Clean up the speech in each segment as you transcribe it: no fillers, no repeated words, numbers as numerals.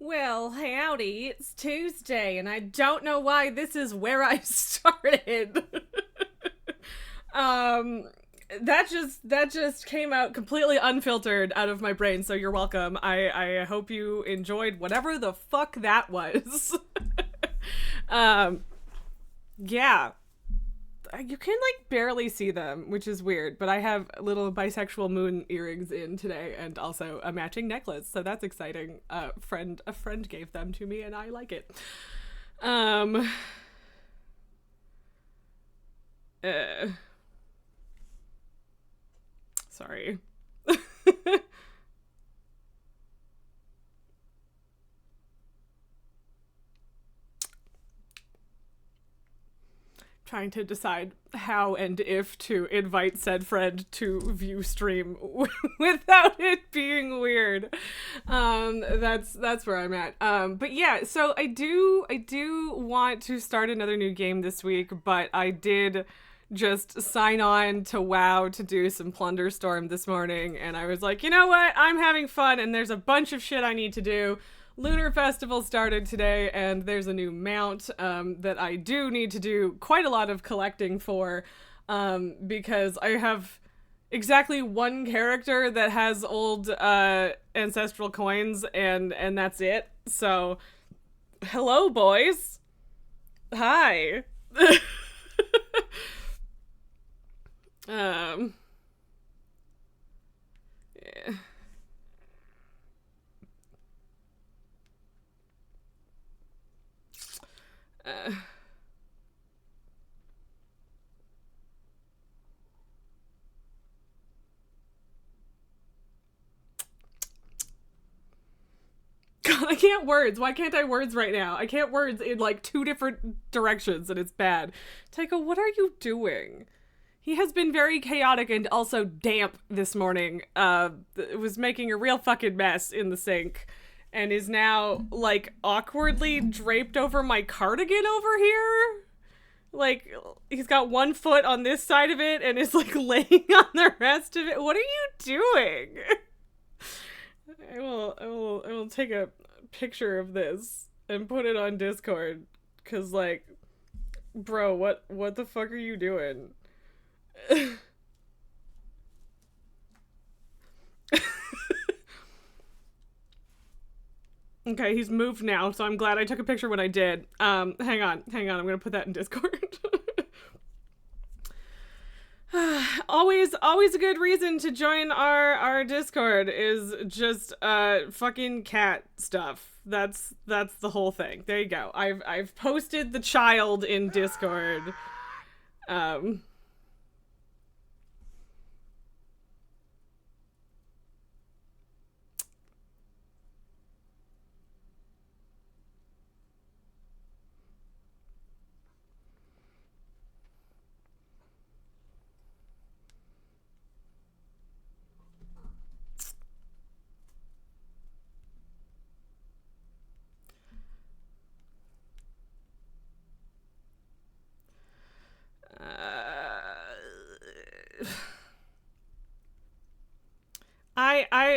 Well, howdy, it's Tuesday, and I don't know why this is where I started. um, that just came out completely unfiltered out of my brain, so you're welcome. I hope you enjoyed whatever the fuck that was. Yeah. You can, like, barely see them, which is weird, but I have little bisexual moon earrings in today and also a matching necklace, so that's exciting. A friend gave them to me, and I like it. Sorry. Trying to decide how and if to invite said friend to view stream without it being weird. That's where I'm at. But yeah, so I do want to start another new game this week, but I did just sign on to WoW to do some Plunderstorm this morning, and I was like, you know what? I'm having fun, and there's a bunch of shit I need to do. Lunar Festival started today, and there's a new mount that I do need to do quite a lot of collecting for, because I have exactly one character that has old ancestral coins, and that's it. So, hello, boys. Hi. Yeah. God, I can't words. Why can't I words right now? I can't words in like two different directions, and it's bad. Tycho, what are you doing? He has been very chaotic and also damp this morning. It was making a real fucking mess in the sink, and is now, like, awkwardly draped over my cardigan over here. Like, he's got one foot on this side of it and is, like, laying on the rest of it. What are you doing? I will take a picture of this and put it on Discord, cause, like, bro, what the fuck are you doing? Okay, he's moved now, so I'm glad I took a picture when I did. Hang on, I'm gonna put that in Discord. always a good reason to join our Discord is just fucking cat stuff. That's the whole thing. There you go. I've posted the child in Discord.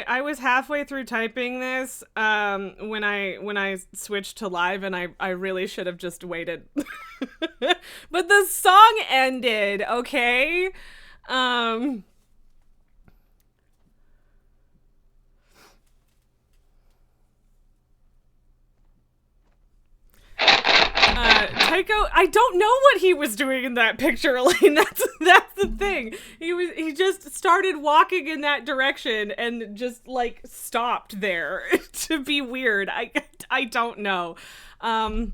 I was halfway through typing this when I switched to live, and I really should have just waited. But the song ended, okay? Tycho, I don't know what he was doing in that picture, Elaine. That's the thing. He just started walking in that direction and just like stopped there to be weird. I don't know. I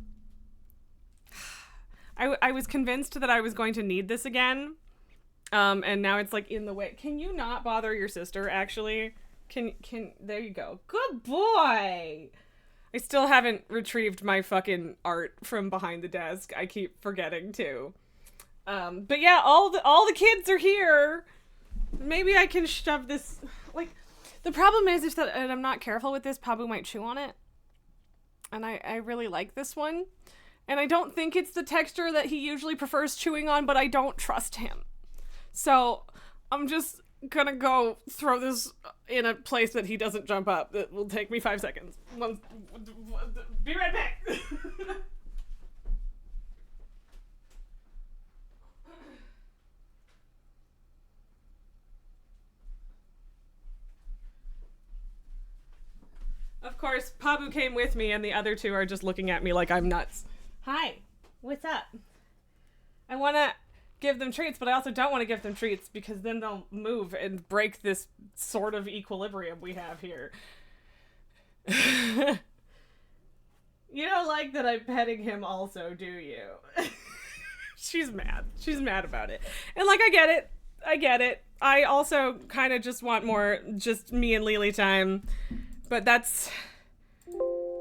was convinced that I was going to need this again. And now it's like in the way. Can you not bother your sister, actually? Can there you go. Good boy. I still haven't retrieved my fucking art from behind the desk. I keep forgetting to. But yeah, all the kids are here. Maybe I can shove this. Like, the problem is if I'm not careful with this, Pabu might chew on it. And I really like this one. And I don't think it's the texture that he usually prefers chewing on, but I don't trust him. So I'm just gonna go throw this in a place that he doesn't jump up. It will take me 5 seconds. Be right back. Of course, Pabu came with me, and the other two are just looking at me like I'm nuts. Hi, what's up? I want to give them treats, but I also don't want to give them treats because then they'll move and break this sort of equilibrium we have here. You don't like that I'm petting him also, do you? She's mad. She's mad about it. And like, I get it. I also kind of just want more just me and Lily time, but that's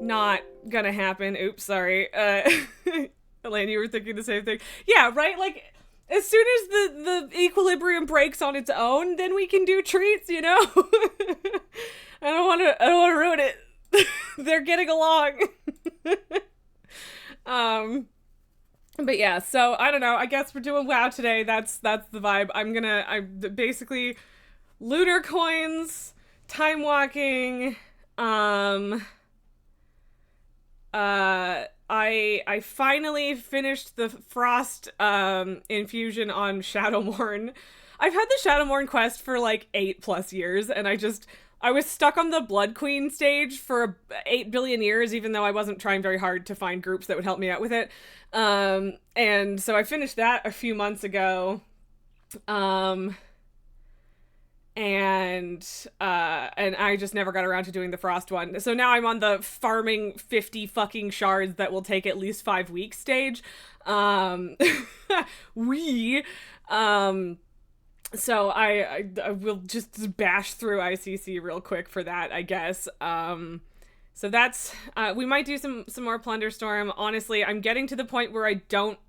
not gonna happen. Oops, sorry. Elaine, you were thinking the same thing. Yeah, right? Like, as soon as the equilibrium breaks on its own, then we can do treats, you know? I don't want to ruin it. They're getting along. But yeah, so I don't know. I guess we're doing WoW today. That's the vibe. I basically lunar coins, time walking, I finally finished the Frost infusion on Shadowmourne. I've had the Shadowmourne quest for like 8+ years, and I was stuck on the Blood Queen stage for 8 billion years, even though I wasn't trying very hard to find groups that would help me out with it. And so I finished that a few months ago. And I just never got around to doing the Frost one. So now I'm on the farming 50 fucking shards that will take at least 5 weeks stage. So I will just bash through ICC real quick for that, I guess. So that's, we might do some more Plunderstorm. Honestly, I'm getting to the point where I don't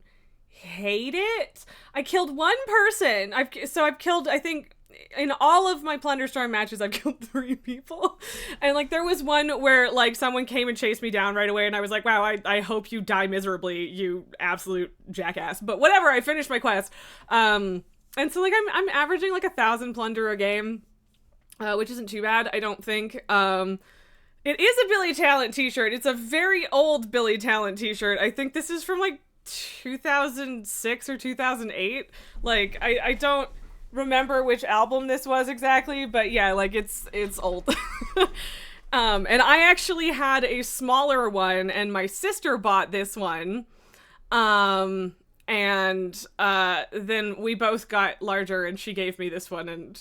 hate it. I killed one person. I've killed, I think, in all of my Plunderstorm matches, I've killed 3 people. And, like, there was one where, like, someone came and chased me down right away, and I was like, wow, I hope you die miserably, you absolute jackass. But whatever, I finished my quest. And so, like, I'm averaging, like, 1,000 plunder a game, which isn't too bad, I don't think. It is a Billy Talent t-shirt. It's a very old Billy Talent t-shirt. I think this is from, like, 2006 or 2008. Like, I don't remember which album this was exactly, but yeah, like, it's old. And I actually had a smaller one, and my sister bought this one. And And then we both got larger, and she gave me this one, and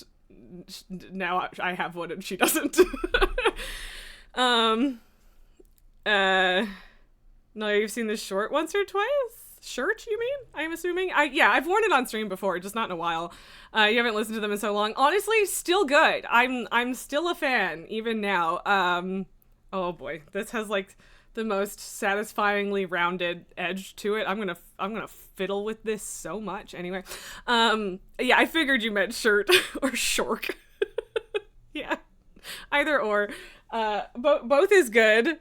now I have one and she doesn't. No, you've seen this short once or twice? Shirt, you mean? I'm assuming? I've worn it on stream before, just not in a while. You haven't listened to them in so long. Honestly, still good. I'm still a fan, even now. Oh boy, this has like the most satisfyingly rounded edge to it. I'm gonna fiddle with this so much. Anyway, yeah, I figured you meant shirt or shork. Yeah, either or. Both is good.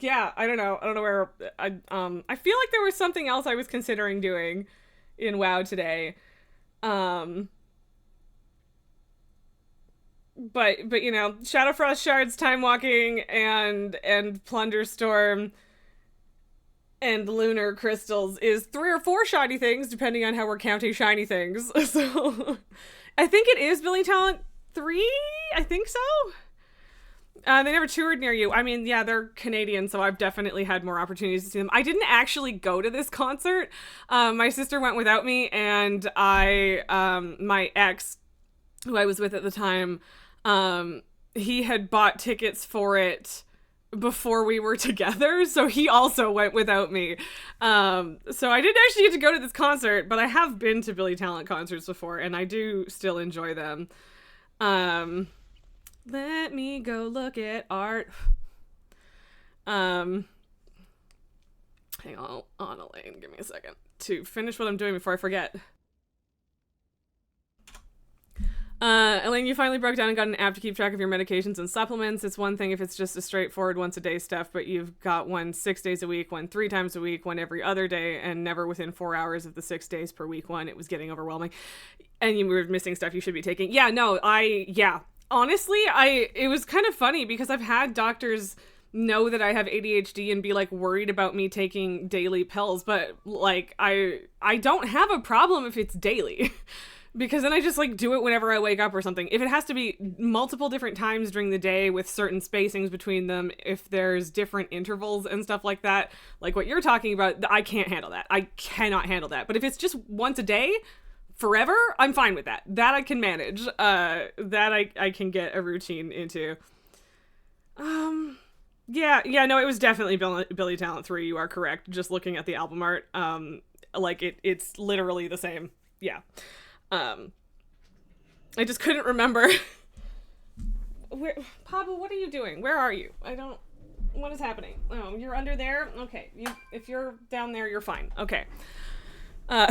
Yeah, I don't know where I feel like there was something else I was considering doing in WoW today. But you know, Shadowfrost Shards, Time Walking, and Plunderstorm and Lunar Crystals is 3 or 4 shiny things, depending on how we're counting shiny things. So I think it is Billy Talent 3? I think so? They never toured near you. I mean, yeah, they're Canadian, so I've definitely had more opportunities to see them. I didn't actually go to this concert. My sister went without me, and my ex, who I was with at the time, he had bought tickets for it before we were together, so he also went without me. So I didn't actually get to go to this concert, but I have been to Billy Talent concerts before, and I do still enjoy them. Let me go look at art. Hang on, Elaine, give me a second to finish what I'm doing before I forget. Elaine, you finally broke down and got an app to keep track of your medications and supplements. It's one thing if it's just a straightforward once a day stuff, but you've got one 6 days a week, one 3 times a week, one every other day, and never within 4 hours of the 6 days per week one. It was getting overwhelming. And you were missing stuff you should be taking. Yeah, no, honestly, it was kind of funny because I've had doctors know that I have ADHD and be like worried about me taking daily pills, but like I don't have a problem if it's daily. Because then I just like do it whenever I wake up or something. If it has to be multiple different times during the day with certain spacings between them, if there's different intervals and stuff like that, like what you're talking about, I can't handle that. I cannot handle that. But if it's just once a day, forever, I'm fine with that. That I can manage. That I can get a routine into. Yeah, no, it was definitely Billy Talent 3. You are correct. Just looking at the album art, like it's literally the same. Yeah. I just couldn't remember. Pablo, what are you doing? Where are you? What is happening? Oh, you're under there? Okay. If you're down there, you're fine. Okay. Man,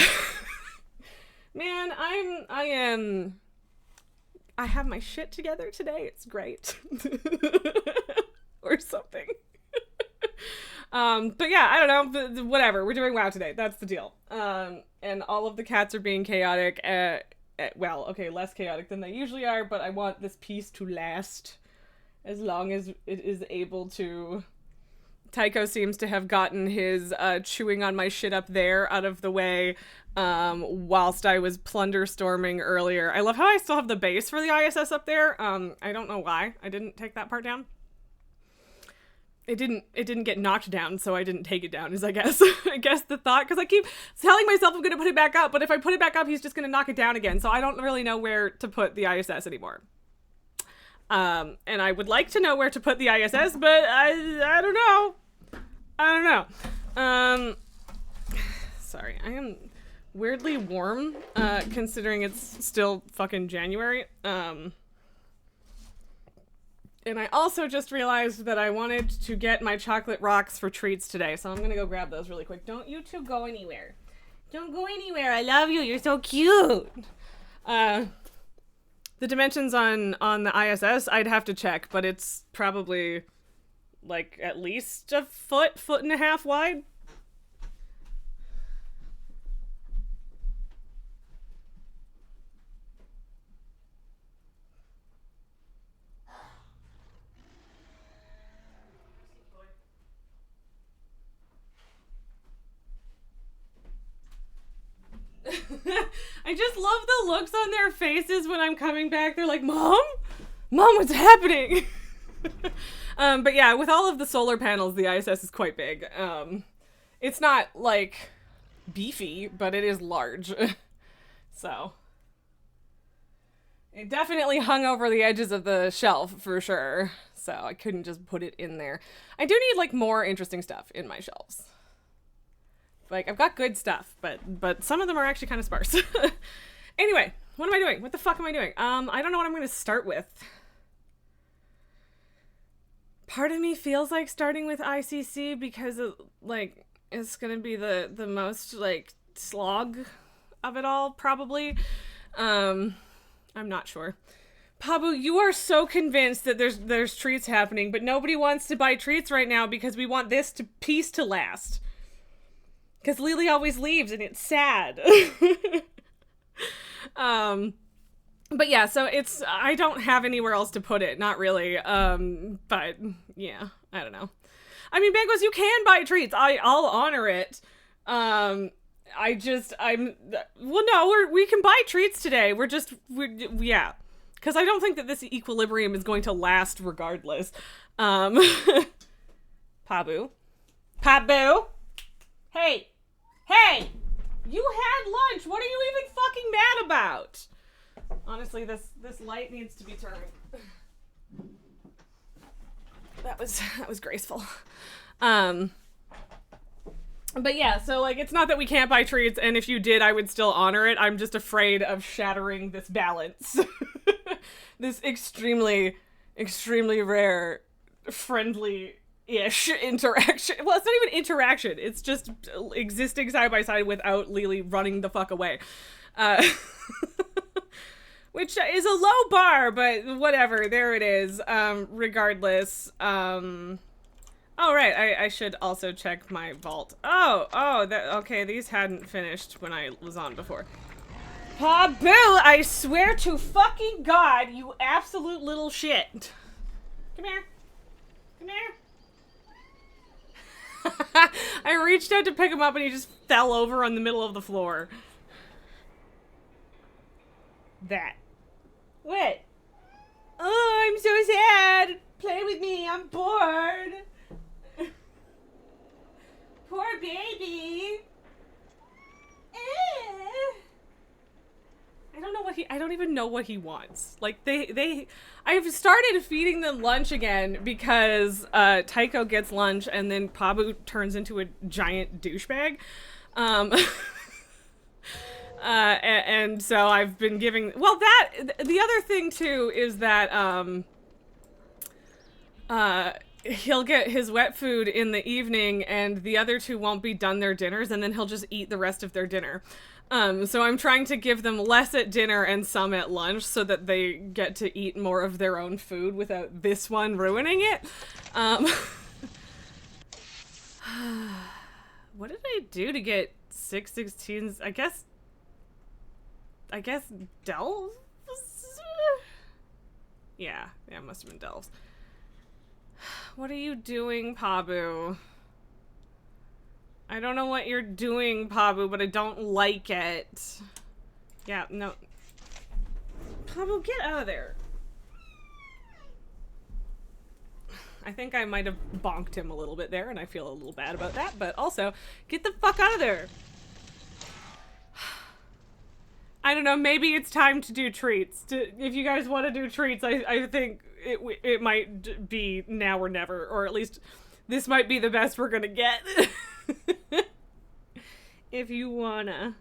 I have my shit together today. It's great. Or something. But yeah, I don't know, but whatever. We're doing WoW today. That's the deal. And all of the cats are being chaotic. Well, okay, less chaotic than they usually are, but I want this piece to last as long as it is able to. Tycho seems to have gotten his chewing on my shit up there out of the way whilst I was plunder storming earlier. I love how I still have the base for the ISS up there. I don't know why I didn't take that part down. It didn't get knocked down, so I didn't take it down, is I guess the thought, because I keep telling myself I'm going to put it back up, but if I put it back up, he's just going to knock it down again, so I don't really know where to put the ISS anymore. And I would like to know where to put the ISS, but I don't know. Sorry, I am weirdly warm, considering it's still fucking January. And I also just realized that I wanted to get my chocolate rocks for treats today, so I'm gonna go grab those really quick. Don't you two go anywhere. Don't go anywhere. I love you. You're so cute. The dimensions on the ISS, I'd have to check, but it's probably like at least a foot and a half wide. I just love the looks on their faces when I'm coming back. They're like, Mom, what's happening? But yeah, with all of the solar panels, the ISS is quite big. It's not, like, beefy, but it is large. So, it definitely hung over the edges of the shelf, for sure. So, I couldn't just put it in there. I do need, like, more interesting stuff in my shelves. Like, I've got good stuff, but some of them are actually kind of sparse. Anyway, what am I doing? What the fuck am I doing? I don't know what I'm going to start with. Part of me feels like starting with ICC because, like, it's going to be the most, like, slog of it all, probably. I'm not sure. Pabu, you are so convinced that there's treats happening, but nobody wants to buy treats right now because we want this piece to last. Because Lily always leaves and it's sad. But yeah, so I don't have anywhere else to put it, not really. But yeah, I don't know. I mean, Bangos, you can buy treats. I'll honor it. Well, no, we can buy treats today. Yeah. Because I don't think that this equilibrium is going to last regardless. Pabu. Hey! You had lunch! What are you even fucking mad about? Honestly, this light needs to be turned. That was graceful. But yeah, so, like, it's not that we can't buy treats, and if you did, I would still honor it. I'm just afraid of shattering this balance. This extremely, extremely rare, friendly-ish interaction. Well, it's not even interaction. It's just existing side by side without Lily running the fuck away. Which is a low bar, but whatever. There it is. Regardless, oh, right, I should also check my vault. Okay, these hadn't finished when I was on before. Pabu, I swear to fucking God, you absolute little shit. Come here. I reached out to pick him up and he just fell over on the middle of the floor. That. What? Oh, I'm so sad. Play with me, I'm bored. Poor baby. I don't even know what he wants. Like, I've started feeding them lunch again because, Tycho gets lunch and then Pabu turns into a giant douchebag. And so I've been giving, well, the other thing too is that, he'll get his wet food in the evening and the other two won't be done their dinners and then he'll just eat the rest of their dinner. So I'm trying to give them less at dinner and some at lunch so that they get to eat more of their own food without this one ruining it. What did I do to get 6/16s? I guess delves? Yeah, it must have been delves. What are you doing, Pabu? I don't know what you're doing, Pabu, but I don't like it. Yeah, no. Pabu, get out of there. I think I might have bonked him a little bit there, and I feel a little bad about that, but also, get the fuck out of there. I don't know, maybe it's time to do treats. If you guys want to do treats, I think it might be now or never, or at least this might be the best we're gonna get. If you wanna.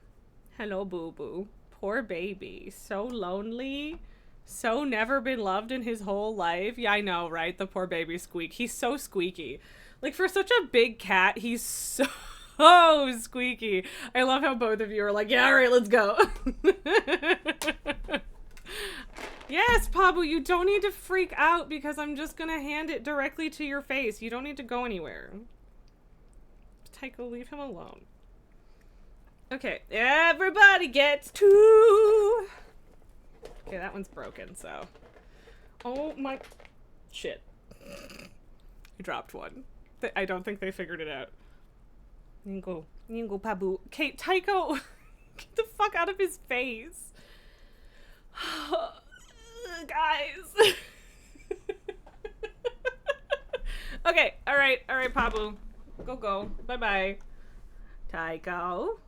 Hello, boo-boo. Poor baby. So lonely. So never been loved in his whole life. Yeah, I know, right? The poor baby Squeak. He's so squeaky. Like, for such a big cat, he's so squeaky. I love how both of you are like, yeah, all right, let's go. Yes, Pabu, you don't need to freak out because I'm just gonna hand it directly to your face. You don't need to go anywhere. Tycho, leave him alone. Okay, everybody gets two. Okay, that one's broken, so. Oh my shit. I dropped one. I don't think they figured it out. You can go, Pabu. Okay, Tycho, get the fuck out of his face. Guys. Okay, alright, Pabu. Go. Bye-bye. Tycho.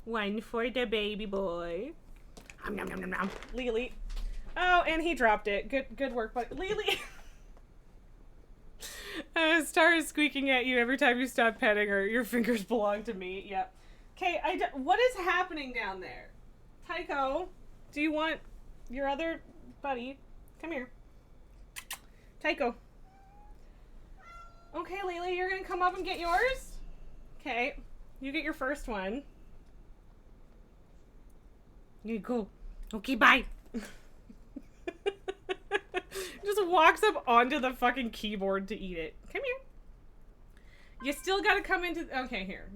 One for the baby boy. Nom, nom, nom, nom, nom. Lily. Oh, and he dropped it. Good work, buddy. Lily. Star is squeaking at you every time you stop petting her. Your fingers belong to me. Yep. Okay, what is happening down there? Tycho, do you want your other buddy? Come here. Tycho. Okay, Lily, you're gonna come up and get yours? Okay, you get your first one. Here you go. Okay, bye. Just walks up onto the fucking keyboard to eat it. Come here. You still gotta come into... Okay, here.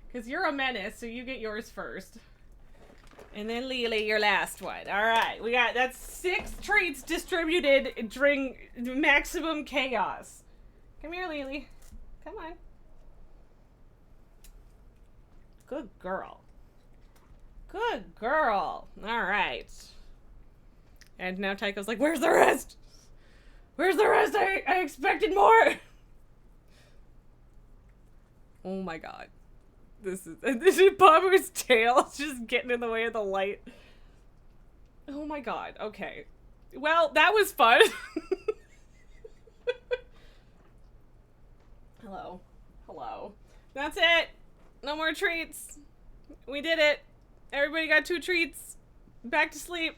Because you're a menace, so you get yours first. And then Lily, your last one. Alright, that's 6 treats distributed during maximum chaos. Come here, Lily. Come on. Good girl. Good girl. Alright. And now Tycho's like, where's the rest? Where's the rest? I expected more. Oh my god. This is Babu's tail just getting in the way of the light. Oh my god. Okay. Well, that was fun. Hello. Hello. That's it. No more treats. We did it. Everybody got 2 treats. Back to sleep.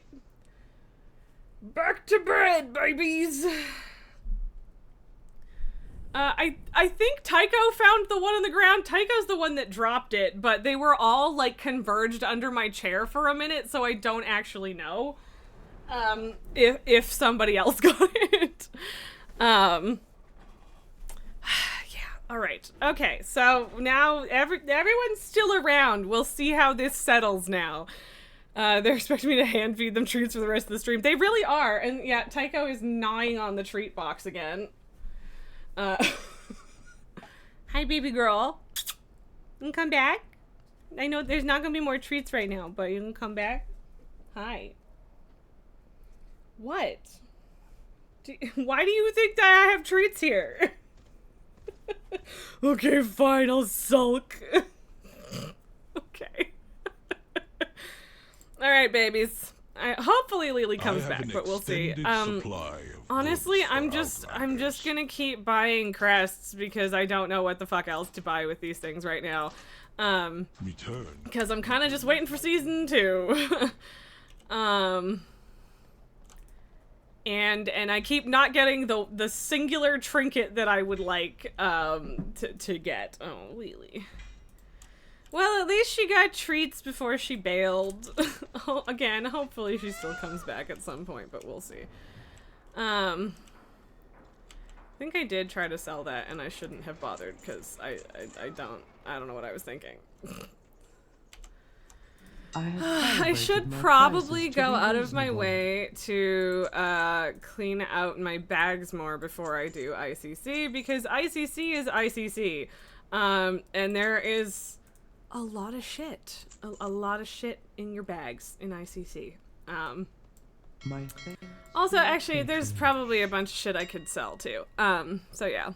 Back to bed, babies. I think Tycho found the one on the ground. Tycho's the one that dropped it, but they were all like converged under my chair for a minute, so I don't actually know if somebody else got it. Yeah. All right. Okay. So now everyone's still around. We'll see how this settles now. They're expecting me to hand feed them treats for the rest of the stream. They really are. And yeah, Tycho is gnawing on the treat box again. Hi, baby girl. You can come back. I know there's not gonna be more treats right now, but you can come back. Hi. What? Why do you think that I have treats here? Okay, fine, I'll sulk. Okay. Alright, babies. Hopefully Lily comes back, but we'll see. Honestly, I'm just gonna keep buying crests because I don't know what the fuck else to buy with these things right now. Because I'm kind of just waiting for season 2. And I keep not getting the singular trinket that I would like to get. Oh, Lily. Well, at least she got treats before she bailed. Again, hopefully she still comes back at some point, but we'll see. I think I did try to sell that, and I shouldn't have bothered, because I don't know what I was thinking. I should probably go out of my way to clean out my bags more before I do ICC, because ICC is ICC. And there is a lot of shit. A lot of shit in your bags in ICC. Also, actually, there's probably a bunch of shit I could sell, too. So yeah.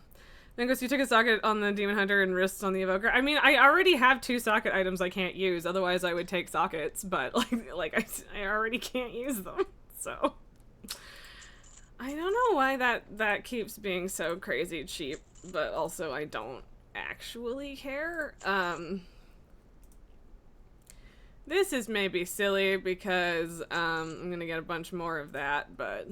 Nicholas, you took a socket on the Demon Hunter and wrists on the Evoker. I mean, I already have 2 socket items I can't use, otherwise I would take sockets, but, I already can't use them, so. I don't know why that keeps being so crazy cheap, but also I don't actually care. This is maybe silly because, I'm gonna get a bunch more of that, but...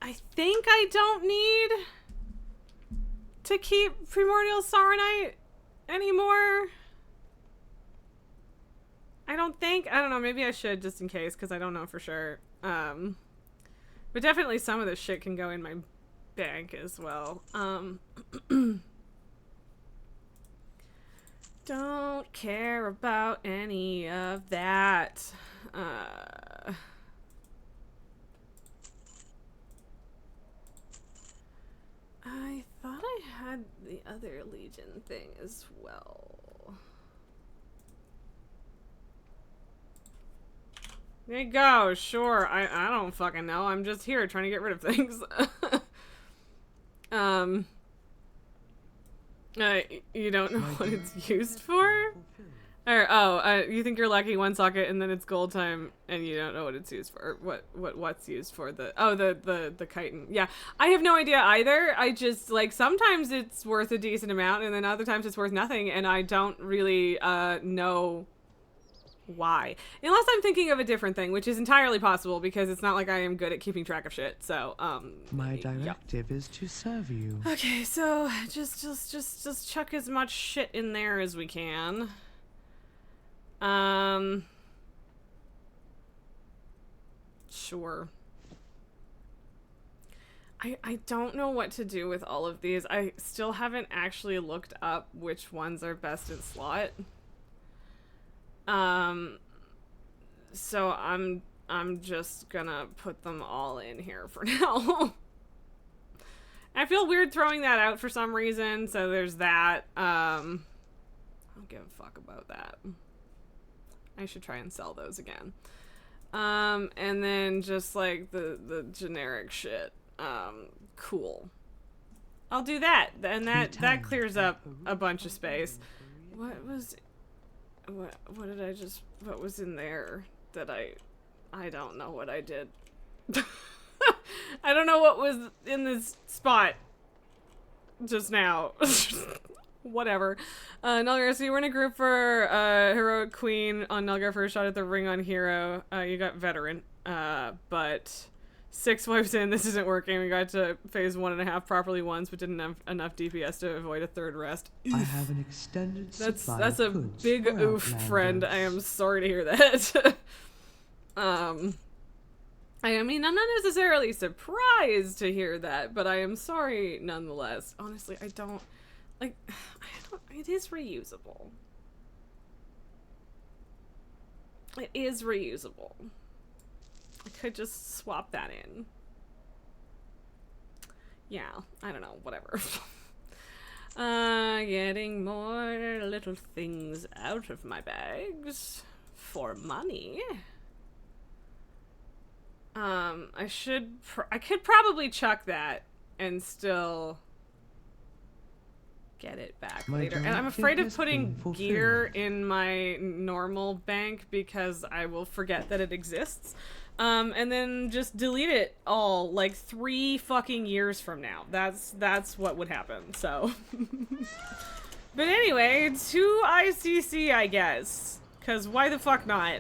I think I don't need to keep Primordial Sauronite anymore. I don't know, maybe I should just in case, because I don't know for sure. But definitely some of this shit can go in my bank as well. Don't care about any of that. I thought I had the other Legion thing as well. There you go, sure. I don't fucking know. I'm just here trying to get rid of things. You don't know what it's used for? Or, you think you're lacking one socket and then it's gold time and you don't know what it's used for. What's used for the chitin. Yeah, I have no idea either. I just, like, sometimes it's worth a decent amount and then other times it's worth nothing and I don't really, know why. Unless I'm thinking of a different thing, which is entirely possible because it's not like I am good at keeping track of shit, so, My directive is to serve you. Okay, so, just chuck as much shit in there as we can. Sure. I don't know what to do with all of these. I still haven't actually looked up which ones are best in slot. So I'm just gonna put them all in here for now. I feel weird throwing that out for some reason, so there's that. I don't give a fuck about that. I should try and sell those again. And then just like the generic shit. Cool. I'll do that, and that clears up a bunch of space. What was in there that I don't know what I did. I don't know what was in this spot just now. Whatever. Nulgar, so you were in a group for Heroic Queen on Nulgar for a shot at the ring on Hero. You got Veteran. But 6 waves in, this isn't working. We got to phase 1.5 properly once, but didn't have enough DPS to avoid a third rest. I have an extended supply That's a of goods big for oof, Outlanders. friend. I am sorry to hear that. I mean, I'm not necessarily surprised to hear that, but I am sorry nonetheless. Honestly, it is reusable. It is reusable. I could just swap that in. Yeah, I don't know, whatever. Getting more little things out of my bags for money. I could probably chuck that and still get it back later. And I'm afraid of putting gear in my normal bank because I will forget that it exists. And then just delete it all like 3 fucking years from now. That's what would happen, so. But anyway, to ICC, I guess. Because why the fuck not?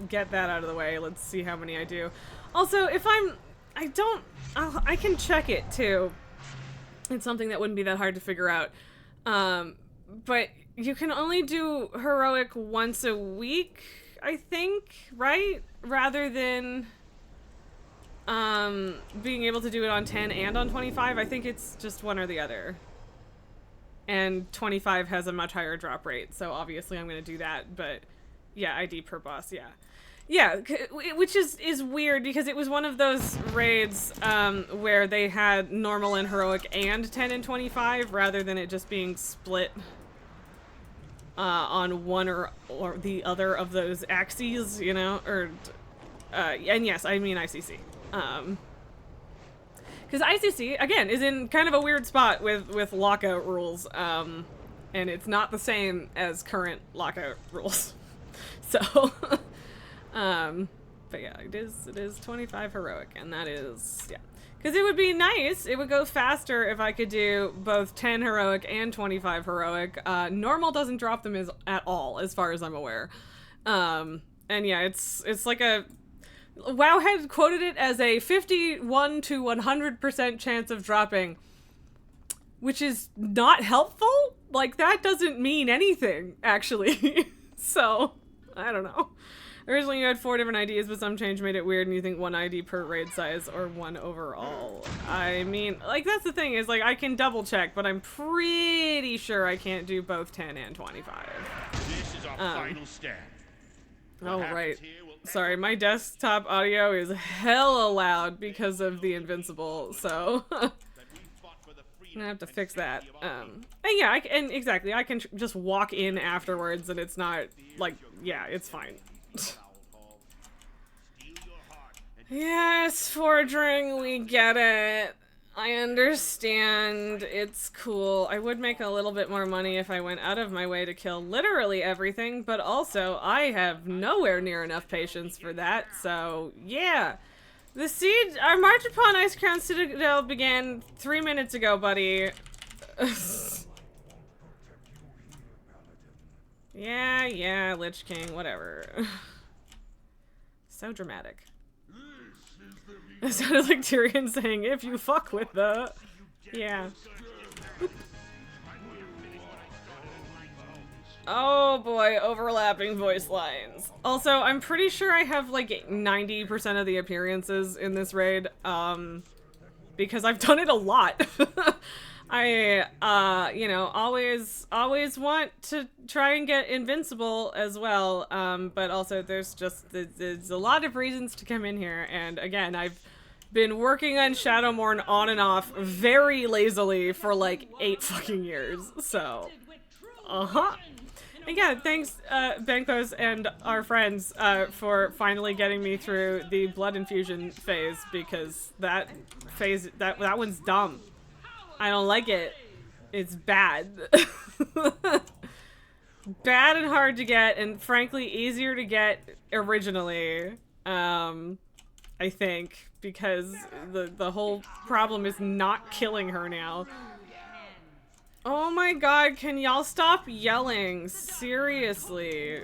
Get that out of the way. Let's see how many I do. Also, if I can check it too. It's something that wouldn't be that hard to figure out. But you can only do Heroic once a week, I think, right? Rather than being able to do it on 10 and on 25. I think it's just one or the other. And 25 has a much higher drop rate, so obviously I'm going to do that, but yeah, ID per boss, yeah. Yeah, which is weird because it was one of those raids where they had normal and heroic and 10 and 25 rather than it just being split on one or the other of those axes, you know, or and yes, I mean ICC. Because ICC, again, is in kind of a weird spot with lockout rules, and it's not the same as current lockout rules. So, but yeah, it is 25 heroic, and that is, yeah. Because it would be nice, it would go faster if I could do both 10 heroic and 25 heroic. Normal doesn't drop them at all, as far as I'm aware. And yeah, it's like a... WoW had quoted it as a 51 to 100% chance of dropping, which is not helpful. Like, that doesn't mean anything, actually. So, I don't know. Originally you had 4 different IDs, but some change made it weird, and you think 1 ID per raid size or 1 overall. I mean, like, that's the thing, is, like, I can double check, but I'm pretty sure I can't do both 10 and 25. This is our final stand. Oh, right. Sorry, my desktop audio is hella loud because of the Invincible, so I'm gonna have to fix that. And yeah, exactly, I can just walk in afterwards and it's not, like, yeah, it's fine. Yes, forging, we get it. I understand. It's cool. I would make a little bit more money if I went out of my way to kill literally everything, but also I have nowhere near enough patience for that, so yeah. The siege, our march upon Icecrown Citadel began 3 minutes ago, buddy. Yeah, Lich King, whatever. So dramatic. It sounded like Tyrion saying, if you fuck with the... Yeah. Oh boy, overlapping voice lines. Also, I'm pretty sure I have like 90% of the appearances in this raid, because I've done it a lot. I, you know, always want to try and get invincible as well, but also there's a lot of reasons to come in here, and again, I've been working on Shadowmourne on and off very lazily for like 8 fucking years, so, Again, thanks, Benkos and our friends, for finally getting me through the blood infusion phase, because that phase, that one's dumb. I don't like it. It's bad. Bad and hard to get, and frankly easier to get originally, I think, because the whole problem is not killing her now. Oh my god, can y'all stop yelling? Seriously.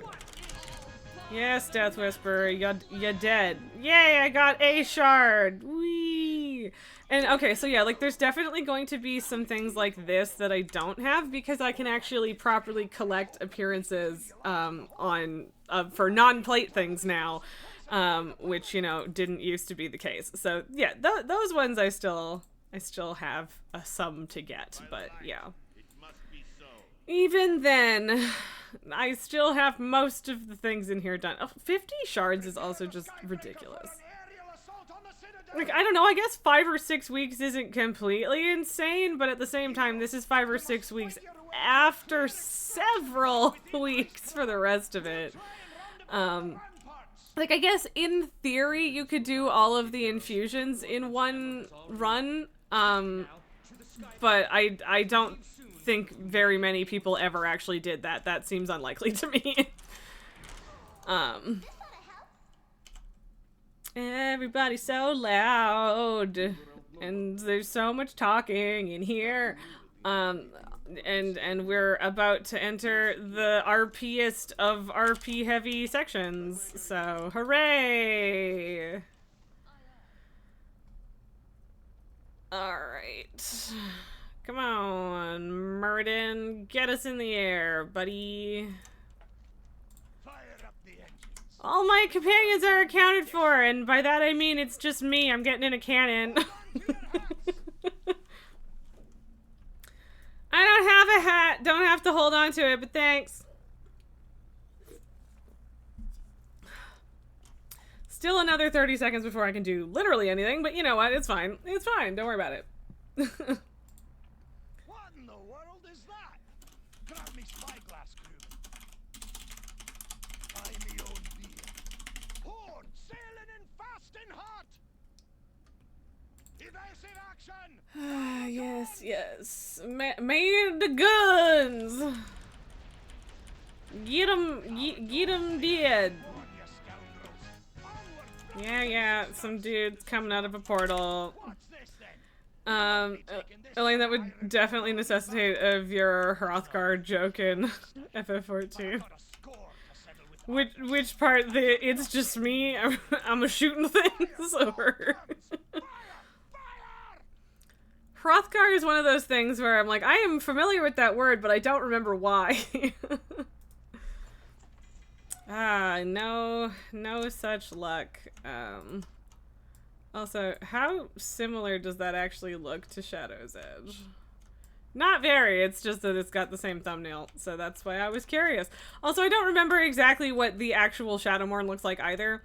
Yes, Death Whisperer, you're dead. Yay, I got a shard! Whee! And okay, so yeah, like there's definitely going to be some things like this that I don't have because I can actually properly collect appearances for non-plate things now, which, you know, didn't used to be the case. So yeah, those ones I still have a sum to get, but yeah. Even then, I still have most of the things in here done. 50 shards is also just ridiculous. Like, I don't know, I guess 5 or 6 weeks isn't completely insane, but at the same time, this is 5 or 6 weeks after several weeks for the rest of it. Like, I guess in theory, you could do all of the infusions in one run, but I don't think very many people ever actually did that. That seems unlikely to me. Everybody's so loud, and there's so much talking in here, and we're about to enter the RPest of RP heavy sections, so hooray! Alright. Come on, Murden, get us in the air, buddy. All my companions are accounted for, and by that I mean it's just me. I'm getting in a cannon. I don't have a hat. Don't have to hold on to it, but thanks. Still another 30 seconds before I can do literally anything, but you know what? It's fine. It's fine. Don't worry about it. What in the world is that? Grab me spyglass, crew. Buy me own beer. Horn sailing in fast and hot. Evasive action. Yes. Man the guns. Get 'em dead. Yeah, some dude's coming out of a portal. Elaine, that would definitely necessitate a Vera Hrothgar joke in FF14. Which part, it's just me, I'm a shooting things, or... Hrothgar is one of those things where I'm like, I am familiar with that word, but I don't remember why. No such luck. Also, how similar does that actually look to Shadow's Edge? Not very, it's just that it's got the same thumbnail, so that's why I was curious. Also, I don't remember exactly what the actual Shadowmourne looks like either.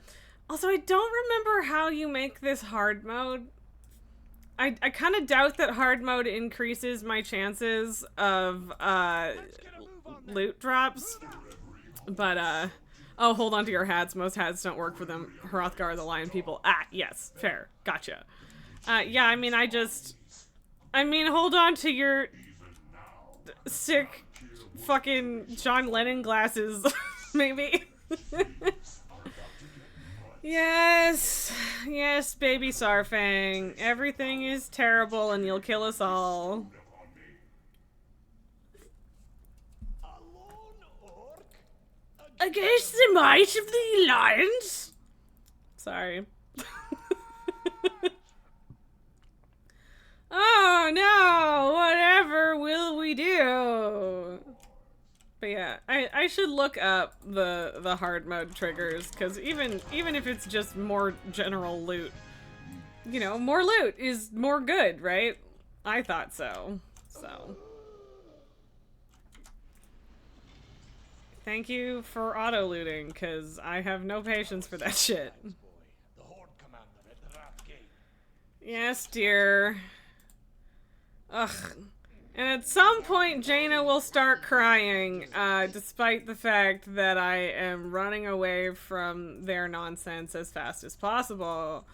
Also, I don't remember how you make this hard mode. I kind of doubt that hard mode increases my chances of loot drops, but Oh, hold on to your hats. Most hats don't work for them. Hrothgar are the lion people. Ah, yes. Fair. Gotcha. Yeah, I mean, hold on to your sick fucking John Lennon glasses, maybe. Yes. Yes, baby Sarfang. Everything is terrible and you'll kill us all. Against the might of the Alliance? Sorry. Oh no! Whatever will we do? But yeah, I should look up the hard mode triggers, because even if it's just more general loot, you know, more loot is more good, right? I thought so. So. Thank you for auto-looting, because I have no patience for that shit. Yes, dear. Ugh. And at some point, Jaina will start crying, despite the fact that I am running away from their nonsense as fast as possible.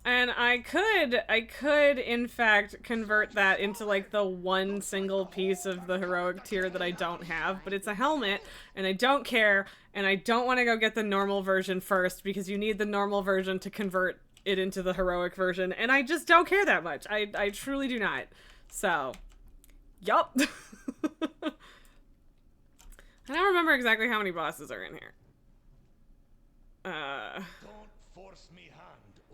And I could, in fact, convert that into, like, the one single piece of the heroic tier that I don't have, but it's a helmet, and I don't care, and I don't want to go get the normal version first, because you need the normal version to convert it into the heroic version, and I just don't care that much. I truly do not. So, yup. I don't remember exactly how many bosses are in here. Don't force me hand.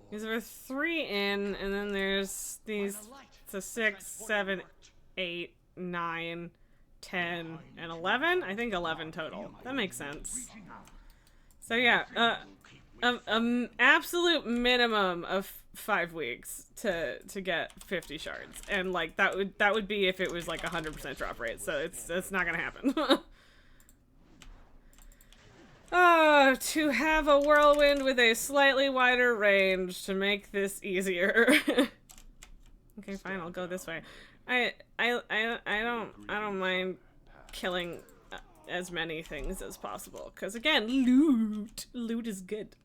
Because there are 3 in, and then there's these, so 6, 7, 8, 9, 10, and 11? I think 11 total. That makes sense. So yeah, absolute minimum of 5 weeks to get 50 shards. And like, that would be if it was like 100% drop rate, so it's not gonna happen. To have a whirlwind with a slightly wider range to make this easier. Okay, fine, I'll go this way. I don't mind killing as many things as possible, because again, loot is good.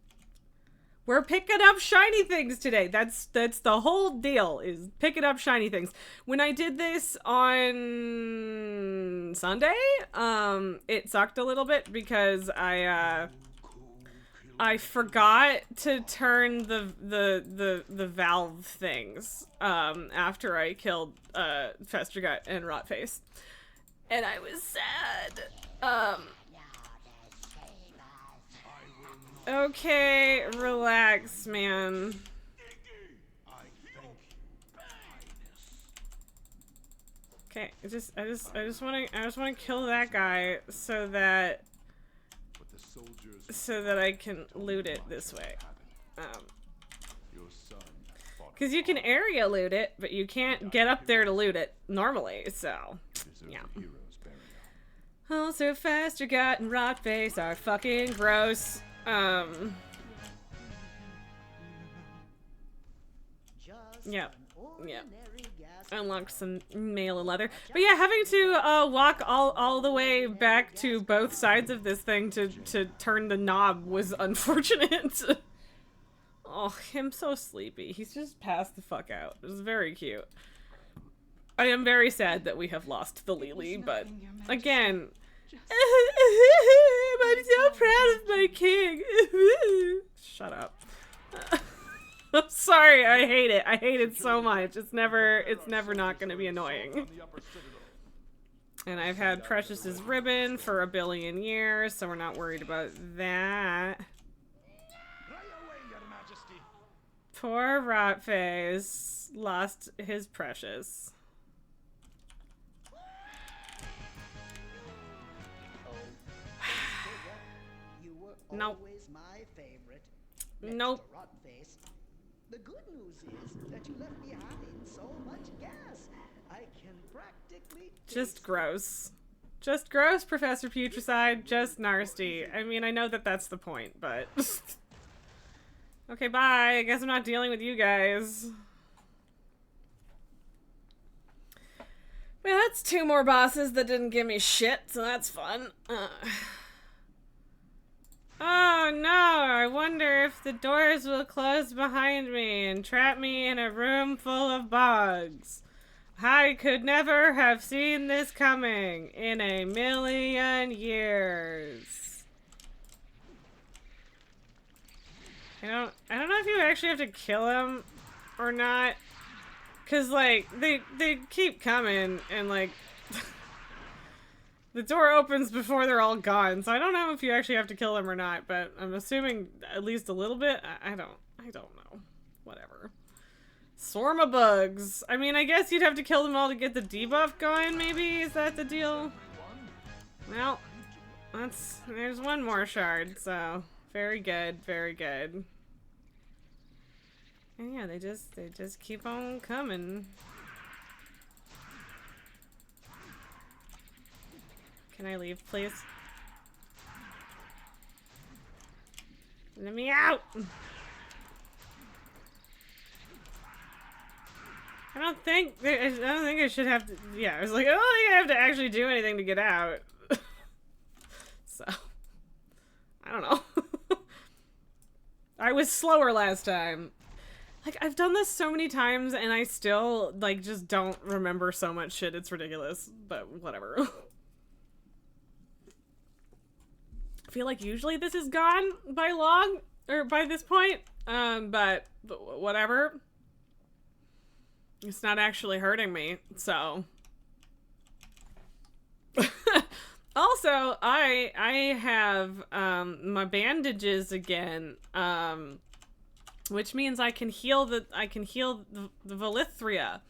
We're picking up shiny things today. That's the whole deal, is picking up shiny things. When I did this on Sunday, it sucked a little bit because I forgot to turn the valve things after I killed Festergut and Rotface, and I was sad. Okay, relax, man. Okay, I just want to kill that guy so that I can loot it this way. Because you can area loot it, but you can't get up there to loot it normally. So, yeah. Also, Festergut and Rotface are fucking gross. Yeah. Unlocked some mail and leather. But yeah, having to walk all the way back to both sides of this thing to turn the knob was unfortunate. Oh, I'm so sleepy. He's just passed the fuck out. It was very cute. I am very sad that we have lost the Lily, but again, I'm so proud of my king. Shut up. I'm sorry, I hate it. I hate it so much. It's never not gonna be annoying. And I've had Precious's ribbon for 1 billion years, so we're not worried about that. Poor Rotface lost his Precious. Nope. Nope. The good news is that you left behind so much gas. I can practically just gross. Just gross, Professor Putricide. Just nasty. I mean, I know that that's the point, but okay, bye. I guess I'm not dealing with you guys. Well, that's 2 more bosses that didn't give me shit, so that's fun. Oh no, I wonder if the doors will close behind me and trap me in a room full of bugs. I could never have seen this coming in a million years. I don't know if you actually have to kill him or not. 'Cause like they keep coming and like the door opens before they're all gone, so I don't know if you actually have to kill them or not, but I'm assuming at least a little bit. I don't know. Whatever. Swarma bugs. I mean, I guess you'd have to kill them all to get the debuff going, maybe? Is that the deal? Well, there's 1 more shard, so very good, very good. And yeah, they just keep on coming. Can I leave, please? Let me out! I don't think I should have to. Yeah, I was like, I don't think I have to actually do anything to get out. So, I don't know. I was slower last time. Like, I've done this so many times and I still, like, just don't remember so much shit. It's ridiculous, but whatever. I feel like usually this is gone by log, or by this point, but whatever. It's not actually hurting me, so. Also, I have my bandages again, which means I can heal the Valithria,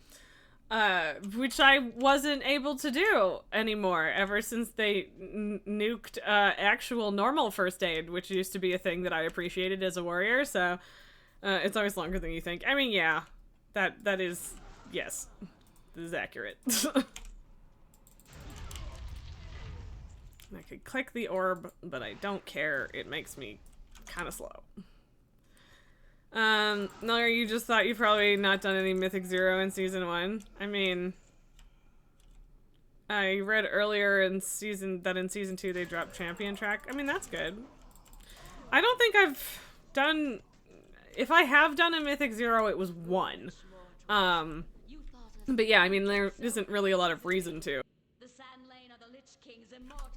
which I wasn't able to do anymore ever since they nuked actual normal first aid, which used to be a thing that I appreciated as a warrior. So it's always longer than you think. I mean, yeah, that is, yes, this is accurate. I could click the orb, but I don't care. It makes me kind of slow. Miller, you just thought you've probably not done any Mythic Zero in Season 1. I mean, I read earlier in Season 2 they dropped Champion Track. I mean, that's good. I don't think I've done... If I have done a Mythic Zero, it was 1. But yeah, I mean, there isn't really a lot of reason to.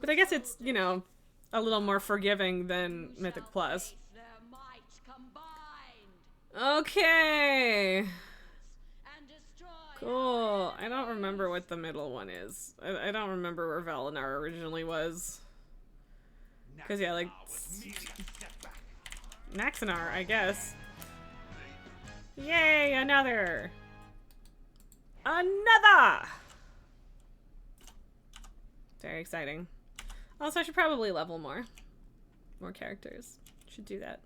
But I guess it's, you know, a little more forgiving than Mythic Plus. Okay. Cool. I don't remember what the middle one is. I don't remember where Valinar originally was. Because, yeah, like... Naxanar, I guess. Yay, another! Another! Very exciting. Also, I should probably level more characters. Should do that.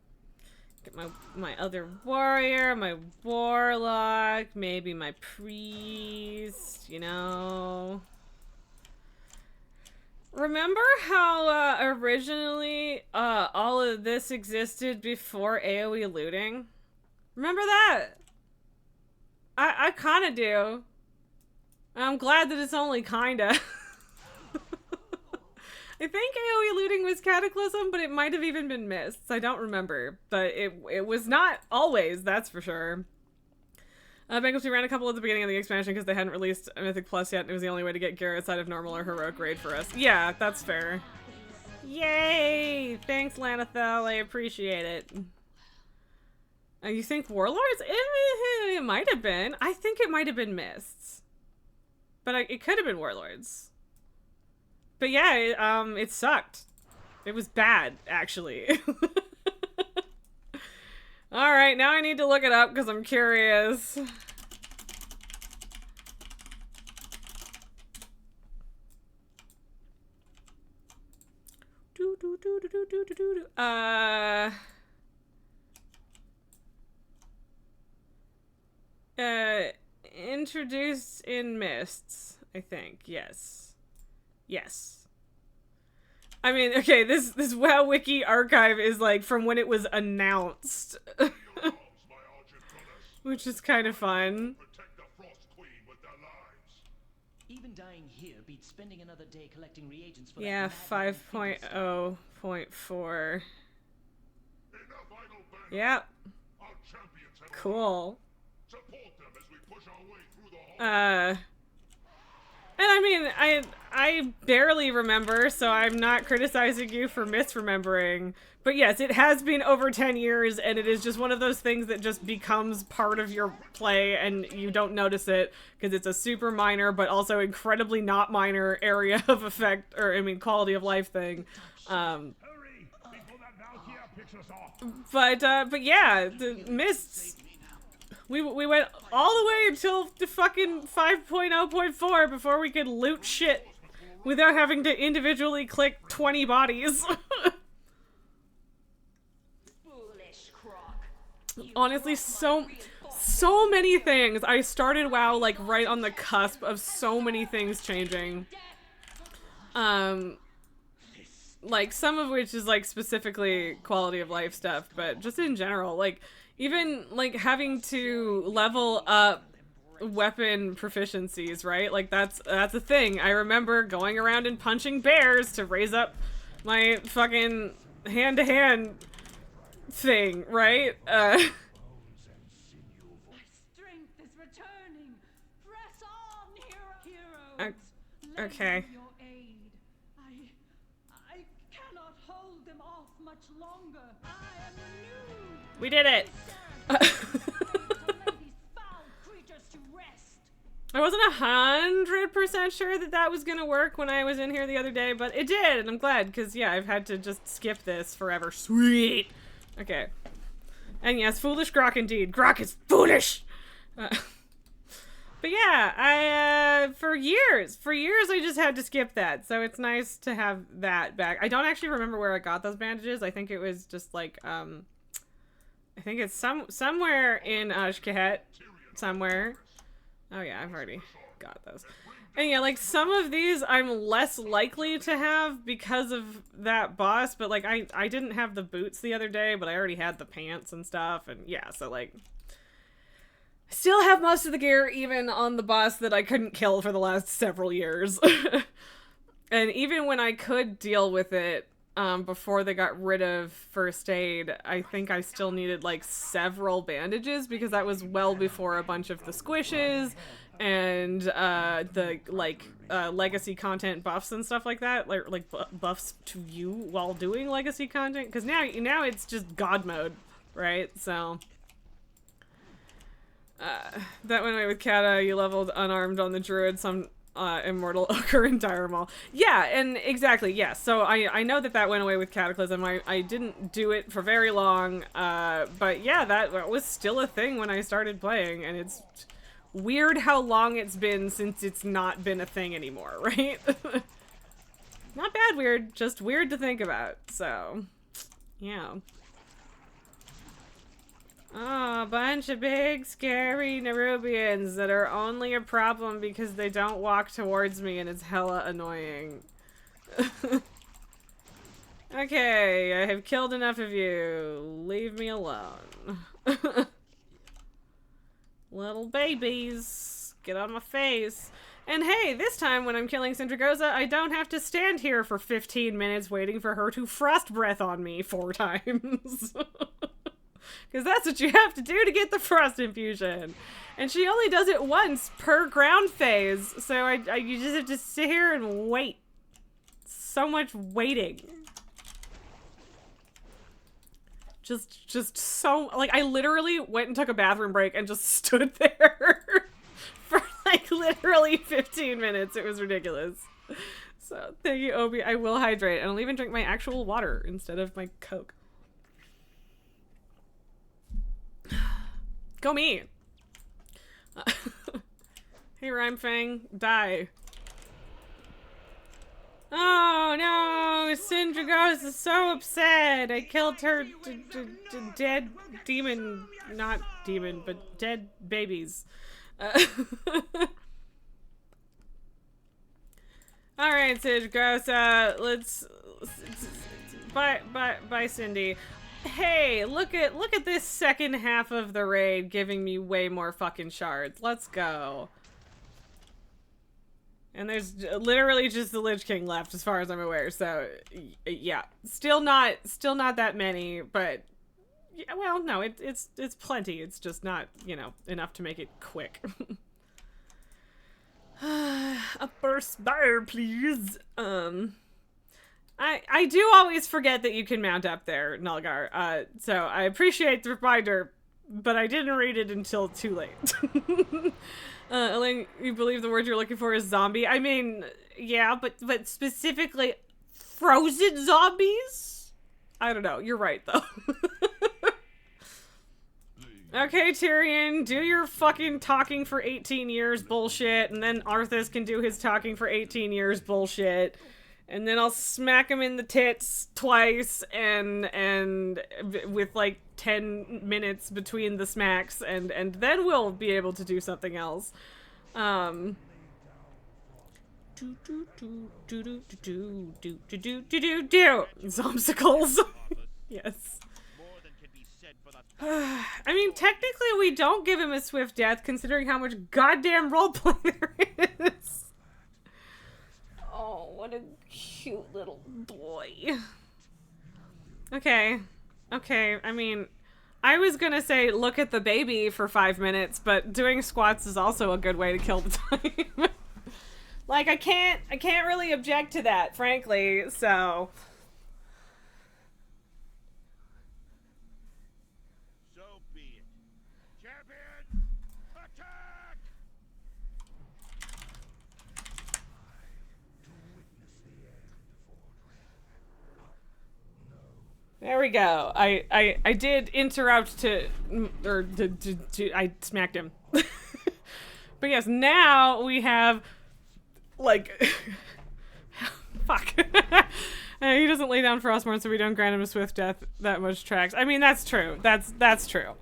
Get my other warrior, my warlock, maybe my priest, you know. Remember how originally all of this existed before AoE looting? Remember that? I kind of do. I'm glad that it's only kinda. I think AoE looting was Cataclysm, but it might have even been Mists. I don't remember, but it was not always, that's for sure. Bankruptcy ran a couple at the beginning of the expansion because they hadn't released a Mythic Plus yet, and it was the only way to get gear outside of normal or heroic raid for us. Yeah, that's fair. Yay! Thanks, Lanathel. I appreciate it. You think Warlords? It might have been. I think it might have been Mists. But it could have been Warlords. But yeah, it sucked. It was bad, actually. Alright, now I need to look it up because I'm curious. Introduced in Mists, I think. Yes. Yes. I mean, okay, this WoW Wiki archive is like from when it was announced. Which is kind of fun. Even dying here beats spending another day collecting reagents for Yeah, that madman Finkelstein. 5.0.4. Yep. Cool. And I mean, I barely remember, so I'm not criticizing you for misremembering. But yes, it has been over 10 years, and it is just one of those things that just becomes part of your play, and you don't notice it, because it's a super minor, but also incredibly not minor area of effect, or, I mean, quality of life thing. But yeah, the Mists, we went all the way until the fucking 5.0.4 before we could loot shit without having to individually click 20 bodies. Honestly, so many things. I started WoW like right on the cusp of so many things changing. Like some of which is like specifically quality of life stuff, but just in general, like even like having to level up weapon proficiencies, right? Like that's a thing. I remember going around and punching bears to raise up my fucking hand-to-hand thing, right? My strength is returning. Press on, heroes. Okay. Lend your aid. I cannot hold them off much longer. I am new. We did it. To lay these foul creatures to rest. I wasn't 100% sure that was gonna work when I was in here the other day, but it did, and I'm glad, because, yeah, I've had to just skip this forever. Sweet! Okay. And yes, foolish Grok indeed. Grok is foolish! But yeah, for years I just had to skip that, so it's nice to have that back. I don't actually remember where I got those bandages. I think it was just, like, I think it's somewhere in Ashkahet. Somewhere. Oh yeah, I've already got those. And yeah, like some of these I'm less likely to have because of that boss, but like I didn't have the boots the other day, but I already had the pants and stuff, and yeah, so like I still have most of the gear even on the boss that I couldn't kill for the last several years. And even when I could deal with it, before they got rid of first aid, I think I still needed like several bandages because that was well before a bunch of the squishes and the like legacy content buffs and stuff like that, like buffs to you while doing legacy content, because now it's just God mode, right? So that went away with Kata. You leveled unarmed on the druid, some immortal ochre and dire maul. Yeah, and exactly, yeah. So I know that went away with Cataclysm. I didn't do it for very long, but yeah, that was still a thing when I started playing, and it's weird how long it's been since it's not been a thing anymore, right? Not bad weird, just weird to think about, so yeah. Oh, a bunch of big, scary Nerubians that are only a problem because they don't walk towards me and it's hella annoying. Okay, I have killed enough of you. Leave me alone. Little babies, get on my face. And hey, this time when I'm killing Sindragosa, I don't have to stand here for 15 minutes waiting for her to frost breath on me 4 times. Because that's what you have to do to get the frost infusion. And she only does it once per ground phase. So you just have to sit here and wait. So much waiting. Just so, like, I literally went and took a bathroom break and just stood there for like literally 15 minutes. It was ridiculous. So thank you, Obi. I will hydrate, and I'll even drink my actual water instead of my Coke. Go me! Hey, Rhymefang, die. Oh no! Sindragosa is so upset! I killed her dead demon, not demon, but dead babies. Alright, Sindragosa, let's... Bye, Cindy. Hey, look at this second half of the raid giving me way more fucking shards. Let's go. And there's literally just the Lich King left, as far as I'm aware. So, yeah, still not that many, but yeah, well, no, it's plenty. It's just not, you know, enough to make it quick. A burst bar, please. I do always forget that you can mount up there, Nulgar. So I appreciate the reminder, but I didn't read it until too late. Elaine, you believe the word you're looking for is zombie? I mean, yeah, but specifically frozen zombies? I don't know. You're right, though. Okay, Tyrion, do your fucking talking for 18 years bullshit, and then Arthas can do his talking for 18 years bullshit. And then I'll smack him in the tits twice, and with like 10 minutes between the smacks, and then we'll be able to do something else. Zomsicles. Yes. I mean, technically we don't give him a swift death, considering how much goddamn roleplay there is. Oh, what a cute little boy. Okay. Okay, I mean, I was gonna say look at the baby for 5 minutes, but doing squats is also a good way to kill the time. Like, I can't really object to that, frankly, so... There we go. I did interrupt I smacked him. But yes, now we have, like, fuck. He doesn't lay down Frostmourne, so we don't grant him a swift death that much tracks. I mean, that's true. That's true.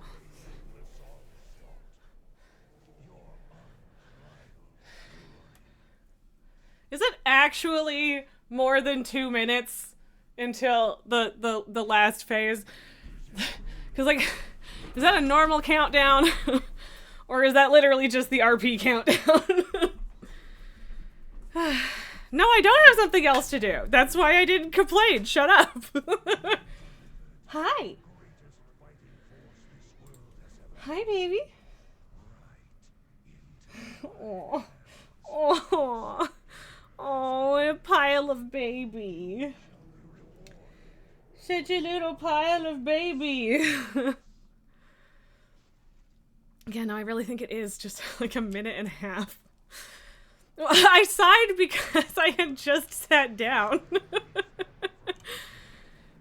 Is it actually more than 2 minutes? Until the last phase? Because, like, is that a normal countdown? Or is that literally just the RP countdown? No, I don't have something else to do. That's why I didn't complain. Shut up. Hi. Hi, baby. Oh. Oh. Oh, what a pile of baby. Such a little pile of baby. Yeah, no, I really think it is just like a minute and a half. Well, I sighed because I had just sat down.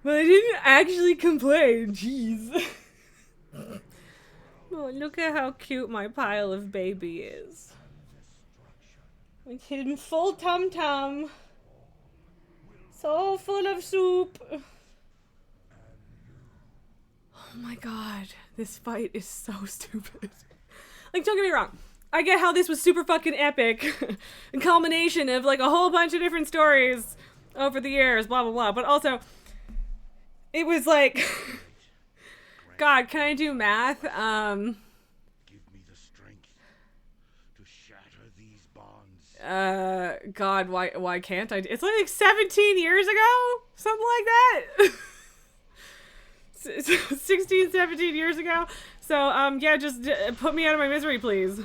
But I didn't actually complain, jeez. Oh, look at how cute my pile of baby is. Like in full tum-tum. So full of soup. Oh my god, this fight is so stupid. Like, don't get me wrong. I get how this was super fucking epic. A culmination of, like, a whole bunch of different stories over the years, blah, blah, blah. But also, it was like... God, can I do math? Give me the strength to shatter these bonds. God, why can't I? It's like 17 years ago? Something like that? 16, 17 years ago. So, yeah, just put me out of my misery, please.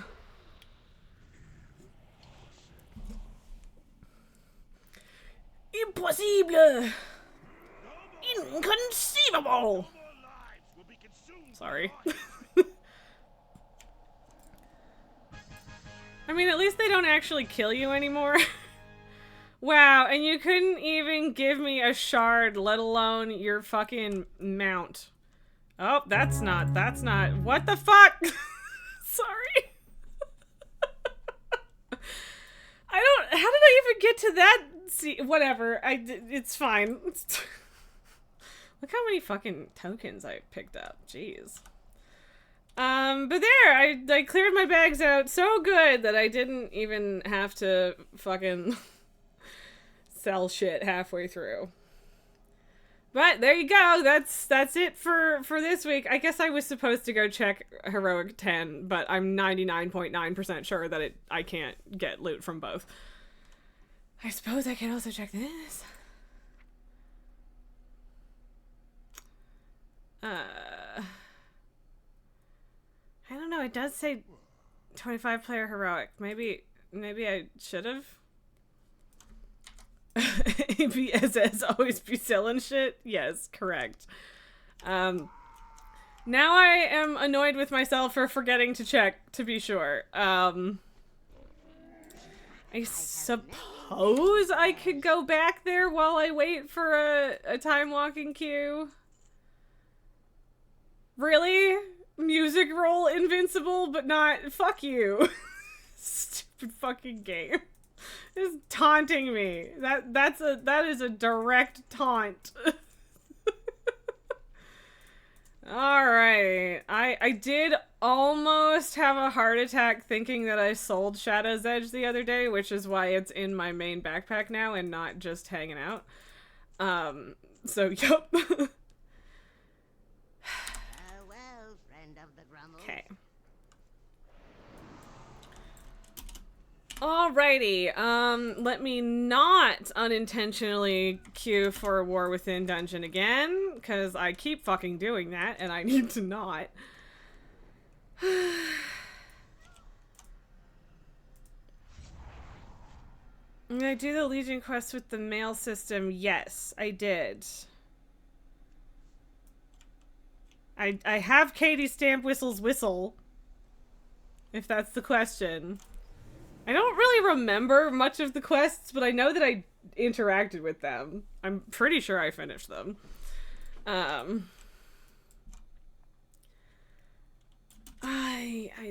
Impossible! Inconceivable! Sorry. I mean, at least they don't actually kill you anymore. Wow, and you couldn't even give me a shard, let alone your fucking mount. Oh, that's not, what the fuck? Sorry. how did I even get to that? See, whatever, it's fine. Look how many fucking tokens I picked up, jeez. But there, I cleared my bags out so good that I didn't even have to fucking... sell shit halfway through. But there you go. That's it for this week. I guess I was supposed to go check Heroic 10, but I'm 99.9% sure that I can't get loot from both. I suppose I can also check this. I don't know. It does say 25 player heroic. Maybe I should have. ABSS always be selling shit. Yes, correct. Now I am annoyed with myself for forgetting to check to be sure. I suppose I could go back there while I wait for a time walking queue. Really? Music roll invincible, but not fuck you. Stupid fucking game. It's taunting me. That is a direct taunt. Alright. I did almost have a heart attack thinking that I sold Shadow's Edge the other day, which is why it's in my main backpack now and not just hanging out. So, yup. Okay. Alrighty, let me not unintentionally queue for a War Within dungeon again, because I keep fucking doing that, and I need to not. Did I do the Legion quest with the mail system? Yes, I did. I have Katie Stamp Whistle's whistle, if that's the question. I don't really remember much of the quests, but I know that I interacted with them. I'm pretty sure I finished them. I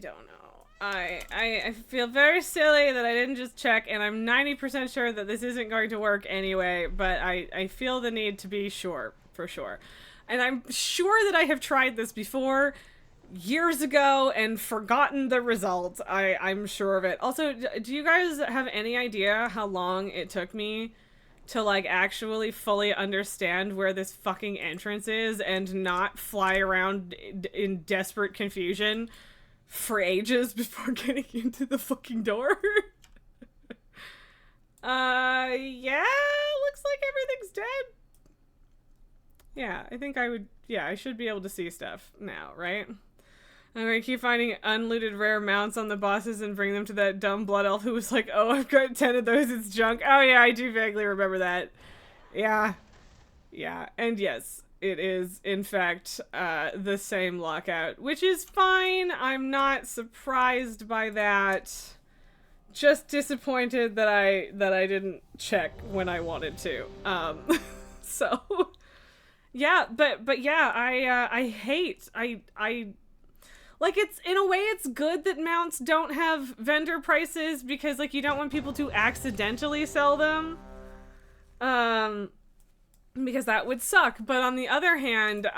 don't know. I feel very silly that I didn't just check, and I'm 90% sure that this isn't going to work anyway, but I feel the need to be sure, for sure. And I'm sure that I have tried this before, years ago, and forgotten the result. I'm sure of it. Also, do you guys have any idea how long it took me to, like, actually fully understand where this fucking entrance is and not fly around in desperate confusion for ages before getting into the fucking door? Yeah, looks like everything's dead. Yeah, I think I should be able to see stuff now, right? I'm gonna keep finding unlooted rare mounts on the bosses and bring them to that dumb blood elf who was like, oh, I've got 10 of those, it's junk. Oh yeah, I do vaguely remember that. Yeah. Yeah, and yes, it is, in fact, the same lockout, which is fine. I'm not surprised by that. Just disappointed that I didn't check when I wanted to. So... Yeah, but yeah, I hate, like, it's, in a way, it's good that mounts don't have vendor prices, because, like, you don't want people to accidentally sell them, because that would suck, but on the other hand,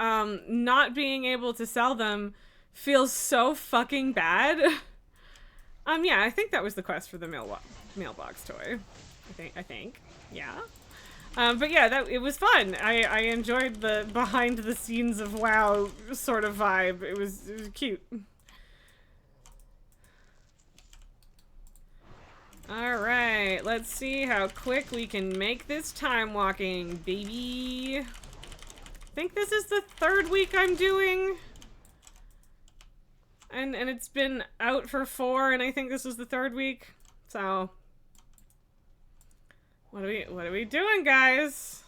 not being able to sell them feels so fucking bad. Yeah, I think that was the quest for the mailbox toy, I think, yeah. But yeah, it was fun. I enjoyed the behind the scenes of WoW sort of vibe. It was cute. Alright, let's see how quick we can make this time walking, baby. I think this is the 3rd week I'm doing. And it's been out for 4, and I think this was the 3rd week. So... What are we doing, guys?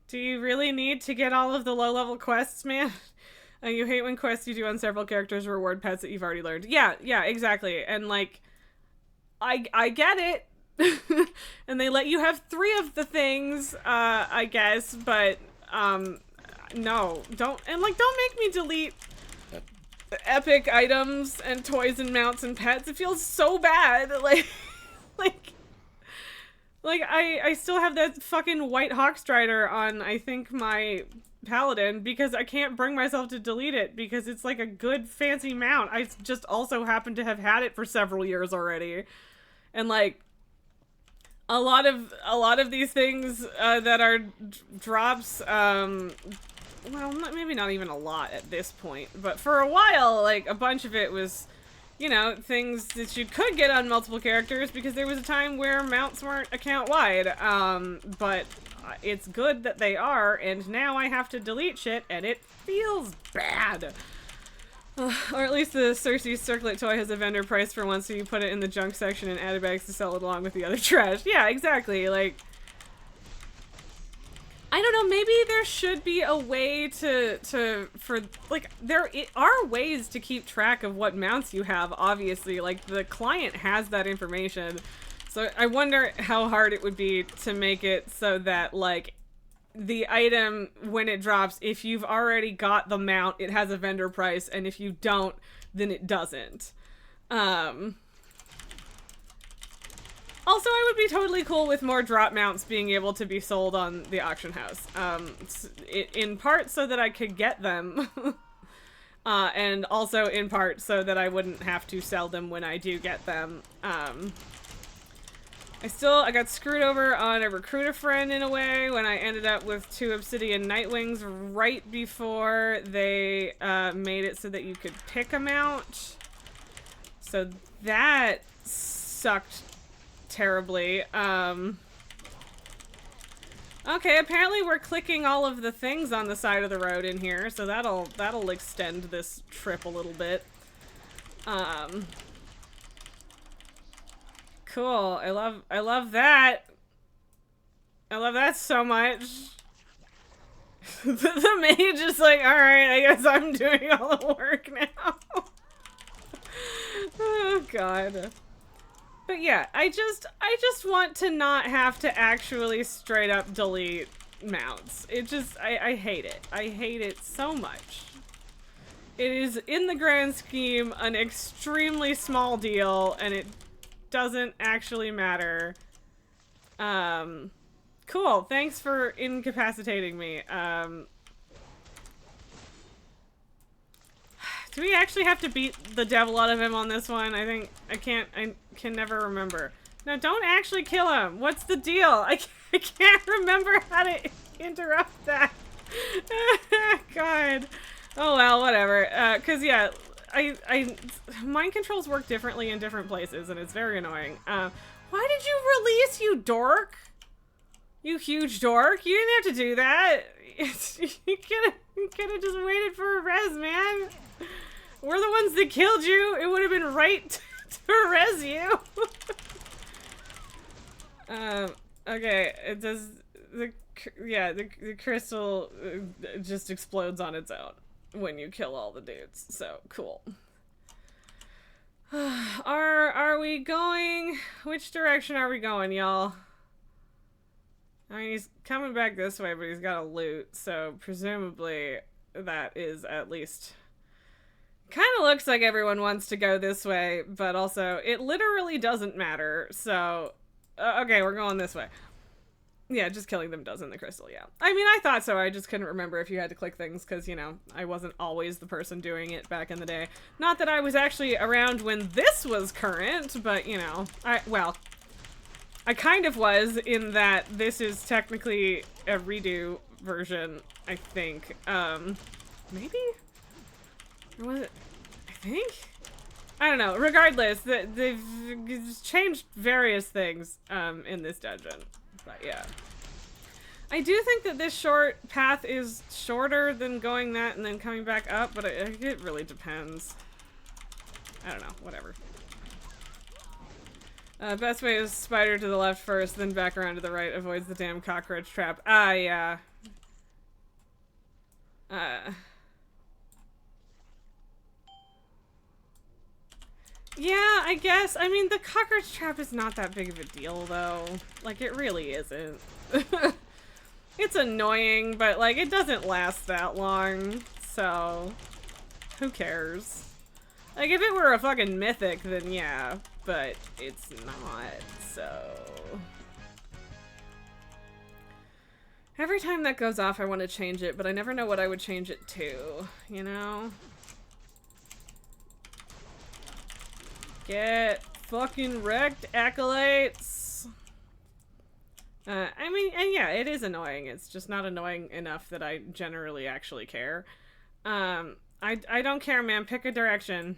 Do you really need to get all of the low-level quests, man? You hate when quests you do on several characters reward pets that you've already learned. Yeah, exactly. And, like, I get it. And they let you have 3 of the things, I guess, but, no. Don't make me delete epic items and toys and mounts and pets. It feels so bad. Like, I still have that fucking white Hawkstrider on, I think, my paladin, because I can't bring myself to delete it, because it's like a good fancy mount. I just also happen to have had it for several years already. And, like, a lot of these things, that are drops, well, maybe not even a lot at this point, but for a while, like, a bunch of it was you know, things that you could get on multiple characters, because there was a time where mounts weren't account-wide. But it's good that they are, and now I have to delete shit, and it feels bad. Or at least the Cersei Circlet toy has a vendor price for one, so you put it in the junk section and added bags to sell it along with the other trash. Yeah, exactly. Like, I don't know, maybe there should be a way there are ways to keep track of what mounts you have, obviously. Like, the client has that information. So I wonder how hard it would be to make it so that, like, the item, when it drops, if you've already got the mount, it has a vendor price, and if you don't, then it doesn't. Also, I would be totally cool with more drop mounts being able to be sold on the auction house. In part so that I could get them, and also in part so that I wouldn't have to sell them when I do get them. I got screwed over on a recruiter friend in a way when I ended up with 2 Obsidian Nightwings right before they made it so that you could pick a mount. So that sucked terribly. Okay, apparently we're clicking all of the things on the side of the road in here, so that'll extend this trip a little bit. Cool. I love that. I love that so much. The mage is like, alright, I guess I'm doing all the work now. Oh god. But yeah, I just want to not have to actually straight up delete mounts. It just, I hate it. I hate it so much. It is, in the grand scheme, an extremely small deal, and it doesn't actually matter. Cool. Thanks for incapacitating me. Do we actually have to beat the devil out of him on this one? I can never remember. No, don't actually kill him. What's the deal? I can't remember how to interrupt that. God. Oh well, whatever. Cause yeah, mind controls work differently in different places, and it's very annoying. Why did you release, you dork? You huge dork. You didn't have to do that. You could have just waited for a res, man. We're the ones that killed you. It would have been right to res you. Okay, it does, the crystal just explodes on its own when you kill all the dudes, so cool. Are we going, which direction are we going, y'all? I mean, he's coming back this way, but he's got a loot, so presumably that is at least, kind of looks like everyone wants to go this way, but also it literally doesn't matter, so okay, we're going this way. Yeah, just killing them does in the crystal, yeah. I mean, I thought so, I just couldn't remember if you had to click things, because, you know, I wasn't always the person doing it back in the day. Not that I was actually around when this was current, but, you know, I kind of was, in that this is technically a redo version, I think. Maybe? Or was it? I think? I don't know. Regardless, they've changed various things in this dungeon. But yeah. I do think that this short path is shorter than going that and then coming back up, but it really depends. I don't know. Whatever. Best way is spider to the left first, then back around to the right. Avoids the damn cockroach trap. Ah, yeah. Yeah, I guess. I mean, the cockroach trap is not that big of a deal, though. Like, it really isn't. It's annoying, but, like, it doesn't last that long, so who cares? Like, if it were a fucking mythic, then yeah, but it's not, so. Every time that goes off, I want to change it, but I never know what I would change it to, you know? Get fucking wrecked, acolytes! I mean, and yeah, it is annoying. It's just not annoying enough that I generally actually care. I don't care, man. Pick a direction.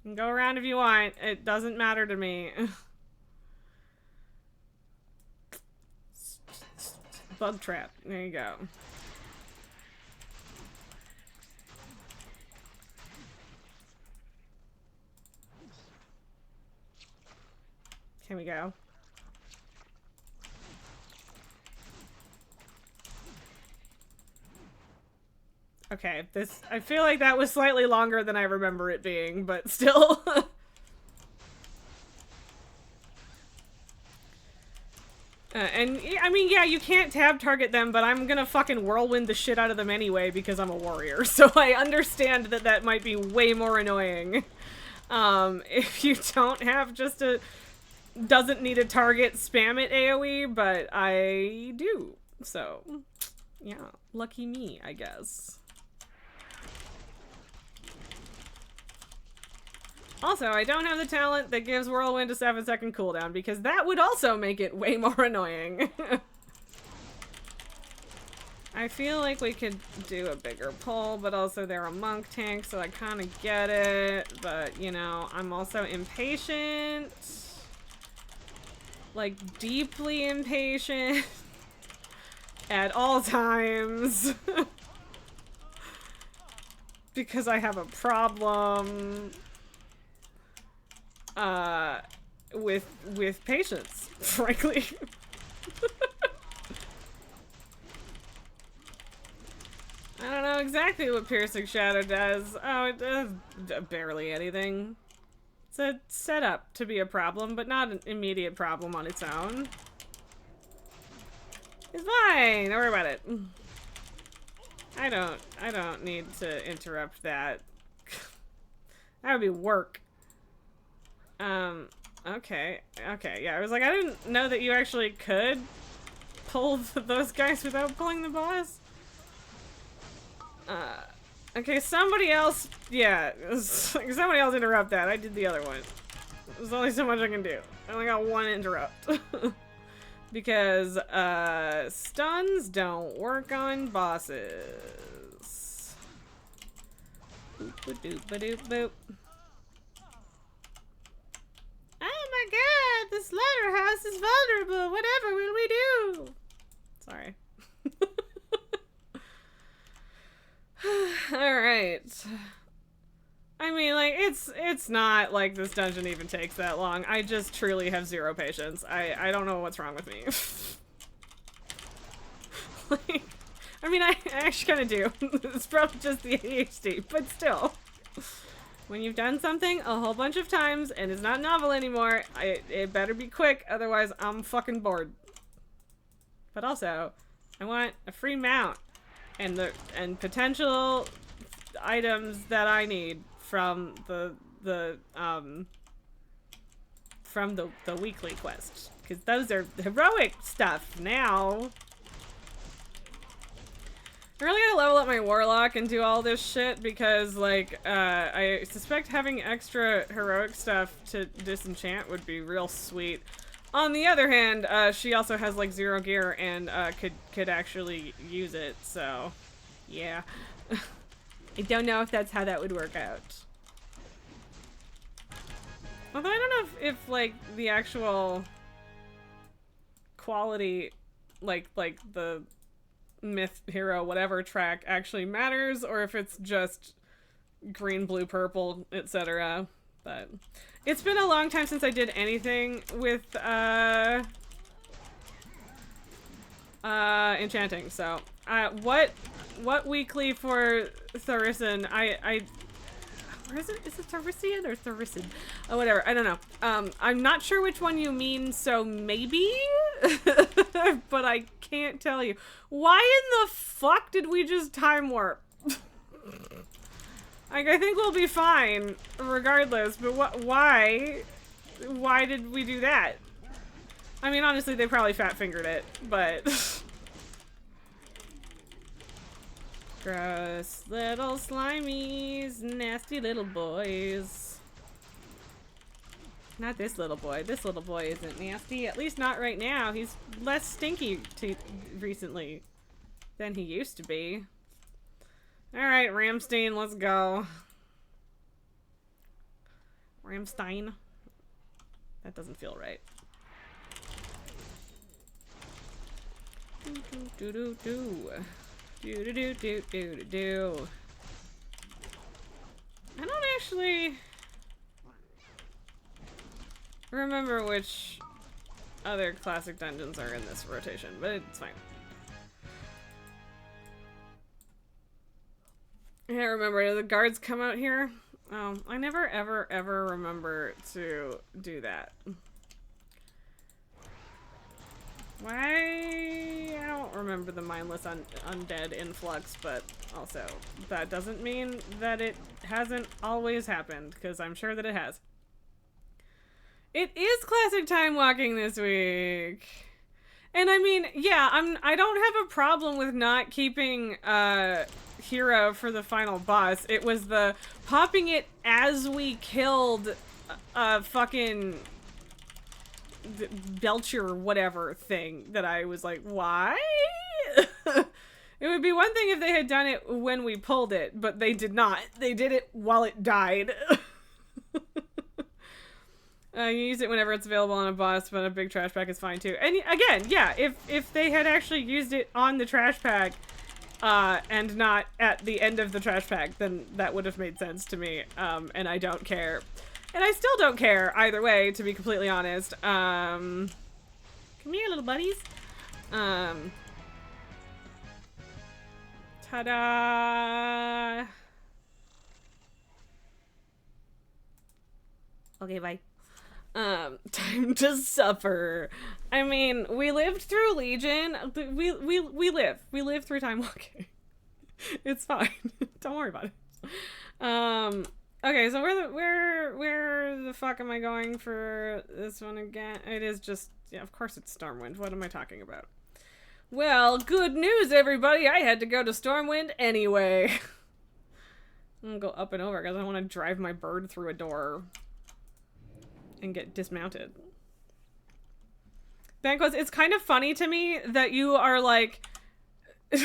You can go around if you want. It doesn't matter to me. Bug trap. There you go. Here we go. Okay, this, I feel like that was slightly longer than I remember it being, but still. And, I mean, yeah, you can't tab target them, but I'm gonna fucking whirlwind the shit out of them anyway because I'm a warrior, so I understand that that might be way more annoying. If you don't have just a doesn't need a target spam it AoE, but I do, so, yeah, lucky me, I guess. Also, I don't have the talent that gives Whirlwind a 7-second cooldown, because that would also make it way more annoying. I feel like we could do a bigger pull, but also they're a monk tank, so I kind of get it. But, you know, I'm also impatient. Like, deeply impatient. At all times. Because I have a problem. With patience, frankly. I don't know exactly what Piercing Shadow does. Oh, it does barely anything. It's a setup to be a problem, but not an immediate problem on its own. It's fine. Don't worry about it. I don't need to interrupt that. That would be work. Okay, yeah, I was like, I didn't know that you actually could pull those guys without pulling the boss. Okay, somebody else, yeah, somebody else interrupt that. I did the other one. There's only so much I can do. I only got one interrupt. Because, stuns don't work on bosses. Boop-a-doop-a-doop-boop. Oh my god, the slaughterhouse is vulnerable. Whatever will we do? Sorry. Alright. I mean, like, it's not like this dungeon even takes that long. I just truly have zero patience. I don't know what's wrong with me. Like, I mean, I actually kind of do. It's probably just the ADHD, but still. When you've done something a whole bunch of times and it's not novel anymore, it better be quick, otherwise I'm fucking bored. But also, I want a free mount and potential items that I need from the weekly quests, because those are heroic stuff now. I really gotta level up my warlock and do all this shit because, like, I suspect having extra heroic stuff to disenchant would be real sweet. On the other hand, she also has, like, 0 gear and could actually use it, so yeah. I don't know if that's how that would work out. Although I don't know if like, the actual quality, like the myth, hero, whatever track actually matters, or if it's just green, blue, purple, etc. But it's been a long time since I did anything with enchanting, so what weekly for Thaurissan? Where is it? Is it Thaurissan or Thaurissan? Oh, whatever. I don't know. I'm not sure which one you mean, so maybe? But I can't tell you. Why in the fuck did we just time warp? Like, I think we'll be fine, regardless, but why? Why did we do that? I mean, honestly, they probably fat-fingered it, but... Gross little slimies, nasty little boys. Not this little boy. This little boy isn't nasty. At least not right now. He's less stinky recently than he used to be. Alright, Ramstein, let's go. Ramstein. That doesn't feel right. Do do do do. Do do do do do do do. I don't actually remember which other classic dungeons are in this rotation, but it's fine. I can't remember. Do the guards come out here? Oh, I never ever ever remember to do that. Why? I don't remember the mindless undead influx, but also that doesn't mean that it hasn't always happened, because I'm sure that it has. It is classic time walking this week. And I mean, yeah, I don't have a problem with not keeping Hero for the final boss. It was the popping it as we killed fucking Belcher whatever thing that I was like, why? It would be one thing if they had done it when we pulled it, but they did not. They did it while it died. You use it whenever it's available on a boss, but a big trash pack is fine too. And again, yeah, if they had actually used it on the trash pack, and not at the end of the trash pack, then that would have made sense to me. And I don't care. And I still don't care either way, to be completely honest. Come here, little buddies. Ta-da! Okay, bye. Time to suffer. I mean, we lived through Legion. We live through time walking. It's fine. Don't worry about it. Okay, so where the fuck am I going for this one again? It is just, yeah, of course it's Stormwind. What am I talking about? Well, good news, everybody. I had to go to Stormwind anyway. I'm gonna go up and over because I want to drive my bird through a door and get dismounted. Banquos, it's kind of funny to me that you are like like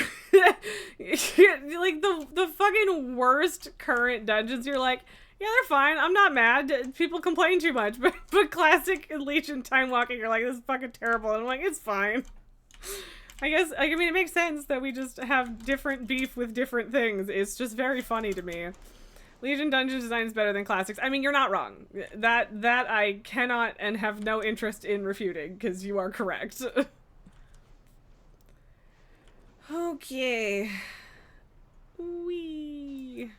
the fucking worst current dungeons. You're like, yeah, they're fine. I'm not mad. People complain too much, but classic Legion time walking, you're like, this is fucking terrible. And I'm like, it's fine. I guess, I mean, it makes sense that we just have different beef with different things. It's just very funny to me. Legion dungeon design is better than classics. I mean, you're not wrong. That I cannot and have no interest in refuting, because you are correct. Okay. Wee.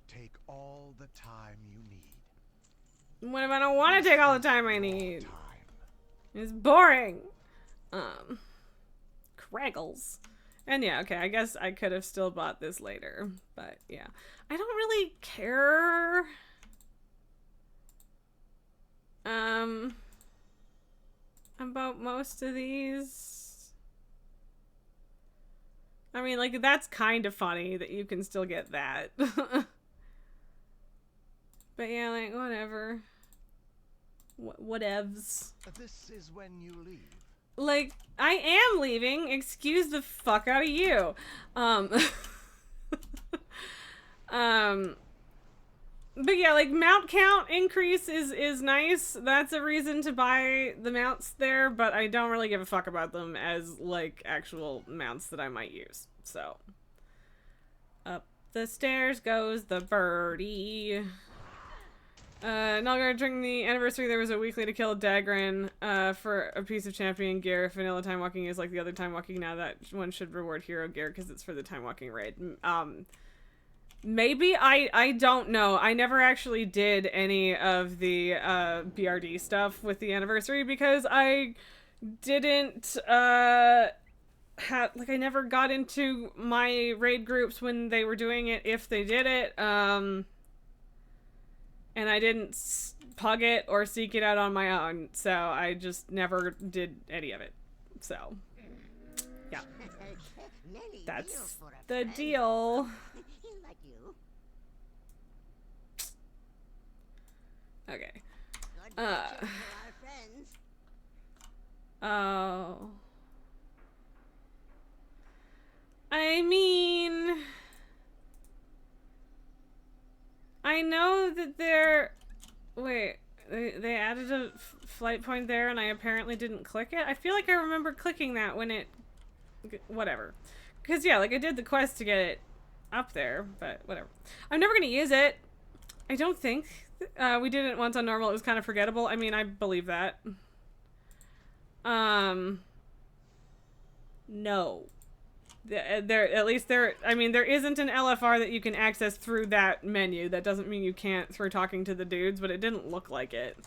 Take all the time you need. What if I don't want to take all the time I need? It's boring. Craggles. And yeah, okay, I guess I could have still bought this later, but yeah. I don't really care. About most of these. I mean, like, that's kind of funny that you can still get that. But yeah, like, whatever. Whatevs. This is when you leave. Like, I am leaving. Excuse the fuck out of you. But yeah, like, mount count increase is nice. That's a reason to buy the mounts there, but I don't really give a fuck about them as, like, actual mounts that I might use. So, up the stairs goes the birdie. Nalgar, during the anniversary, there was a weekly to kill Dagran for a piece of champion gear. If vanilla time walking is like the other time walking, now that one should reward hero gear because it's for the time walking raid. Maybe, I don't know. I never actually did any of the BRD stuff with the anniversary because I didn't I never got into my raid groups when they were doing it, if they did it. And I didn't pug it or seek it out on my own, so I just never did any of it. So, yeah. That's the deal. Okay. Oh. I mean, I know that they're Wait, they added a flight point there and I apparently didn't click it? I feel like I remember clicking that when it... Whatever. Because, yeah, like, I did the quest to get it up there, but whatever. I'm never going to use it. I don't think. We did it once on normal. It was kind of forgettable. I mean, I believe that. No. At least there, I mean, there isn't an LFR that you can access through that menu. That doesn't mean you can't through talking to the dudes, but it didn't look like it.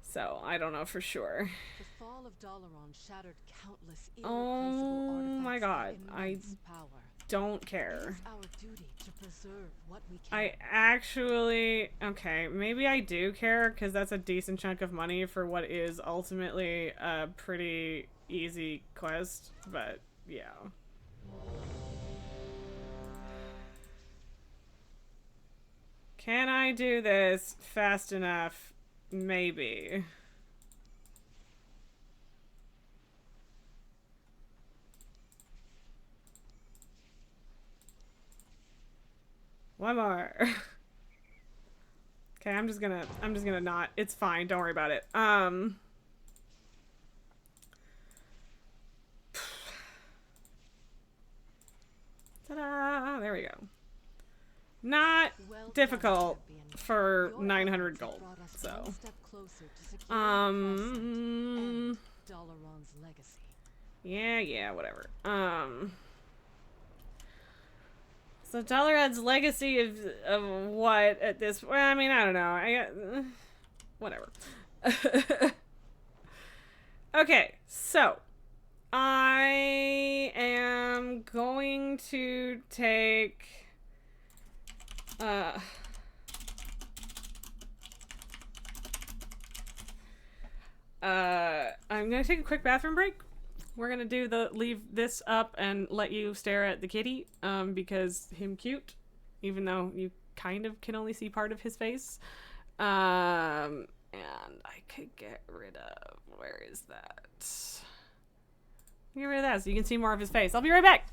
So, I don't know for sure. The fall of Dalaran shattered countless Oh my god, I power. don't care. It is our duty to preserve what we can. I actually, okay, maybe I do care because that's a decent chunk of money for what is ultimately a pretty easy quest, but yeah. Can I do this fast enough? Maybe. One more. Okay, I'm just gonna not. It's fine. Don't worry about it. Ta-da! There we go. Not difficult for 900 gold. So, yeah, whatever. So Dalaran's legacy of what at this? Well, I mean, I don't know. I got whatever. Okay, so I am going to take. I'm gonna take a quick bathroom break. We're gonna do the leave this up and let you stare at the kitty, because him cute, even though you kind of can only see part of his face. And I could get rid of, where is that? Get rid of that so you can see more of his face. I'll be right back.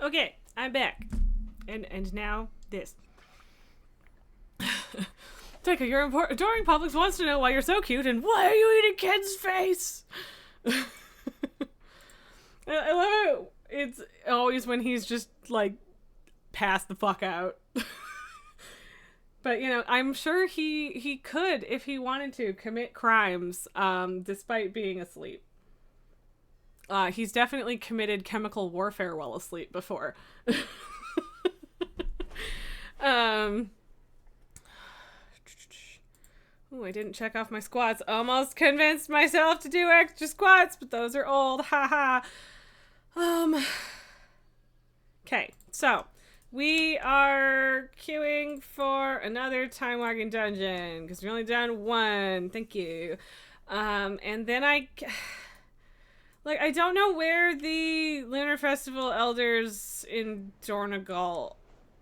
Okay, I'm back. And now this. Tekka, your adoring Publix wants to know why you're so cute and why are you eating Ken's face? I love it. It's always when he's just, like, passed the fuck out. But, you know, I'm sure he could, if he wanted to, commit crimes, despite being asleep. He's definitely committed chemical warfare while asleep before. Ooh, I didn't check off my squats. Almost convinced myself to do extra squats, but those are old. Haha. Okay, so we are queuing for another Time Wagon Dungeon because we've only done one. Thank you. And then I don't know where the Lunar Festival elders in Dornagal,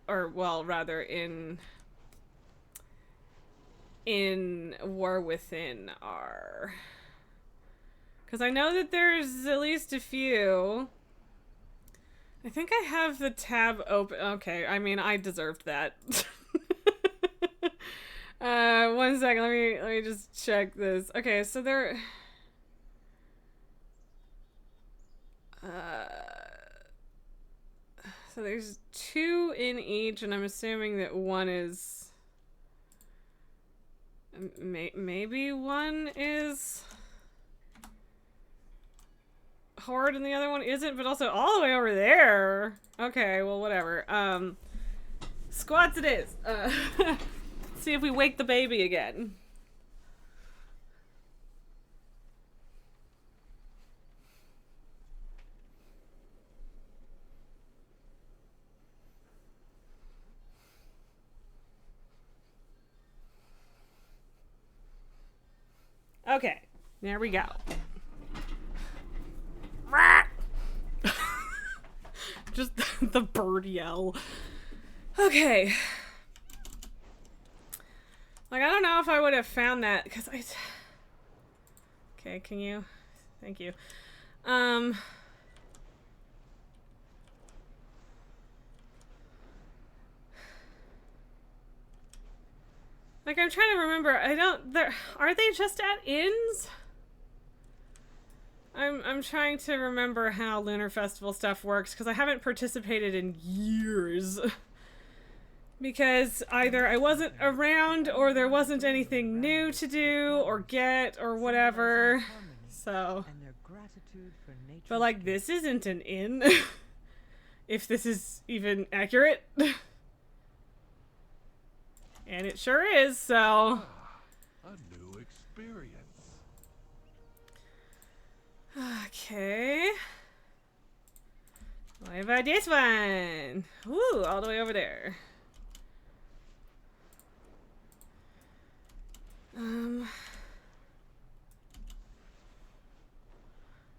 or well, rather in War Within are. Because I know that there's at least a few. I think I have the tab open. Okay, I mean, I deserved that. 1 second, let me just check this. Okay, so there... so there's 2 in each, and I'm assuming that one is... maybe one is... Horde and the other one isn't, but also all the way over there. Okay, well, whatever. Squats it is. See if we wake the baby again. Okay, there we go. Just the bird yell. Okay. Like, I don't know if I would have found that, because I... Okay, can you... Thank you. Like, I'm trying to remember. Are they just at inns? I'm trying to remember how Lunar Festival stuff works, because I haven't participated in years. Because either I wasn't around, or there wasn't anything new to do, or get, or whatever. So. But, like, this isn't an inn. If this is even accurate. And it sure is, so. A new experience. Okay. What about this one? Ooh, all the way over there.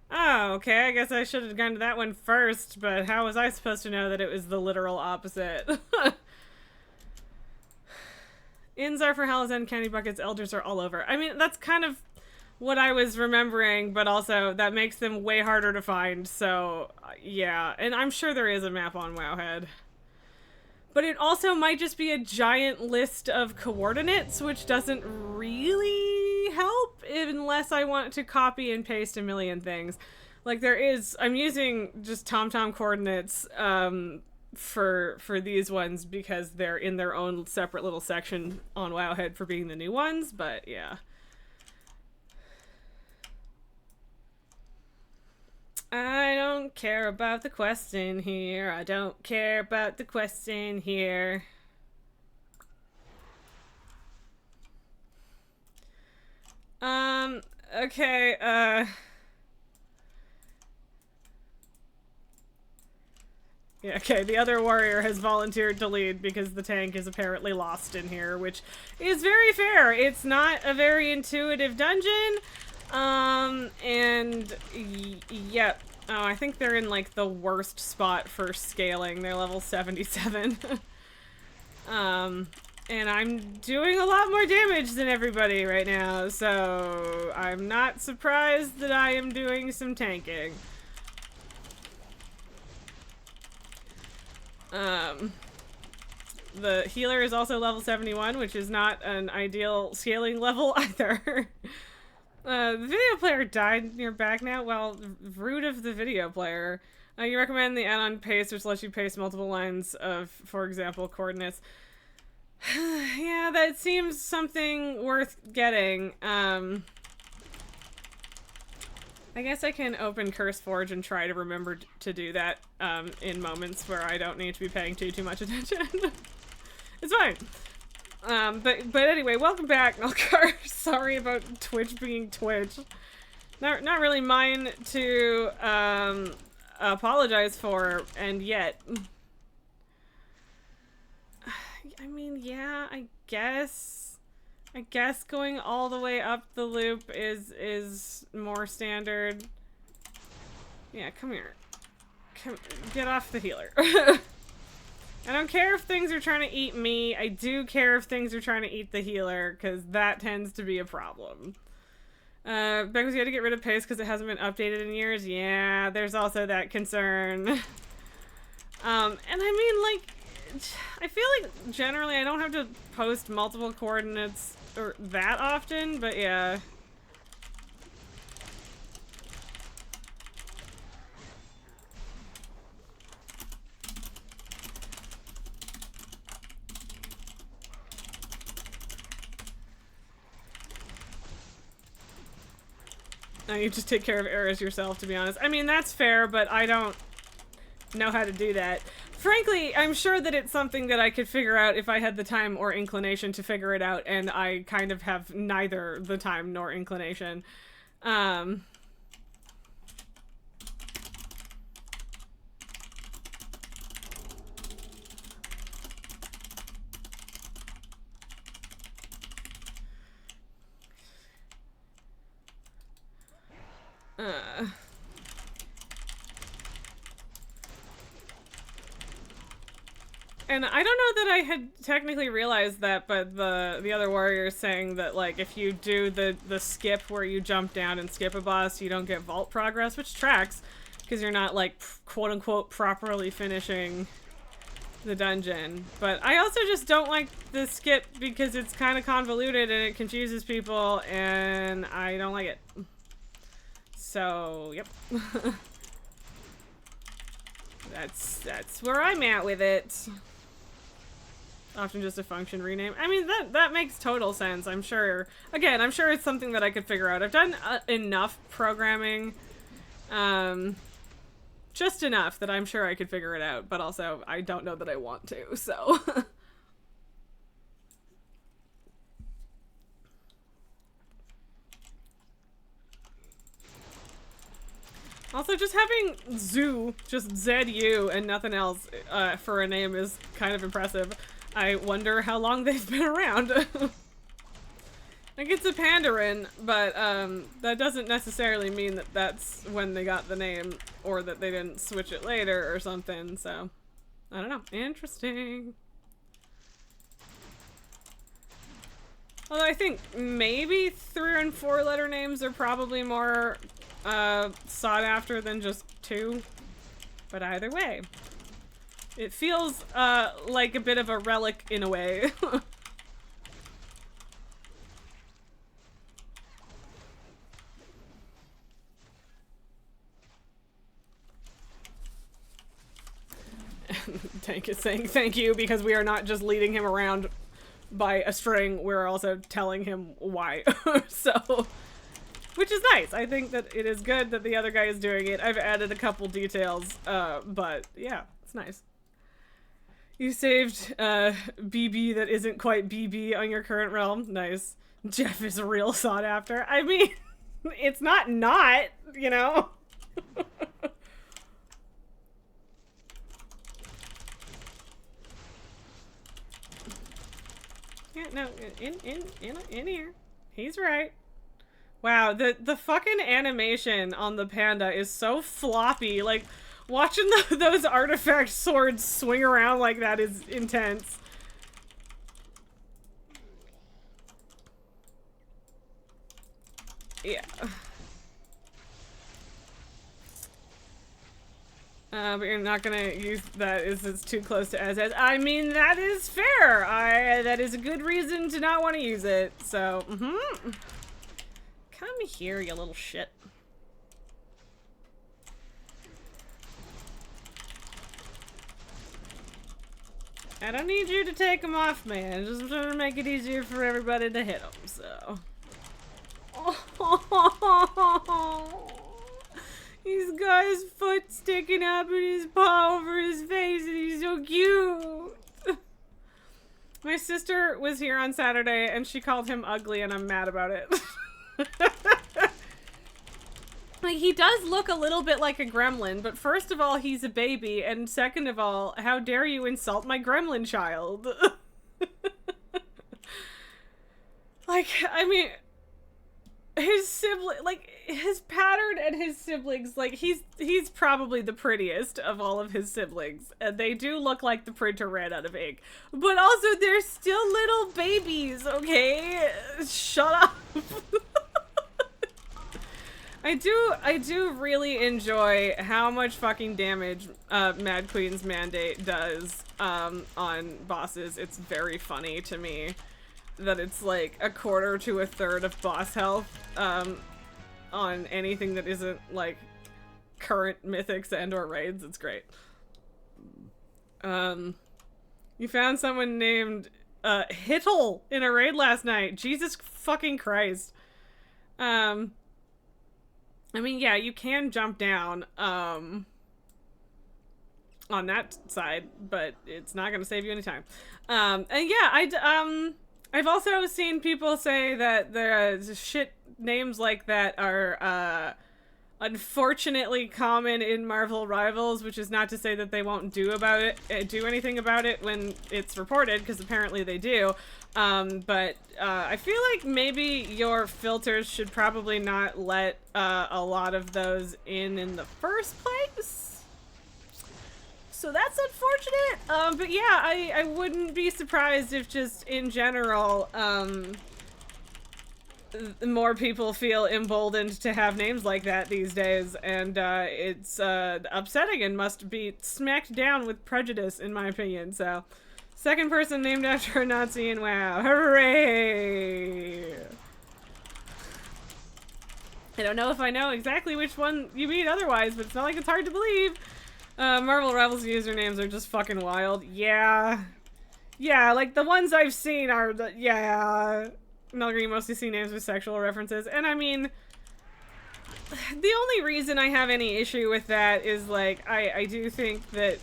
Oh, okay. I guess I should have gone to that one first, but how was I supposed to know that it was the literal opposite? Inns are for Hell's End, candy buckets, elders are all over. I mean, that's kind of what I was remembering, but also that makes them way harder to find, so yeah. And I'm sure there is a map on Wowhead. But it also might just be a giant list of coordinates, which doesn't really help unless I want to copy and paste a million things. Like, there is... I'm using just TomTom coordinates for these ones because they're in their own separate little section on Wowhead for being the new ones, but yeah. I don't care about the quest in here. I don't care about the quest in here. Okay, yeah, okay, the other warrior has volunteered to lead because the tank is apparently lost in here, which is very fair. It's not a very intuitive dungeon. And yep. Oh, I think they're in like the worst spot for scaling. They're level 77. And I'm doing a lot more damage than everybody right now, so I'm not surprised that I am doing some tanking. The healer is also level 71, which is not an ideal scaling level either. The video player died in your back now? Well, rude of the video player. You recommend the add-on paste, which lets you paste multiple lines of, for example, coordinates. Yeah, that seems something worth getting. I guess I can open CurseForge and try to remember to do that in moments where I don't need to be paying too much attention. It's fine. But anyway, welcome back, Melkar. Sorry about Twitch being Twitch. Not really mine to apologize for, and yet. I mean, yeah, I guess going all the way up the loop is more standard. Yeah, come here. Get off the healer. I don't care if things are trying to eat me. I do care if things are trying to eat the healer, because that tends to be a problem. Because you had to get rid of paste because it hasn't been updated in years. Yeah, there's also that concern. And I mean, like, I feel like generally I don't have to post multiple coordinates or that often, but yeah. You just take care of errors yourself, to be honest. I mean, that's fair, but I don't know how to do that. Frankly, I'm sure that it's something that I could figure out if I had the time or inclination to figure it out, and I kind of have neither the time nor inclination. And I don't know that I had technically realized that, but the other warrior is saying that, like, if you do the skip where you jump down and skip a boss, you don't get vault progress, which tracks, because you're not, like, quote-unquote properly finishing the dungeon. But I also just don't like the skip because it's kind of convoluted and it confuses people, and I don't like it. So, yep. That's where I'm at with it. Often just a function rename. I mean, that makes total sense, I'm sure. Again, I'm sure it's something that I could figure out. I've done enough programming, just enough that I'm sure I could figure it out, but also I don't know that I want to, so. Also, just having Zoo, just Z-U and nothing else for a name is kind of impressive. I wonder how long they've been around. Like, it's a Pandaren, but that doesn't necessarily mean that that's when they got the name, or that they didn't switch it later or something, so. I don't know. Interesting. Although I think maybe 3 and 4 letter names are probably more sought after than just 2, but either way, it feels like a bit of a relic in a way. Tank is saying thank you because we are not just leading him around by a string, we're also telling him why. So, which is nice. I think that it is good that the other guy is doing it. I've added a couple details, but yeah, it's nice. You saved BB that isn't quite BB on your current realm. Nice. Jeff is real sought after. I mean, it's not, you know? Yeah, no, in here. He's right. Wow, the fucking animation on the panda is so floppy. Like, watching those artifact swords swing around like that is intense. Yeah. But you're not gonna use that as it's too close to as. I mean, that is fair. That is a good reason to not want to use it. So, Come here, you little shit. I don't need you to take them off, man. Just trying to make it easier for everybody to hit them, so. He's got his foot sticking up and his paw over his face, and he's so cute. My sister was here on Saturday, and she called him ugly, and I'm mad about it. Like, he does look a little bit like a gremlin, but first of all, he's a baby, and second of all, how dare you insult my gremlin child? Like, I mean, his sibling, like, his pattern and his siblings, like, he's probably the prettiest of all of his siblings, and they do look like the printer ran out of ink. But also, they're still little babies, okay? Shut up. I do really enjoy how much fucking damage Mad Queen's Mandate does on bosses. It's very funny to me that it's like a quarter to a third of boss health on anything that isn't like current mythics and or raids. It's great. You found someone named Hittle in a raid last night. Jesus fucking Christ. I mean, yeah, you can jump down on that side, but it's not gonna save you any time. And yeah, I've also seen people say that there's shit names like that are unfortunately common in Marvel Rivals, which is not to say that they won't do anything about it when it's reported, because apparently they do. But I feel like maybe your filters should probably not let a lot of those in the first place. So that's unfortunate. But yeah, I wouldn't be surprised if just in general, more people feel emboldened to have names like that these days, and it's upsetting and must be smacked down with prejudice, in my opinion. So, second person named after a Nazi in WoW. Hooray! I don't know if I know exactly which one you mean otherwise, but it's not like it's hard to believe. Marvel Rivals usernames are just fucking wild. Yeah. Yeah, like the ones I've seen are, yeah. Melgre, you mostly see names with sexual references. And I mean, the only reason I have any issue with that is, like, I do think that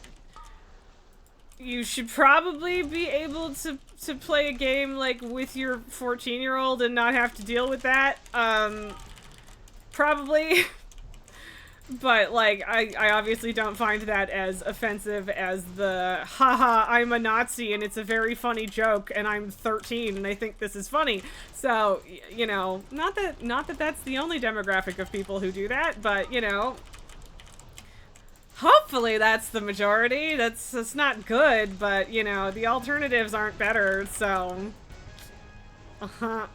you should probably be able to play a game, like, with your 14-year-old and not have to deal with that. Probably. But, like, I obviously don't find that as offensive as the, haha, I'm a Nazi and it's a very funny joke and I'm 13 and I think this is funny. So, you know, not that that's the only demographic of people who do that, but, you know, hopefully that's the majority. That's not good, but, you know, the alternatives aren't better, so. Oh,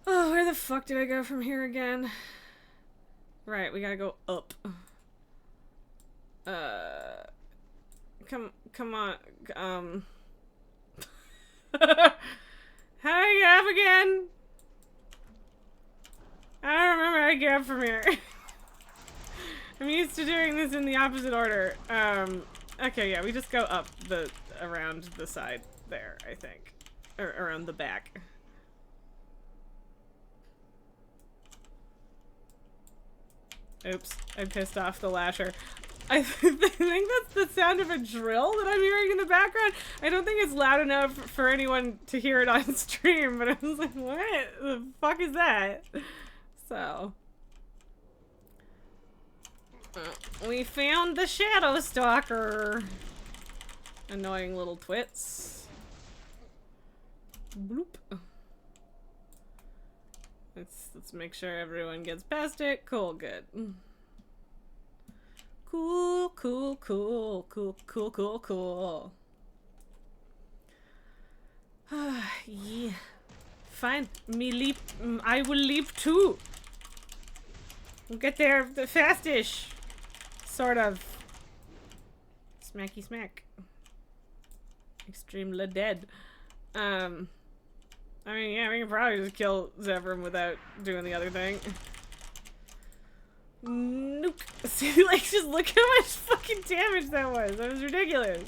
where the fuck do I go from here again? Right, we gotta go up. Come on, how do I get up again? I don't remember how to get up from here. I'm used to doing this in the opposite order. Okay, yeah, we just go up around the side there, I think. Or around the back. Oops, I pissed off the lasher. I think that's the sound of a drill that I'm hearing in the background. I don't think it's loud enough for anyone to hear it on stream, but I was like, what the fuck is that? So. We found the Shadow Stalker. Annoying little twits. Bloop. Let's make sure everyone gets past it. Cool, good. Cool, cool, cool, cool, cool, cool, cool. Yeah. Fine. Me leap. I will leap too. We'll get there the fastish. Sort of. Smacky smack. Extremely dead. I mean, yeah, we can probably just kill Zevran without doing the other thing. Nope. See, like, just look how much fucking damage that was. That was ridiculous.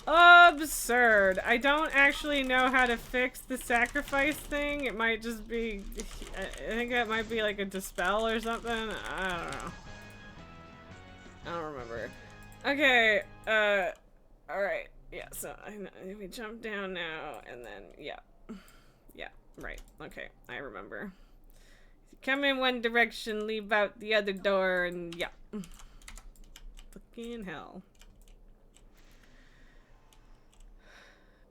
Absurd. I don't actually know how to fix the sacrifice thing. It might just be... I think that might be like a dispel or something. I don't know. I don't remember. Okay, alright. Yeah, so we jump down now, and then, yeah. Yeah, right. Okay, I remember. Come in one direction, leave out the other door, and yeah. Fucking hell.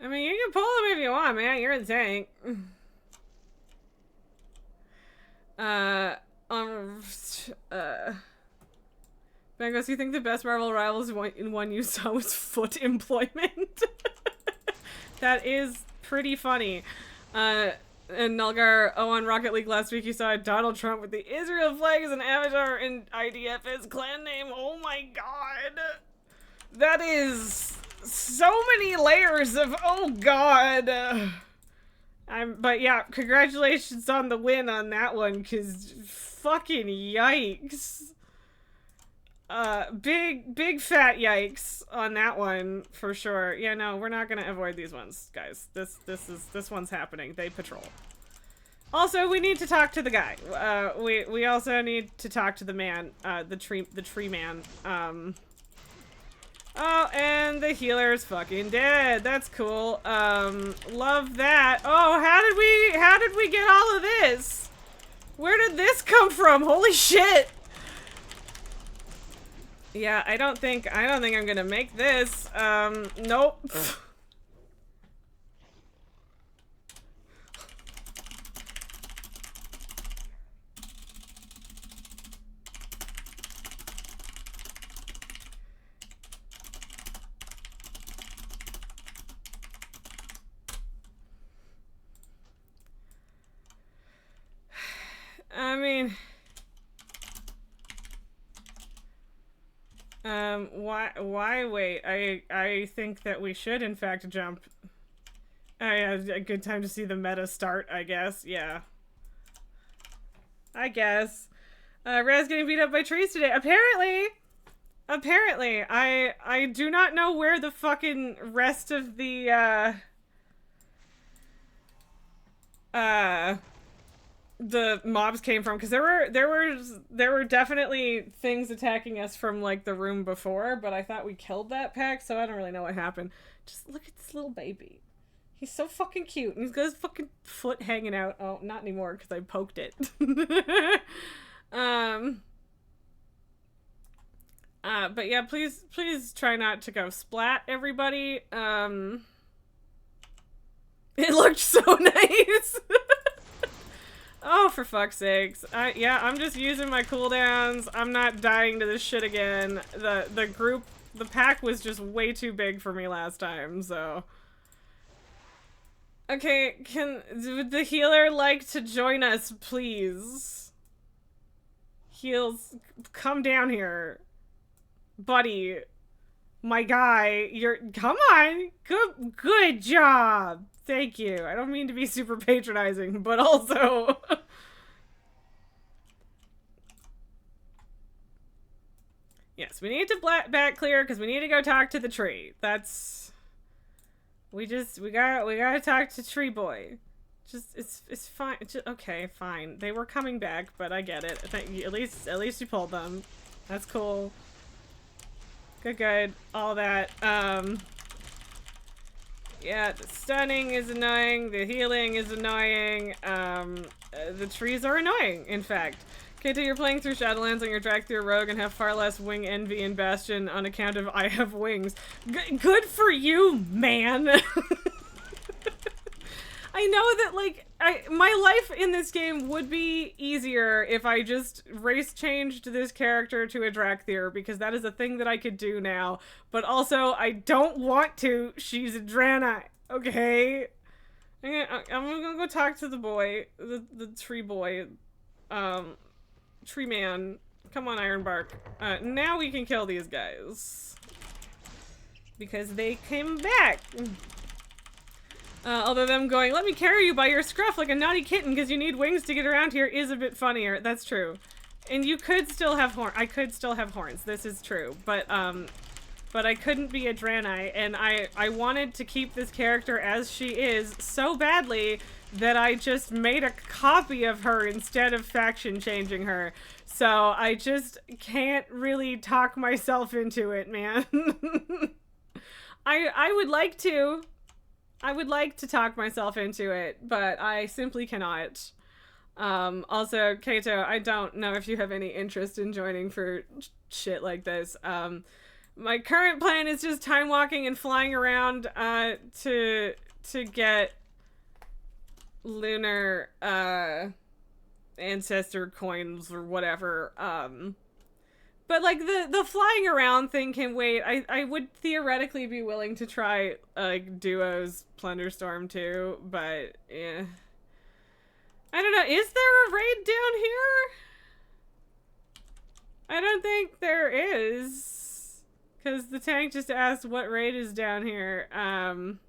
I mean, you can pull him if you want, man. You're a tank. Bangos, you think the best Marvel Rivals one you saw was foot employment? That is pretty funny. And Nulgar, on Rocket League last week you saw Donald Trump with the Israel flag as an avatar and IDF as clan name. Oh my god. That is so many layers of oh god. But yeah, congratulations on the win on that one, cause fucking yikes. Big fat yikes on that one for sure. Yeah, no, we're not gonna avoid these ones, guys. This one's happening. They patrol. Also, we need to talk to the guy. We also need to talk to the man, the tree man. Oh, and the healer's fucking dead. That's cool. Love that. Oh, how did we get all of this? Where did this come from? Holy shit. Yeah, I don't think I'm gonna make this. Nope. I mean, why wait? I think that we should in fact jump. A good time to see the meta start, I guess. Yeah. I guess. Raz getting beat up by trees today. Apparently, I do not know where the fucking rest of the mobs came from, because there were definitely things attacking us from like the room before, but I thought we killed that pack, so I don't really know what happened. Just look at this little baby. He's so fucking cute, and he's got his fucking foot hanging out. Oh, not anymore because I poked it. But yeah, please try not to go splat, everybody. It looked so nice. Oh, for fuck's sakes. Yeah, I'm just using my cooldowns. I'm not dying to this shit again. The pack was just way too big for me last time, so. Okay, would the healer like to join us, please? Heals, come down here. Buddy. My guy, come on! Good job! Thank you. I don't mean to be super patronizing, but also... Yes, we need to back clear because we need to go talk to the tree. That's... We gotta talk to Tree Boy. It's fine. Okay, fine. They were coming back, but I get it. At least you pulled them. That's cool. Good. All that. Yeah, the stunning is annoying, the healing is annoying, the trees are annoying, in fact. KT, you're playing through Shadowlands on your drag through rogue and have far less wing envy and Bastion on account of I have wings. Good for you, man! I know that, like, my life in this game would be easier if I just race changed this character to a Drakthir, because that is a thing that I could do now. But also, I don't want to. She's a Draenei, okay? I'm gonna go talk to the boy, the tree boy, tree man. Come on, Ironbark. Now we can kill these guys. Because they came back. Although them going, let me carry you by your scruff like a naughty kitten because you need wings to get around here is a bit funnier. That's true. And you could still have I could still have horns. This is true. But I couldn't be a Draenei, and I wanted to keep this character as she is so badly that I just made a copy of her instead of faction changing her. So I just can't really talk myself into it, man. I would like to. I would like to talk myself into it, but I simply cannot. Also, Kato, I don't know if you have any interest in joining for shit like this. My current plan is just time walking and flying around to get lunar ancestor coins or whatever. But like the flying around thing can wait. I would theoretically be willing to try like Duo's Plunderstorm too, but yeah. I don't know. Is there a raid down here? I don't think there is. Because the tank just asked what raid is down here. And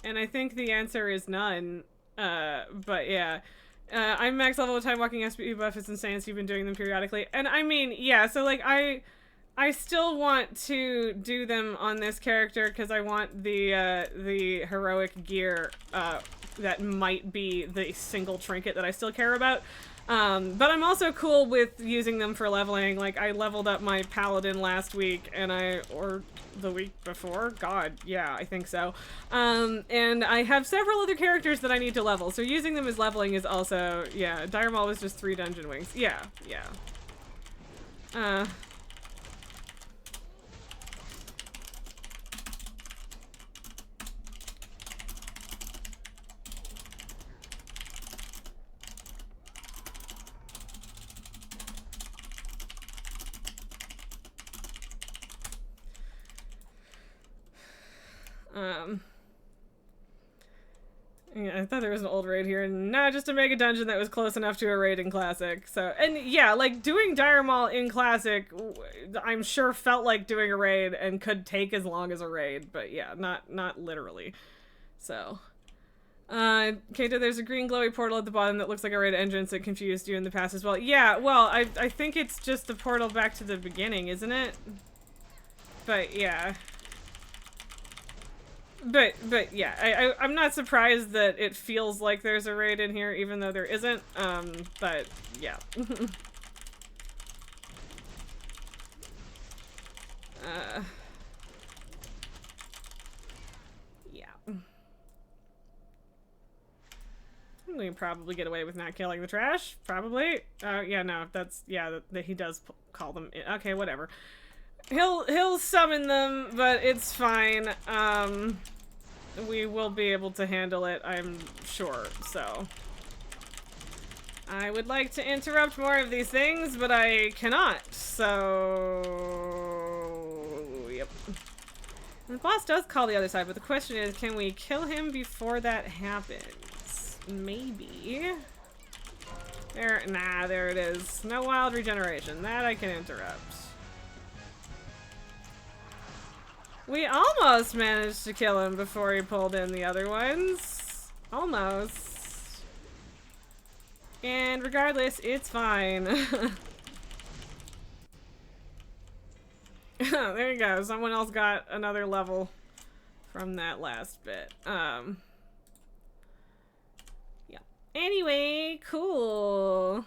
I think the answer is none. But yeah. I'm max level time walking SPE buff. It's insane. So you've been doing them periodically. And I mean, yeah, so like I still want to do them on this character because I want the heroic gear that might be the single trinket that I still care about. But I'm also cool with using them for leveling. Like, I leveled up my paladin last week, or the week before? God, yeah, I think so. And I have several other characters that I need to level, so using them as leveling is also, yeah, Dire Maul was just 3 dungeon wings. Yeah, yeah. Yeah, I thought there was an old raid here, and nah, just a mega dungeon that was close enough to a raid in Classic. So, and yeah, like, doing Dire Maul in Classic, I'm sure felt like doing a raid and could take as long as a raid, but yeah, not literally. So, Kato, there's a green glowy portal at the bottom that looks like a raid entrance that confused you in the past as well. Yeah, well, I think it's just the portal back to the beginning, isn't it? But yeah. But yeah, I'm not surprised that it feels like there's a raid in here, even though there isn't, but yeah. Yeah. We can probably get away with not killing the trash, probably. Yeah, no, that's, yeah, that he does call them, okay, whatever. He'll summon them, but it's fine. We will be able to handle it, I'm sure, so. I would like to interrupt more of these things, but I cannot, so. Yep. The boss does call the other side, but the question is, can we kill him before that happens? Maybe. Nah, there it is. No wild regeneration. That I can interrupt. We almost managed to kill him before he pulled in the other ones. Almost. And regardless, it's fine. There you go. Someone else got another level from that last bit. Yeah. Anyway, cool.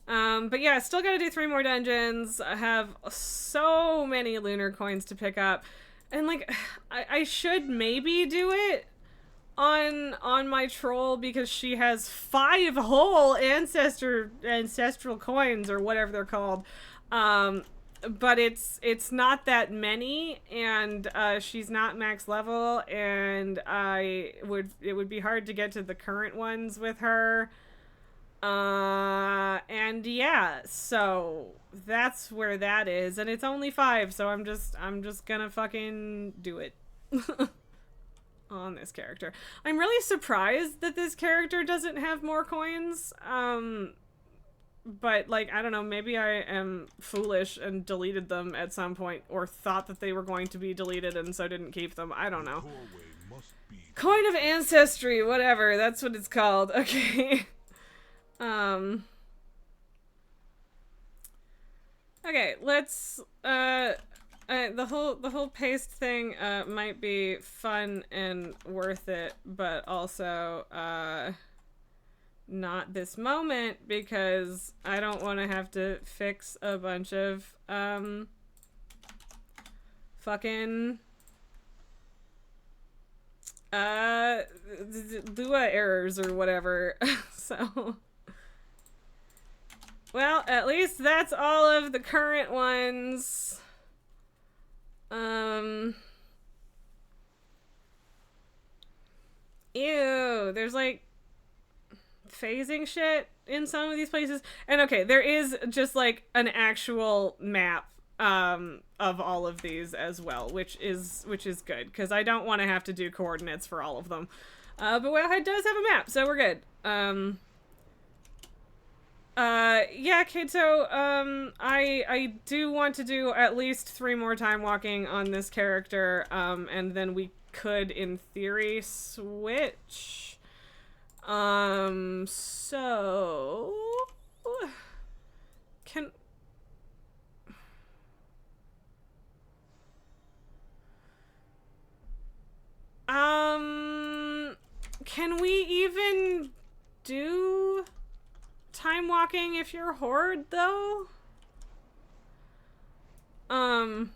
But yeah, still gotta do 3 more dungeons. I have so many lunar coins to pick up. And like, I should maybe do it on my troll because she has 5 whole ancestral coins or whatever they're called. But it's not that many, and she's not max level, and it would be hard to get to the current ones with her. And yeah, so that's where that is, and it's only 5, so I'm just gonna fucking do it on this character. I'm really surprised that this character doesn't have more coins, but like, I don't know, maybe I am foolish and deleted them at some point, or thought that they were going to be deleted and so didn't keep them. I don't know. Coin of Ancestry, whatever, that's what it's called. Okay. Okay, let's, the whole paste thing, might be fun and worth it, but also, not this moment, because I don't want to have to fix a bunch of, fucking, Lua errors or whatever, so... Well, at least that's all of the current ones. Ew, there's like phasing shit in some of these places. And okay, there is just like an actual map of all of these as well, which is good, because I don't want to have to do coordinates for all of them. But Wowhead does have a map, so we're good. Yeah, Kato, I do want to do at least 3 more time walking on this character, and then we could, in theory, switch. So... Can we even do... time walking if you're Horde, though? I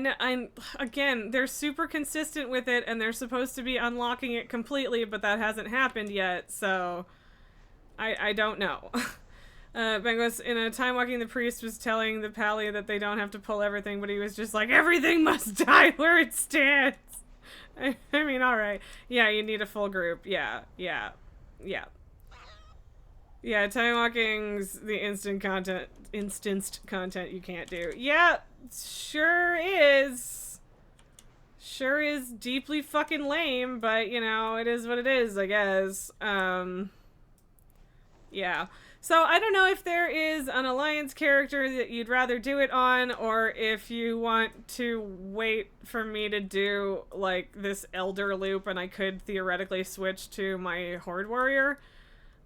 know, again, they're super consistent with it, and they're supposed to be unlocking it completely, but that hasn't happened yet, so I don't know. Bengos, in a time walking, the priest was telling the pally that they don't have to pull everything, but he was just like, everything must die where it stands. I mean, alright. Yeah, you need a full group. Yeah. Yeah, time walking's the instanced content you can't do. Yeah, sure is. Sure is deeply fucking lame, but, you know, it is what it is, I guess. Yeah. So, I don't know if there is an Alliance character that you'd rather do it on, or if you want to wait for me to do, like, this Elder loop, and I could theoretically switch to my Horde Warrior.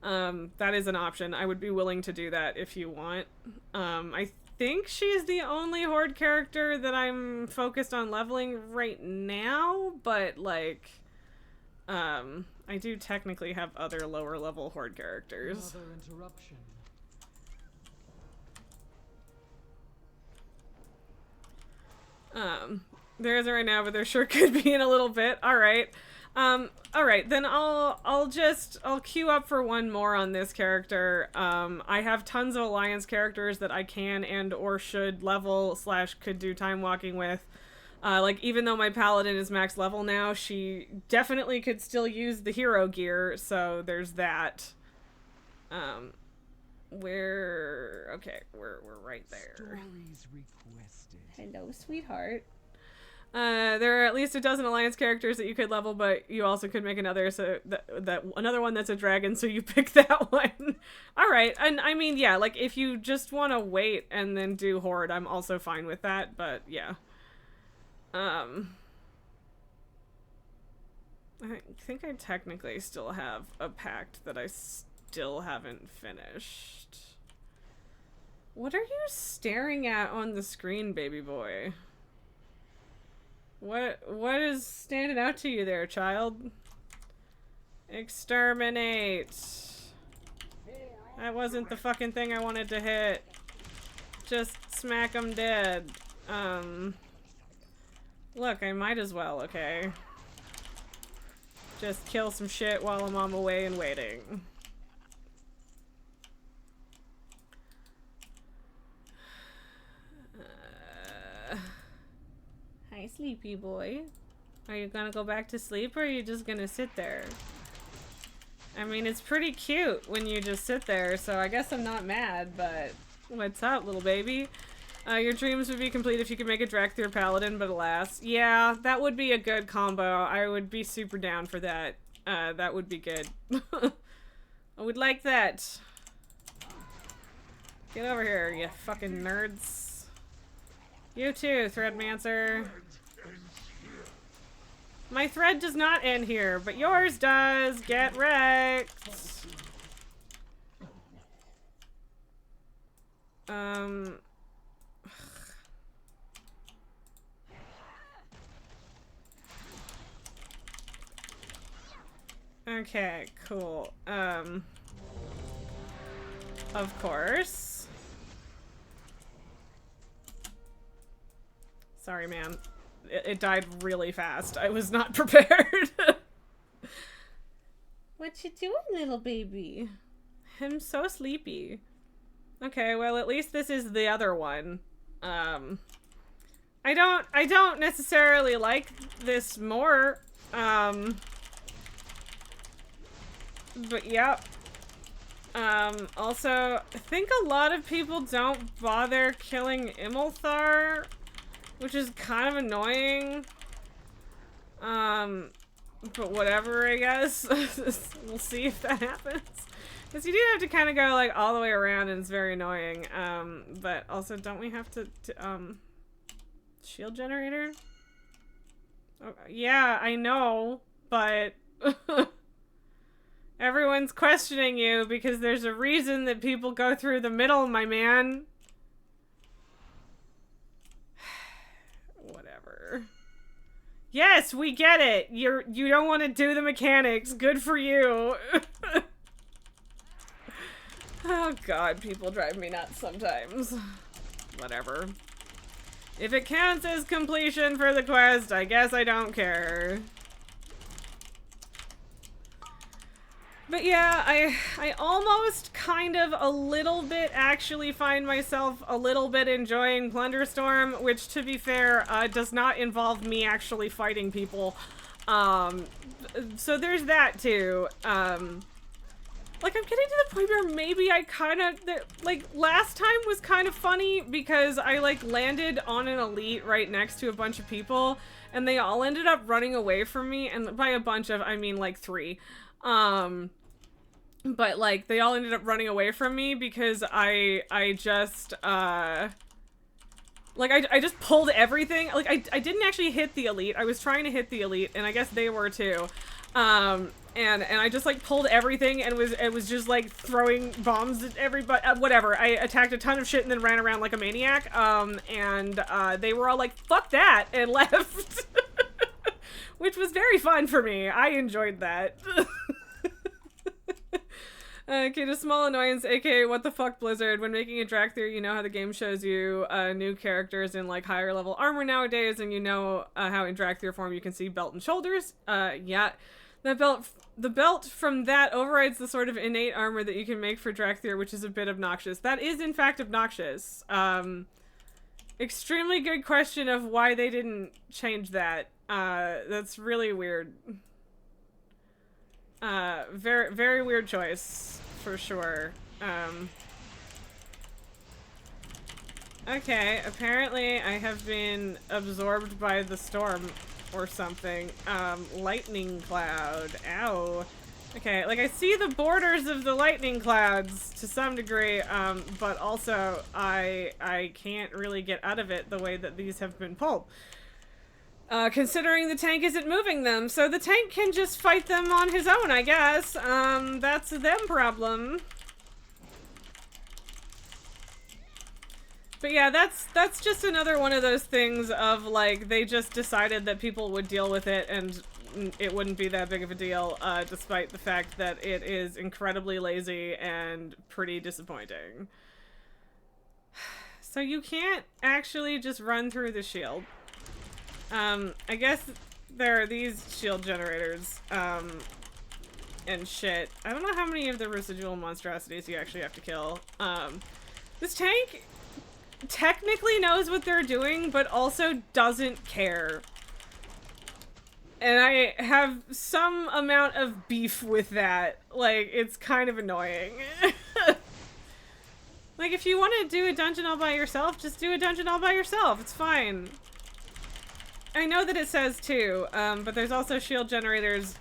That is an option. I would be willing to do that if you want. I think she's the only Horde character that I'm focused on leveling right now, but, like, I do technically have other lower level Horde characters. Another interruption. There isn't right now, but there sure could be in a little bit. Alright. Alright, then I'll queue up for one more on this character. I have tons of Alliance characters that I can and or should level / could do time walking with. Like, even though my Paladin is max level now, she definitely could still use the hero gear, so there's that. We're right there. Stories requested. Hello, sweetheart. There are at least a dozen Alliance characters that you could level, but you also could make another, so that another one that's a dragon, so you pick that one. Alright, and I mean, yeah, like, if you just want to wait and then do Horde, I'm also fine with that, but yeah. I think I technically still have a pact that I still haven't finished. What are you staring at on the screen, baby boy? What is standing out to you there, child? Exterminate. That wasn't the fucking thing I wanted to hit. Just smack them dead. Look, I might as well, okay? Just kill some shit while I'm on my way and waiting. Hi, sleepy boy. Are you gonna go back to sleep, or are you just gonna sit there? I mean, it's pretty cute when you just sit there, so I guess I'm not mad, but what's up, little baby? Your dreams would be complete if you could make a Drek through Paladin, but alas. Yeah, that would be a good combo. I would be super down for that. That would be good. I would like that. Get over here, you fucking nerds. You too, Threadmancer. My thread does not end here, but yours does. Get wrecked. Okay, cool. Of course. Sorry, man. It died really fast. I was not prepared. What you doing, little baby? I'm so sleepy. Okay, well, at least this is the other one. I don't necessarily like this more. But yep. Also, I think a lot of people don't bother killing Imulthar, which is kind of annoying. But whatever, I guess. We'll see if that happens. Because you do have to kind of go, like, all the way around, and it's very annoying. But also, don't we have to shield generator? Oh, yeah, I know, but everyone's questioning you because there's a reason that people go through the middle, my man. Whatever. Yes, we get it. You don't want to do the mechanics. Good for you. Oh god, people drive me nuts sometimes. Whatever. If it counts as completion for the quest, I guess I don't care. But yeah, I almost kind of a little bit actually find myself a little bit enjoying Plunderstorm, which to be fair, does not involve me actually fighting people. So there's that too. Like, I'm getting to the point where maybe I kind of, like, last time was kind of funny because I, like, landed on an elite right next to a bunch of people, and they all ended up running away from me, and by a bunch of, I mean, like, 3. But, like, they all ended up running away from me because I just, like, I just pulled everything. Like, I didn't actually hit the elite. I was trying to hit the elite, and I guess they were too. And I just, like, pulled everything and it was just, like, throwing bombs at everybody, whatever. I attacked a ton of shit and then ran around like a maniac, and they were all like, fuck that, and left. Which was very fun for me. I enjoyed that. Okay, a small annoyance, aka what the fuck, Blizzard. When making a Dracthyr, you know how the game shows you new characters in, like, higher level armor nowadays, and you know how in Dracthyr form you can see belt and shoulders. Yeah. The belt from that overrides the sort of innate armor that you can make for Dracthyr, which is a bit obnoxious. That is, in fact, obnoxious. Extremely good question of why they didn't change that. That's really weird. Very, very weird choice, for sure. Okay, apparently I have been absorbed by the storm or something. Lightning cloud. Ow. Okay, like, I see the borders of the lightning clouds to some degree, but also I can't really get out of it the way that these have been pulled. Considering the tank isn't moving them, so the tank can just fight them on his own, I guess. That's them problem. But yeah, that's just another one of those things of, like, they just decided that people would deal with it and it wouldn't be that big of a deal, despite the fact that it is incredibly lazy and pretty disappointing. So you can't actually just run through the shield. I guess there are these shield generators, and shit. I don't know how many of the residual monstrosities you actually have to kill. This tank technically knows what they're doing, but also doesn't care. And I have some amount of beef with that. Like, it's kind of annoying. Like, if you want to do a dungeon all by yourself, just do a dungeon all by yourself. It's fine. I know that it says too, but there's also shield generators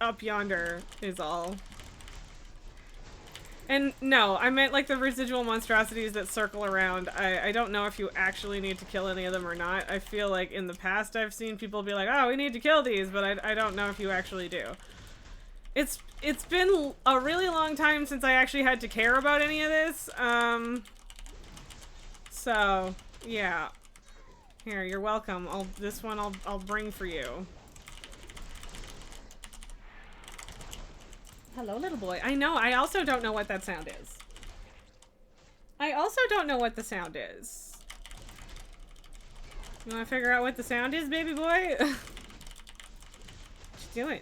up yonder, is all. And no, I meant like the residual monstrosities that circle around. I don't know if you actually need to kill any of them or not. I feel like in the past I've seen people be like, oh, we need to kill these, but I don't know if you actually do. It's been a really long time since I actually had to care about any of this. So, yeah. Here, you're welcome. This one I'll bring for you. Hello, little boy. I know, I also don't know what that sound is. I also don't know what the sound is. You wanna figure out what the sound is, baby boy? What you doing?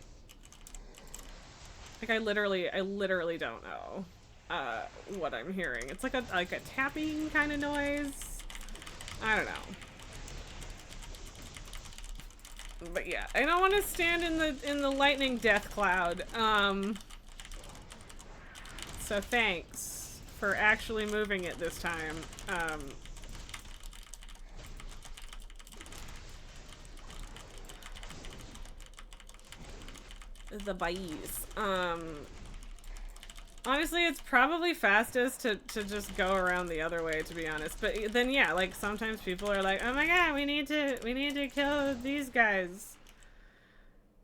Like, I literally don't know what I'm hearing. It's like a tapping kind of noise. I don't know. But yeah, I don't want to stand in the lightning death cloud. So thanks for actually moving it this time. The bays. Honestly, it's probably fastest to just go around the other way, to be honest. But then yeah, like sometimes people are like, oh my god, we need to kill these guys.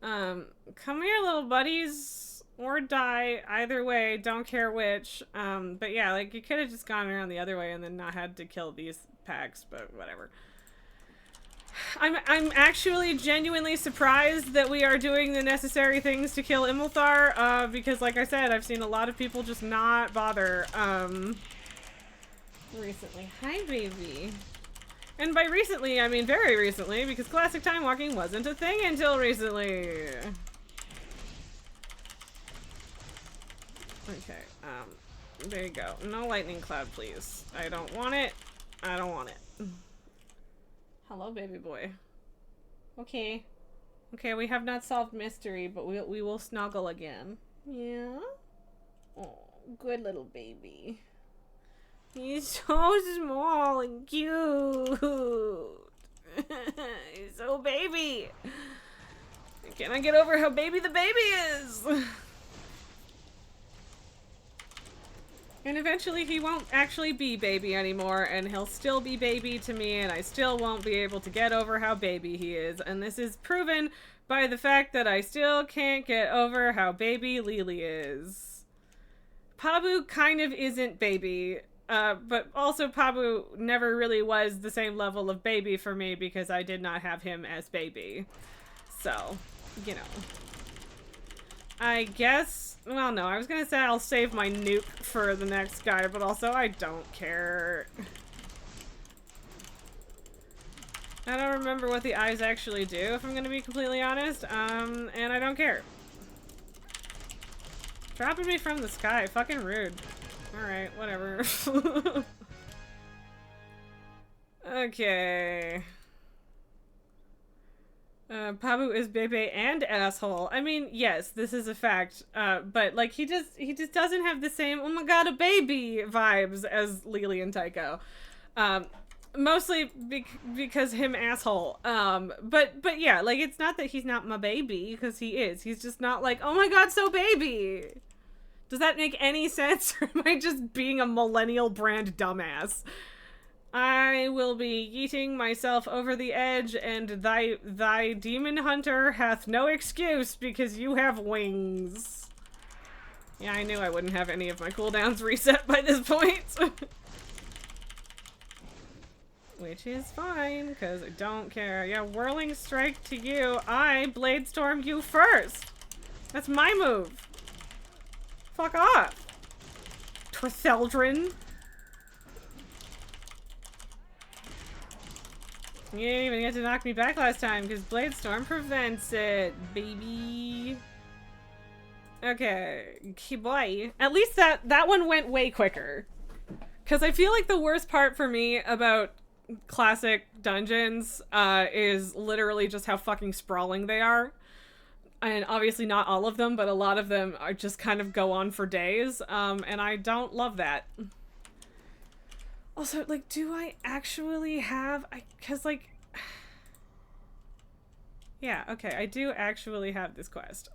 Come here, little buddies. Or die, either way, don't care which. But yeah, like, you could have just gone around the other way and then not had to kill these packs, but whatever. I'm actually genuinely surprised that we are doing the necessary things to kill Imulthar, because like I said, I've seen a lot of people just not bother, recently. Hi, baby. And by recently, I mean very recently, because classic time walking wasn't a thing until recently. Okay, there you go. No lightning cloud, please. I don't want it. I don't want it. Hello, baby boy. Okay. Okay, we have not solved mystery, but we will snuggle again. Yeah? Oh, good little baby. He's so small and cute. He's so baby. Can I get over how baby the baby is? And eventually he won't actually be baby anymore, and he'll still be baby to me, and I still won't be able to get over how baby he is. And this is proven by the fact that I still can't get over how baby Lily is. Pabu kind of isn't baby, but also Pabu never really was the same level of baby for me because I did not have him as baby. So, you know. I guess, well, no, I was gonna say I'll save my nuke for the next guy, but also I don't care. I don't remember what the eyes actually do, if I'm gonna be completely honest, and I don't care. Dropping me from the sky, fucking rude. Alright, whatever. Okay. Pabu is Bebe and asshole. I mean, yes, this is a fact. But like he just doesn't have the same oh my god a baby vibes as Lily and Tycho. Mostly because him asshole. But yeah, like it's not that he's not my baby, because he is. He's just not like, oh my god, so baby. Does that make any sense? Or am I just being a millennial brand dumbass? I will be yeeting myself over the edge, and thy demon hunter hath no excuse because you have wings. Yeah, I knew I wouldn't have any of my cooldowns reset by this point. Which is fine, because I don't care. Yeah, Whirling Strike to you. I Bladestorm you first. That's my move. Fuck off. Tritheldrin. You didn't even get to knock me back last time because Bladestorm prevents it, baby. Okay, boy. At least that one went way quicker. Because I feel like the worst part for me about classic dungeons is literally just how fucking sprawling they are. And obviously not all of them, but a lot of them are just kind of go on for days. And I don't love that. Also, like, do I actually have... Because, like... Yeah, okay, I do actually have this quest.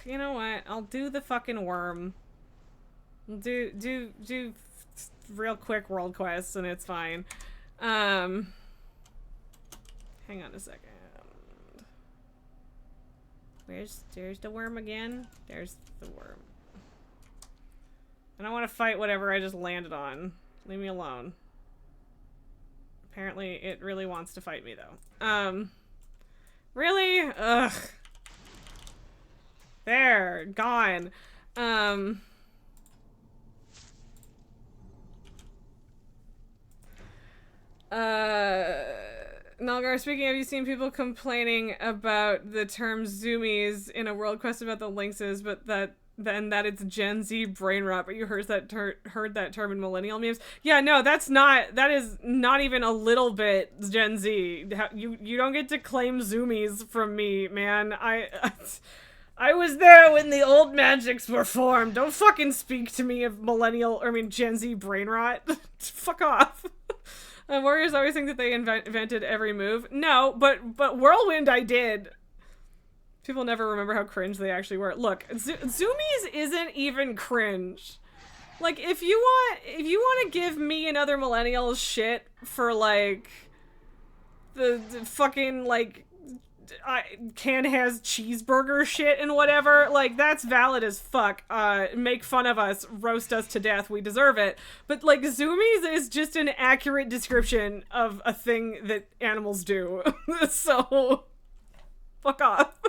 You know what? I'll do the fucking worm. Do real quick world quests and it's fine. Hang on a second. There's the worm again? There's the worm. I don't want to fight whatever I just landed on. Leave me alone. Apparently it really wants to fight me though. Really? Ugh. There, gone. Nalgar, speaking of, you seen people complaining about the term zoomies in a world quest about the lynxes, but that it's Gen Z brain rot, but you heard that term in millennial memes? Yeah, no, that is not even a little bit Gen Z. You don't get to claim zoomies from me, man. I was there when the old magics were formed. Don't fucking speak to me of Gen Z brain rot. Fuck off. Warriors always think that they invented every move. No, but Whirlwind I did. People never remember how cringe they actually were. Look, zoomies isn't even cringe. Like, if you want to give me and other millennials shit for, like, the fucking, like, can has cheeseburger shit and whatever, like, that's valid as fuck. Make fun of us, roast us to death, we deserve it. But, like, zoomies is just an accurate description of a thing that animals do. So, fuck off.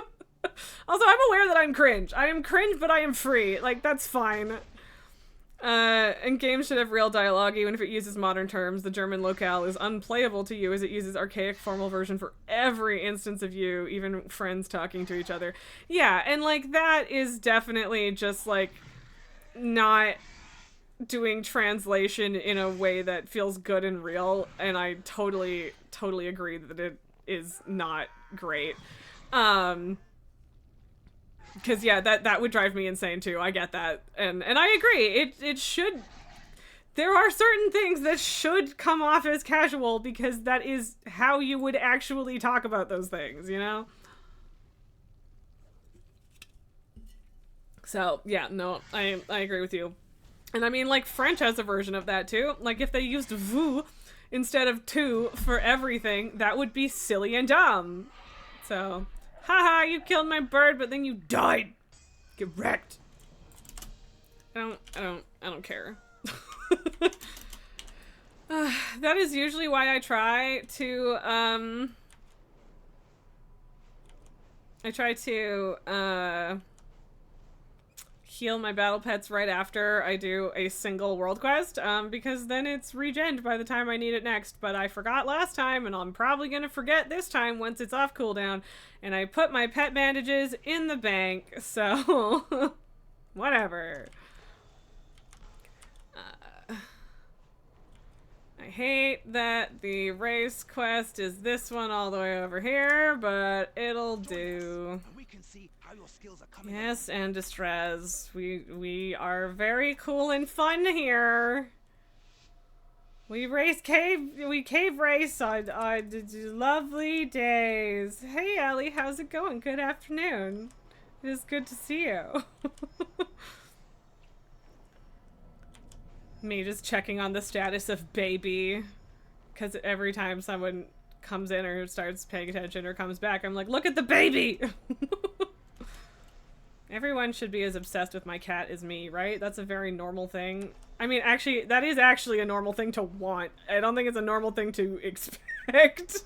Also, I'm aware that I'm cringe. I am cringe, but I am free. Like, that's fine. And games should have real dialogue, even if it uses modern terms. The German locale is unplayable to you as it uses archaic formal version for every instance of you, even friends talking to each other. Yeah, and, like, that is definitely just, like, not doing translation in a way that feels good and real, and I totally agree that it is not great. Because, yeah, that would drive me insane, too. I get that. And I agree. It should... There are certain things that should come off as casual because that is how you would actually talk about those things, you know? So, yeah, no, I agree with you. And I mean, like, French has a version of that, too. Like, if they used vous instead of tu for everything, that would be silly and dumb. So... Haha, you killed my bird, but then you died. Get wrecked. I don't care. That is usually why I try to, heal my battle pets right after I do a single world quest, because then it's regened by the time I need it next, but I forgot last time, and I'm probably gonna forget this time once it's off cooldown, and I put my pet bandages in the bank, so whatever. I hate that the race quest is this one all the way over here, but it'll do. Yes, and distress. We are very cool and fun here. We cave race on lovely days. Hey Ellie, how's it going? Good afternoon. It is good to see you. Me just checking on the status of baby, because every time someone comes in or starts paying attention or comes back, I'm like, look at the baby. Everyone should be as obsessed with my cat as me, right? That's a very normal thing. I mean, actually, that is actually a normal thing to want. I don't think it's a normal thing to expect.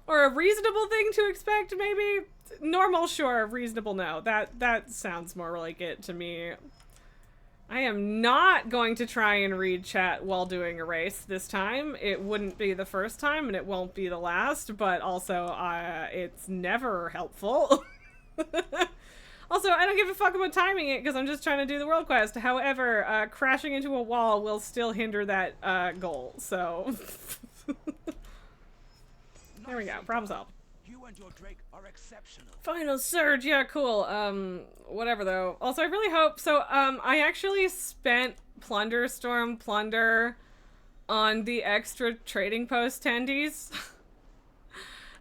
Or a reasonable thing to expect, maybe? Normal, sure. Reasonable, no. That sounds more like it to me. I am not going to try and read chat while doing a race this time. It wouldn't be the first time, and it won't be the last, but also, it's never helpful. Also, I don't give a fuck about timing it, because I'm just trying to do the world quest. However, crashing into a wall will still hinder that, goal, so... There we go, problem solved. You and your Drake are exceptional. Final surge, yeah, cool. Whatever though. Also, I really hope, so, I actually spent Plunderstorm Plunder on the extra trading post tendies.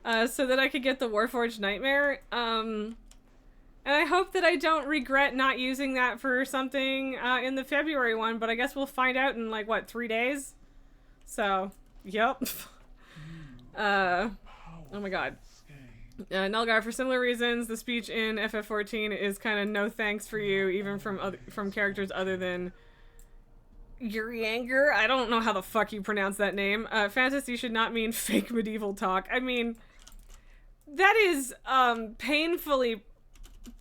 so that I could get the Warforged Nightmare. And I hope that I don't regret not using that for something in the February one, but I guess we'll find out in like, what, 3 days? So, yep. Oh my god. Nulgar, for similar reasons, the speech in FF14 is kind of no thanks for you, even from characters other than Urianger. I don't know how the fuck you pronounce that name. Fantasy should not mean fake medieval talk. I mean, that is painfully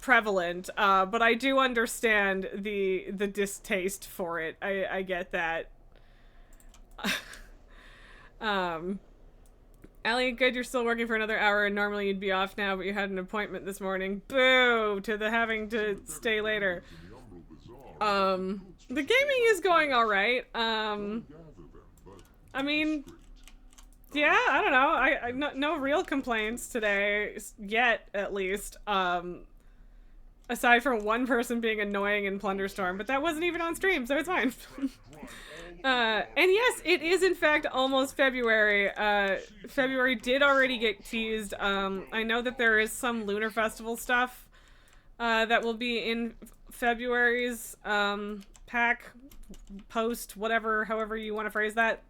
prevalent, but I do understand the distaste for it. I get that. Allie, good, you're still working for another hour, and normally you'd be off now, but you had an appointment this morning. Boo! To the having to stay later. The gaming is going alright. I mean, yeah, I don't know. No real complaints today, yet, at least. Aside from one person being annoying in Plunderstorm, but that wasn't even on stream, so it's fine. And yes, it is in fact almost February. February did already get teased. I know that there is some Lunar Festival stuff that will be in February's pack, post, whatever, however you want to phrase that.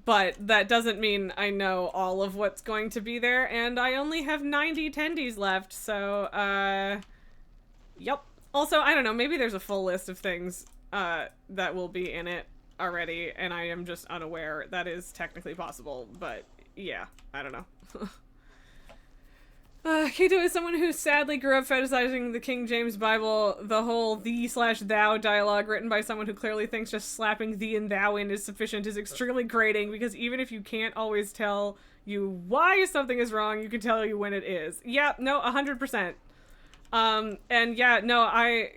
But that doesn't mean I know all of what's going to be there, and I only have 90 attendees left, so, yep. Also, I don't know, maybe there's a full list of things that will be in it already, and I am just unaware. That is technically possible, but yeah, I don't know. Kato is someone who sadly grew up fetishizing the King James Bible. The whole thee/thou dialogue written by someone who clearly thinks just slapping thee and thou in is sufficient is extremely grating, because even if you can't always tell you why something is wrong, you can tell you when it is. Yeah, no, 100%. And yeah, no, I'm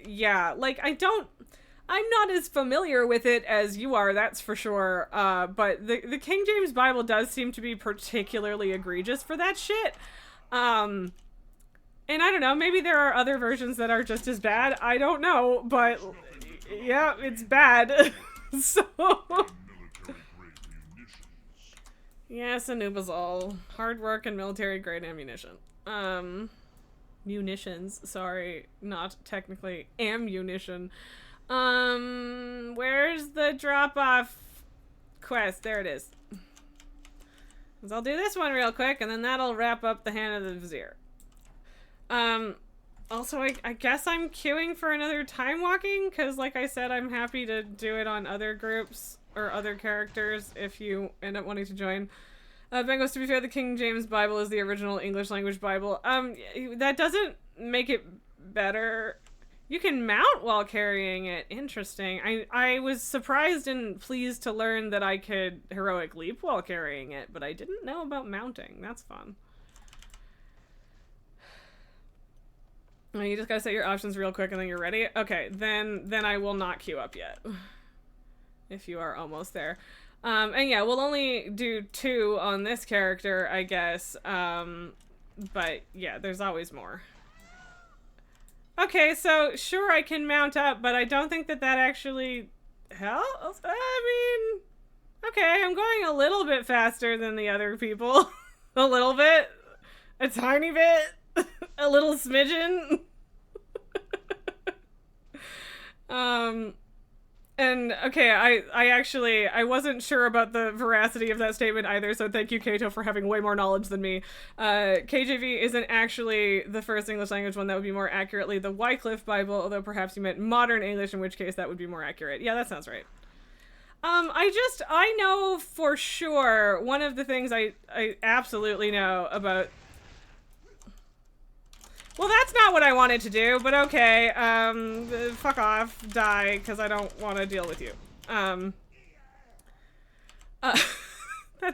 not as familiar with it as you are, that's for sure, but the King James Bible does seem to be particularly egregious for that shit. And I don't know, maybe there are other versions that are just as bad, I don't know, but yeah, it's bad. So yes, Anubizal. Hard work and military grade ammunition. Munitions, sorry, not technically ammunition. Where's the drop-off quest? There it is. So I'll do this one real quick, and then that'll wrap up the Hand of the Vizier. Also, I guess I'm queuing for another time walking, because like I said, I'm happy to do it on other groups, or other characters, if you end up wanting to join. Bengals, to be fair, the King James Bible is the original English language Bible. That doesn't make it better. You can mount while carrying it. Interesting. I was surprised and pleased to learn that I could heroic leap while carrying it, but I didn't know about mounting. That's fun. Oh, you just gotta set your options real quick and then you're ready? Okay, then I will not queue up yet. If you are almost there. And yeah, we'll only do 2 on this character, I guess. But yeah, there's always more. Okay, so sure I can mount up, but I don't think that actually helps. I mean, okay, I'm going a little bit faster than the other people. A little bit. A tiny bit. A little smidgen. And okay, I wasn't sure about the veracity of that statement either, so thank you, Kato, for having way more knowledge than me. KJV isn't actually the first English language one. That would be more accurately the Wycliffe Bible, although perhaps you meant modern English, in which case that would be more accurate. Yeah, that sounds right. I know for sure, one of the things I absolutely know about... Well, that's not what I wanted to do, but okay, fuck off, die, because I don't want to deal with you. That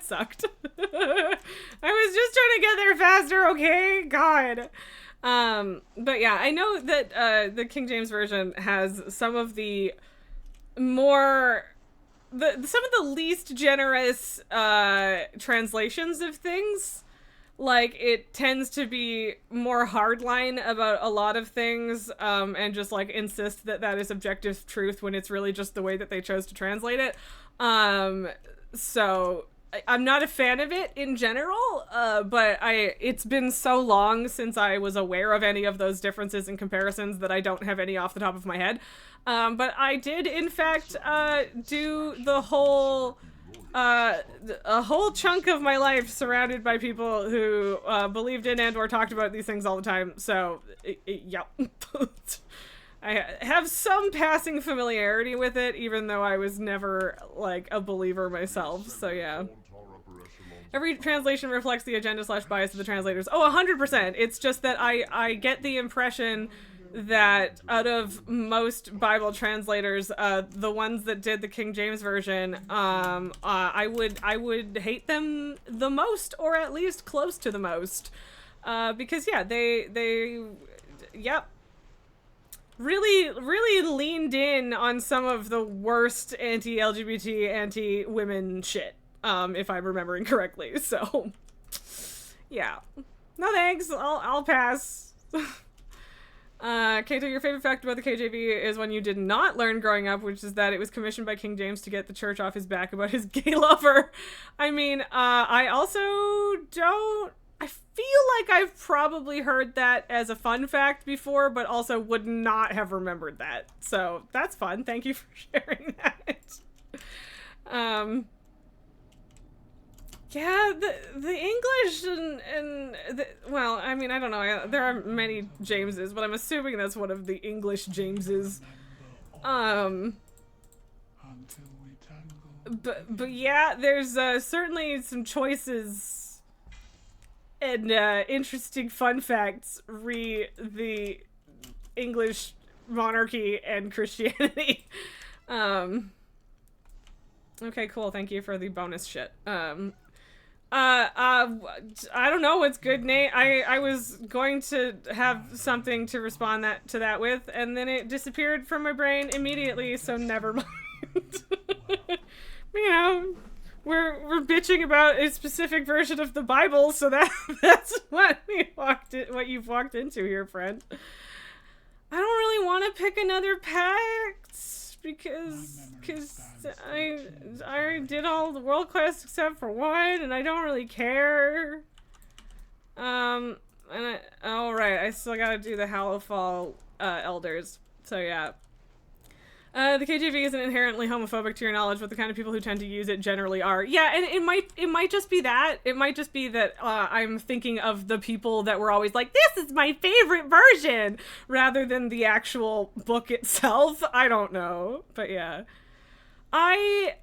sucked. I was just trying to get there faster, okay? God. But yeah, I know that, the King James Version has some of the more... some of the least generous, translations of things. Like, it tends to be more hardline about a lot of things, and just, like, insist that that is objective truth when it's really just the way that they chose to translate it. So, I'm not a fan of it in general, but it's been so long since I was aware of any of those differences and comparisons that I don't have any off the top of my head. But I did, in fact, do the whole, a whole chunk of my life surrounded by people who believed in and or talked about these things all the time. So, yep. I have some passing familiarity with it, even though I was never, like, a believer myself, so yeah. Every translation reflects the agenda/bias of the translators. Oh, 100%! It's just that I get the impression that out of most Bible translators, the ones that did the King James Version, I would hate them the most, or at least close to the most. Because, yeah, yep. Really leaned in on some of the worst anti-LGBT, anti-women shit, if I'm remembering correctly. So, yeah. No thanks. I'll pass. Kato, your favorite fact about the KJV is one you did not learn growing up, which is that it was commissioned by King James to get the church off his back about his gay lover. I mean, I also don't... I feel like I've probably heard that as a fun fact before, but also would not have remembered that. So that's fun. Thank you for sharing that. Yeah, the English and well, I mean, I don't know. There are many Jameses, but I'm assuming that's one of the English Jameses. But yeah, there's certainly some choices and interesting fun facts re the English monarchy and Christianity. Okay, cool. Thank you for the bonus shit. I don't know what's good, Nate. I was going to have something to respond to that with, and then it disappeared from my brain immediately, so never mind. You know, we're bitching about a specific version of the Bible, so that's what you've walked into here, friend. I don't really want to pick another pact because I did all the world quests except for one, and I don't really care. All right, I still gotta do the Hallowfall elders. So yeah. The KJV isn't inherently homophobic to your knowledge, but the kind of people who tend to use it generally are. Yeah, and it might just be that. It might just be that I'm thinking of the people that were always like, this is my favorite version, rather than the actual book itself. I don't know, but yeah. I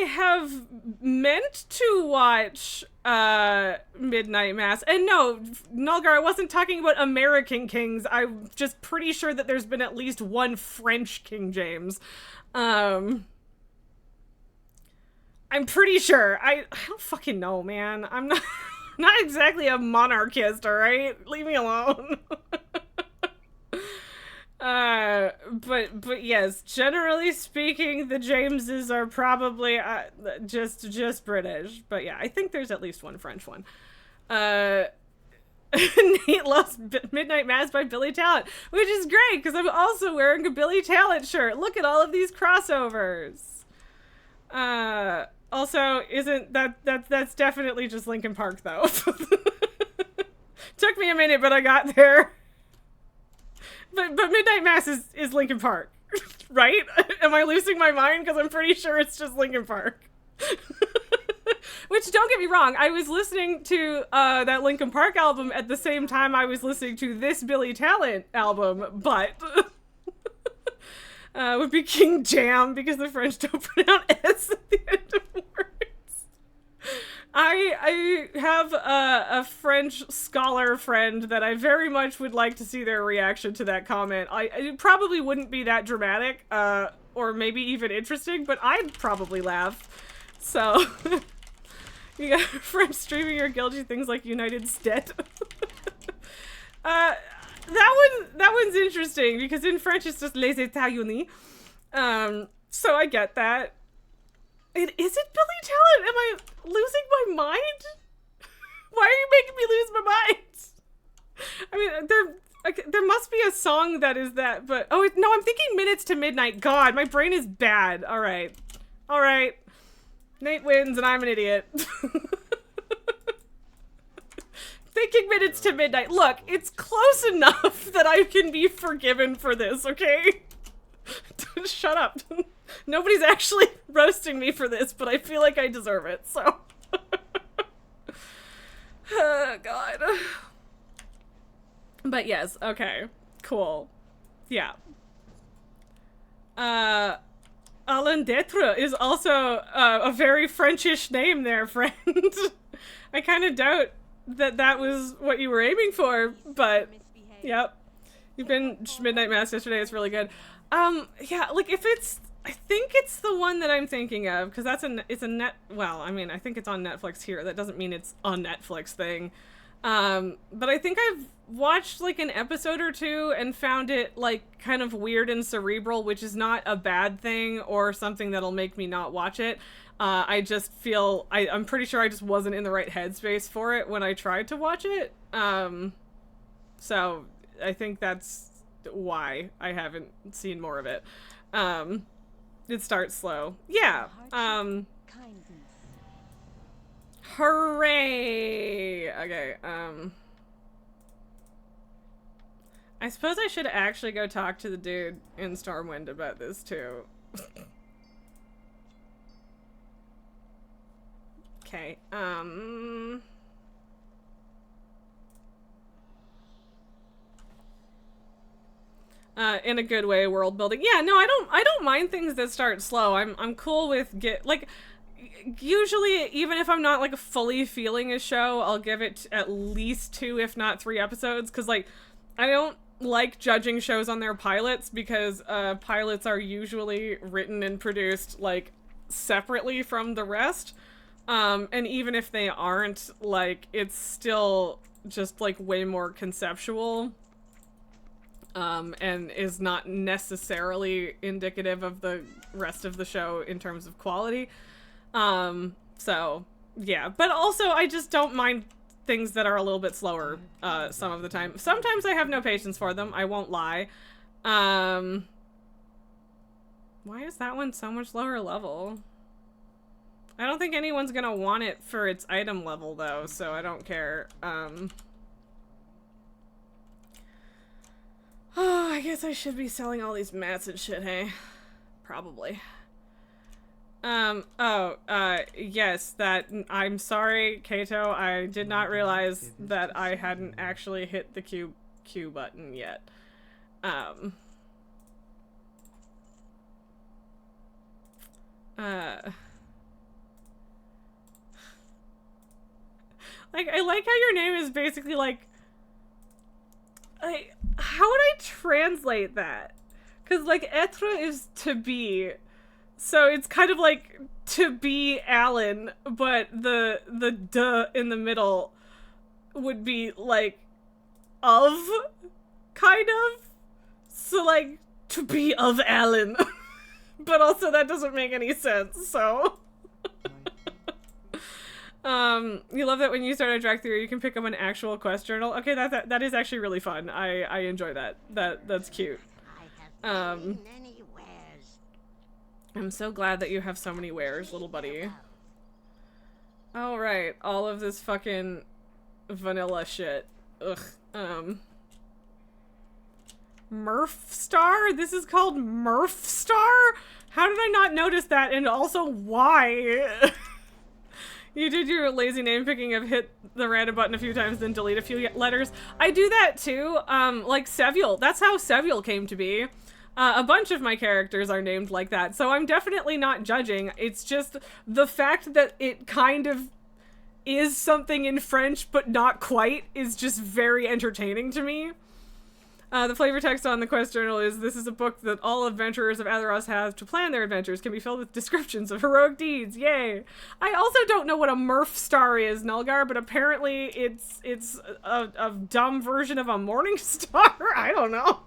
have meant to watch Midnight Mass, and no, Nulgar, I wasn't talking about American kings. I'm just pretty sure that there's been at least one French King James. I'm pretty sure. I don't fucking know, man. I'm not exactly a monarchist, alright? Leave me alone. But yes, generally speaking, the Jameses are probably just British. But yeah, I think there's at least one French one. Nate loves Midnight Mass by Billy Talent, which is great because I'm also wearing a Billy Talent shirt. Look at all of these crossovers. Also, isn't that's definitely just Linkin Park though. Took me a minute, but I got there. But Midnight Mass is Linkin Park, right? Am I losing my mind? Because I'm pretty sure it's just Linkin Park. Which, don't get me wrong, I was listening to that Linkin Park album at the same time I was listening to this Billy Talent album, but would be King Jam because the French don't pronounce S at the end of words. I have a French scholar friend that I very much would like to see their reaction to that comment. It probably wouldn't be that dramatic, or maybe even interesting, but I'd probably laugh. So, you got French streaming your guilty things like United Stet. That one's interesting because in French it's just les États-Unis. So I get that. Is it Billy Talent? Am I losing my mind? Why are you making me lose my mind? I mean, there must be a song that is that, but oh no, I'm thinking Minutes to Midnight. God, my brain is bad. All right. Nate wins and I'm an idiot. Thinking minutes to midnight. Look, it's close enough that I can be forgiven for this, okay? Shut up. Nobody's actually roasting me for this, but I feel like I deserve it, so. Oh, God. But yes, okay. Cool. Yeah. Alain Detre is also a very Frenchish name there, friend. I kind of doubt that that was what you were aiming for, but yep. You've been Midnight Mass yesterday, it's really good. Yeah, like if it's, I think it's the one that I'm thinking of, because it's a well, I mean, I think it's on Netflix here. That doesn't mean it's a Netflix thing. But I think I've watched like an episode or two and found it like kind of weird and cerebral, which is not a bad thing or something that'll make me not watch it. I just feel, I'm pretty sure I just wasn't in the right headspace for it when I tried to watch it. So I think that's why I haven't seen more of it. It starts slow. Yeah. Hooray! Okay, I suppose I should actually go talk to the dude in Stormwind about this too. Okay, in a good way, world building. Yeah, no, I don't mind things that start slow. I'm cool with usually, even if I'm not like fully feeling a show, I'll give it at least 2, if not 3 episodes, because like I don't like judging shows on their pilots, because pilots are usually written and produced like separately from the rest, and even if they aren't, like it's still just like way more conceptual, and is not necessarily indicative of the rest of the show in terms of quality. So yeah, but also I just don't mind things that are a little bit slower, some of the time. Sometimes I have no patience for them, I won't lie. Why is that one so much lower level? I don't think anyone's gonna want it for its item level though, so I don't care. Oh, I guess I should be selling all these mats and shit, hey? Probably. Yes, I'm sorry, Kato, I did not realize that I hadn't actually hit the Q button yet. Like, I like how your name is basically like, how would I translate that? Because, like, être is to be. So it's kind of like to be Alan, but the duh in the middle would be like of, kind of. So, like, to be of Alan. But also that doesn't make any sense, so. You love that when you start a drag through, you can pick up an actual quest journal. Okay, that is actually really fun. I enjoy that. That's cute. I'm so glad that you have so many wares, little buddy. All right, all of this fucking vanilla shit. Ugh. Murph Star? This is called Murph Star? How did I not notice that? And also, why? You did your lazy name picking of hit the random button a few times, then delete a few letters. I do that too. Like Seviel. That's how Seviel came to be. A bunch of my characters are named like that, so I'm definitely not judging. It's just the fact that it kind of is something in French, but not quite, is just very entertaining to me. The flavor text on the quest journal is, this is a book that all adventurers of Azeroth have to plan their adventures, can be filled with descriptions of heroic deeds, yay! I also don't know what a Murph Star is, Nulgar, but apparently it's a dumb version of a Morning Star? I don't know.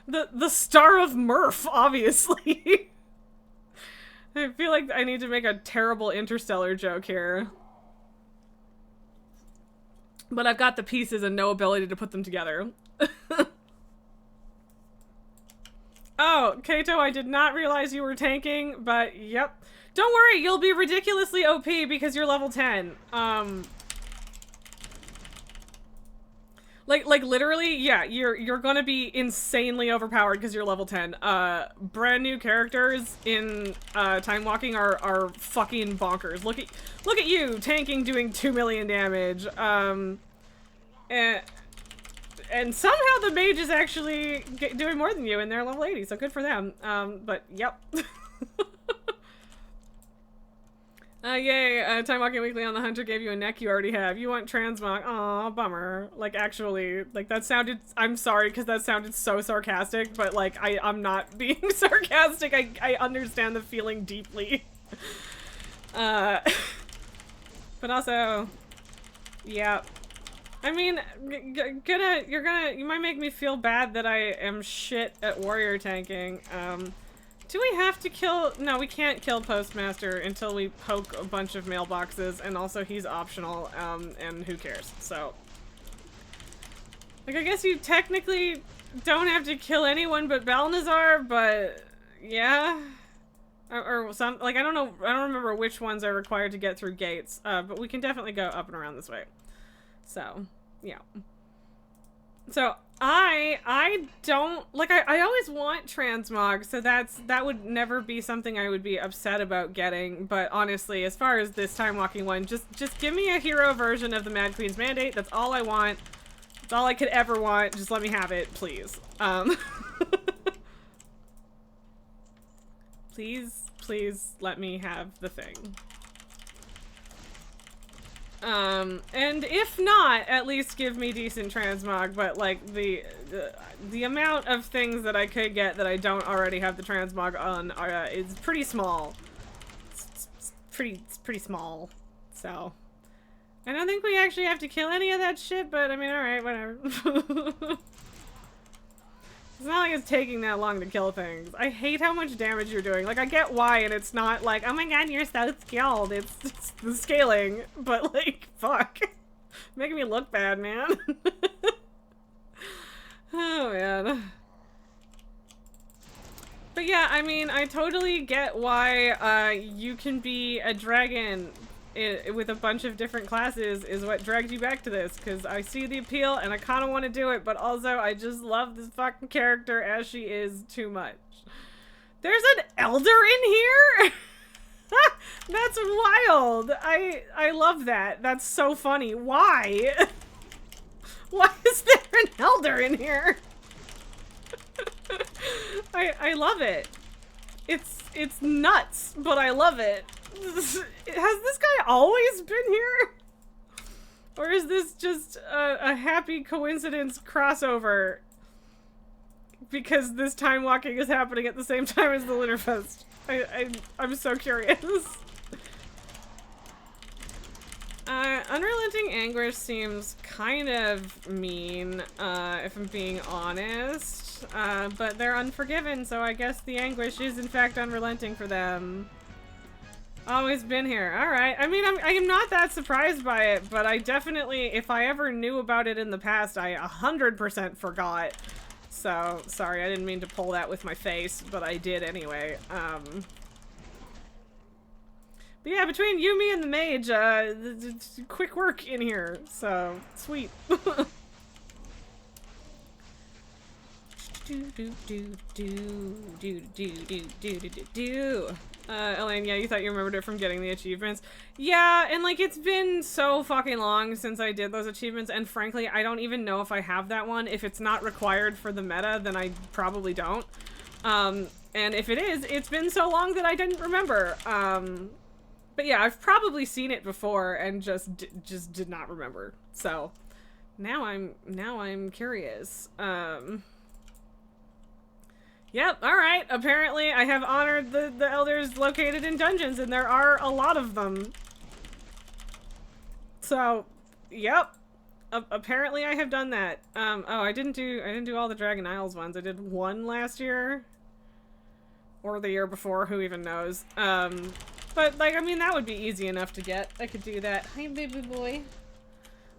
The Star of Murph, obviously. I feel like I need to make a terrible Interstellar joke here. But I've got the pieces and no ability to put them together. Oh, Kato, I did not realize you were tanking, but yep. Don't worry, you'll be ridiculously OP because you're level 10. Like literally, yeah, you're gonna be insanely overpowered because you're level 10. Brand new characters in Time Walking are fucking bonkers. Look at you tanking, doing 2 million damage. And somehow the mage is actually doing more than you, and they're level 80, so good for them. But yep. Yay, Time Walking Weekly on the Hunter gave you a neck you already have. You want transmog. Aw, bummer. Like, actually, like, that sounded- I'm sorry, because that sounded so sarcastic, but, like, I'm not being sarcastic. I understand the feeling deeply. But also, yeah. I mean, you might make me feel bad that I am shit at warrior tanking. Do we have to kill? No, we can't kill Postmaster until we poke a bunch of mailboxes, and also he's optional, and who cares, so. Like, I guess you technically don't have to kill anyone but Balnazar, but yeah. Or some, like, I don't remember which ones are required to get through gates, but we can definitely go up and around this way. So, yeah. So, I don't, like, I always want transmog, so that would never be something I would be upset about getting, but honestly, as far as this Time Walking one, just give me a hero version of the Mad Queen's Mandate. That's all I want. That's all I could ever want. Just let me have it, please. Please let me have the thing. And if not, at least give me decent transmog, but like the amount of things that I could get that I don't already have the transmog on is pretty small. It's pretty small. So I don't think we actually have to kill any of that shit, but I mean, alright, whatever. It's not like it's taking that long to kill things. I hate how much damage you're doing. Like, I get why, and it's not like, oh my god, you're so skilled. It's the scaling, but like, fuck. Making me look bad, man. Oh, man. But yeah, I mean, I totally get why you can be a dragon with a bunch of different classes is what dragged you back to this, because I see the appeal and I kind of want to do it, but also I just love this fucking character as she is too much. There's an elder in here? That's wild. I love that. That's so funny. Why? Why is there an elder in here? I love it. It's nuts, but I love it. Has this guy always been here? Or is this just a happy coincidence crossover? Because this Time Walking is happening at the same time as the Winterfest. I'm so curious. Unrelenting Anguish seems kind of mean, if I'm being honest. But they're unforgiven, so I guess the Anguish is in fact unrelenting for them. Always been here. Alright. I mean, I am not that surprised by it, but I definitely, if I ever knew about it in the past, I 100% forgot. So, sorry, I didn't mean to pull that with my face, but I did anyway. But yeah, between you, me, and the mage, quick work in here, so, sweet. Elaine, yeah, you thought you remembered it from getting the achievements. Yeah, and like, it's been so fucking long since I did those achievements, and frankly, I don't even know if I have that one. If it's not required for the meta, then I probably don't. And if it is, it's been so long that I didn't remember. But yeah, I've probably seen it before and just did not remember. So, now I'm curious. Yep, alright. Apparently I have honored the elders located in dungeons, and there are a lot of them. So, yep. Apparently I have done that. Oh, I didn't do all the Dragon Isles ones. I did one last year. Or the year before, who even knows. But, like, I mean, that would be easy enough to get. I could do that. Hi, baby boy.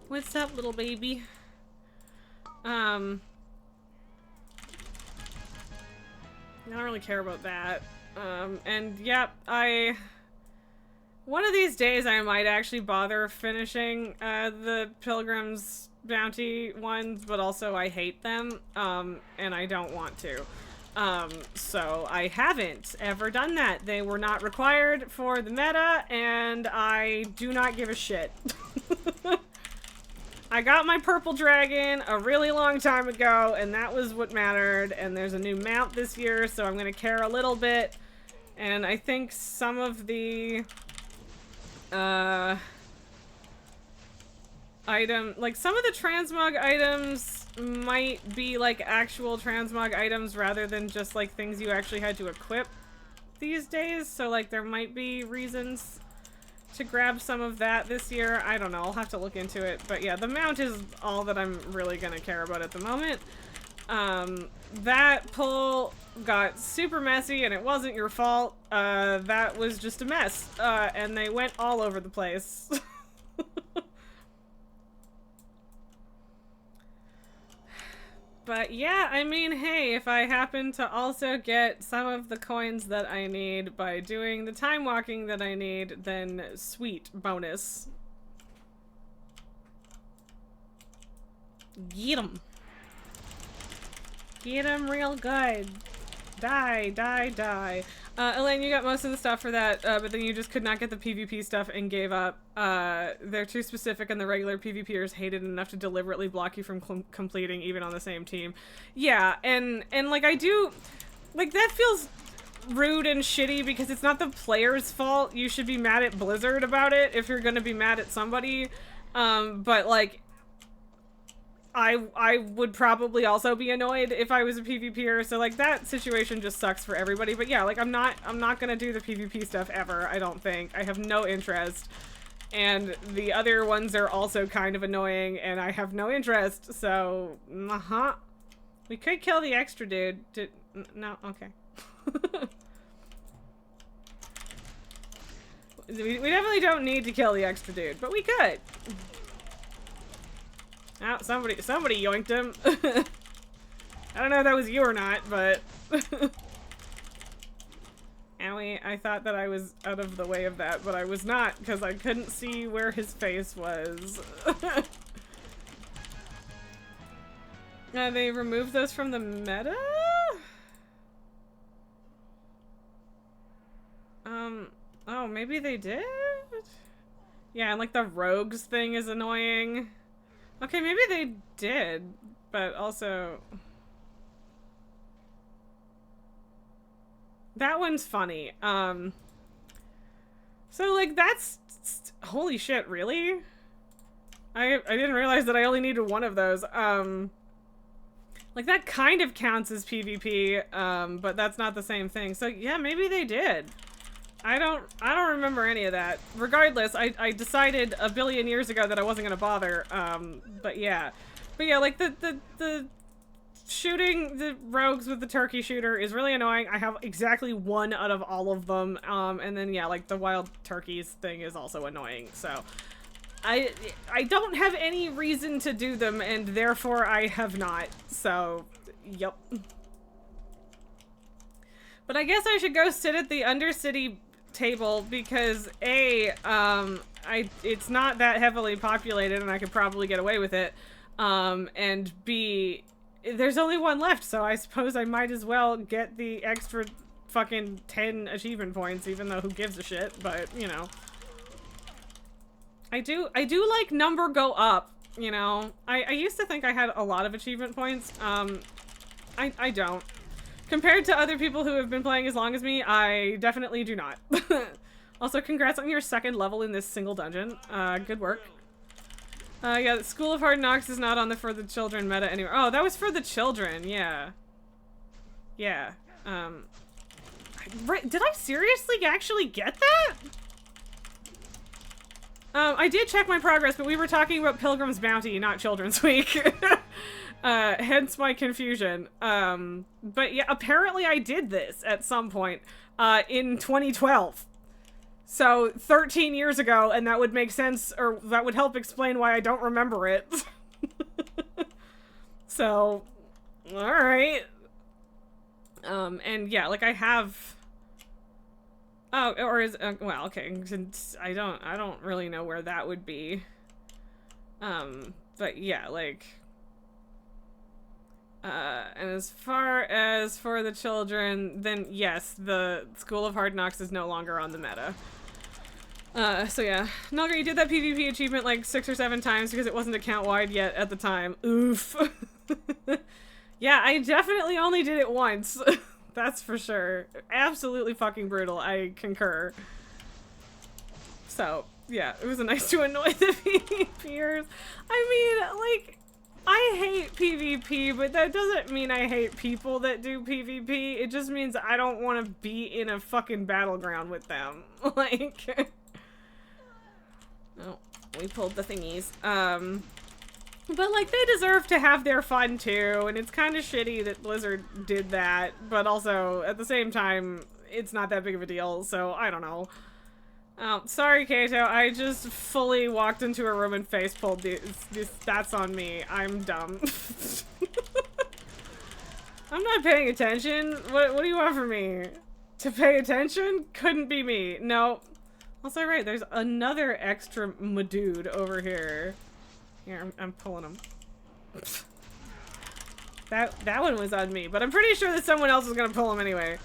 What's up, little baby? I don't really care about that. And yep, one of these days I might actually bother finishing the Pilgrim's Bounty ones, but also I hate them, and I don't want to. So I haven't ever done that. They were not required for the meta, and I do not give a shit. I got my purple dragon a really long time ago, and that was what mattered, and there's a new mount this year, so I'm gonna care a little bit. And I think some of the some of the transmog items might be like actual transmog items rather than just like things you actually had to equip these days, so like there might be reasons to grab some of that this year. I don't know, I'll have to look into it, but yeah, the mount is all that I'm really gonna care about at the moment. That pull got super messy and it wasn't your fault. That was just a mess, and they went all over the place. But yeah, I mean, hey, if I happen to also get some of the coins that I need by doing the time walking that I need, then sweet bonus. Get 'em. Get 'em real good. Die, die, die. Elaine, you got most of the stuff for that, but then you just could not get the PvP stuff and gave up. They're too specific and the regular PvPers hate it enough to deliberately block you from completing even on the same team. Yeah, and like I do, like that feels rude and shitty because it's not the player's fault. You should be mad at Blizzard about it if you're gonna be mad at somebody. But like, I would probably also be annoyed if I was a PvPer, so like that situation just sucks for everybody. But yeah, like I'm not gonna do the PvP stuff ever, I don't think. I have no interest. And the other ones are also kind of annoying and I have no interest, so we could kill the extra dude. No, okay. We definitely don't need to kill the extra dude, but we could. Oh, somebody yoinked him. I don't know if that was you or not, but... Owie, I thought that I was out of the way of that, but I was not, because I couldn't see where his face was. They removed those from the meta? Oh, maybe they did? Yeah, and like the rogues thing is annoying. Okay, maybe they did, but also... That one's funny. So, like, that's... Holy shit, really? I didn't realize that I only needed one of those. Like, that kind of counts as PvP, but that's not the same thing. So, yeah, maybe they did. I don't remember any of that. Regardless, I decided a billion years ago that I wasn't gonna bother. But yeah, like the shooting the rogues with the turkey shooter is really annoying. I have exactly one out of all of them. And then yeah, like the wild turkeys thing is also annoying. So I don't have any reason to do them, and therefore I have not. So yep. But I guess I should go sit at the Undercity table because A, it's not that heavily populated and I could probably get away with it. And B, there's only one left, so I suppose I might as well get the extra fucking 10 achievement points, even though who gives a shit, but you know. I do like number go up, you know. I used to think I had a lot of achievement points. I don't. Compared to other people who have been playing as long as me, I definitely do not. Also, congrats on your 2nd level in this single dungeon. Good work. Yeah, School of Hard Knocks is not on the For the Children meta anymore. Oh, that was For the Children, yeah. Yeah. Did I seriously actually get that? I did check my progress, but we were talking about Pilgrim's Bounty, not Children's Week. Hence my confusion. But yeah, apparently I did this at some point, in 2012. So 13 years ago, and that would make sense, or that would help explain why I don't remember it. So, alright. And yeah, like I have, oh, or is, well, okay, since I don't really know where that would be. But yeah, like, and as far as for the children, then yes, the School of Hard Knocks is no longer on the meta. So yeah, Nulgar, you did that PvP achievement like 6 or 7 times because it wasn't account-wide yet at the time. Oof. Yeah, I definitely only did it once. That's for sure. Absolutely fucking brutal. I concur. So, yeah, it was nice to annoy the PvPers. I mean, like, I hate PvP, but that doesn't mean I hate people that do PvP. It just means I don't want to be in a fucking battleground with them. Like, oh, we pulled the thingies. But, like, they deserve to have their fun, too, and it's kind of shitty that Blizzard did that, but also, at the same time, it's not that big of a deal, so I don't know. Sorry, Kato, I just fully walked into a room and face pulled that's on me. I'm dumb. I'm not paying attention. What do you want from me? To pay attention? Couldn't be me. No. Also, right, there's another extra dude over here. Here, I'm pulling him. That one was on me, but I'm pretty sure that someone else was gonna pull him anyway.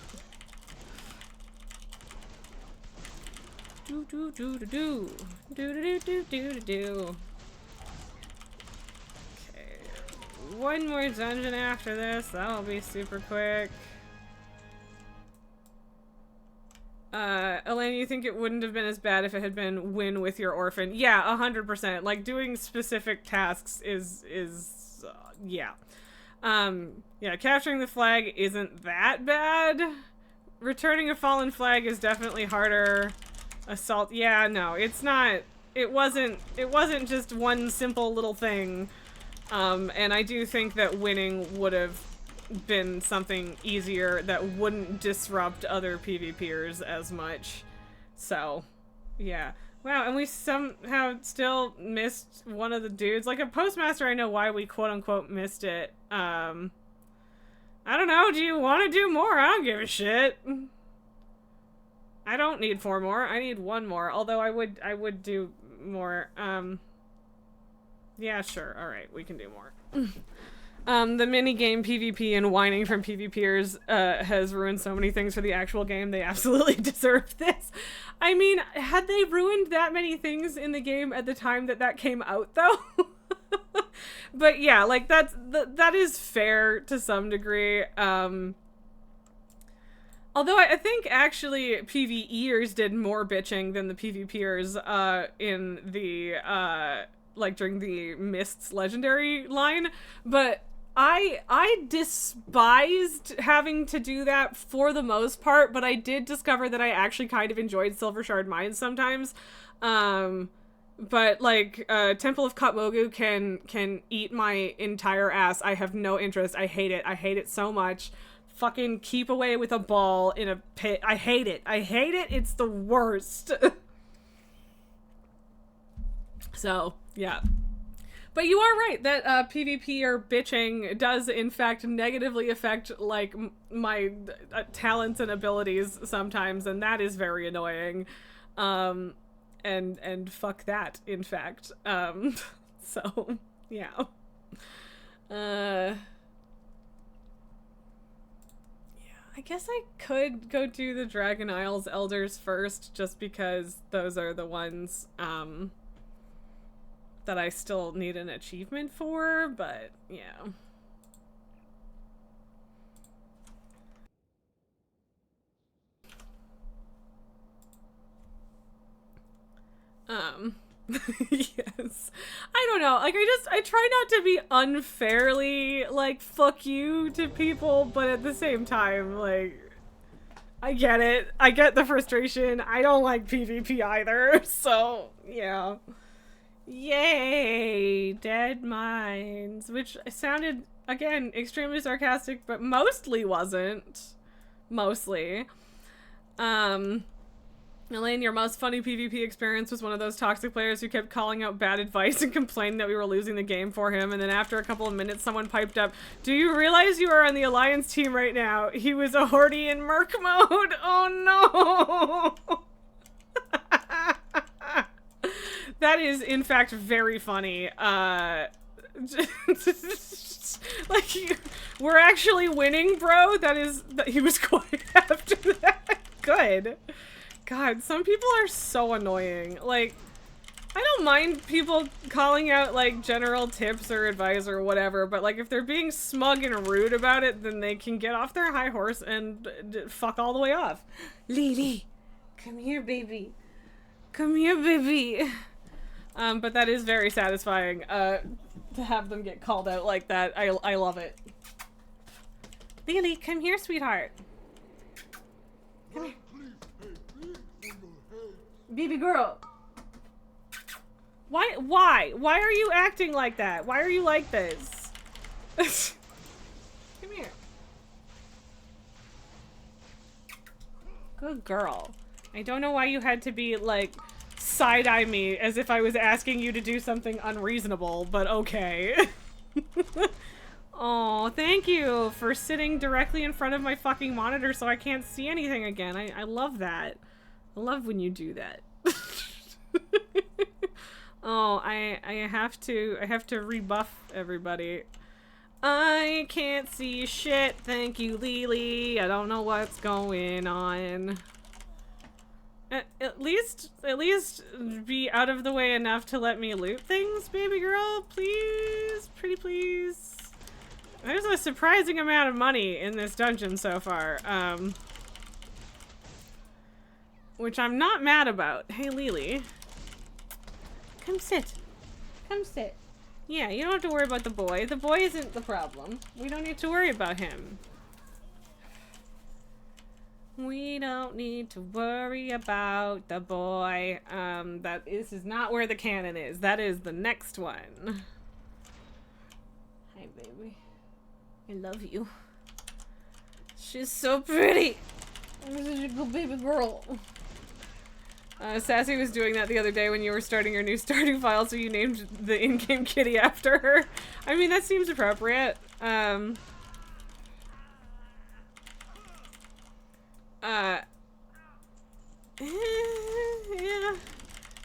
Do do do do do do do do do do. Okay, one more dungeon after this. That'll be super quick. Elaine, you think it wouldn't have been as bad if it had been win with your orphan? Yeah, 100%. Like, doing specific tasks is yeah. Yeah, capturing the flag isn't that bad. Returning a fallen flag is definitely harder. Assault, yeah, no, it's not, it wasn't just one simple little thing. And I do think that winning would have been something easier that wouldn't disrupt other PvPers as much. So, yeah. Wow, and we somehow still missed one of the dudes. Like, a postmaster, I know why we quote-unquote missed it. I don't know, do you want to do more? I don't give a shit. I don't need 4 more, I need 1 more. Although I would do more. Yeah, sure, alright, we can do more. The minigame PvP and whining from PvPers has ruined so many things for the actual game. They absolutely deserve this. I mean, had they ruined that many things in the game at the time that came out, though? But yeah, like, that is fair to some degree. Although I think actually PvEers did more bitching than the PvPers in the, like, during the Mists Legendary line, but I despised having to do that for the most part, but I did discover that I actually kind of enjoyed Silver Shard Mines sometimes. But, like, Temple of Kotmogu can eat my entire ass. I have no interest. I hate it. I hate it so much. Fucking keep away with a ball in a pit. I hate it. I hate it. It's the worst. So, yeah. But you are right that PvP or bitching does, in fact, negatively affect, like, my talents and abilities sometimes, and that is very annoying. And fuck that, in fact. So, yeah. Yeah, I guess I could go do the Dragon Isles Elders first, just because those are the ones, that I still need an achievement for, but yeah. Yes. I don't know, like, I try not to be unfairly, like, fuck you to people, but at the same time, like, I get it. I get the frustration. I don't like PvP either, so, yeah. Yay! Dead Mines, which sounded, again, extremely sarcastic, but mostly wasn't. Mostly. Elaine, your most funny PvP experience was one of those toxic players who kept calling out bad advice and complaining that we were losing the game for him, and then after a couple of minutes someone piped up, "Do you realize you are on the Alliance team right now? He was a Hordy in Merc mode." Oh no! That is, in fact, very funny. Like, we're actually winning, bro? He was quiet after that. Good. God, some people are so annoying. Like, I don't mind people calling out, like, general tips or advice or whatever, but, like, if they're being smug and rude about it, then they can get off their high horse and fuck all the way off. Lily, come here, baby. Come here, baby. But that is very satisfying, to have them get called out like that. I love it. Lily, come here, sweetheart. Come here. Baby girl. Why? Why are you acting like that? Why are you like this? Come here. Good girl. I don't know why you had to be, like, side-eye me as if I was asking you to do something unreasonable, but okay. Oh, thank you for sitting directly in front of my fucking monitor so I can't see anything again. I love that. I love when you do that. Oh, I have to rebuff everybody. I can't see shit. Thank you, Lily. I don't know what's going on. At least be out of the way enough to let me loot things, baby girl. Please, pretty please. There's a surprising amount of money in this dungeon so far, which I'm not mad about. Hey, Lily. Come sit. Come sit. Yeah, you don't have to worry about the boy. The boy isn't the problem. We don't need to worry about him. We don't need to worry about the boy. This is not where the cannon is. That is the next one. Hi, baby. I love you. She's so pretty. She's such a good baby girl. Sassy was doing that the other day when you were starting your new starting file, so you named the in-game kitty after her. I mean, that seems appropriate. Yeah.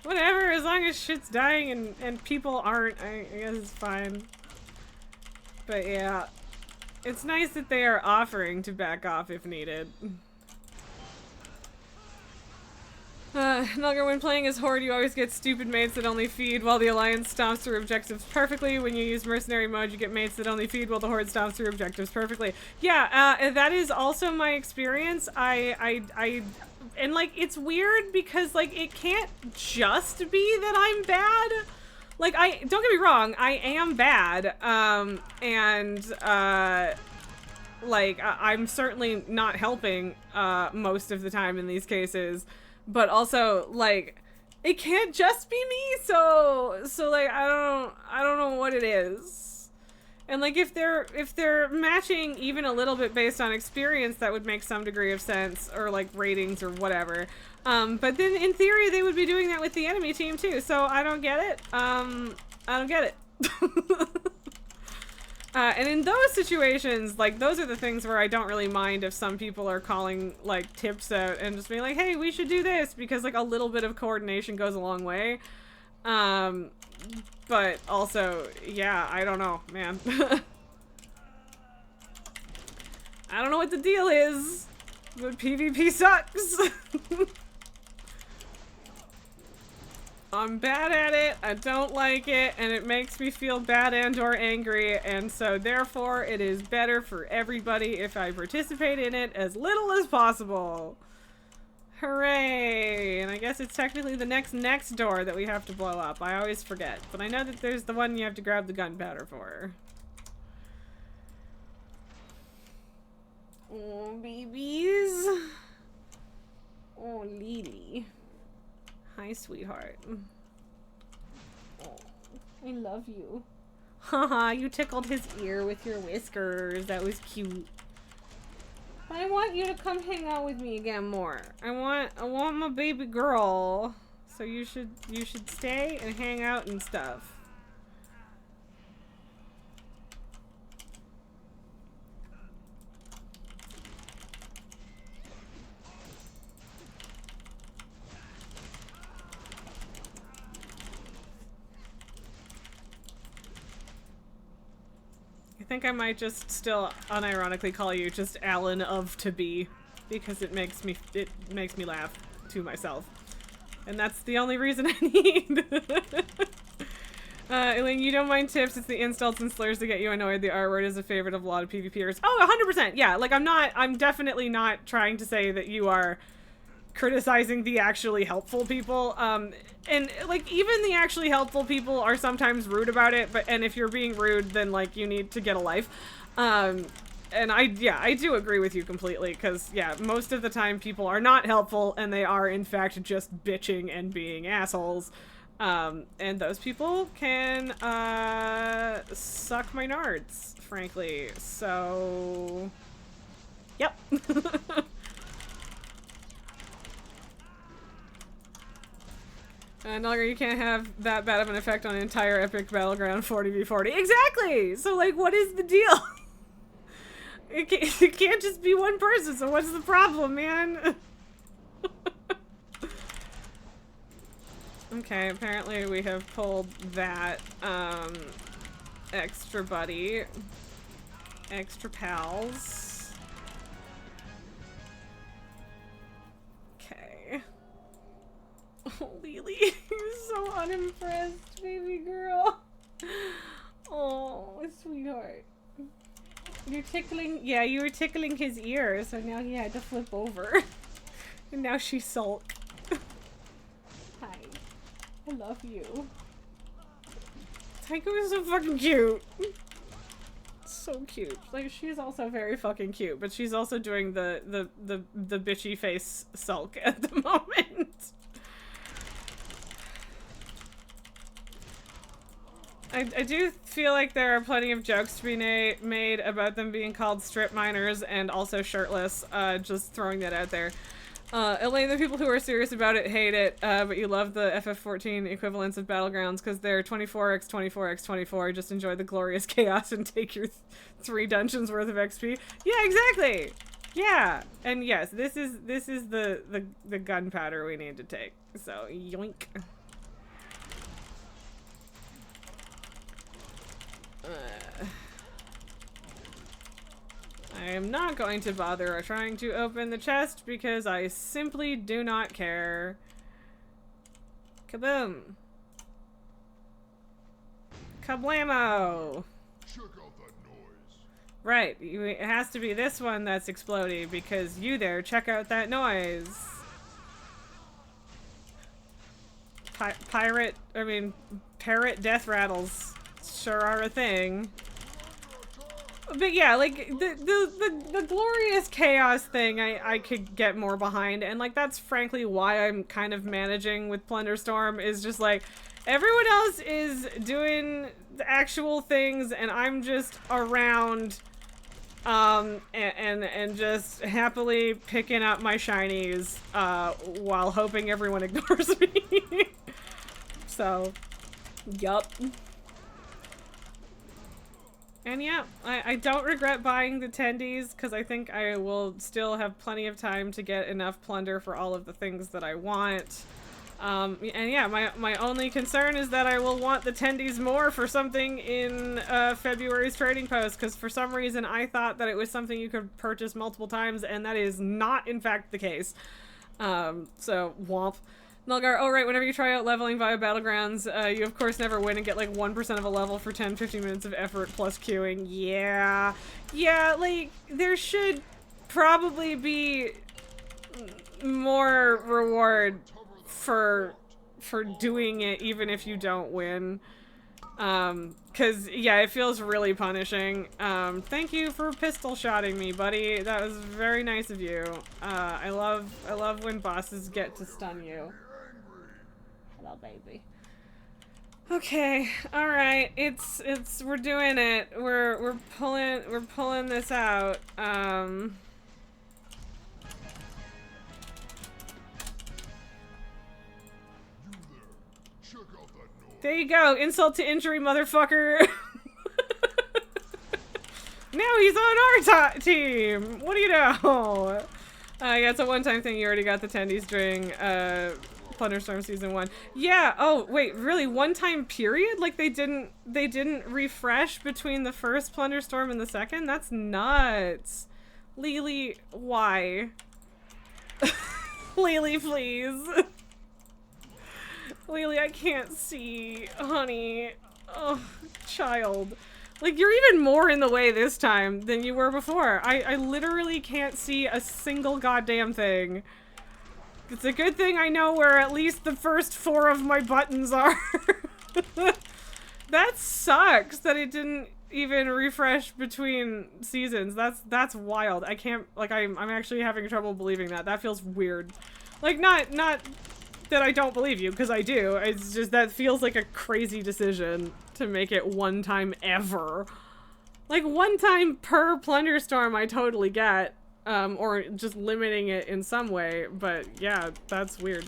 Whatever, as long as shit's dying and people aren't, I guess it's fine. But yeah. It's nice that they are offering to back off if needed. Nulgar, when playing as Horde, you always get stupid mates that only feed while the Alliance stomps through objectives perfectly. When you use mercenary mode, you get mates that only feed while the Horde stomps through objectives perfectly. Yeah, that is also my experience. And like, it's weird because like, it can't just be that I'm bad. Like, don't get me wrong, I am bad, like, I'm certainly not helping, most of the time in these cases, but also, like, it can't just be me, so, like, I don't know what it is. And, like, if they're matching even a little bit based on experience, that would make some degree of sense, or, like, ratings or whatever. But then in theory, they would be doing that with the enemy team too, so I don't get it. I don't get it. And in those situations, like, those are the things where I don't really mind if some people are calling, like, tips out and just being like, hey, we should do this, because, like, a little bit of coordination goes a long way. But also, yeah, I don't know, man. I don't know what the deal is, but PvP sucks. I'm bad at it, I don't like it, and it makes me feel bad and or angry, and so therefore it is better for everybody if I participate in it as little as possible. Hooray! And I guess it's technically the next door that we have to blow up. I always forget, but I know that there's the one you have to grab the gunpowder for. Oh, babies. Oh, Lily. Hi, sweetheart. Oh, I love you. Haha, you tickled his ear with your whiskers. That was cute. I want you to come hang out with me again more. I want my baby girl. So you should stay and hang out and stuff. I think I might just still unironically call you just Alan of to be, because it makes me laugh to myself, and that's the only reason I need. Elaine, you don't mind tips. It's the insults and slurs that get you annoyed. The R word is a favorite of a lot of PvPers. Oh, 100%. Yeah, like I'm definitely not trying to say that you are criticizing the actually helpful people. And like even the actually helpful people are sometimes rude about it, and if you're being rude, then like you need to get a life. And I do agree with you completely, because yeah, most of the time people are not helpful and they are in fact just bitching and being assholes. And those people can suck my nards, frankly. So yep. Nulgar, you can't have that bad of an effect on an entire epic battleground 40v40. Exactly! So, like, what is the deal? It can't just be one person, so what's the problem, man? Okay, apparently we have pulled that, extra buddy. Extra pals. Okay. Oh, Lily, you're so unimpressed, baby girl. Oh, sweetheart. You're tickling, yeah, you were tickling his ear, so now he had to flip over. And now she sulked. Hi. I love you. Tycho is so fucking cute. So cute. Like, she's also very fucking cute, but she's also doing the bitchy face sulk at the moment. I do feel like there are plenty of jokes to be made about them being called strip miners and also shirtless. Just throwing that out there. Elaine, the people who are serious about it hate it, but you love the FF14 equivalents of Battlegrounds because they're 24x 24x 24. Just enjoy the glorious chaos and take your 3 dungeons worth of XP. Yeah, exactly. Yeah, and yes, this is the gunpowder we need to take. So yoink. I am not going to bother trying to open the chest because I simply do not care. Kaboom. Kablamo. Check out that noise. Right, it has to be this one that's exploding because you there, check out that noise. Parrot death rattles sure are a thing. But yeah, like, the glorious chaos thing I could get more behind, and like that's frankly why I'm kind of managing with Plunderstorm, is just like everyone else is doing the actual things and I'm just around and just happily picking up my shinies while hoping everyone ignores me. So, yup. And yeah, I don't regret buying the tendies because I think I will still have plenty of time to get enough plunder for all of the things that I want. And yeah, my only concern is that I will want the tendies more for something in February's trading post, because for some reason I thought that it was something you could purchase multiple times, and that is not in fact the case. So womp. Nulgar, oh right, whenever you try out leveling via Battlegrounds, you of course never win and get like 1% of a level for 10-15 minutes of effort plus queuing. Yeah. Yeah, like, there should probably be more reward for doing it even if you don't win. Cause yeah, it feels really punishing. Thank you for pistol shotting me, buddy. That was very nice of you. I love when bosses get to stun you. Hello, baby. Okay, all right. We're doing it. We're pulling this out. There you go. Insult to injury, motherfucker. Now he's on our team. What do you know? Yeah, it's a one-time thing. You already got the Tendies during Plunderstorm Season 1. Yeah. Oh, wait. Really? One-time period? Like they didn't refresh between the first Plunderstorm and the second? That's nuts. Lily, why? Lily, please. Lily, I can't see, honey. Oh, child. Like, you're even more in the way this time than you were before. I literally can't see a single goddamn thing. It's a good thing I know where at least the first 4 of my buttons are. That sucks that it didn't even refresh between seasons. That's wild. I can't, like, I'm actually having trouble believing that. That feels weird. Like, not that I don't believe you, because I do. It's just that feels like a crazy decision to make it one time ever. Like, one time per Plunderstorm I totally get. Or just limiting it in some way, but yeah, that's weird.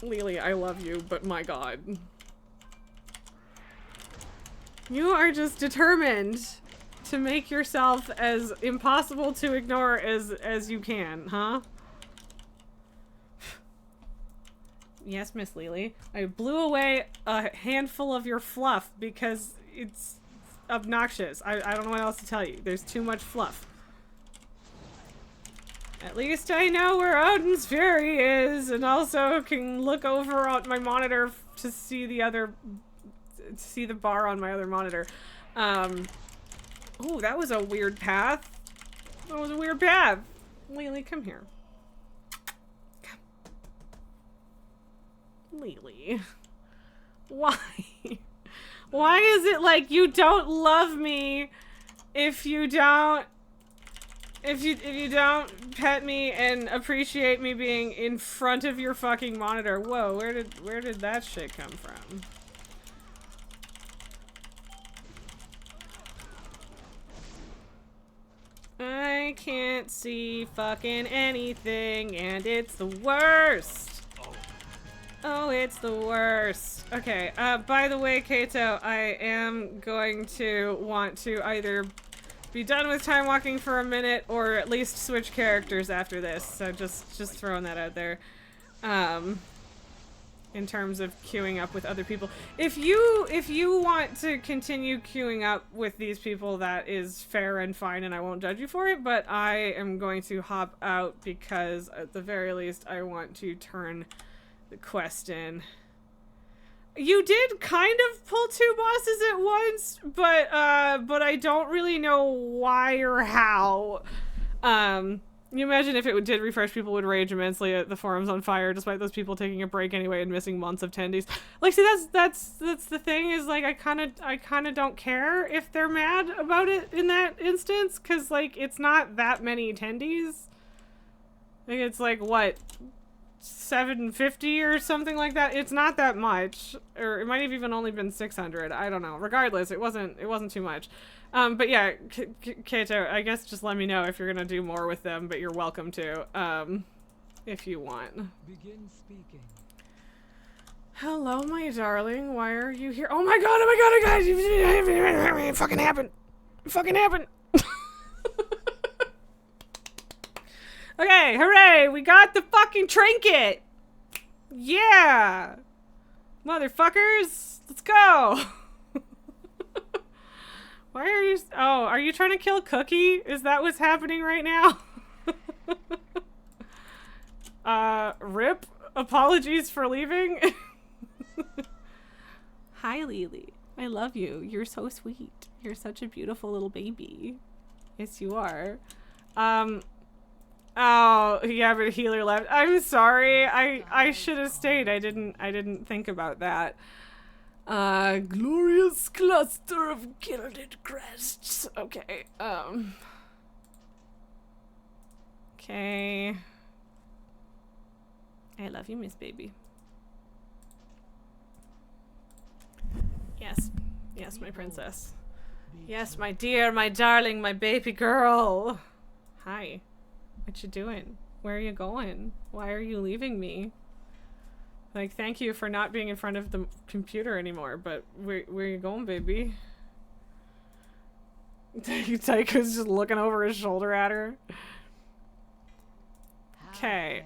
Lily, I love you, but my god. You are just determined to make yourself as impossible to ignore as you can, huh? Yes, Miss Lily. I blew away a handful of your fluff because it's obnoxious. I don't know what else to tell you. There's too much fluff. At least I know where Odin's Fury is, and also can look over on my monitor to see the bar on my other monitor. Oh, that was a weird path. That was a weird path. Lily, come here. Come. Lily. Why? Why is it like you don't love me if you don't pet me and appreciate me being in front of your fucking monitor? Whoa, where did that shit come from? I can't see fucking anything, and it's the worst. Oh, it's the worst. Okay, by the way, Kato, I am going to want to either be done with time walking for a minute or at least switch characters after this. So just throwing that out there. In terms of queuing up with other people. If you want to continue queuing up with these people, that is fair and fine, and I won't judge you for it, but I am going to hop out because at the very least I want to turn the quest in. You did kind of pull 2 bosses at once, but I don't really know why or how. You imagine if it did refresh, people would rage immensely at the forums on fire, despite those people taking a break anyway and missing months of tendies. Like, see, that's the thing, is like I kind of don't care if they're mad about it in that instance, because like it's not that many tendies. Like, it's like what, 750 or something like that. It's not that much, or it might have even only been 600. I don't know. Regardless, it wasn't too much. But yeah, Kato, I guess just let me know if you're gonna do more with them, but you're welcome to, if you want. Begin speaking. Hello, my darling. Why are you here? Oh my god! Oh my god! It fucking happened! It fucking happened! Okay, hooray! We got the fucking trinket! Yeah! Motherfuckers! Let's go! Why are you... Oh, are you trying to kill Cookie? Is that what's happening right now? Rip? Apologies for leaving? Hi, Lily. I love you. You're so sweet. You're such a beautiful little baby. Yes, you are. Oh, yeah, but healer left. I'm sorry. I should have stayed. I didn't think about that. Glorious cluster of gilded crests. Okay, okay. I love you, Miss Baby. Yes. Yes, my princess. Yes, my dear, my darling, my baby girl. Hi. What you doing? Where are you going? Why are you leaving me? Like, thank you for not being in front of the computer anymore, but where you going, baby? Taika's just looking over his shoulder at her. Okay.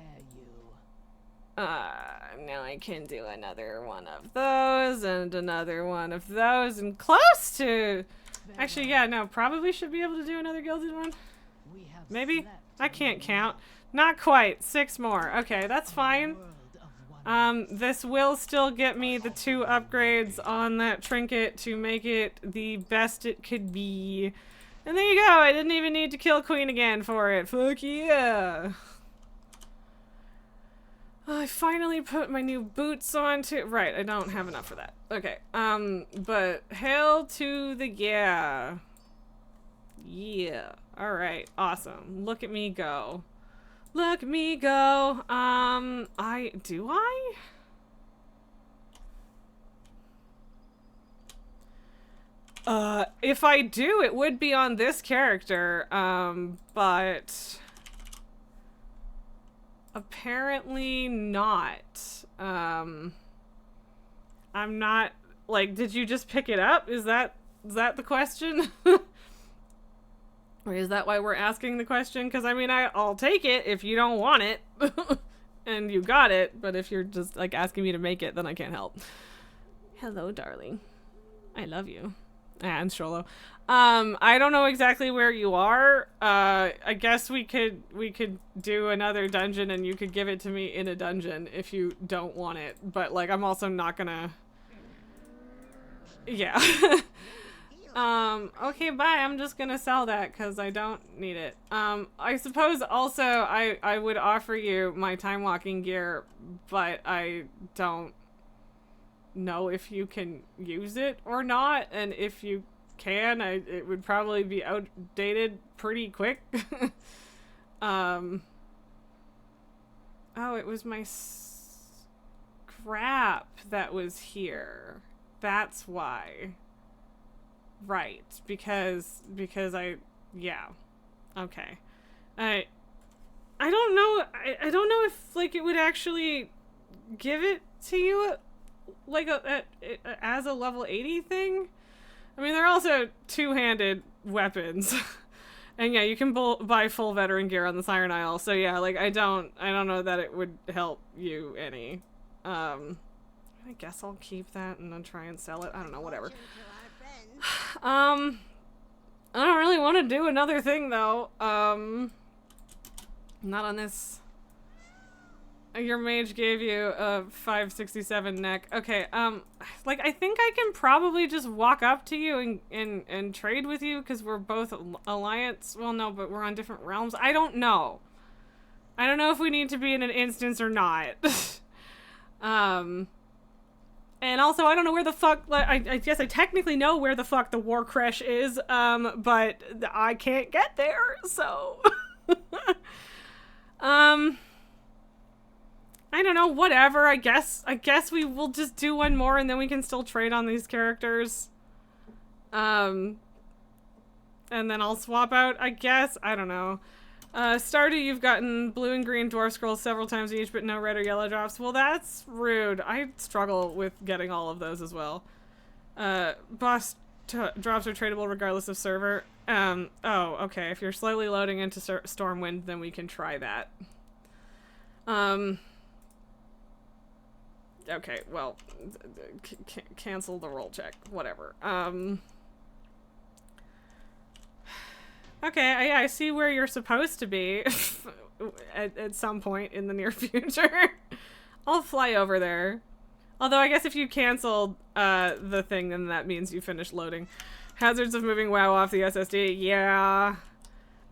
Now I can do another one of those and another one of those and close to... Actually, yeah, no, probably should be able to do another gilded one. Maybe? I can't count. Not quite. 6 more. Okay, that's fine. This will still get me the 2 upgrades on that trinket to make it the best it could be. And there you go. I didn't even need to kill Queen again for it. Fuck yeah. I finally put my new boots on too. Right, I don't have enough for that. Okay, but hail to the yeah. Yeah. Alright, awesome. Look at me go. Look at me go. Do I? If I do, it would be on this character, but apparently not. I'm not, like, did you just pick it up? Is that the question? Or is that why we're asking the question? Because, I mean, I'll take it if you don't want it. And you got it. But if you're just, like, asking me to make it, then I can't help. Hello, darling. I love you. And Sholo. I don't know exactly where you are. I guess we could do another dungeon and you could give it to me in a dungeon if you don't want it. But, like, I'm also not gonna... Yeah. Okay, bye. I'm just gonna sell that because I don't need it. I suppose also I would offer you my time walking gear, but I don't know if you can use it or not, and if you can, it would probably be outdated pretty quick. Oh, it was my scrap that was here. That's why. Right, because yeah. Okay. I don't know. I don't know if, like, it would actually give it to you like as a level 80 thing. I mean, they're also two-handed weapons. And yeah, you can buy full veteran gear on the Siren Isle. So yeah, like, I don't know that it would help you any. I guess I'll keep that and then try and sell it. I don't know, whatever. I don't really want to do another thing though. Not on this. Your mage gave you a 567 neck. Okay, like, I think I can probably just walk up to you and trade with you because we're both alliance. Well, no, but we're on different realms. I don't know. I don't know if we need to be in an instance or not. And also, I don't know where the fuck, like, I guess I technically know where the fuck the War Crash is, but I can't get there, so. I don't know, whatever, I guess we will just do one more and then we can still trade on these characters. And then I'll swap out, I guess, I don't know. Stardew, you've gotten blue and green dwarf scrolls several times each, but no red or yellow drops. Well, that's rude. I struggle with getting all of those as well. Boss drops are tradable regardless of server. Oh, okay. If you're slowly loading into Stormwind, then we can try that. Okay, well, cancel the roll check. Whatever. Okay, I see where you're supposed to be at some point in the near future. I'll fly over there. Although I guess if you canceled the thing, then that means you finished loading. Hazards of moving WoW off the SSD. Yeah.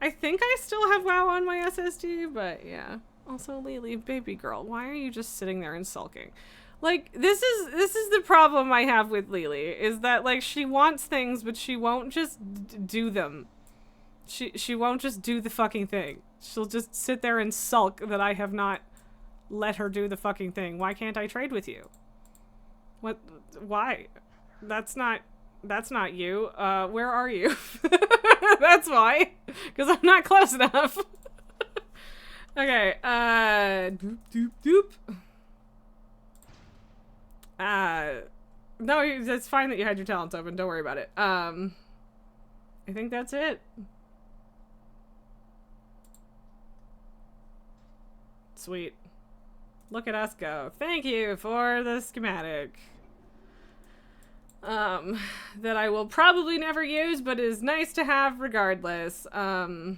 I think I still have WoW on my SSD, but yeah. Also, Lily, baby girl, why are you just sitting there and sulking? Like, this is the problem I have with Lily, is that, like, she wants things, but she won't just do them. She won't just do the fucking thing. She'll just sit there and sulk that I have not let her do the fucking thing. Why can't I trade with you? What? Why? That's not you. Where are you? That's why. Because I'm not close enough. Okay, doop, doop, doop. No, it's fine that you had your talents open. Don't worry about it. I think that's it. Sweet. Look at us go. Thank you for the schematic. That I will probably never use, but is nice to have regardless. That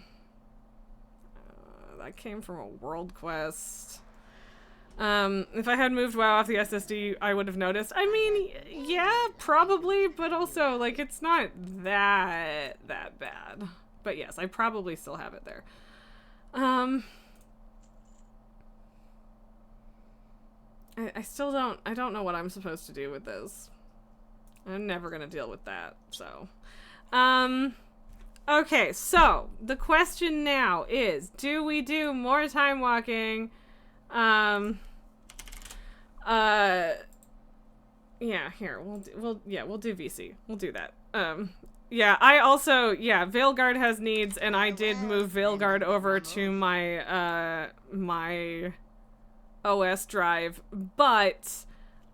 came from a world quest. If I had moved WoW off the SSD, I would have noticed. I mean, yeah, probably, but also, like, it's not that bad. But yes, I probably still have it there. I still don't know what I'm supposed to do with this. I'm never gonna deal with that, so. Okay, so, the question now is, do we do more time walking? Yeah, here, we'll do VC. We'll do that. Yeah, I also, Veilguard has needs, and I did move Veilguard over to my, my OS drive, but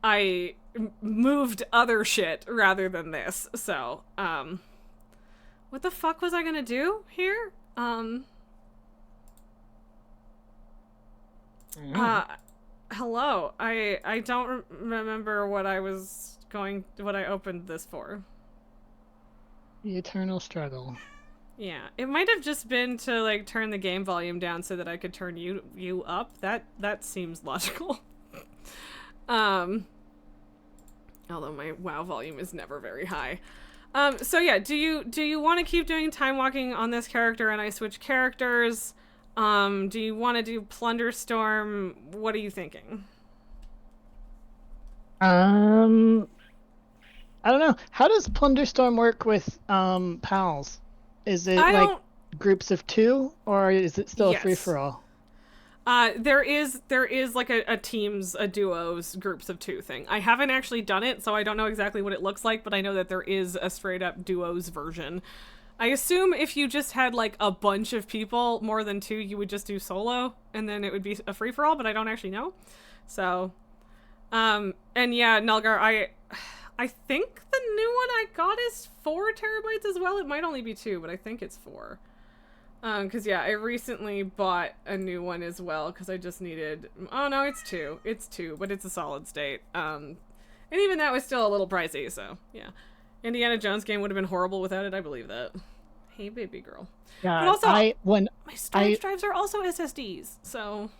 I moved other shit rather than this, so, what the fuck was I gonna do here? Hello, I don't remember what I opened this for. The eternal struggle. Yeah, it might have just been to, like, turn the game volume down so that I could turn you up. That seems logical. Although my WoW volume is never very high. So yeah, do you want to keep doing time walking on this character and I switch characters? Do you want to do Plunderstorm? What are you thinking? I don't know. How does Plunderstorm work with pals? Is it like groups of 2, or is it still a free-for-all? There is like a teams, a duos, groups of 2 thing. I haven't actually done it, so I don't know exactly what it looks like, but I know that there is a straight-up duos version. I assume if you just had, like, a bunch of people, more than 2, you would just do solo, and then it would be a free-for-all, but I don't actually know. So, and yeah, Nulgar, I think the new one I got is 4 terabytes as well. It might only be 2, but I think it's 4. Cause yeah, I recently bought a new one as well, cause I just needed, oh no, it's 2. It's 2, but it's a solid state. And even that was still a little pricey, so yeah. Indiana Jones game would have been horrible without it, I believe that. Hey, baby girl. Yeah, but also, my storage drives are also SSDs, so...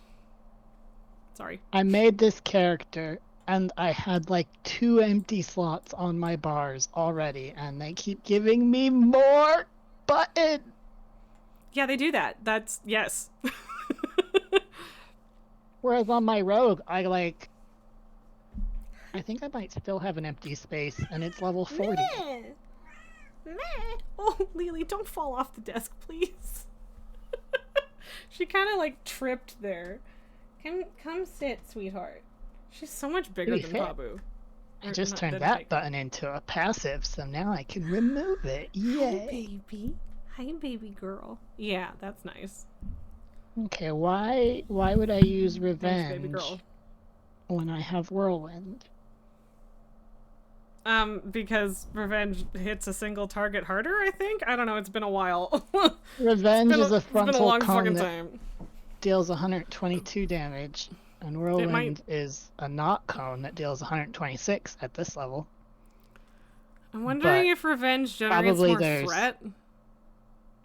Sorry. I made this character, and I had like 2 empty slots on my bars already, and they keep giving me more button! Yeah, they do that. That's... yes. Whereas on my rogue, I think I might still have an empty space, and it's level 40. Meh. Meh. Oh, Lily, don't fall off the desk, please. She kind of, like, tripped there. Come sit, sweetheart. She's so much bigger than Babu. I just turned that button into a passive, so now I can remove it. Yay! Hi, baby. Hi, baby girl. Yeah, that's nice. Okay, why would I use Revenge Thanks, baby girl. when I have Whirlwind? Because Revenge hits a single target harder, I think? I don't know, it's been a while. Revenge is a frontal it's been a long cone fucking that time. deals 122 damage, and Whirlwind is a knot cone that deals 126 at this level. I'm wondering if Revenge generates more threat.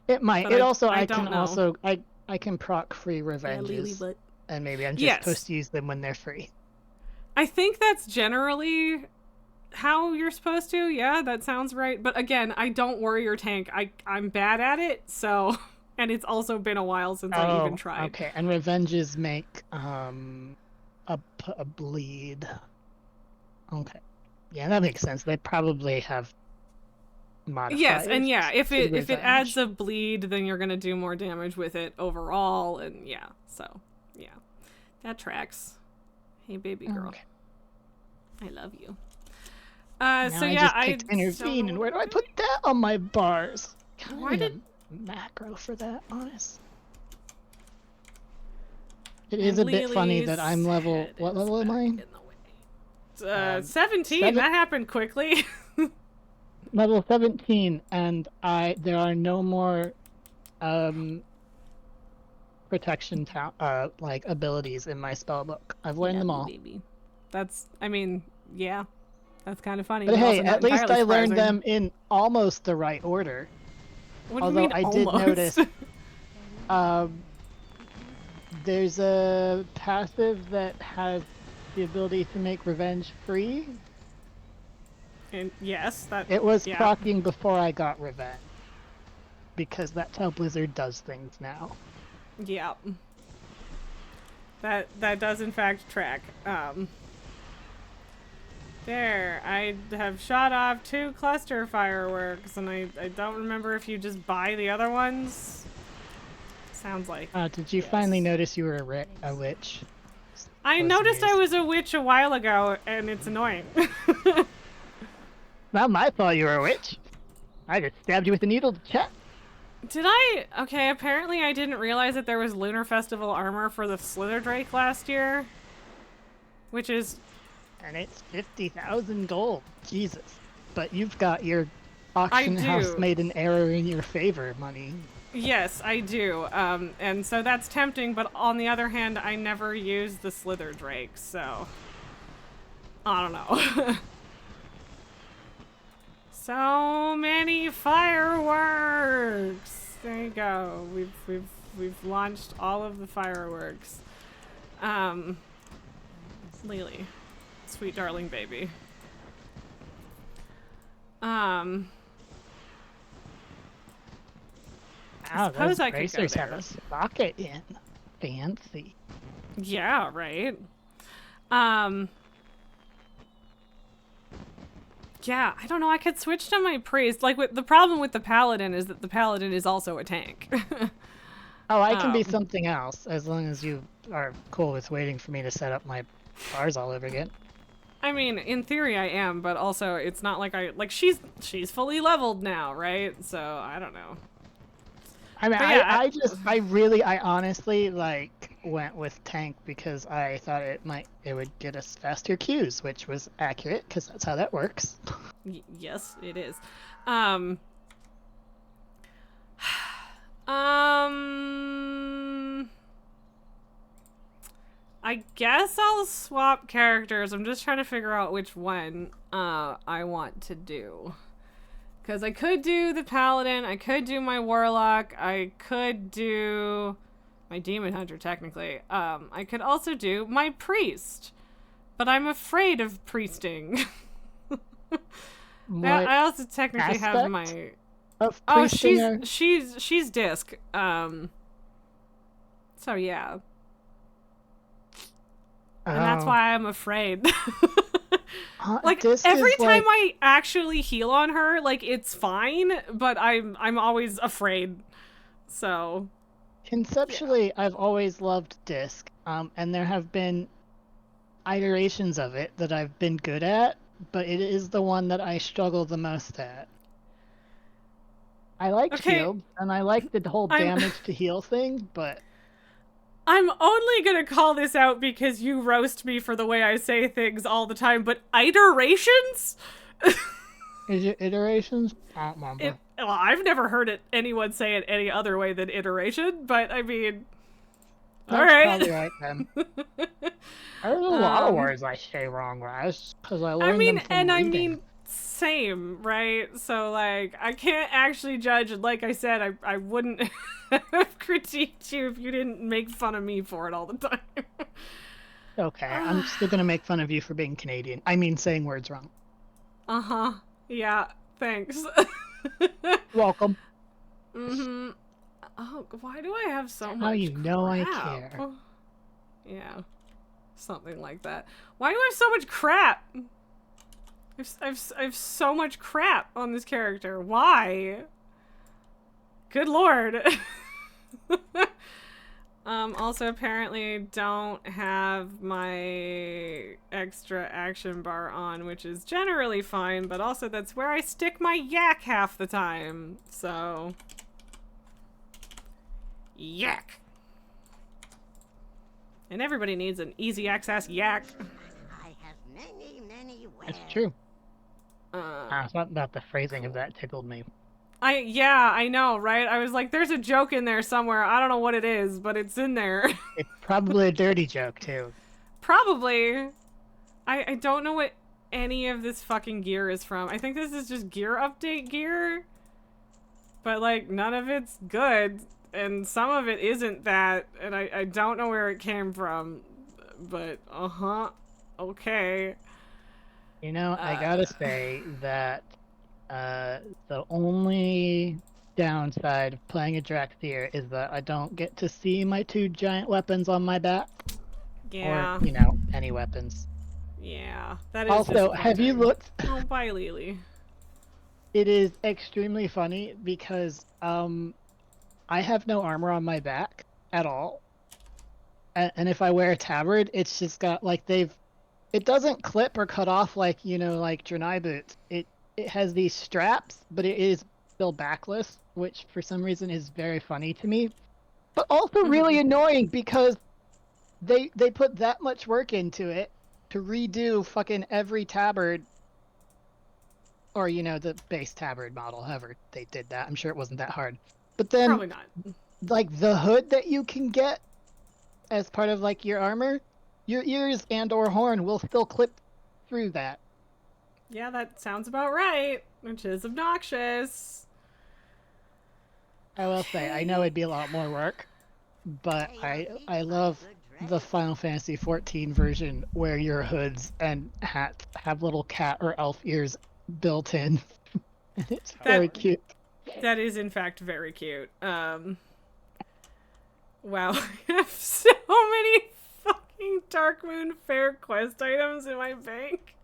It might. But I can proc free Revenges, and maybe I'm just supposed to use them when they're free. I think that's generally how you're supposed to. Yeah, that sounds right. But again, I don't warrior tank. I'm bad at it, so... And it's also been a while since I even tried. Okay, and Revenges make a bleed. Okay. Yeah, that makes sense. They probably have modifiers. Yes, and yeah, if it adds a bleed, then you're gonna do more damage with it overall, and yeah, so yeah. That tracks. Hey baby girl. Okay. I love you. So yeah, I just picked intervene, and where do I put that on my bars? Why did macro for that, honest? It is a bit funny that I'm level... What level am I? 17. That happened quickly. Level 17, and there are no more protection like abilities in my spellbook. I've learned them all. Baby. That's, I mean, yeah, that's kind of funny. But hey, at least I learned them in almost the right order. What do you mean, I did notice there's a passive that has the ability to make revenge free. And yes, that it was proccing before I got revenge, because that's how Blizzard does things now. Yeah, that does in fact track. There, I have shot off 2 cluster fireworks, and I don't remember if you just buy the other ones. Sounds like. Did you finally notice you were a witch? I noticed I was a witch a while ago, and it's annoying. Not my fault you were a witch. I just stabbed you with a needle to check. Did I? Okay, apparently I didn't realize that there was Lunar Festival armor for the Slither Drake last year. Which is... And it's 50,000 gold. Jesus. But you've got your auction house made an error in your favor money. Yes, I do. And so that's tempting, but on the other hand, I never used the Slither Drake, so... I don't know. So many fireworks! There you go. We've launched all of the fireworks. Lily. Sweet darling baby. Wow, those bracers have a socket in. Fancy. Yeah, right? Yeah, I don't know. I could switch to my priest. Like, the problem with the paladin is that the paladin is also a tank. Oh, I can be something else as long as you are cool with waiting for me to set up my bars all over again. I mean, in theory, I am, but also it's not like she's fully leveled now, right? So I don't know. I mean, I honestly went with tank because I thought it would get us faster queues, which was accurate because that's how that works. Yes, it is. I guess I'll swap characters. I'm just trying to figure out which one I want to do. Because I could do the paladin, I could do my warlock, I could do my demon hunter technically. I could also do my priest. But I'm afraid of priesting. I also technically have my... Oh, she's disc. So yeah. And that's why I'm afraid. Like, every time I actually heal on her, like, it's fine, but I'm always afraid. So... Conceptually, yeah. I've always loved disc, and there have been iterations of it that I've been good at, but it is the one that I struggle the most at. I like shield, and I like the whole damage to heal thing, but... I'm only gonna call this out because you roast me for the way I say things all the time, but iterations? Is it iterations? I don't remember. Well, I've never heard anyone say it any other way than iteration, but I mean... That's alright. Probably right, then. There's a lot of words I say wrong, Raz, because I learned them from reading. Same, right? So, like, I can't actually judge, and like I said, I wouldn't have critiqued you if you didn't make fun of me for it all the time. Okay, I'm still gonna make fun of you for being Canadian. I mean, saying words wrong. Uh-huh. Yeah, thanks. Welcome. Mm-hmm. Oh, why do I have so much How you know crap? I care. Yeah. Something like that. Why do I have so much crap? I have so much crap on this character. Why? Good lord. Also apparently don't have my extra action bar on, which is generally fine, but also that's where I stick my yak half the time. So... yak! And everybody needs an easy access yak. I have many It's true. Uh, It's not that the phrasing of that tickled me. yeah, I know, right? I was like, there's a joke in there somewhere. I don't know what it is, but it's in there. It's probably a dirty joke, too. Probably. I don't know what any of this fucking gear is from. I think this is just gear update gear. But, like, none of it's good. And some of it isn't that. And I don't know where it came from. But, okay. You know, I gotta say that the only downside of playing a Draxier is that I don't get to see my 2 giant weapons on my back. Yeah. Or, you know, any weapons. Yeah. That is Also, have you disappointing. looked? Oh, bye, Lily. It is extremely funny because I have no armor on my back at all. And if I wear a tabard, it's just got like it doesn't clip or cut off like, you know, like Draenei boots. It has these straps, but it is still backless, which for some reason is very funny to me. But also really annoying because they put that much work into it to redo fucking every tabard, or, you know, the base tabard model, however they did that. I'm sure it wasn't that hard. But then, Probably not. like, the hood that you can get as part of, like, your armor, your ears and or horn will still clip through that. Yeah, that sounds about right. Which is obnoxious. I will say, I know it'd be a lot more work, but I love the Final Fantasy XIV version where your hoods and hats have little cat or elf ears built in. And it's very cute. That is, in fact, very cute. Wow, I have so many fucking Darkmoon Faire quest items in my bank.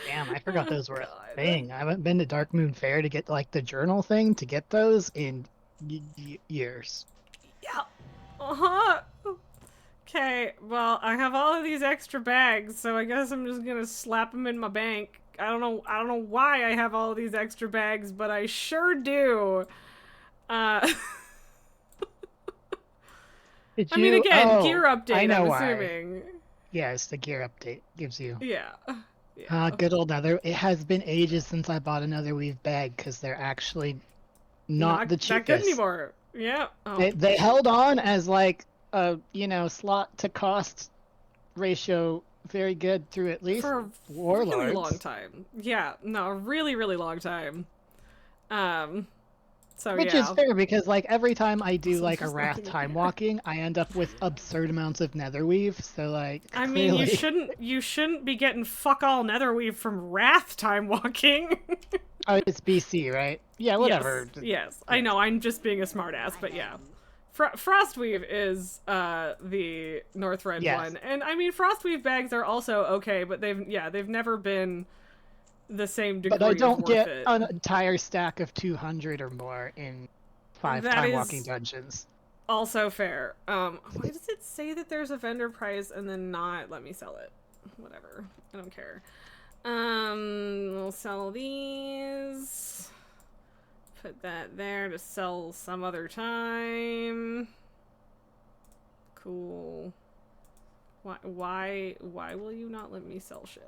Damn, I forgot those were God. a thing. I haven't been to Darkmoon Faire to get, like, the journal thing to get those in years. Yeah. Okay, well, I have all of these extra bags, so I guess I'm just gonna slap them in my bank. I don't know why I have all of these extra bags, but I sure do. I mean, again, gear update, I know I'm why. assuming. Yes, the gear update gives you. Yeah. Good old Nether. It has been ages since I bought another Weave bag because they're actually not the that cheapest. good anymore. Yeah. Oh. They held on as like a, you know, slot to cost ratio very good through at least For a Warlords. really long time. Yeah, no, a really, really long time. So Which yeah. is fair because like every time I do like a just Wrath looking at time it. walking, I end up with absurd amounts of Netherweave. So like, I mean, clearly... you shouldn't be getting fuck all Netherweave from Wrath time walking. Oh, it's BC, right? Yeah, whatever. Yes, I know. I'm just being a smartass, but yeah. Frostweave is the Northrend Yes. one, and I mean Frostweave bags are also okay, but they've never been the same degree. But I don't of get worth it. an entire stack of 200 or more in 5 That time is- walking dungeons. Also fair. Why does it say that there's a vendor price and then not let me sell it? Whatever. I don't care. We'll sell these. Put that there to sell some other time. Cool. Why will you not let me sell shit?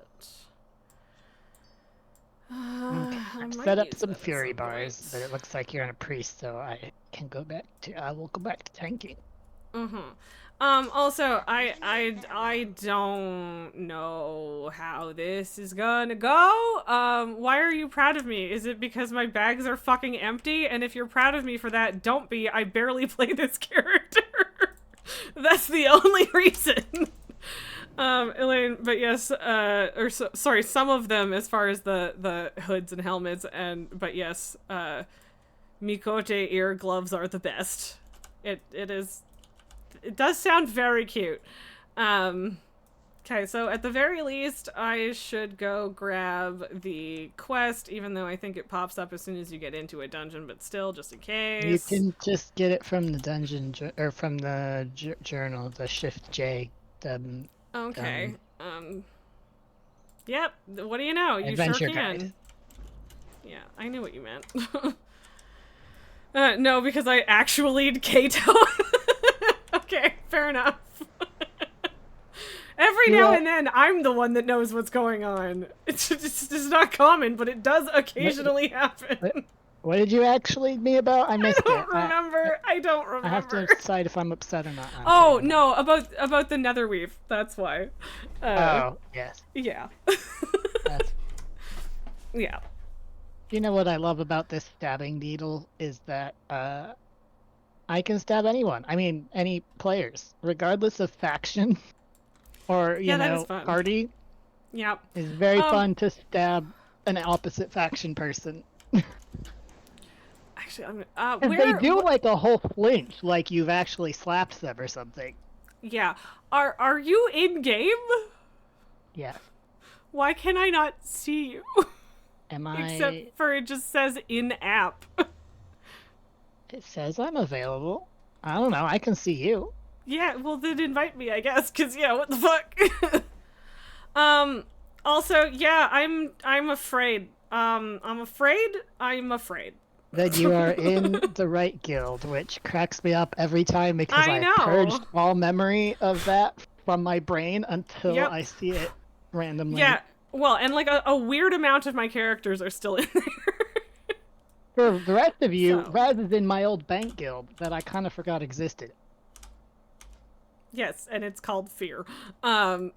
I might Set up use some that at fury some bars, point. but it looks like you're on a priest, so I will go back to tanking. Also, I don't know how this is gonna go. Why are you proud of me? Is it because my bags are fucking empty? And if you're proud of me for that, don't be. I barely play this character. That's the only reason. Elaine, but yes, sorry, some of them as far as the hoods and helmets, but yes, Mikote ear gloves are the best. It does sound very cute. Okay, so at the very least, I should go grab the quest, even though I think it pops up as soon as you get into a dungeon, but still, just in case. You can just get it from the dungeon, or from the journal, the Shift J. Okay. Yep. What do you know? You Adventure sure can. guide. Yeah, I knew what you meant. No, because I actually need Kato. Okay, fair enough. Every You now know- and then, I'm the one that knows what's going on. It's just not common, but it does occasionally happen. What did you actually me about? I missed I don't it. remember. I don't remember. I have to decide if I'm upset or not. I'm Oh kidding. no, about the Netherweave. That's why. Oh yes. Yeah. That's... Yeah. You know what I love about this stabbing needle is that I can stab anyone. I mean, any players, regardless of faction or you Yeah, that know is fun. party. Yep. It's very Um, fun to stab an opposite faction person. Actually, I'm. And Where? they do like a whole flinch, like you've actually slapped them or something. Yeah. Are you in game? Yeah. Why can I not see you? Am I? Except for it just says in app. It says I'm available. I don't know. I can see you. Yeah, well then invite me, I guess, cause yeah, what the fuck? Also, yeah, I'm afraid. I'm afraid. That you are in the right guild, which cracks me up every time because I I know. purged all memory of that from my brain until Yep. I see it randomly. Yeah, well, and like a weird amount of my characters are still in there. For the rest of you, So. Raz is in my old bank guild that I kind of forgot existed. Yes, and it's called Fear. Because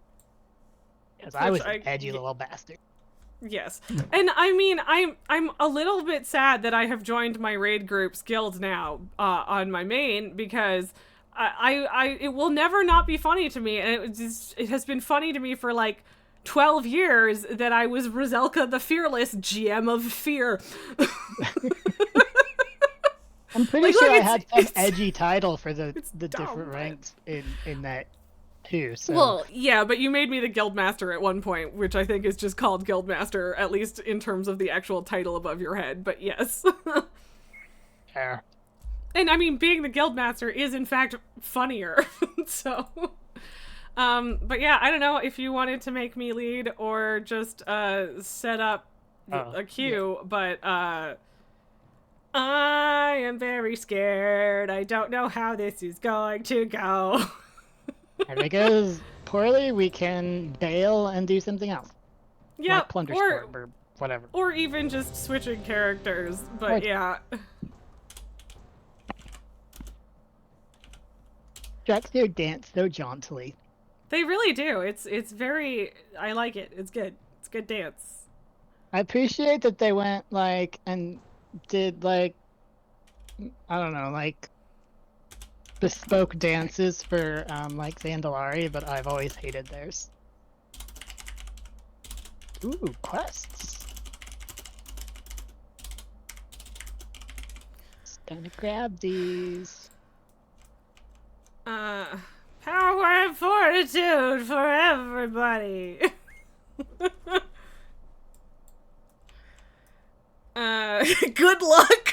I was Which an edgy little bastard. Yes. And I mean, I'm a little bit sad that I have joined my raid group's guild now on my main because it will never not be funny to me, and it has been funny to me for like 12 years that I was Roselka the Fearless, GM of Fear. I'm pretty Like, sure look, I had some it's- edgy title for the dumb, different but- ranks in that too. So Well, yeah, but you made me the Guildmaster at one point, which I think is just called Guildmaster, at least in terms of the actual title above your head, but yes. fair. And I mean, being the Guildmaster is in fact funnier. So, but yeah, I don't know if you wanted to make me lead or just set up a queue, but I am very scared. I don't know how this is going to go. If it goes poorly, we can bail and do something else. Yeah, Like Plunder Storm or whatever. or even just switching characters. But Like- yeah. Drexler dance so jauntily. They really do. It's very. I like it. It's good. It's good dance. I appreciate that they went like and did like I don't know, like bespoke dances for like Zandalari, but I've always hated theirs. Ooh, quests. Just gonna grab these. Power and fortitude for everybody. Good luck.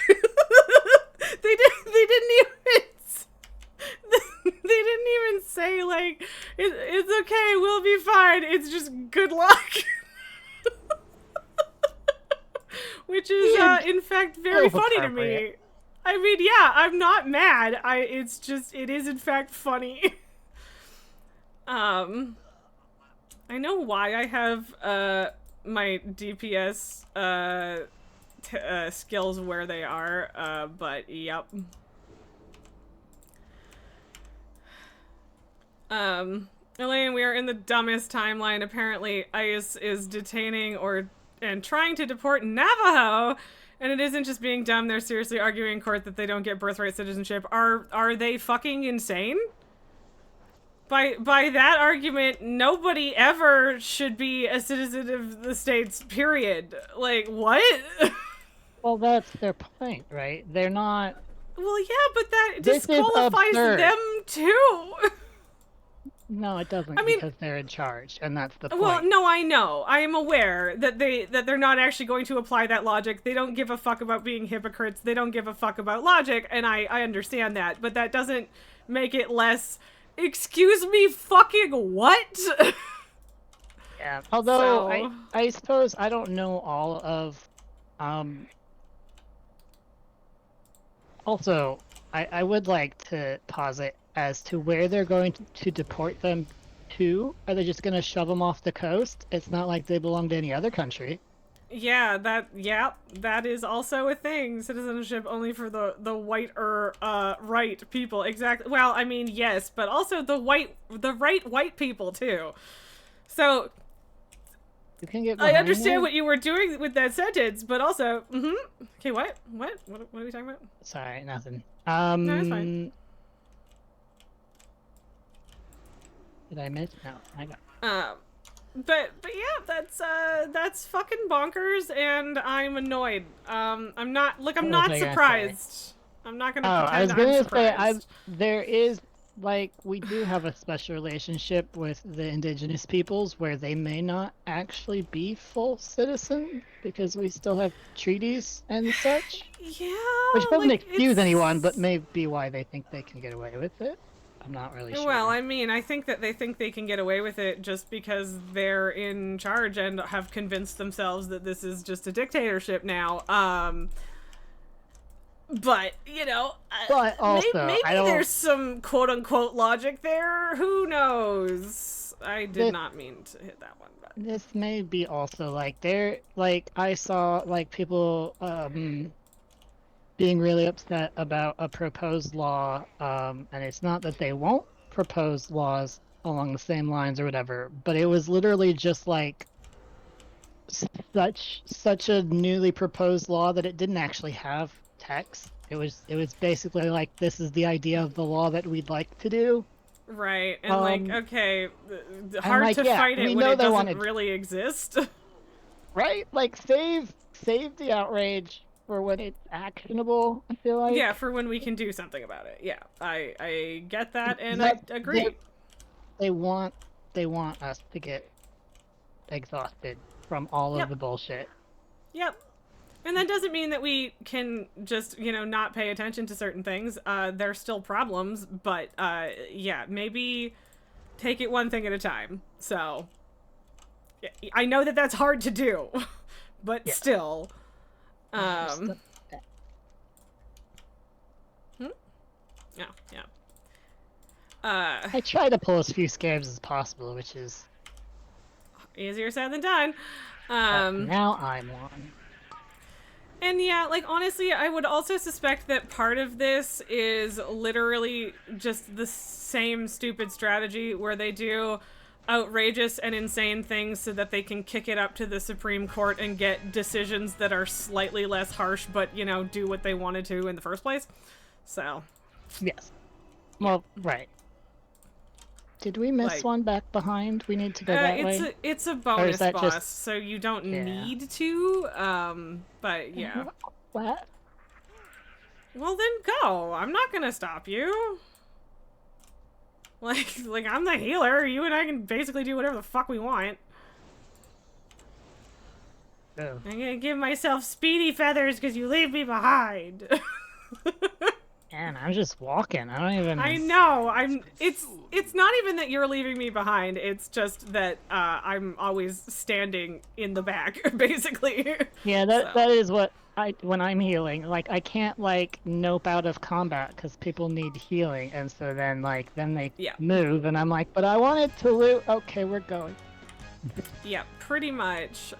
They didn't even say like it's okay, we'll be fine. It's just good luck. Which is in fact very funny to me. Appropriate. I mean, yeah, I'm not mad. It is in fact funny. I know why I have my DPS skills where they are, but yep. Elaine, we are in the dumbest timeline. Apparently, ICE is detaining and trying to deport Navajo. And it isn't just being dumb, they're seriously arguing in court that they don't get birthright citizenship. Are they fucking insane? By that argument, nobody ever should be a citizen of the States, period. Like, what? Well, that's their point, right? They're not. Well, yeah, but that This is disqualifies absurd. them, too. No, it doesn't I mean- because they're in charge, and that's the point. Well, no, I know. I am aware that they're not actually going to apply that logic. They don't give a fuck about being hypocrites. They don't give a fuck about logic, and I understand that. But that doesn't make it less, excuse me, fucking what? Yeah. Although So- I suppose I don't know all of. Also, I would like to posit as to where they're going to deport them too? Are they just gonna shove them off the coast? It's not like they belong to any other country. Yeah, that is also a thing. Citizenship only for the whiter right people. Exactly. Well, I mean, yes, but also the right white people too. So You can get I behind understand it. what you were doing with that sentence, but also, Okay, what are we talking about? Sorry, nothing. No, it's fine. Did I miss? No, I got. But yeah, that's fucking bonkers, and I'm annoyed. I'm not What was not I gonna say? surprised. I'm not gonna Oh, pretend I was I'm gonna surprised. say there is like we do have a special relationship with the indigenous peoples where they may not actually be full citizens because we still have treaties and such, Yeah, which doesn't like, excuse it's- anyone, but may be why they think they can get away with it. I'm not really sure. Well, I mean, I think that they think they can get away with it just because they're in charge and have convinced themselves that this is just a dictatorship now. But, you know, But also, maybe I don't- there's some quote-unquote logic there. Who knows? I did This- not mean to hit that one, but... This may be also like I saw like people being really upset about a proposed law, and it's not that they won't propose laws along the same lines or whatever, but it was literally just like such a newly proposed law that it didn't actually have text. It was basically like, this is the idea of the law that we'd like to do. Right, and like, okay, hard like, to yeah, fight we it know when it they doesn't wanted- really exist. Right? Like save the outrage for when it's actionable, I feel like. Yeah, for when we can do something about it. Yeah, I get that, and That- I agree. They want us to get exhausted from all Yep. of the bullshit. Yep. And that doesn't mean that we can just, you know, not pay attention to certain things. There's still problems, but yeah, maybe take it one thing at a time. So, yeah, I know that that's hard to do, but Yeah. still. Yeah, yeah. I try to pull as few scares as possible, which is Easier said than done. now I'm one. And yeah, like, honestly, I would also suspect that part of this is literally just the same stupid strategy where they do outrageous and insane things so that they can kick it up to the Supreme Court and get decisions that are slightly less harsh, but, you know, do what they wanted to in the first place. So, Yes. Well, right. Did we miss Like- one back behind? We need to go that way. it's a bonus that boss, just- so you don't Yeah. need to, but yeah. What? Well, then go. I'm not gonna stop you. Like I'm the healer. You and I can basically do whatever the fuck we want. Oh. I'm gonna give myself speedy feathers because you leave me behind. And I'm just walking. I don't even. I know. It's not even that you're leaving me behind. It's just that I'm always standing in the back, basically. Yeah, that So. that is what when I'm healing. Like I can't like nope out of combat because people need healing, and so then they Yeah. move, and I'm like, but I wanted to loot. Okay, we're going. Yeah, pretty much.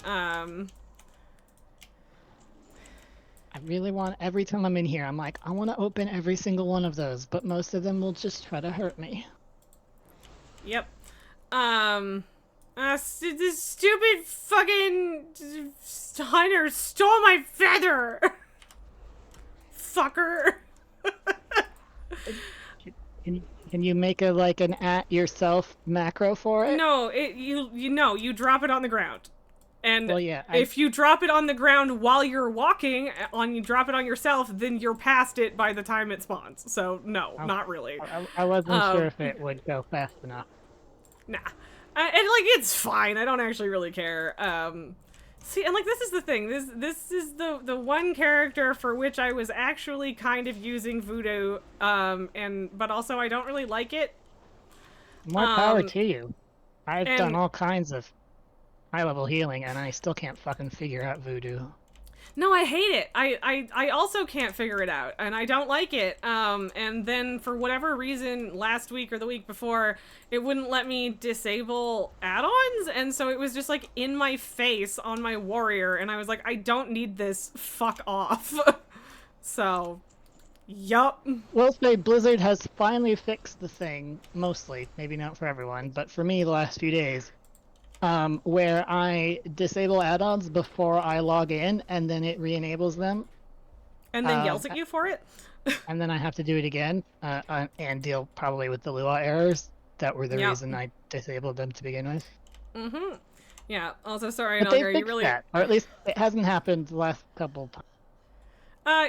I really want every time I'm in here. I'm like, I want to open every single one of those, but most of them will just try to hurt me. Yep. This stupid fucking hunter stole my feather. Fucker. Can you make a like an at yourself macro for it? No, you drop it on the ground. And Well, yeah, if you drop it on the ground while you're walking, you drop it on yourself, then you're past it by the time it spawns. So no, not really. I wasn't sure if it would go fast enough. Nah. And like it's fine. I don't actually really care. See, and like this is the thing. This is the one character for which I was actually kind of using voodoo. But also I don't really like it. More power to you. I've done and- all kinds of high-level healing, and I still can't fucking figure out voodoo. No, I hate it. I also can't figure it out, and I don't like it. And then for whatever reason, last week or the week before, it wouldn't let me disable add-ons, and so it was just like in my face on my warrior, and I was like, I don't need this. Fuck off. So, yup. We'll say Blizzard has finally fixed the thing, mostly, maybe not for everyone, but for me the last few days. Where I disable add-ons before I log in, and then it re-enables them. And then yells at you for it? And then I have to do it again, and deal probably with the Lua errors that were the reason I disabled them to begin with. Mm-hmm. Yeah, also sorry, But they Nalgar, fixed you really... that, or at least it hasn't happened the last couple times.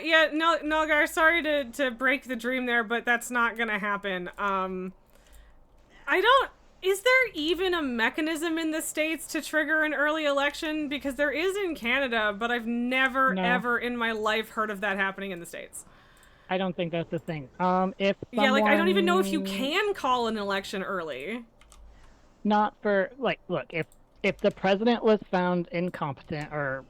Yeah, Nalgar, sorry to break the dream there, but that's not gonna happen. Is there even a mechanism in the States to trigger an early election? Because there is in Canada, but I've never, ever in my life heard of that happening in the States. I don't think that's the thing. Yeah, like, I don't even know if you can call an election early. Not for, like, look, if the president was found incompetent or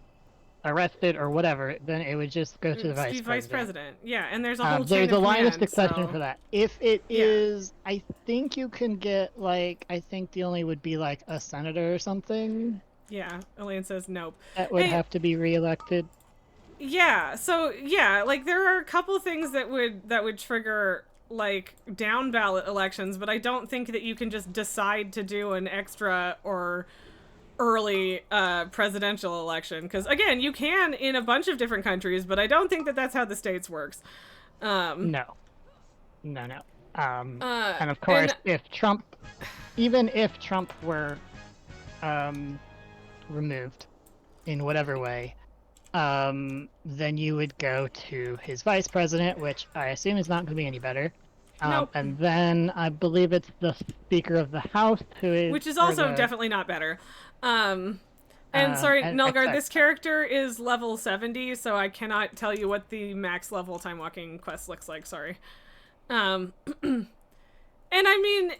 arrested or whatever, then it would just go to the vice president. Yeah, and there's a whole chain there's a line of command, succession for that. If it is, I think you can get, like, I think the only would be, like, a senator or something. Yeah, Elaine says nope. That would have to be reelected. Yeah, so, yeah, like, there are a couple things that would trigger, like, down ballot elections, but I don't think that you can just decide to do an extra or early presidential election, because again, you can in a bunch of different countries, but I don't think that that's how the States works. No. And of course, even if Trump were removed in whatever way, then you would go to his vice president, which I assume is not going to be any better. Nope. And then I believe it's the Speaker of the House who is... Which is also definitely not better. And sorry, Nalgar, this character is level 70, so I cannot tell you what the max level time walking quest looks like, sorry. And I mean,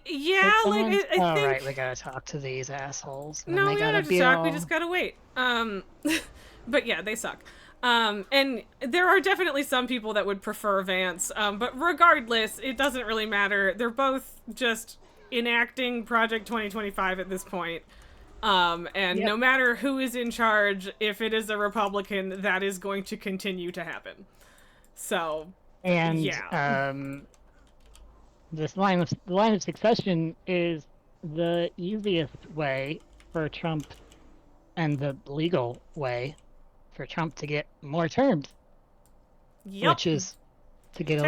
yeah, like, I think... Right, we gotta talk to these assholes. No, we don't have to talk, we just gotta wait. But yeah, they suck. And there are definitely some people that would prefer Vance, but regardless, it doesn't really matter. They're both just enacting Project 2025 at this point. And no matter who is in charge, if it is a Republican, that is going to continue to happen. So, and, yeah. The line of succession is the easiest way for Trump, and the legal way for Trump to get more terms. Yep. Which is to get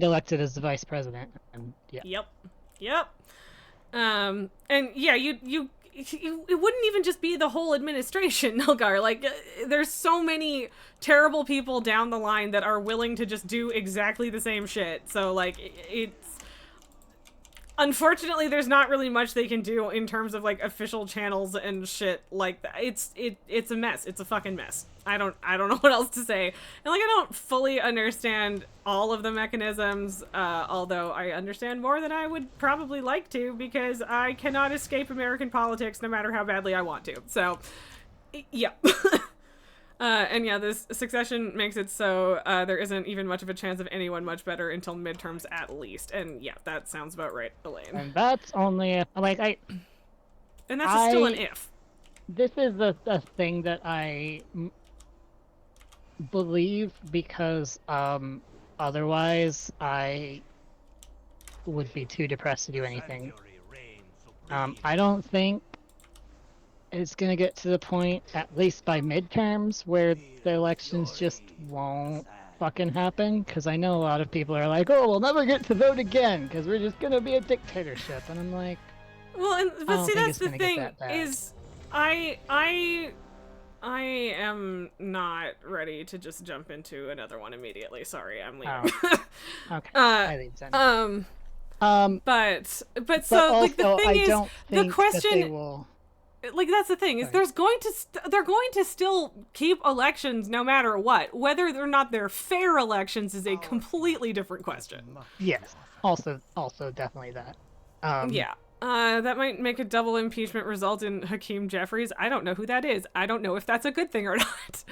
elected as the vice president. And Yep. And yeah, it wouldn't even just be the whole administration, Nalgar. Like, there's so many terrible people down the line that are willing to just do exactly the same shit. So, like, it's... Unfortunately, there's not really much they can do in terms of, like, official channels and shit like that. It's a mess. It's a fucking mess. I don't know what else to say. And, like, I don't fully understand all of the mechanisms, although I understand more than I would probably like to, because I cannot escape American politics no matter how badly I want to. So, yeah. And yeah, this succession makes it so there isn't even much of a chance of anyone much better until midterms at least. And yeah, that sounds about right, Elaine. And that's only if, like, and that's still an if. This is a thing that I believe because otherwise I would be too depressed to do anything. I don't think it's gonna get to the point, at least by midterms, where the elections just won't fucking happen, because I know a lot of people are like, oh, we'll never get to vote again because we're just gonna be a dictatorship, and I'm like, well, but see, that's the thing, is I am not ready to just jump into another one immediately. Sorry, I'm leaving. Oh. Okay, I leave then. But so, also, like, the thing is, the question, they will... like, that's the thing, is they're going to still keep elections no matter what. Whether or not they're fair elections is a completely different question. Yes, also definitely that. Yeah. That might make a double impeachment result in Hakeem Jeffries. I don't know who that is. I don't know if that's a good thing or not.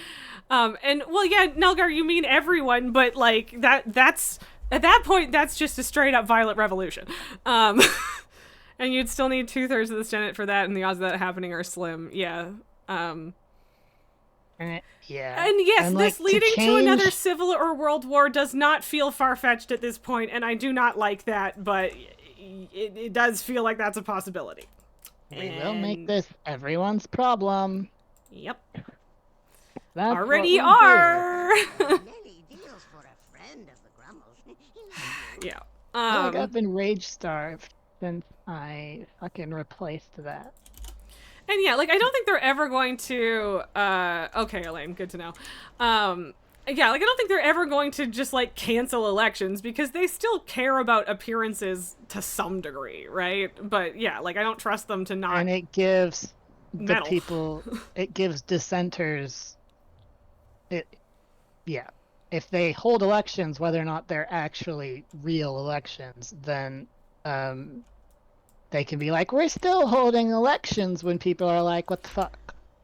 And well, yeah, Nelgar, you mean everyone, but like that's at that point, that's just a straight up violent revolution. And you'd still need 2/3 of the Senate for that, and the odds of that happening are slim. Yeah. Yeah. And yes, and, this like, leading to change... another civil or world war does not feel far-fetched at this point, and I do not like that, but it does feel like that's a possibility. We will make this everyone's problem. Yep. That's Already what we are! Many deals for a friend of the Grumbles. Yeah. do. Like, I've been rage starved since I fucking replaced that. And yeah, like, I don't think they're ever going to, okay, Elaine, good to know. Yeah, like, I don't think they're ever going to just, like, cancel elections, because they still care about appearances to some degree, right? But yeah, like, I don't trust them to not... And it gives the meddle. people, it gives dissenters, yeah. If they hold elections, whether or not they're actually real elections, then, they can be like, we're still holding elections, when people are like, what the fuck?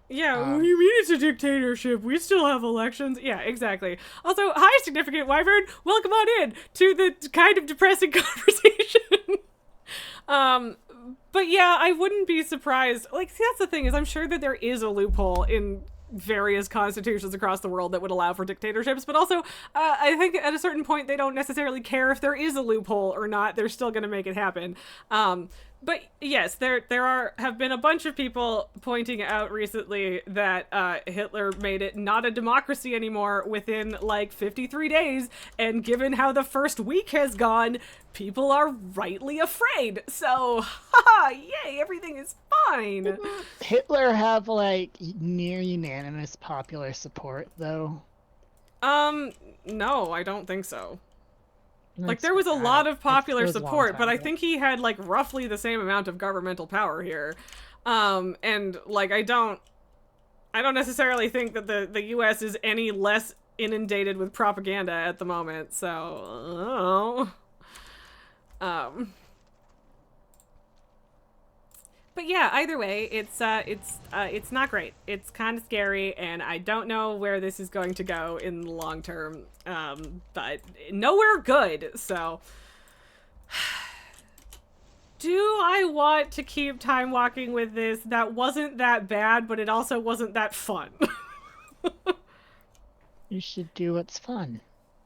Yeah, what do you mean it's a dictatorship? We still have elections. Yeah, exactly. Also, hi, significant wyvern. Welcome on in to the kind of depressing conversation. But yeah, I wouldn't be surprised. Like, see, that's the thing, is I'm sure that there is a loophole in various constitutions across the world that would allow for dictatorships, but also I think at a certain point they don't necessarily care if there is a loophole or not. They're still going to make it happen. But yes, there have been a bunch of people pointing out recently that Hitler made it not a democracy anymore within like 53 days, and given how the first week has gone, people are rightly afraid. So, haha, yay, everything is fine. Hitler have, like, near unanimous popular support, though? No, I don't think so. Like, That's there was a bad. lot of popular It was a long support, time but I ago. think he had, like, roughly the same amount of governmental power here. And, like, I don't necessarily think that the US is any less inundated with propaganda at the moment, so, I don't know. But yeah, either way, it's not great. It's kind of scary, and I don't know where this is going to go in the long term. But nowhere good. So, do I want to keep time walking with this? That wasn't that bad, but it also wasn't that fun. You should do what's fun.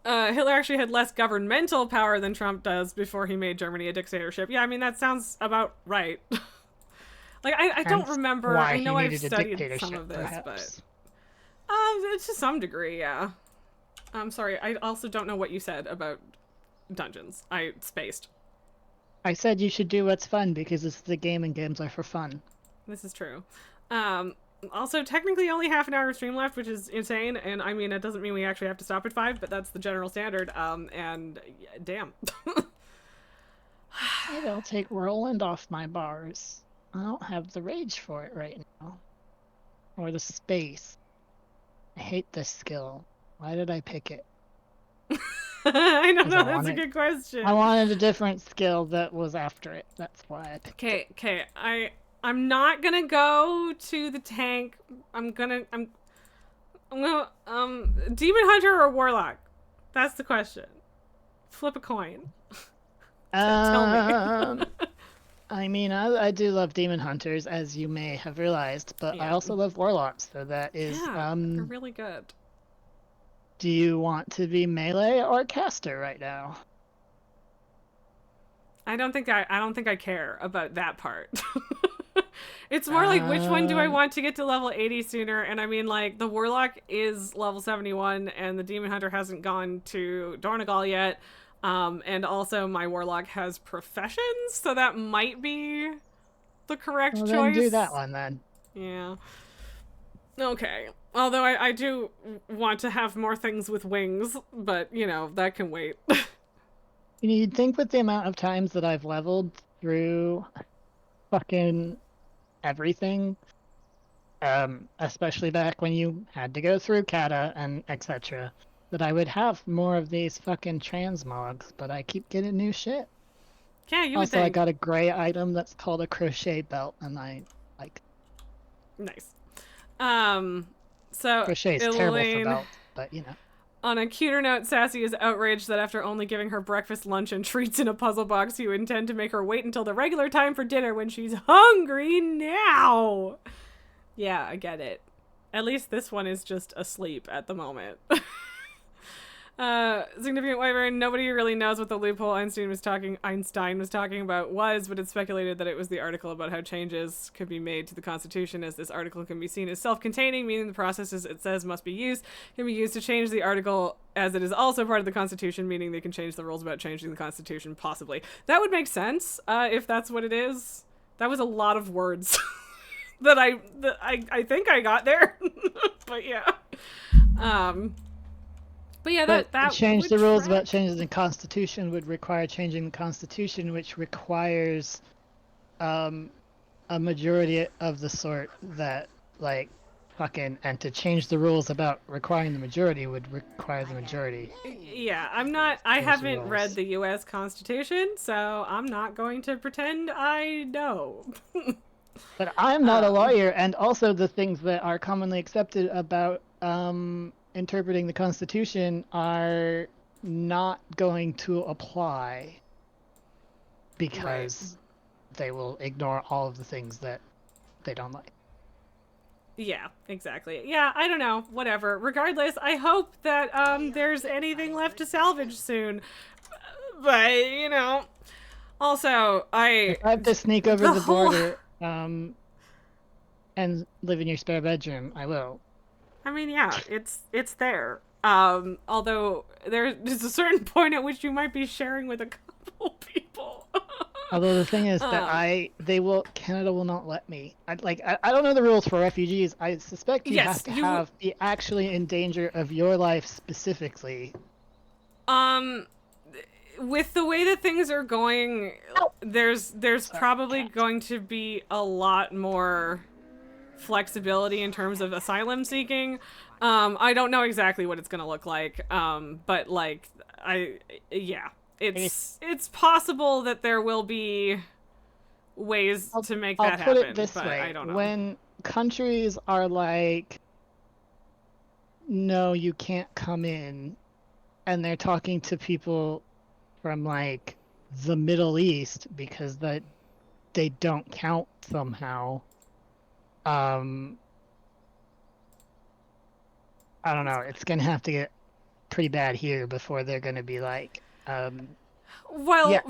Hitler actually had less governmental power than Trump does before he made Germany a dictatorship. Yeah, I mean, that sounds about right. Like, I don't Hence remember. why I know he I've needed a studied dictatorship, some of this, perhaps. but to some degree, yeah. I'm sorry. I also don't know what you said about dungeons. I spaced. I said you should do what's fun because it's the game and games are for fun. This is true. Also, technically only half an hour of stream left, which is insane. And I mean, it doesn't mean we actually have to stop at 5, but that's the general standard. And damn. Maybe I'll take Roland off my bars. I don't have the rage for it right now. Or the space. I hate this skill. Why did I pick it? I don't know. I That's a wanted- good question. I wanted a different skill that was after it. That's why I picked it. Okay. I'm not gonna go to the tank. I'm gonna Demon Hunter or Warlock? That's the question. Flip a coin. Tell me. I mean, I do love Demon Hunters, as you may have realized, but I Yeah. also love Warlocks, so that is, Yeah, they're really good. do you want to be melee or caster right now? I don't think I care about that part. It's more like, which one do I want to get to level 80 sooner? And I mean, like, the Warlock is level 71, and the Demon Hunter hasn't gone to Dornagal yet. And also my Warlock has professions, so that might be the correct Well, choice. then do that one then. Yeah. Okay. Although I do want to have more things with wings, but, you know, that can wait. You'd think with the amount of times that I've leveled through fucking everything, especially back when you had to go through Kata and etc., that I would have more of these fucking transmogs, but I keep getting new shit. Yeah, you would Also, I think. got a gray item that's called a crochet belt, and I like Nice. So crochet is terrible for Elaine, belts, but you know. on a cuter note, Sassy is outraged that after only giving her breakfast, lunch, and treats in a puzzle box, you intend to make her wait until the regular time for dinner when she's hungry now. Yeah, I get it. At least this one is just asleep at the moment. Significant Wyvern, nobody really knows what the loophole Einstein was talking about was, but it's speculated that it was the article about how changes could be made to the Constitution, as this article can be seen as self-containing, meaning the processes it says must be used can be used to change the article, as it is also part of the Constitution, meaning they can change the rules about changing the Constitution, possibly. That would make sense, if that's what it is. That was a lot of words that I think I got there. But yeah. But yeah, that change would the rules track. about changing the Constitution would require changing the Constitution, which requires a majority of the sort that and to change the rules about requiring the majority would require the majority. Yeah, I haven't read the US Constitution, so I'm not going to pretend I know. But I'm not a lawyer, and also the things that are commonly accepted about interpreting the Constitution are not going to apply because they will ignore all of the things that they don't like. Yeah, exactly. Yeah, I don't know. Whatever. Regardless, I hope that there's anything left to salvage soon. But, you know, also, If I have to sneak over the whole- border and live in your spare bedroom, I will. I mean, yeah, it's there. Although there's a certain point at which you might be sharing with a couple people. Although the thing is that Canada will not let me. I don't know the rules for refugees. I suspect you have to be actually in danger of your life specifically. With the way that things are going, there's probably going to be a lot more flexibility in terms of asylum seeking. I don't know exactly what it's gonna look like, but it's possible that there will be ways to make that happen. I'll put it this way: I don't know. when countries are like, "No, you can't come in," and they're talking to people from like the Middle East because they don't count somehow. I don't know. It's gonna have to get pretty bad here before they're gonna be like, well,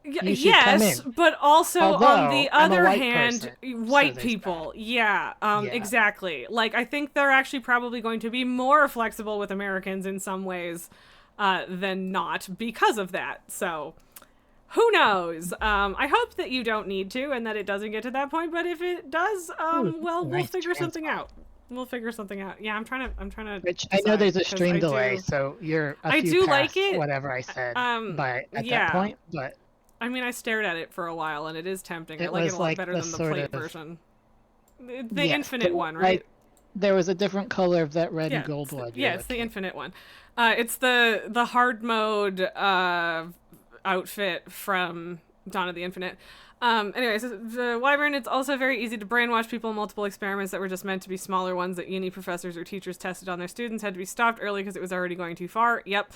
yes, but also on the other hand, white people, exactly. Like, I think they're actually probably going to be more flexible with Americans in some ways than not because of that. So, who knows? I hope that you don't need to and that it doesn't get to that point, but if it does, we'll figure something out. We'll figure something out. Yeah, I'm trying to. Which I know there's a stream delay, so you're a few past like it. whatever I said. But at that point, but I mean, I stared at it for a while, and it is tempting. I like it a lot better than the plate version. The infinite one, right? There was a different color of that red and gold one. Yeah, it's the infinite one. It's the hard mode outfit from Dawn of the Infinite. Anyways, the Wyvern, it's also very easy to brainwash people. Multiple experiments that were just meant to be smaller ones that uni professors or teachers tested on their students had to be stopped early because it was already going too far. Yep.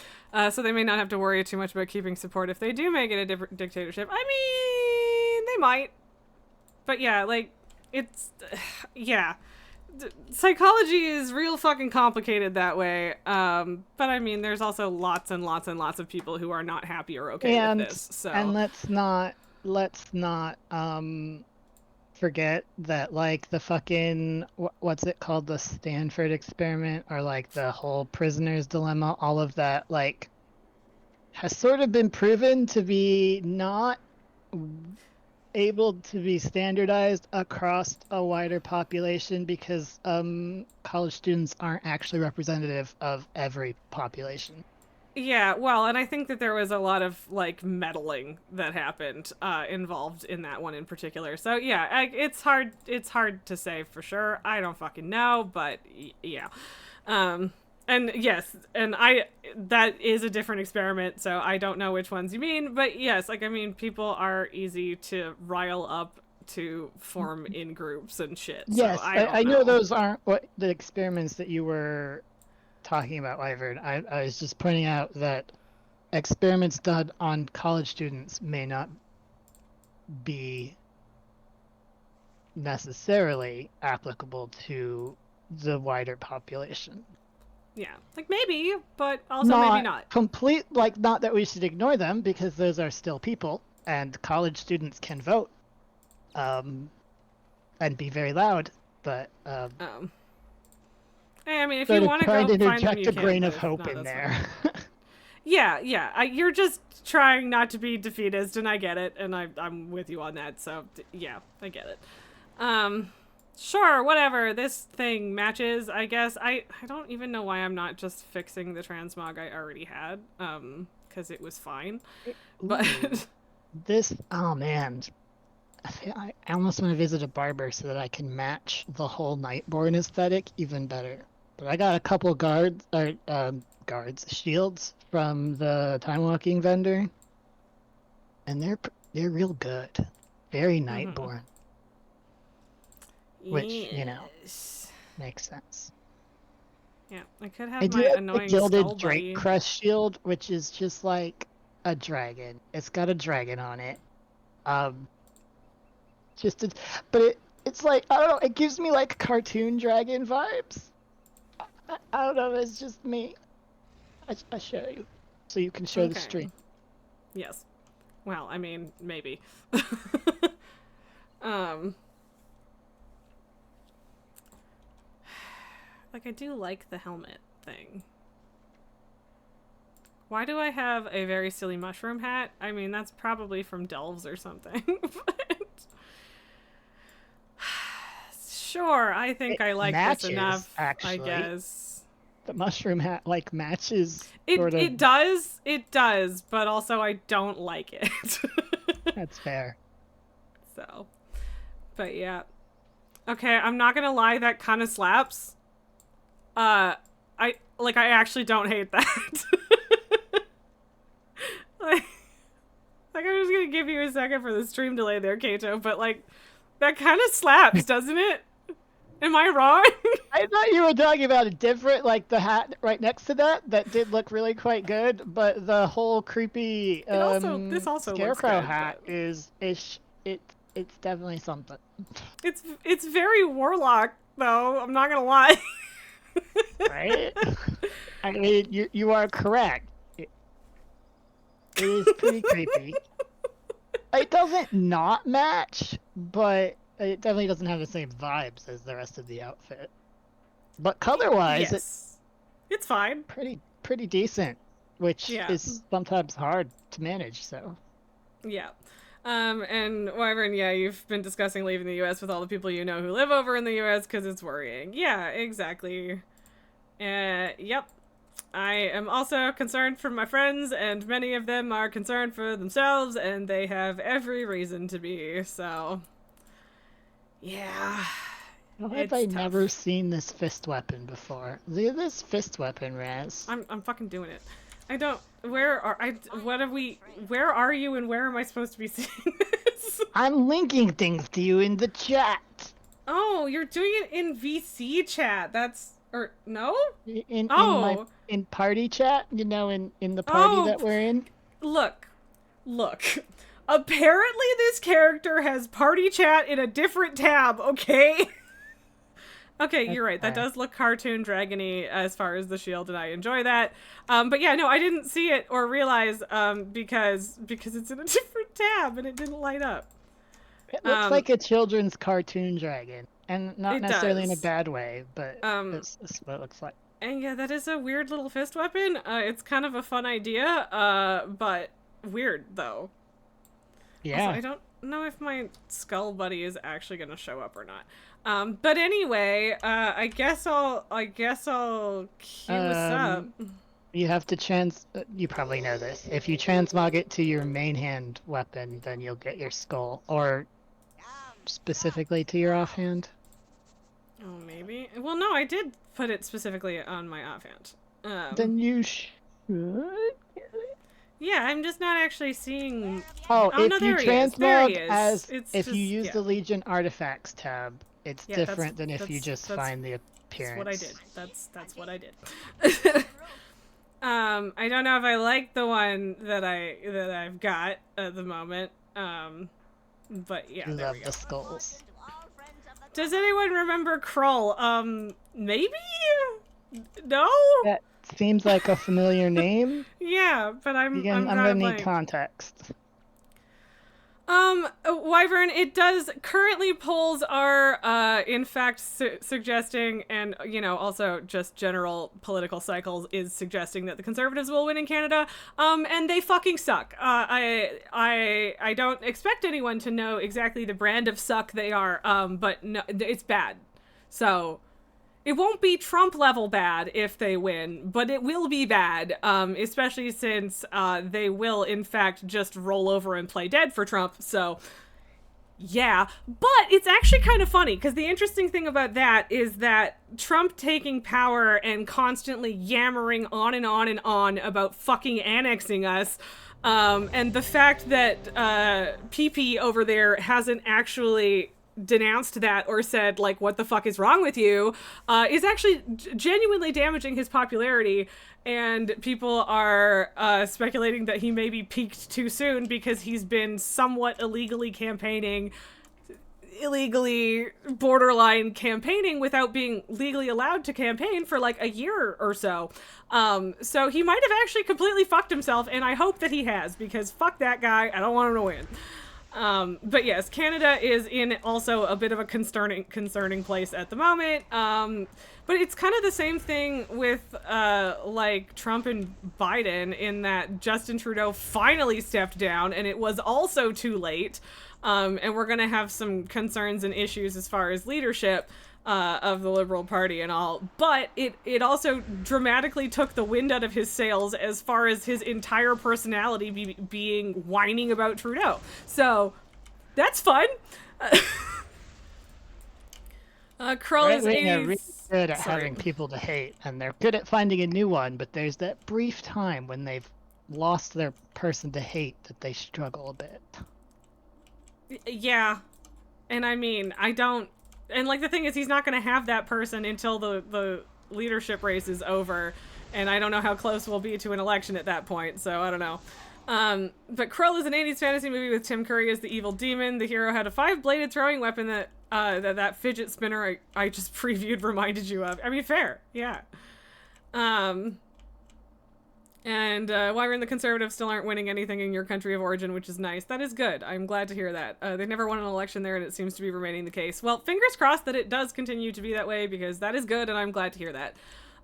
So they may not have to worry too much about keeping support if they do make it a different dictatorship. I mean, they might. But yeah, like, it's... yeah. Psychology is real fucking complicated that way. But I mean, there's also lots and lots and lots of people who are not happy or okay with this. So. And let's not forget that, like, the fucking what's it called, the Stanford experiment, or like the whole prisoner's dilemma, all of that, like, has sort of been proven to be not able to be standardized across a wider population because college students aren't actually representative of every population. Yeah, well, and I think that there was a lot of, like, meddling that happened involved in that one in particular. So, yeah, it's hard to say for sure. I don't fucking know, but, yeah. And yes, and that is a different experiment, so I don't know which ones you mean, but yes, like, I mean, people are easy to rile up to form in groups and shit. Yes, so I know those aren't what the experiments that you were talking about, Wyvern. I was just pointing out that experiments done on college students may not be necessarily applicable to the wider population. Yeah, like maybe, but also maybe not. Not that we should ignore them, because those are still people, and college students can vote, and be very loud. But hey, I mean, if you want to go find them, you can. Trying to inject a grain of hope in there. Yeah. You're just trying not to be defeatist, and I get it, and I'm with you on that. So yeah, I get it. Sure, whatever. This thing matches, I guess. I don't even know why I'm not just fixing the transmog I already had, because it was fine. But oh man, I almost want to visit a barber so that I can match the whole Nightborn aesthetic even better. But I got a couple shields from the Time Walking vendor, and they're real good, very Nightborn. Which, you know, makes sense. Yeah, I could have my annoying the gilded skull Drake buddy. Crest shield, which is just like a dragon. It's got a dragon on it. But it's like, I don't know, it gives me like cartoon dragon vibes. I don't know, it's just me. I show you, so you can show the stream. Yes. Well, I mean, maybe. Like, I do like the helmet thing. Why do I have a very silly mushroom hat? I mean, that's probably from Delves or something. But sure, I think I like this enough, actually. I guess. The mushroom hat, like, matches. It does, but also I don't like it. That's fair. So, but yeah. Okay, I'm not gonna lie, that kind of slaps. I actually don't hate that. like, I'm just gonna give you a second for the stream delay there, Kato, but like, that kind of slaps, doesn't it? Am I wrong? I thought you were talking about a different, like the hat right next to that did look really quite good, but the whole creepy this also scarecrow looks good, hat it's definitely something. It's very warlock though. I'm not gonna lie. Right? I mean, you are correct. It is pretty creepy. It doesn't not match, but it definitely doesn't have the same vibes as the rest of the outfit. But color-wise, it's fine. Pretty decent, which is sometimes hard to manage. So. Yeah. And Wyvern, you've been discussing leaving the U.S. with all the people you know who live over in the U.S. because it's worrying. Yeah, exactly. Yep. I am also concerned for my friends, and many of them are concerned for themselves, and they have every reason to be, so... Yeah. Why have I never seen this fist weapon before? Look at this fist weapon, Raz. I'm fucking doing it. I don't... Where are you and where am I supposed to be seeing this? I'm linking things to you in the chat. Oh, you're doing it in VC chat. That's... Or, no? In party chat? You know, in the party that we're in? Look. Apparently this character has party chat in a different tab, okay? Okay, you're right. That does look cartoon dragony as far as the shield, and I enjoy that. But yeah, no, I didn't see it or realize because it's in a different tab and it didn't light up. It looks like a children's cartoon dragon, and not necessarily in a bad way, but this is what it looks like. And yeah, that is a weird little fist weapon. It's kind of a fun idea, but weird though. Yeah. Also, I don't know if my skull buddy is actually gonna show up or not. But anyway, I guess I'll queue us up. You have to you probably know this. If you transmog it to your main hand weapon, then you'll get your skull, or specifically to your offhand. Oh, maybe. Well, no, I did put it specifically on my offhand. Then you should. Yeah, I'm just not actually seeing. Oh, Oh, if no, you there he is. There he transmog is. as It's if you just- use yeah. the Legion Artifacts tab, it's Yeah, that's- different than if you that's- just that's- find the appearance. That's what I did. That's what I did. I don't know if I like the one that I've got at the moment. But yeah, You there love we go. the skulls. Does anyone remember Krull? Maybe? No? That seems like a familiar name. Yeah, but I'm Again, I'm drawing gonna a need blank. context. Wyvern, it does currently polls are in fact suggesting, and also just general political cycles is suggesting that the Conservatives will win in Canada, and they fucking suck. I don't expect anyone to know exactly the brand of suck they are, but no, it's bad. So it won't be Trump level bad if they win, but it will be bad, especially since they will, in fact, just roll over and play dead for Trump. So, yeah. But it's actually kind of funny, because the interesting thing about that is that Trump taking power and constantly yammering on and on and on about fucking annexing us, and the fact that PP over there hasn't actually denounced that or said, like, what the fuck is wrong with you, is actually genuinely damaging his popularity, and people are speculating that he maybe peaked too soon because he's been somewhat illegally borderline campaigning without being legally allowed to campaign for like a year or so. So he might have actually completely fucked himself, and I hope that he has, because fuck that guy, I don't want him to win. But yes, Canada is in also a bit of a concerning place at the moment. But it's kind of the same thing with, like, Trump and Biden, in that Justin Trudeau finally stepped down, and it was also too late. And we're gonna have some concerns and issues as far as leadership of the Liberal Party and all, but it also dramatically took the wind out of his sails as far as his entire personality being whining about Trudeau. So that's fun. Krull is Right-wing are 80s. really good at Sorry. having people to hate, and they're good at finding a new one, but there's that brief time when they've lost their person to hate that they struggle a bit. Yeah. And I mean, and like the thing is, he's not going to have that person until the leadership race is over, and I don't know how close we'll be to an election at that point, so I don't know. But Krull is an 80s fantasy movie with Tim Curry as the evil demon. The hero had a 5-bladed throwing weapon that fidget spinner I just previewed reminded you of. I mean, fair, yeah. And Wyvern, the Conservatives still aren't winning anything in your country of origin, which is nice. That is good. I'm glad to hear that. They never won an election there, and it seems to be remaining the case. Well, fingers crossed that it does continue to be that way, because that is good, and I'm glad to hear that.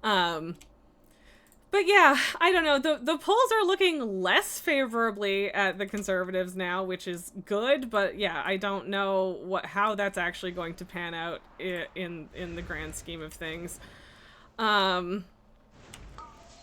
But yeah, I don't know. The polls are looking less favorably at the Conservatives now, which is good. But yeah, I don't know how that's actually going to pan out in the grand scheme of things.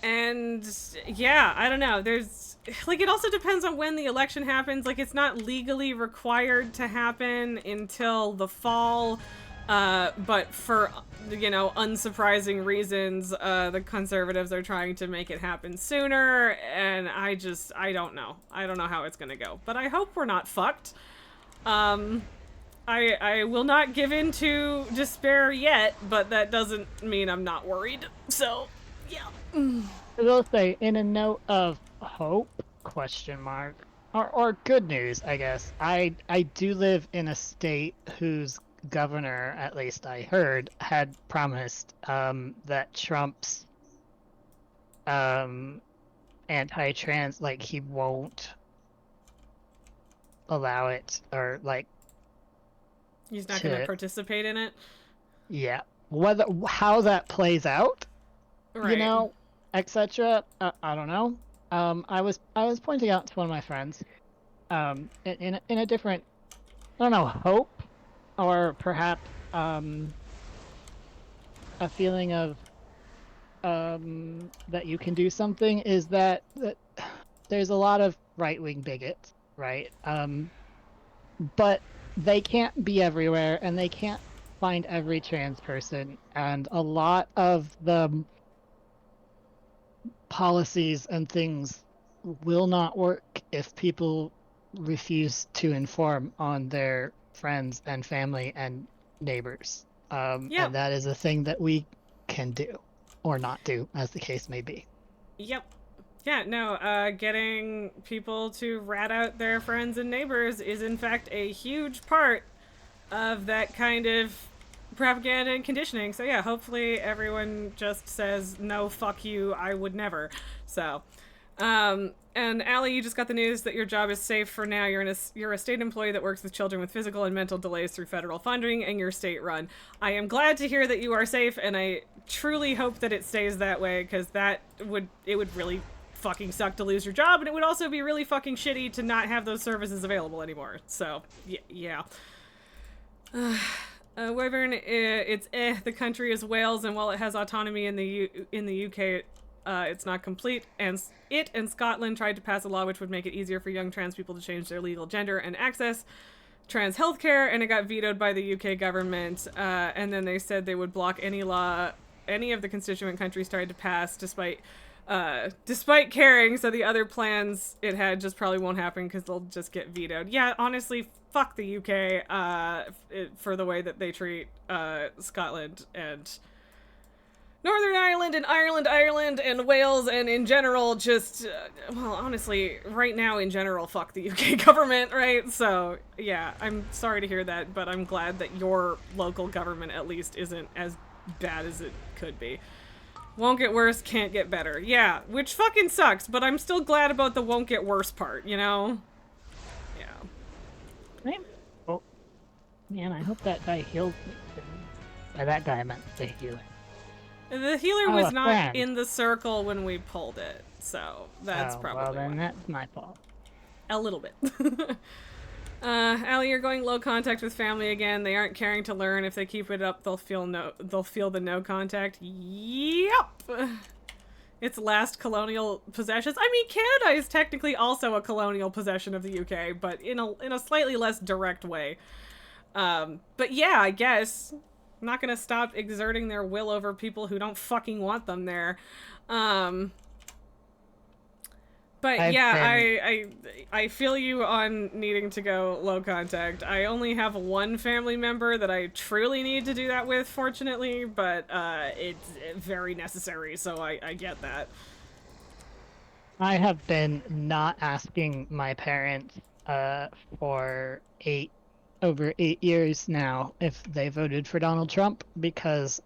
And yeah, I don't know. There's like, it also depends on when the election happens. Like, it's not legally required to happen until the fall. But for, unsurprising reasons, the Conservatives are trying to make it happen sooner, and I don't know. I don't know how it's gonna go, but I hope we're not fucked. I will not give in to despair yet, but that doesn't mean I'm not worried, so, yeah. I will say, in a note of hope, or good news, I guess, I do live in a state whose governor, at least I heard, had promised that Trump's anti-trans, like, he won't allow it, or like, He's not gonna participate in it? yeah, how that plays out, Right. etc. I don't know. I was pointing out to one of my friends, in a different, I don't know, hope, or perhaps a feeling of that you can do something, is that there's a lot of right-wing bigots, right? But they can't be everywhere, and they can't find every trans person, and a lot of the policies and things will not work if people refuse to inform on their friends and family and neighbors. And that is a thing that we can do or not do, as the case may be. Yep. Yeah, no, getting people to rat out their friends and neighbors is in fact a huge part of that kind of propaganda and conditioning. So yeah, hopefully everyone just says, no, fuck you, I would never. So, and Allie, you just got the news that your job is safe for now. You're a state employee that works with children with physical and mental delays through federal funding, and you're state run. I am glad to hear that you are safe, and I truly hope that it stays that way, because it would really fucking suck to lose your job, and it would also be really fucking shitty to not have those services available anymore. So, yeah. Wyvern, the country is Wales, and while it has autonomy in the UK, it's not complete, and Scotland tried to pass a law which would make it easier for young trans people to change their legal gender and access trans healthcare, and it got vetoed by the UK government, and then they said they would block any law any of the constituent countries tried to pass despite caring, so the other plans it had just probably won't happen because they'll just get vetoed. Yeah, honestly, fuck the UK for the way that they treat Scotland and Northern Ireland and Ireland and Wales, and in general just, well, honestly, right now in general, fuck the UK government, right? So, yeah, I'm sorry to hear that, but I'm glad that your local government at least isn't as bad as it could be. Won't get worse, can't get better. Yeah, which fucking sucks, but I'm still glad about the won't get worse part, you know? Yeah. Right. Oh, man, I hope that guy healed me. By that guy, I meant the healer. The healer was not in the circle when we pulled it, so that's probably well, then that's my fault. A little bit. Allie, you're going low contact with family again. They aren't caring to learn. If they keep it up, they'll feel the no contact. Yep. It's last colonial possessions. I mean, Canada is technically also a colonial possession of the UK, but in a slightly less direct way. But yeah, I guess I'm not gonna stop exerting their will over people who don't fucking want them there. But I feel you on needing to go low contact. I only have one family member that I truly need to do that with, fortunately, but it's very necessary, so I get that. I have been not asking my parents for over 8 years now if they voted for Donald Trump, because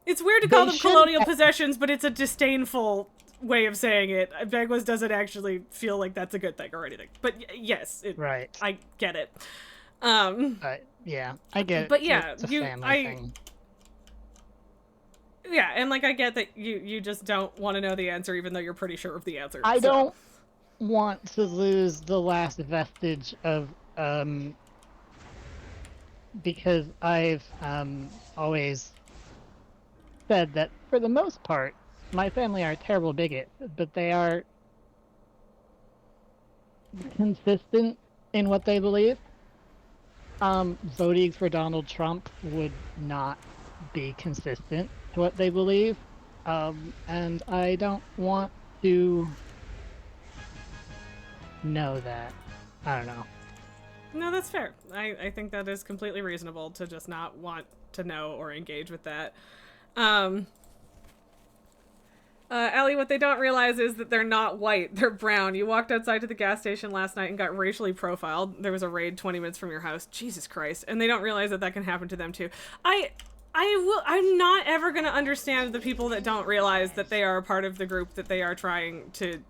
It's weird to call them colonial possessions, but it's a disdainful way of saying it. Begwas doesn't actually feel like that's a good thing or anything. But yes, right. I get it. Yeah, I get it. But yeah, it's a family thing. Yeah, and like I get that you just don't want to know the answer, even though you're pretty sure of the answer. I don't want to lose the last vestige of because I've always said that for the most part my family are terrible bigots, but they are consistent in what they believe. Voting for Donald Trump would not be consistent to what they believe, and I don't want to know that. I don't know. No, that's fair. I think that is completely reasonable to just not want to know or engage with that. Allie, what they don't realize is that they're not white, they're brown. You walked outside to the gas station last night and got racially profiled. There was a raid 20 minutes from your house. Jesus Christ. And they don't realize that can happen to them too. I'm not ever gonna understand the people that don't realize that they are a part of the group that they are trying to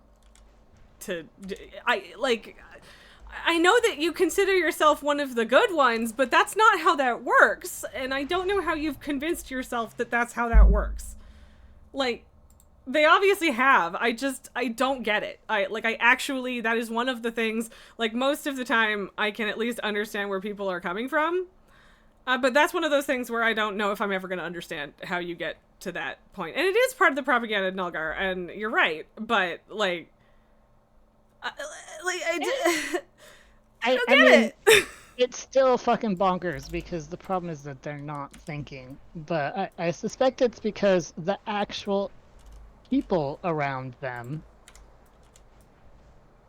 I know that you consider yourself one of the good ones, but that's not how that works, and I don't know how you've convinced yourself that that's how that works. Like, they obviously have. I don't get it. That is one of the things, like, most of the time, I can at least understand where people are coming from, but that's one of those things where I don't know if I'm ever going to understand how you get to that point. And it is part of the propaganda, Nulgar, and you're right, but, I don't get it. it's still fucking bonkers because the problem is that they're not thinking. But I suspect it's because the actual people around them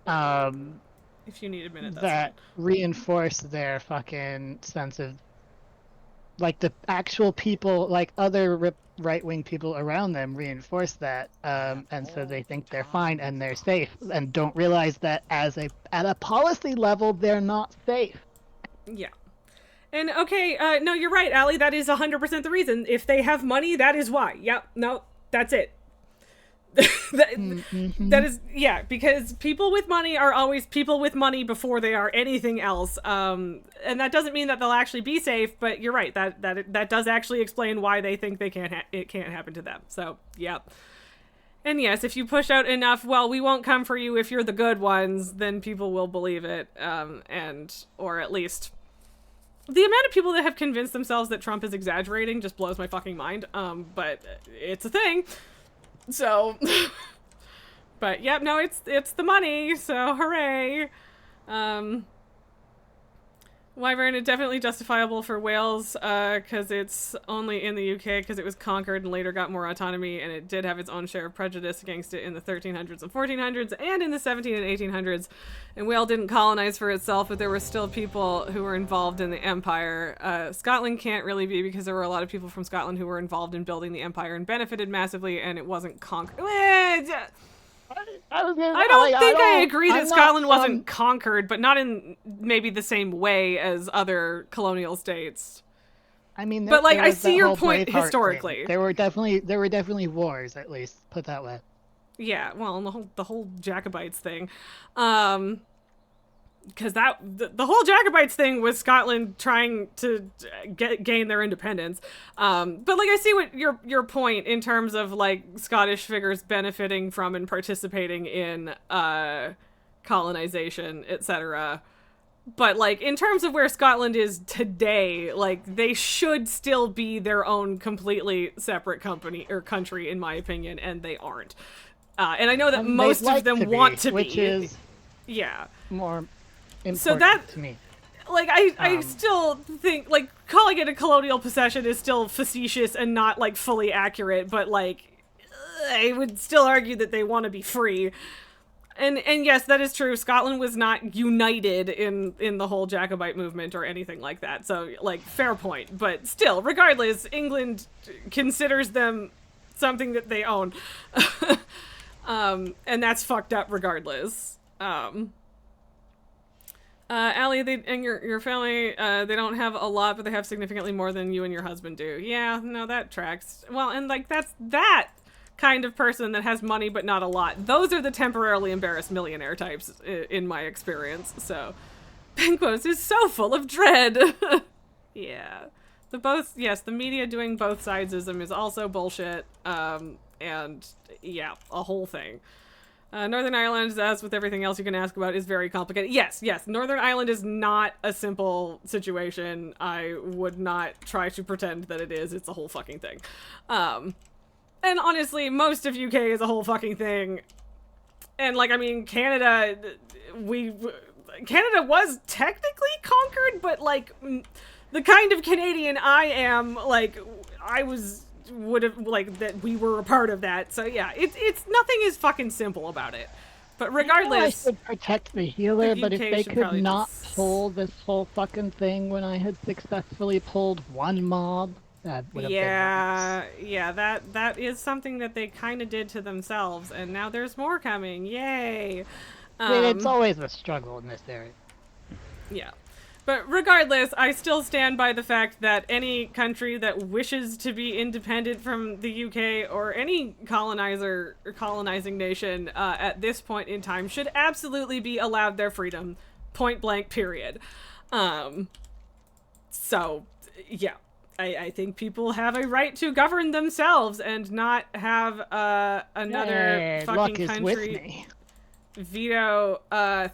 if you need a minute, that's that fine. reinforce their fucking sense of, like, the actual people, like other right-wing people around them reinforce that, and so they think they're fine and they're safe, and don't realize that at a policy level they're not safe. Yeah. And okay, no, you're right, Allie. That is 100% the reason. If they have money, that is why. Yep. No, that's it. That is, yeah, because people with money are always people with money before they are anything else. And that doesn't mean that they'll actually be safe, but you're right. That does actually explain why they think it can't happen to them. So, yeah. And yes, if you push out enough, well, we won't come for you if you're the good ones, then people will believe it. Or at least the amount of people that have convinced themselves that Trump is exaggerating just blows my fucking mind. But it's a thing. So, but yep, no, it's the money, so hooray. Wyvern, it's definitely justifiable for Wales, because it's only in the UK because it was conquered and later got more autonomy, and it did have its own share of prejudice against it in the 1300s and 1400s and in the 17 and 1800s. And Wales didn't colonize for itself, but there were still people who were involved in the empire. Scotland can't really be because there were a lot of people from Scotland who were involved in building the empire and benefited massively, and it wasn't conquered. I agree that Scotland wasn't conquered, but not in maybe the same way as other colonial states. I mean, but like, I see your point historically. Thing. There were definitely wars, at least put that way. Yeah, well, and the whole Jacobites thing, because the whole Jacobites thing was Scotland trying to gain their independence. But like, I see what your point in terms of like Scottish figures benefiting from and participating in colonization, etc. But like, in terms of where Scotland is today, like, they should still be their own completely separate country, in my opinion, and they aren't. And I know that most of them want to be, which is yeah, more important so that, to me. Like, I still think, like, calling it a colonial possession is still facetious and not, like, fully accurate, but, like, I would still argue that they want to be free. And yes, that is true. Scotland was not united in the whole Jacobite movement or anything like that. So, like, fair point. But still, regardless, England considers them something that they own. And that's fucked up regardless. Allie, and your family, they don't have a lot, but they have significantly more than you and your husband do. Yeah, no, that tracks. Well, and like, that's that kind of person that has money but not a lot. Those are the temporarily embarrassed millionaire types, in my experience. So, Penquos is so full of dread. Yeah. The media doing both sidesism is also bullshit. And yeah, a whole thing. Northern Ireland, as with everything else you can ask about, is very complicated. Yes, Northern Ireland is not a simple situation. I would not try to pretend that it is. It's a whole fucking thing. And honestly, most of UK is a whole fucking thing. And, like, I mean, Canada was technically conquered, but, like, the kind of Canadian I am, like, that we were a part of that. So yeah, it's nothing is fucking simple about it. But regardless, I should protect the healer, but if they could not pull this whole fucking thing when I had successfully pulled one mob, that would have been nice. Yeah, that is something that they kind of did to themselves, and now there's more coming. Yay! I mean, it's always a struggle in this area. Yeah. But regardless, I still stand by the fact that any country that wishes to be independent from the UK or any colonizer or colonizing nation at this point in time should absolutely be allowed their freedom. Point blank, period. So, yeah. I think people have a right to govern themselves and not have another fucking country veto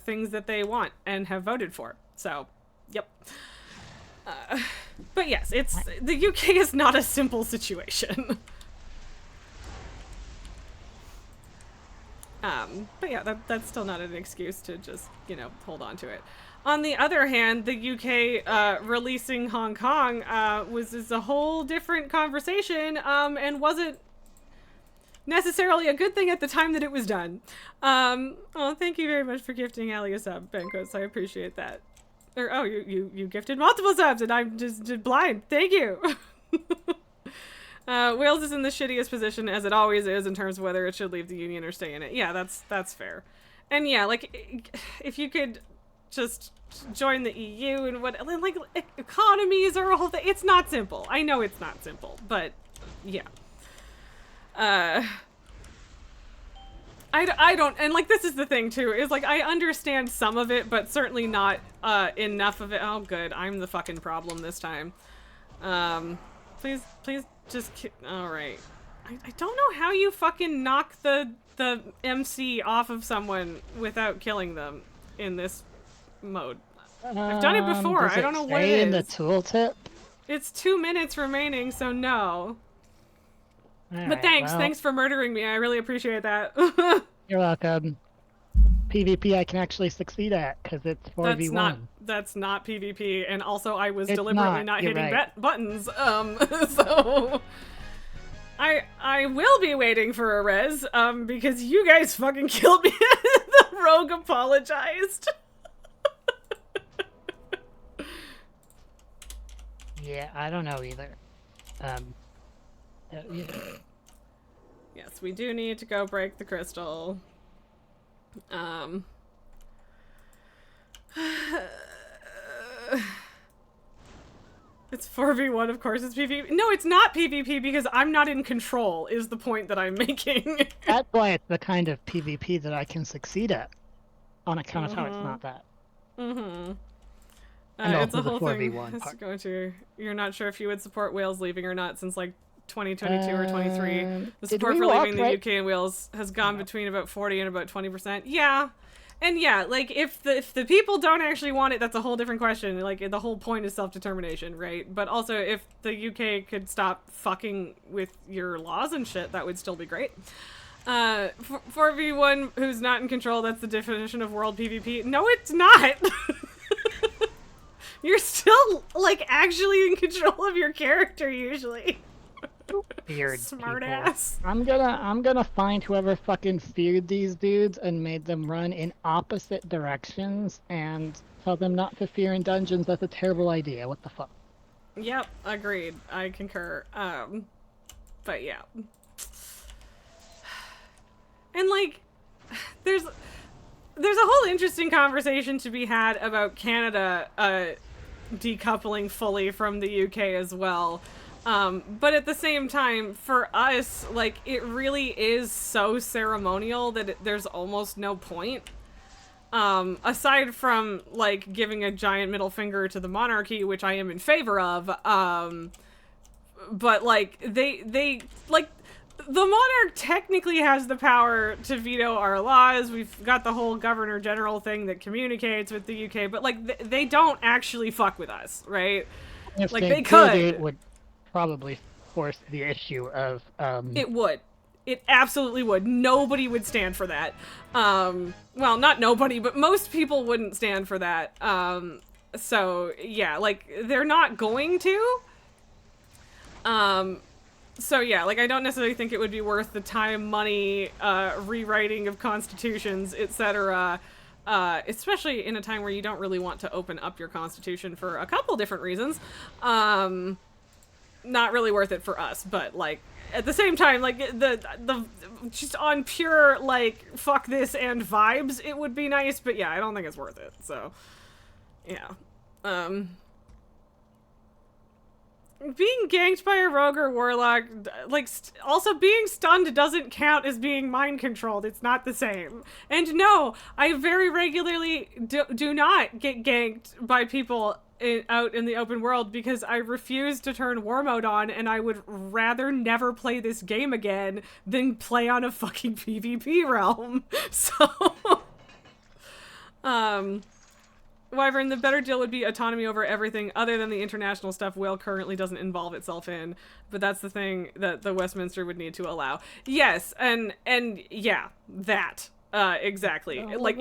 things that they want and have voted for. So... Yep. But yes, the UK is not a simple situation. But yeah, that's still not an excuse to just, you know, hold on to it. On the other hand, the UK releasing Hong Kong is a whole different conversation, and wasn't necessarily a good thing at the time that it was done. Oh, thank you very much for gifting Ali a sub, Banquos. I appreciate that. Or, oh, you gifted multiple subs, and I'm just blind. Thank you. Wales is in the shittiest position, as it always is, in terms of whether it should leave the Union or stay in it. Yeah, that's fair. And yeah, like, if you could just join the EU and what, like, economies are a whole thing. It's not simple. I know it's not simple, but yeah. I don't, and like, this is the thing too, is like, I understand some of it, but certainly not enough of it. Oh, good. I'm the fucking problem this time. Please just alright. I don't know how you fucking knock the MC off of someone without killing them in this mode. I've done it before. I don't know what it is. In the tooltip? It's 2 minutes remaining, so no. Alright, But thanks. well, Thanks for murdering me. I really appreciate that. You're welcome. PvP I can actually succeed at, because it's 4v1. That's not PvP, and also I was It's deliberately not you're hitting right. buttons, so... I will be waiting for a res, because you guys fucking killed me. The rogue apologized. Yeah, I don't know either. Yeah. Yes, we do need to go break the crystal. It's 4v1, of course it's PvP. No, it's not PvP because I'm not in control, is the point that I'm making. That's why it's the kind of PvP that I can succeed at, on account of how it's not that. Mm-hmm. And It's also a the whole 4v1 thing. It's part. going to. You're not sure if you would support Wales leaving or not since like 2022 or 23. The did support we for walk leaving the right- UK and Wales has gone between about 40 and about 20%. Yeah. And yeah, like if the people don't actually want it, that's a whole different question. Like the whole point is self-determination, right? But also if the UK could stop fucking with your laws and shit, that would still be great. 4v1 who's not in control, that's the definition of world PvP. No, it's not. You're still like actually in control of your character usually. Weird Smart people. ass. I'm gonna find whoever fucking feared these dudes and made them run in opposite directions and tell them not to fear in dungeons. That's a terrible idea. What the fuck? Yep, agreed. I concur. But yeah. And like, there's a whole interesting conversation to be had about Canada decoupling fully from the UK as well. But at the same time, for us, like, it really is so ceremonial that there's almost no point. Aside from, like, giving a giant middle finger to the monarchy, which I am in favor of, but, like, they like, the monarch technically has the power to veto our laws. We've got the whole governor general thing that communicates with the UK, but, like, they don't actually fuck with us, right? If Like, they they did, could. it would probably force the issue of It would. It absolutely would. Nobody would stand for that. Well, not nobody, but most people wouldn't stand for that. So, yeah, like, they're not going to. So, yeah, like, I don't necessarily think it would be worth the time, money, rewriting of constitutions, etc., especially in a time where you don't really want to open up your constitution for a couple different reasons. Not really worth it for us, but, like, at the same time, like, the just on pure, like, fuck this and vibes, it would be nice, but yeah, I don't think it's worth it, so, yeah. Being ganked by a rogue or warlock, like, also being stunned doesn't count as being mind controlled. It's not the same. And no, I very regularly do not get ganked by people out in the open world because I refuse to turn war mode on, and I would rather never play this game again than play on a fucking PvP realm. So, Wyvern, the better deal would be autonomy over everything other than the international stuff Whale currently doesn't involve itself in. But that's the thing that the Westminster would need to allow. Yes, and yeah, that. Exactly. Like,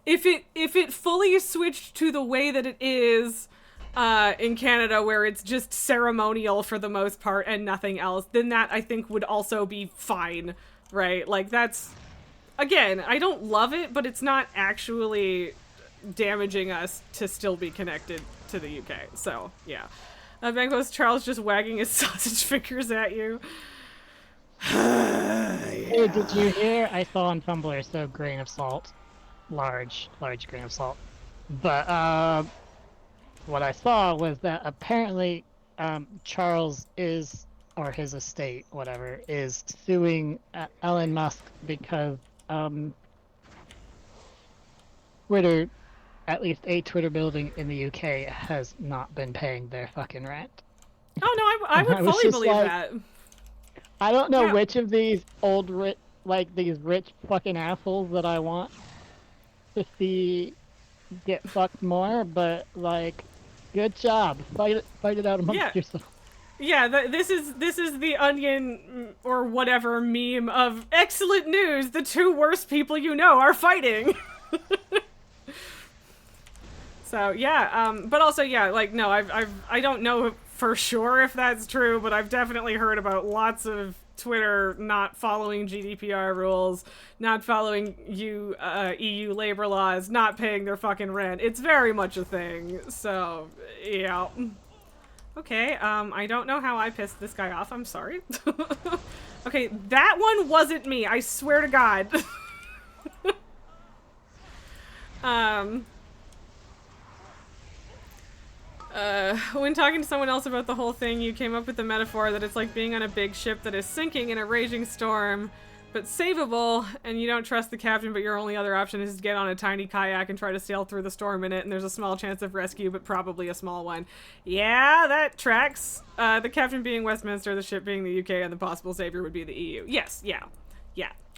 if it fully switched to the way that it is in Canada, where it's just ceremonial for the most part and nothing else, then that, I think, would also be fine, right? Like, that's... Again, I don't love it, but it's not actually damaging us to still be connected to the UK. So, yeah. Bangos Charles just wagging his sausage fingers at you. Yeah. Hey, did you hear? I saw on Tumblr, so grain of salt. Large grain of salt. But, what I saw was that apparently, Charles is, or his estate, whatever, is suing Elon Musk because, Twitter, at least a Twitter building in the UK, has not been paying their fucking rent. Oh no, I would fully believe that. I don't know Yeah. which of these these rich fucking assholes that I want to see get fucked more, but like, good job. Fight it out amongst yourselves. Yeah, this is the Onion or whatever meme of excellent news. The two worst people you know are fighting. So yeah, but also yeah, like no, I don't know for sure if that's true, but I've definitely heard about lots of Twitter not following GDPR rules, not following EU labor laws, not paying their fucking rent. It's very much a thing. So yeah. Okay, I don't know how I pissed this guy off. I'm sorry. Okay, that one wasn't me. I swear to God. When talking to someone else about the whole thing, you came up with the metaphor that it's like being on a big ship that is sinking in a raging storm, but savable, and you don't trust the captain, but your only other option is to get on a tiny kayak and try to sail through the storm in it, and there's a small chance of rescue, but probably a small one. Yeah, that tracks. The captain being Westminster, the ship being the UK, and the possible savior would be the EU. Yes, yeah.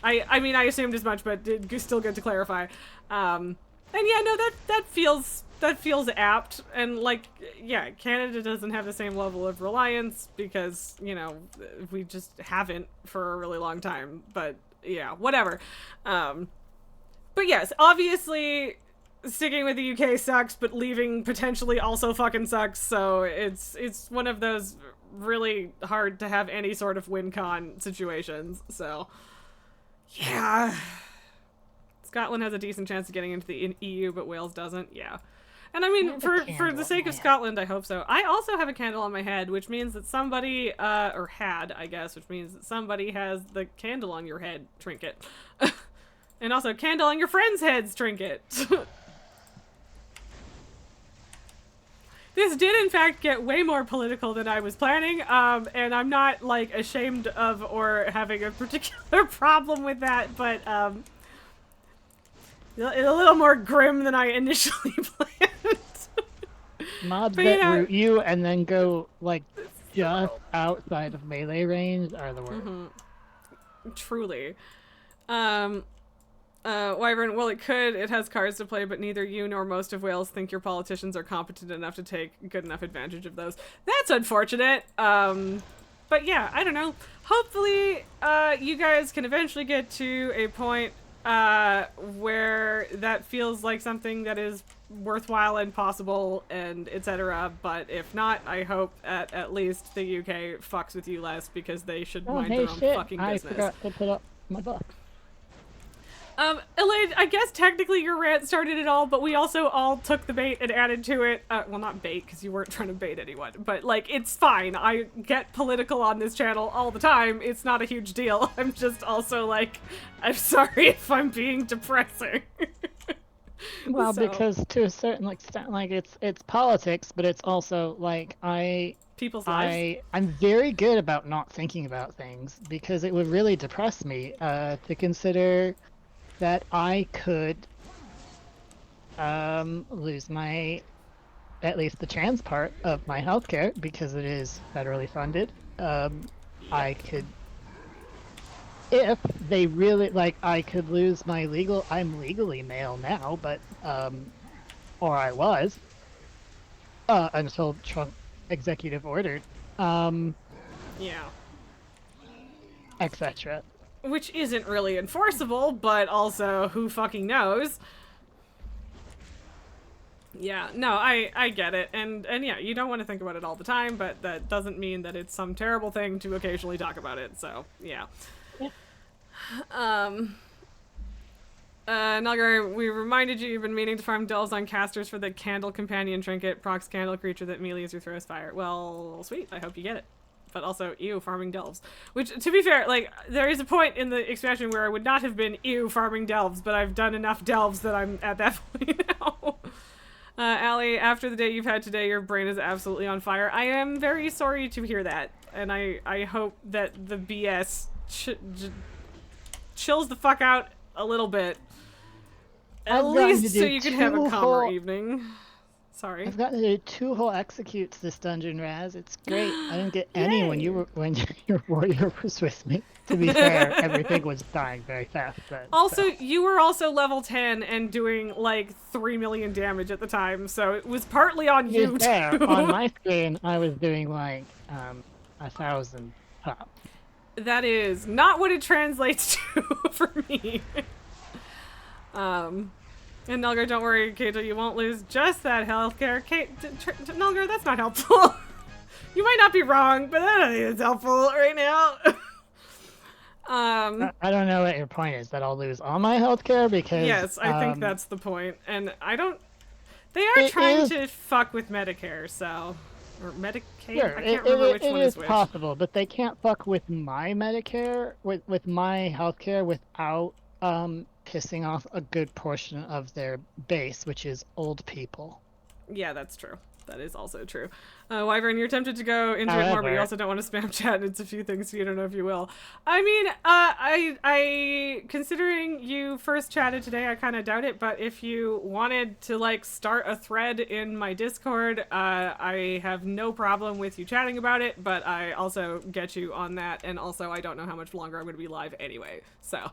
I mean, I assumed as much, but it's still good to clarify. And yeah, no, that feels apt, and like, yeah, Canada doesn't have the same level of reliance because, you know, we just haven't for a really long time, but yeah, whatever. But yes, obviously sticking with the UK sucks, but leaving potentially also fucking sucks, so it's one of those really hard to have any sort of win-con situations, so yeah. Scotland has a decent chance of getting into the EU, but Wales doesn't, yeah. And I mean, for the sake of Scotland, I hope so. I also have a candle on my head, which means that somebody, or had, I guess, which means that somebody has the candle on your head trinket. And also candle on your friends' heads trinket. This did, in fact, get way more political than I was planning, and I'm not, like, ashamed of or having a particular problem with that, but, a little more grim than I initially planned. Mobs But, that you know, root you and then go, like, just outside of melee range are the worst. Truly. Wyvern, well, it could. It has cards to play, but neither you nor most of Wales think your politicians are competent enough to take good enough advantage of those. That's unfortunate. But yeah, I don't know. Hopefully, you guys can eventually get to a point where that feels like something that is worthwhile and possible and etc. But if not, I hope at least the UK fucks with you less because they should mind their own fucking business. I forgot to put up my box. Elaine, I guess technically your rant started it all, but we also all took the bait and added to it. Well, not bait, because you weren't trying to bait anyone, but, like, it's fine. I get political on this channel all the time. It's not a huge deal. I'm just also, like, I'm sorry if I'm being depressing. Well, So- because to a certain extent, like, it's politics, but it's also, like, People's lives. I'm very good about not thinking about things, because it would really depress me, to consider that I could lose at least the trans part of my healthcare because it is federally funded. I could, if they really, like, I could lose my I'm legally male now, but or I was, until Trump executive ordered, Yeah. etc. Which isn't really enforceable, but also who fucking knows? Yeah, no, I get it. And yeah, you don't want to think about it all the time, but that doesn't mean that it's some terrible thing to occasionally talk about it. So, yeah. Nulgar, we reminded you you've been meaning to farm delves on casters for the candle companion trinket, procs candle creature that melees or throws fire. Well, sweet, I hope you get it. But also, ew, farming delves. Which, to be fair, like, there is a point in the expansion where I would not have been ew farming delves, but I've done enough delves that I'm at that point now. Allie, after the day you've had today, your brain is absolutely on fire. I am very sorry to hear that, and I hope that the BS chills the fuck out a little bit. At least so you can have a calmer evening. Sorry. I've gotten to do 2 whole executes this dungeon, Raz. It's great. I didn't get any when your warrior was with me. To be fair, everything was dying very fast. But, also, you were also level 10 and doing like 3 million damage at the time, so it was partly on you too. On my screen, I was doing like 1,000 top. That is not what it translates to for me. And Nulgar, don't worry, Kato, you won't lose just that healthcare. Nulgar, that's not helpful. You might not be wrong, but I don't think it's helpful right now. I don't know what your point is, that I'll lose all my healthcare because... Yes, I think that's the point. And I don't... They are trying to fuck with Medicare, so... Or Medicaid? Sure, I can't remember which one is which. It is which. possible, but they can't fuck with my Medicare, with my healthcare without pissing off a good portion of their base, which is old people. Yeah, that's true. That is also true. Wyvern, you're tempted to go into it more, but you also don't want to spam chat. It's a few things, so you don't know if you will. I mean, I considering you first chatted today, I kind of doubt it, but if you wanted to, like, start a thread in my Discord, I have no problem with you chatting about it, but I also get you on that, and also I don't know how much longer I'm going to be live anyway, so,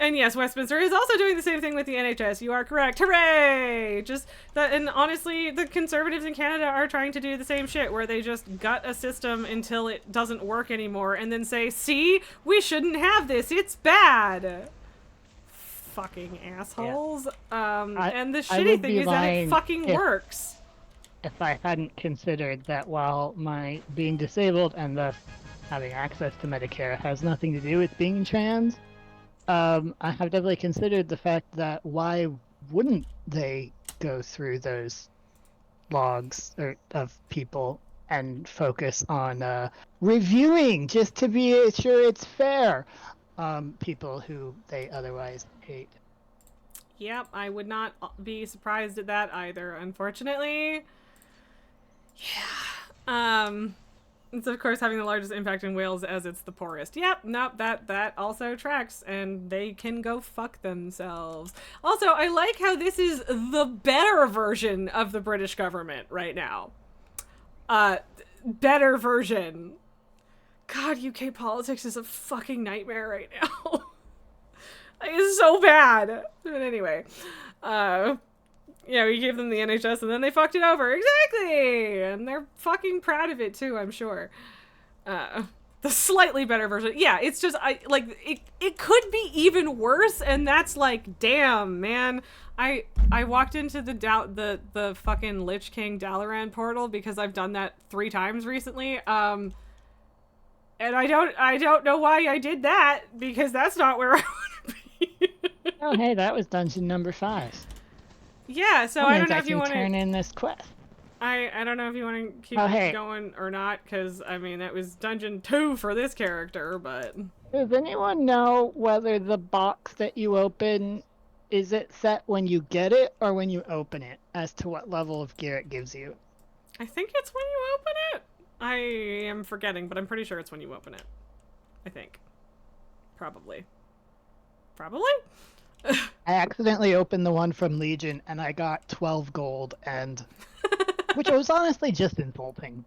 and yes, Westminster is also doing the same thing with the NHS. You are correct. Hooray! Just that, and honestly, the conservatives in Canada are trying to do the same shit, where they just gut a system until it doesn't work anymore, and then say, "See, we shouldn't have this. It's bad." Fucking assholes. And the shitty thing is that it fucking works. If I hadn't considered that while my being disabled and thus having access to Medicare has nothing to do with being trans. I have definitely considered the fact that why wouldn't they go through those logs of people and focus on reviewing just to be sure it's fair people who they otherwise hate. Yep, I would not be surprised at that either, unfortunately. Yeah. It's of course having the largest impact in Wales as it's the poorest. Yep, nope, that also tracks, and they can go fuck themselves. Also, I like how this is the better version of the British government right now. Better version. God, UK politics is a fucking nightmare right now. It's so bad. But anyway, yeah, we gave them the NHS and then they fucked it over. Exactly! And they're fucking proud of it too, I'm sure. The slightly better version. Yeah, it's just, it could be even worse, and that's like, damn, man. I walked into the fucking Lich King Dalaran portal because I've done that 3 times recently. And I don't know why I did that, because that's not where I want to be. Oh, hey, that was dungeon number 5. Yeah, so I don't know if you want to turn in this quest. I don't know if you want to keep going or not, because, I mean, that was dungeon 2 for this character, but... Does anyone know whether the box that you open, is it set when you get it or when you open it, as to what level of gear it gives you? I think it's when you open it. I am forgetting, but I'm pretty sure it's when you open it. I think. Probably. I accidentally opened the one from Legion, and I got 12 gold, and... which was honestly just insulting.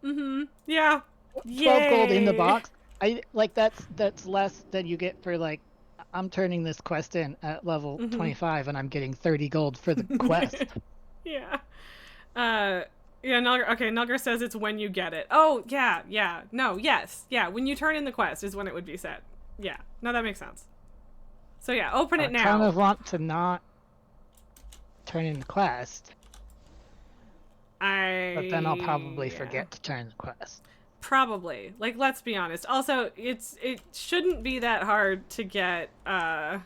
Mm-hmm. Yeah. 12 gold in the box. That's less than you get for, like, I'm turning this quest in at level 25 and I'm getting 30 gold for the quest. Yeah. Yeah, Nulgar says it's when you get it. Oh, yeah. No, yes. Yeah, when you turn in the quest is when it would be set. Yeah. No, that makes sense. So yeah, open it now. I kind of want to not turn in the quest. But then I'll probably forget to turn the quest. Probably. Like, let's be honest. Also, it shouldn't be that hard to get, like,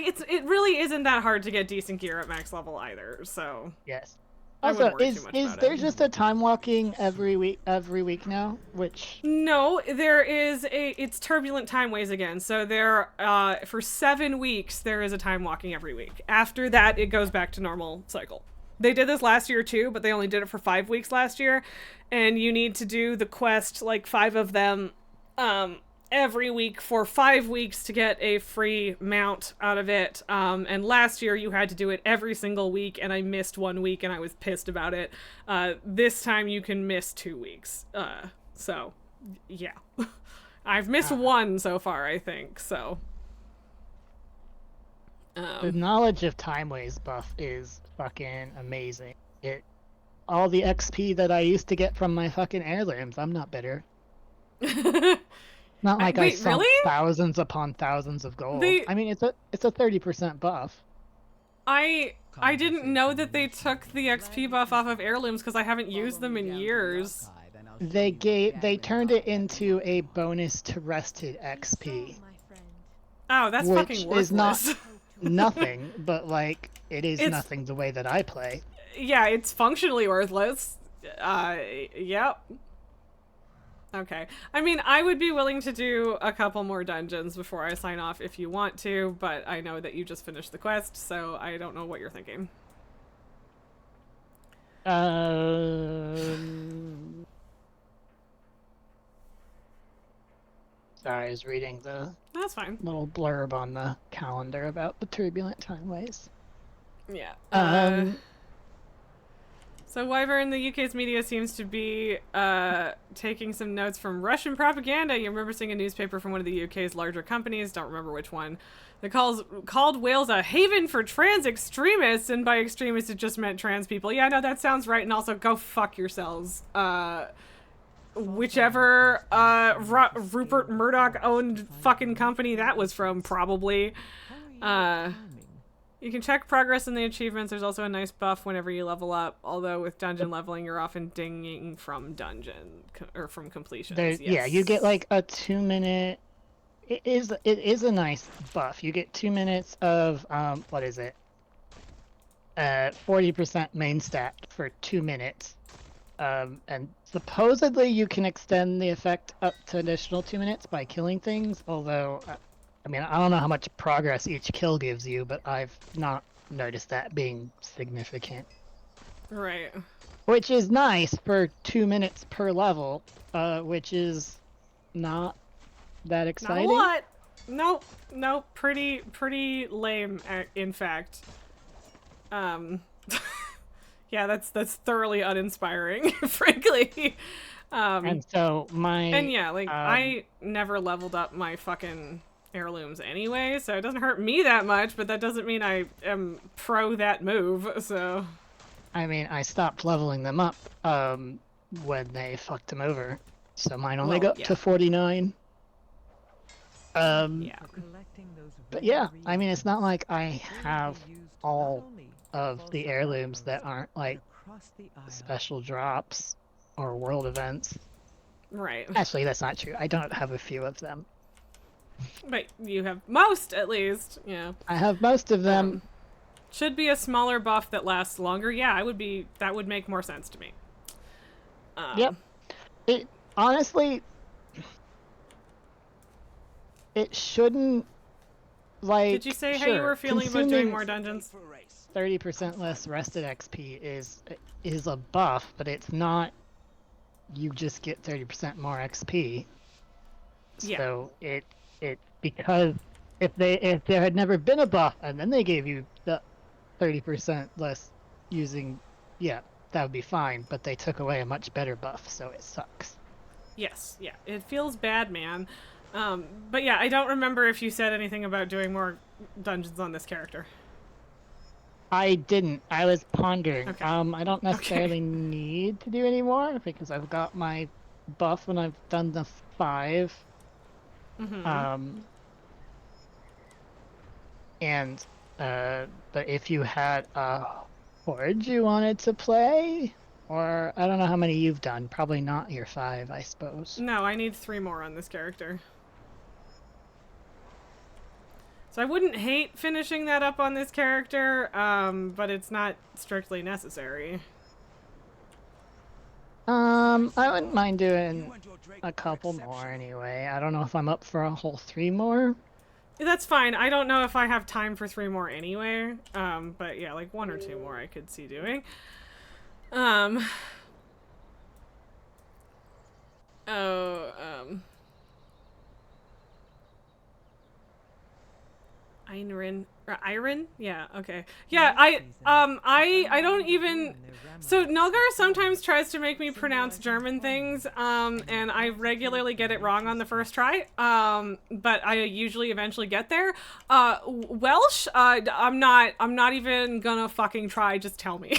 it really isn't that hard to get decent gear at max level either, so... Yes. Also, is there just a time walking every week now? Which no, there is it's turbulent timeways again. So there for 7 weeks there is a time walking every week. After that, it goes back to normal cycle. They did this last year too, but they only did it for 5 weeks last year, and you need to do the quest, like 5 of them, every week for 5 weeks to get a free mount out of it. And last year you had to do it every single week, and I missed 1 week and I was pissed about it. This time you can miss 2 weeks. So yeah, I've missed 1 so far, I think, so. The knowledge of timeways buff is fucking amazing. All the XP that I used to get from my fucking heirlooms, I'm not bitter. Not like I sunk thousands upon thousands of gold. I mean, it's a 30% buff. I didn't know that they took the XP buff off of heirlooms because I haven't used them in years. They turned it into a bonus to rested XP. Oh, that's fucking worthless. Which is not nothing, but like it's nothing the way that I play. Yeah, it's functionally worthless. Yep. Okay. I mean, I would be willing to do a couple more dungeons before I sign off if you want to, but I know that you just finished the quest, so I don't know what you're thinking. Sorry, I was reading the That's fine. little blurb on the calendar about the turbulent timeways. Yeah. So Wyvern, the UK's media seems to be taking some notes from Russian propaganda. You remember seeing a newspaper from one of the UK's larger companies, don't remember which one, that called Wales a haven for trans extremists, and by extremists it just meant trans people. Yeah, no, that sounds right, and also go fuck yourselves. Whichever Rupert Murdoch owned fucking company that was from, probably. You can check progress in the achievements. There's also a nice buff whenever you level up, although with dungeon leveling you're often dinging from from completions. Yes. Yeah, you get like a 2-minute... It is a nice buff. You get 2 minutes of, what is it? 40% main stat for 2 minutes. And supposedly you can extend the effect up to additional 2 minutes by killing things, although... I mean, I don't know how much progress each kill gives you, but I've not noticed that being significant. Right. Which is nice for 2 minutes per level, which is not that exciting. Not a lot. No, pretty lame, in fact. Yeah, that's thoroughly uninspiring, frankly. And so I never leveled up my fucking heirlooms anyway, so it doesn't hurt me that much, but that doesn't mean I am pro that move, so... I mean, I stopped leveling them up when they fucked them over, so mine only got to 49. Yeah. But yeah, I mean, it's not like I have all of the heirlooms that aren't like special drops or world events. Right. Actually, that's not true. I don't have a few of them. But you have most, at least. Yeah. I have most of them. Should be a smaller buff that lasts longer. Yeah, that would make more sense to me. Yep. It honestly, it shouldn't, like... Did you say how you were feeling about doing more dungeons? 30% less rested XP is a buff, but it's not... You just get 30% more XP. Yeah. So it because if there had never been a buff and then they gave you the 30% less using, yeah, that would be fine, but they took away a much better buff, so it sucks. Yes, yeah, it feels bad, man. But yeah, I don't remember if you said anything about doing more dungeons on this character. I didn't. I was pondering. Okay. I don't necessarily need to do any more because I've got my buff when I've done the 5. And but if you had a horde you wanted to play, or I don't know how many you've done. Probably not your 5, I suppose. No, I need 3 more on this character. So I wouldn't hate finishing that up on this character, but it's not strictly necessary. I wouldn't mind doing a couple more anyway. I don't know if I'm up for a whole 3 more. That's fine. I don't know if I have time for 3 more anyway. But yeah, like 1 or 2 more I could see doing. Iron? Yeah, okay. Yeah, I don't even... So, Nulgar sometimes tries to make me pronounce German things, and I regularly get it wrong on the first try, but I usually eventually get there. Welsh, I'm not even gonna fucking try, just tell me.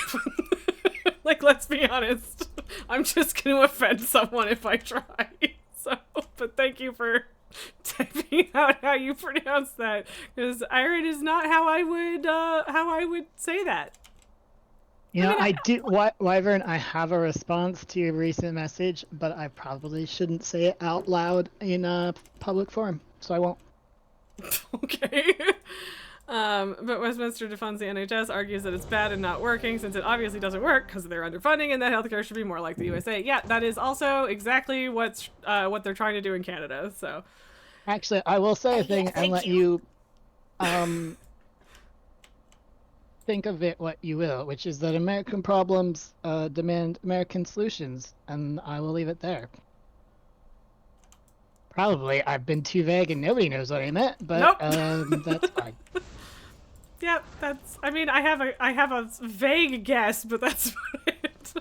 Like, let's be honest. I'm just gonna offend someone if I try. So, but thank you for typing out how you pronounce that, because Iron is not how I would say that. You know, I do, Wyvern, I have a response to your recent message, but I probably shouldn't say it out loud in a public forum, so I won't. Okay. But Westminster defends the NHS, argues that it's bad and not working since it obviously doesn't work because they're underfunding and that healthcare should be more like the USA. Yeah, that is also exactly what they're trying to do in Canada, so. Actually, I will say a thing and let you think of it what you will, which is that American problems demand American solutions, and I will leave it there. Probably I've been too vague and nobody knows what I meant, but nope. That's fine. Yeah, that's. I mean, I have a vague guess, but that's it.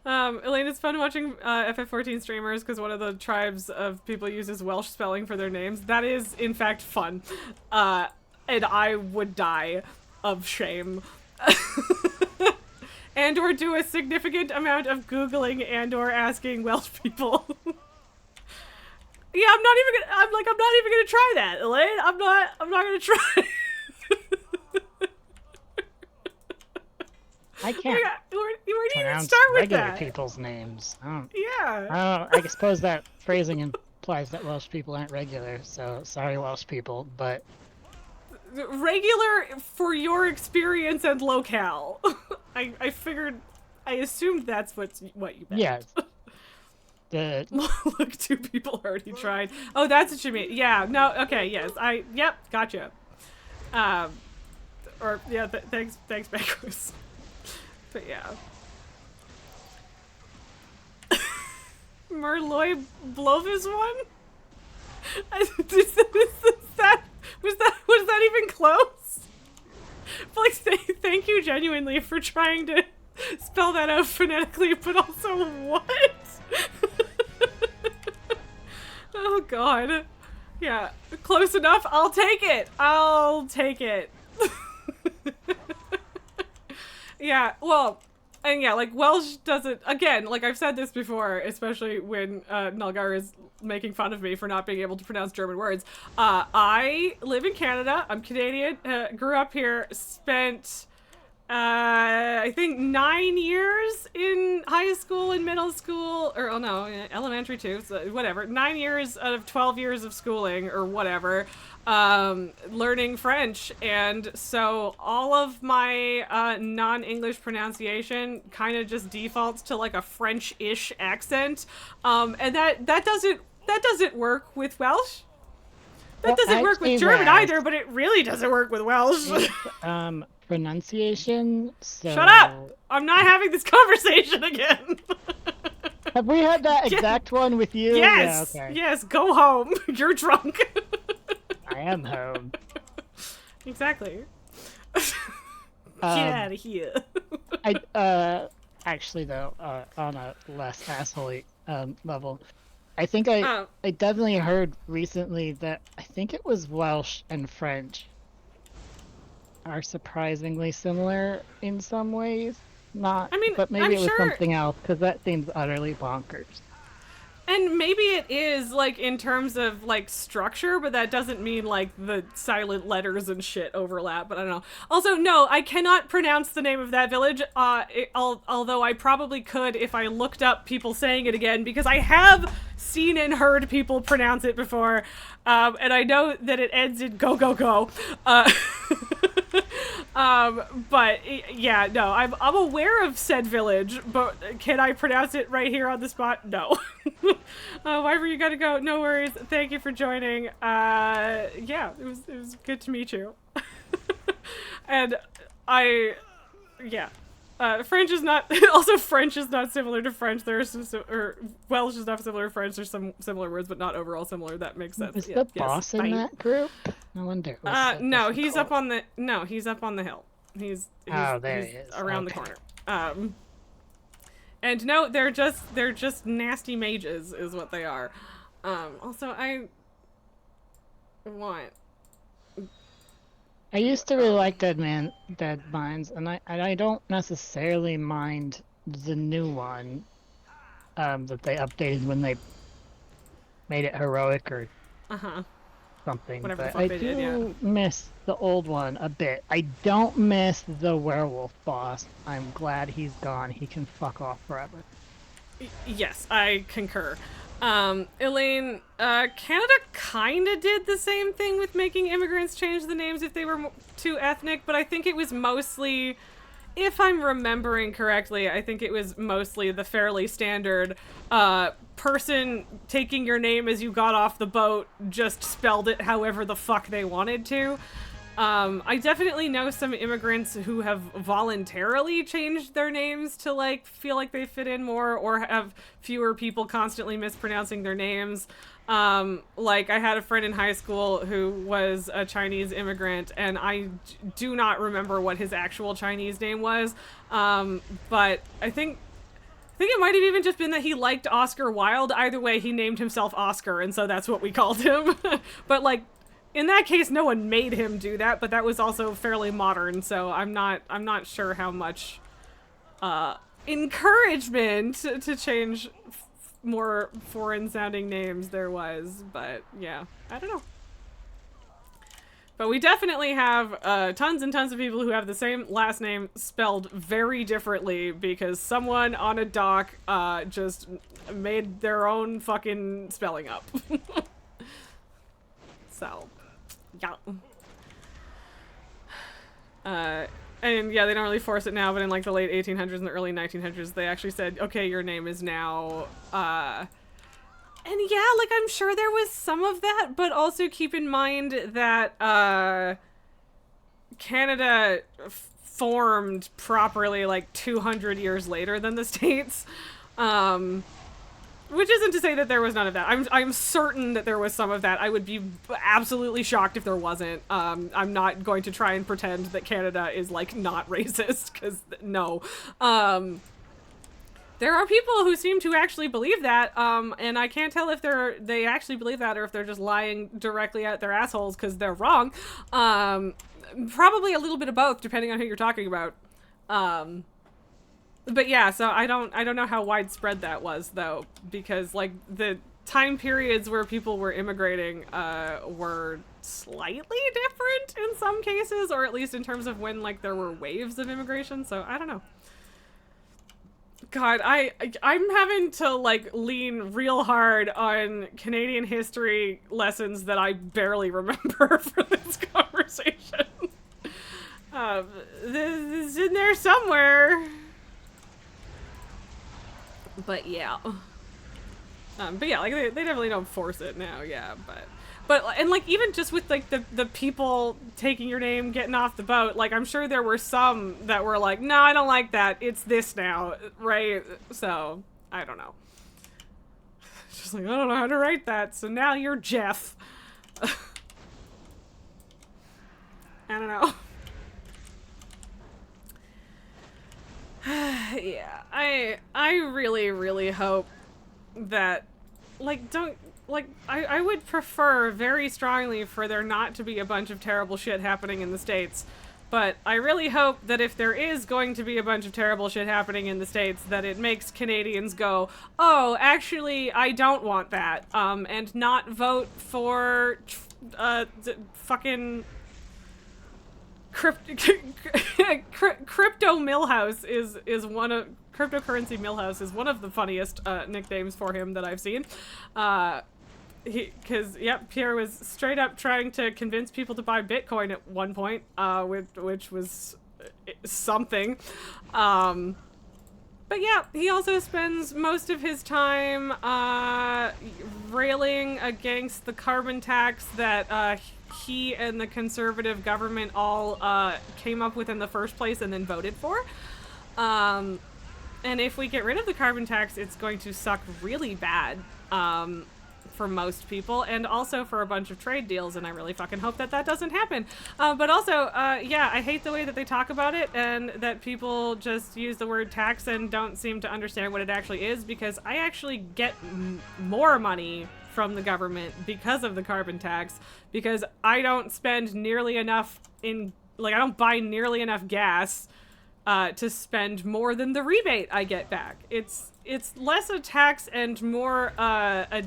Elaine, it's fun watching FF14 streamers because one of the tribes of people uses Welsh spelling for their names. That is, in fact, fun, and I would die of shame. And or do a significant amount of Googling and or asking Welsh people. Yeah, I'm not even gonna try that, Elaine. I'm not gonna try. I can't where do you even pronounce start with regular that? people's names. Yeah. I suppose that phrasing implies that Welsh people aren't regular, so sorry Welsh people, but... Regular for your experience and locale. I assumed that's what you meant. Yes. Look, 2 people already tried. Oh, that's what you mean. Yeah, no, okay, yes. Yep, gotcha. Thanks, Beckrus. But yeah. Merloy Blovis one? Was that even close? But like, thank you genuinely for trying to spell that out phonetically, but also what? Oh god. Yeah, close enough. I'll take it. Yeah, well, and yeah, like, Welsh doesn't, again, like, I've said this before, especially when Nulgar is making fun of me for not being able to pronounce German words. I live in Canada, I'm Canadian, grew up here, spent, I think 9 years in high school and middle school, or, oh no, elementary too, so whatever, 9 years out of 12 years of schooling, or whatever, learning French, and so all of my non-English pronunciation kind of just defaults to like a French-ish accent, and that doesn't work with Welsh. That doesn't work with German either, but it really doesn't work with Welsh. It's, pronunciation, so... Shut up! I'm not having this conversation again. Have we had that exact one with you? Yes! Yeah, okay. Yes, go home. You're drunk. I am home. Exactly. Get out of here. Actually though, on a less asshole level, I think I definitely heard recently that I think it was Welsh and French are surprisingly similar in some ways. Not, I mean, but maybe I'm it was sure- something else because that seems utterly bonkers. And maybe it is, like, in terms of, like, structure, but that doesn't mean, like, the silent letters and shit overlap, but I don't know. Also, no, I cannot pronounce the name of that village, although I probably could if I looked up people saying it again, because I have seen and heard people pronounce it before, and I know that it ends in go, go, go. But yeah, no, I'm aware of said village, but can I pronounce it right here on the spot? No. Wherever you gotta go, no worries. Thank you for joining. Yeah, it was good to meet you. And French is not, also French is not similar to French. There's some, or Welsh is not similar to French. There's some similar words, but not overall similar. That makes sense. Was Yeah, the boss in that group? I wonder. No, he's up on the, he's up on the hill. He's there he he's is. around the Okay. corner. And no, they're just nasty mages is what they are. Also I used to really like Dead Minds, and I don't necessarily mind the new one that they updated when they made it heroic or something. Whatever the but fuck I they do did, yeah. miss the old one a bit. I don't miss the werewolf boss. I'm glad he's gone. He can fuck off forever. Yes, I concur. Elaine, Canada kinda did the same thing with making immigrants change the names if they were too ethnic, but I think it was mostly, if I'm remembering correctly, I think it was mostly the fairly standard, person taking your name as you got off the boat just spelled it however the fuck they wanted to. I definitely know some immigrants who have voluntarily changed their names to, like, feel like they fit in more or have fewer people constantly mispronouncing their names. Like, I had a friend in high school who was a Chinese immigrant, and I do not remember what his actual Chinese name was, but I think it might have even just been that he liked Oscar Wilde. Either way, he named himself Oscar, and so that's what we called him. But, like, in that case, no one made him do that, but that was also fairly modern, so I'm not sure how much encouragement to change more foreign-sounding names there was, but yeah, I don't know. But we definitely have tons and tons of people who have the same last name spelled very differently because someone on a dock just made their own fucking spelling up. So, yeah. And yeah, they don't really force it now, but in like the late 1800s and the early 1900s, they actually said, okay, your name is now, and yeah, like, I'm sure there was some of that, but also keep in mind that, Canada formed properly, like, 200 years later than the States, which isn't to say that there was none of that. I'm certain that there was some of that. I would be absolutely shocked if there wasn't. I'm not going to try and pretend that Canada is, like, not racist, because, no. There are people who seem to actually believe that, and I can't tell if they actually believe that or if they're just lying directly at their assholes because they're wrong. Probably a little bit of both, depending on who you're talking about. But yeah, so I don't know how widespread that was, though, because, like, the time periods where people were immigrating were slightly different in some cases, or at least in terms of when, like, there were waves of immigration, so I don't know. God, I'm having to, like, lean real hard on Canadian history lessons that I barely remember for this conversation. This is in there somewhere. But yeah. But yeah, like, they definitely don't force it now, yeah, but, and, like, even just with, like, the people taking your name, getting off the boat, like, I'm sure there were some that were like, no, I don't like that, it's this now, right? So, I don't know. Just like, I don't know how to write that, so now you're Jeff. I don't know. Yeah, I really, really hope that like, don't, like, I would prefer very strongly for there not to be a bunch of terrible shit happening in the States. But I really hope that if there is going to be a bunch of terrible shit happening in the States, that it makes Canadians go, oh, actually, I don't want that, and not vote for, fucking... Crypto Millhouse is one of... Cryptocurrency Millhouse is one of the funniest nicknames for him that I've seen. Because, yep, Pierre was straight up trying to convince people to buy Bitcoin at one point, which was something. But yeah, he also spends most of his time railing against the carbon tax that he and the conservative government all came up with in the first place and then voted for. And if we get rid of the carbon tax, it's going to suck really bad. For most people, and also for a bunch of trade deals, and I really fucking hope that that doesn't happen. But also, yeah, I hate the way that they talk about it, and that people just use the word tax and don't seem to understand what it actually is, because I actually get more money from the government because of the carbon tax, because I don't spend nearly enough in, like, I don't buy nearly enough gas to spend more than the rebate I get back. It's less a tax and more a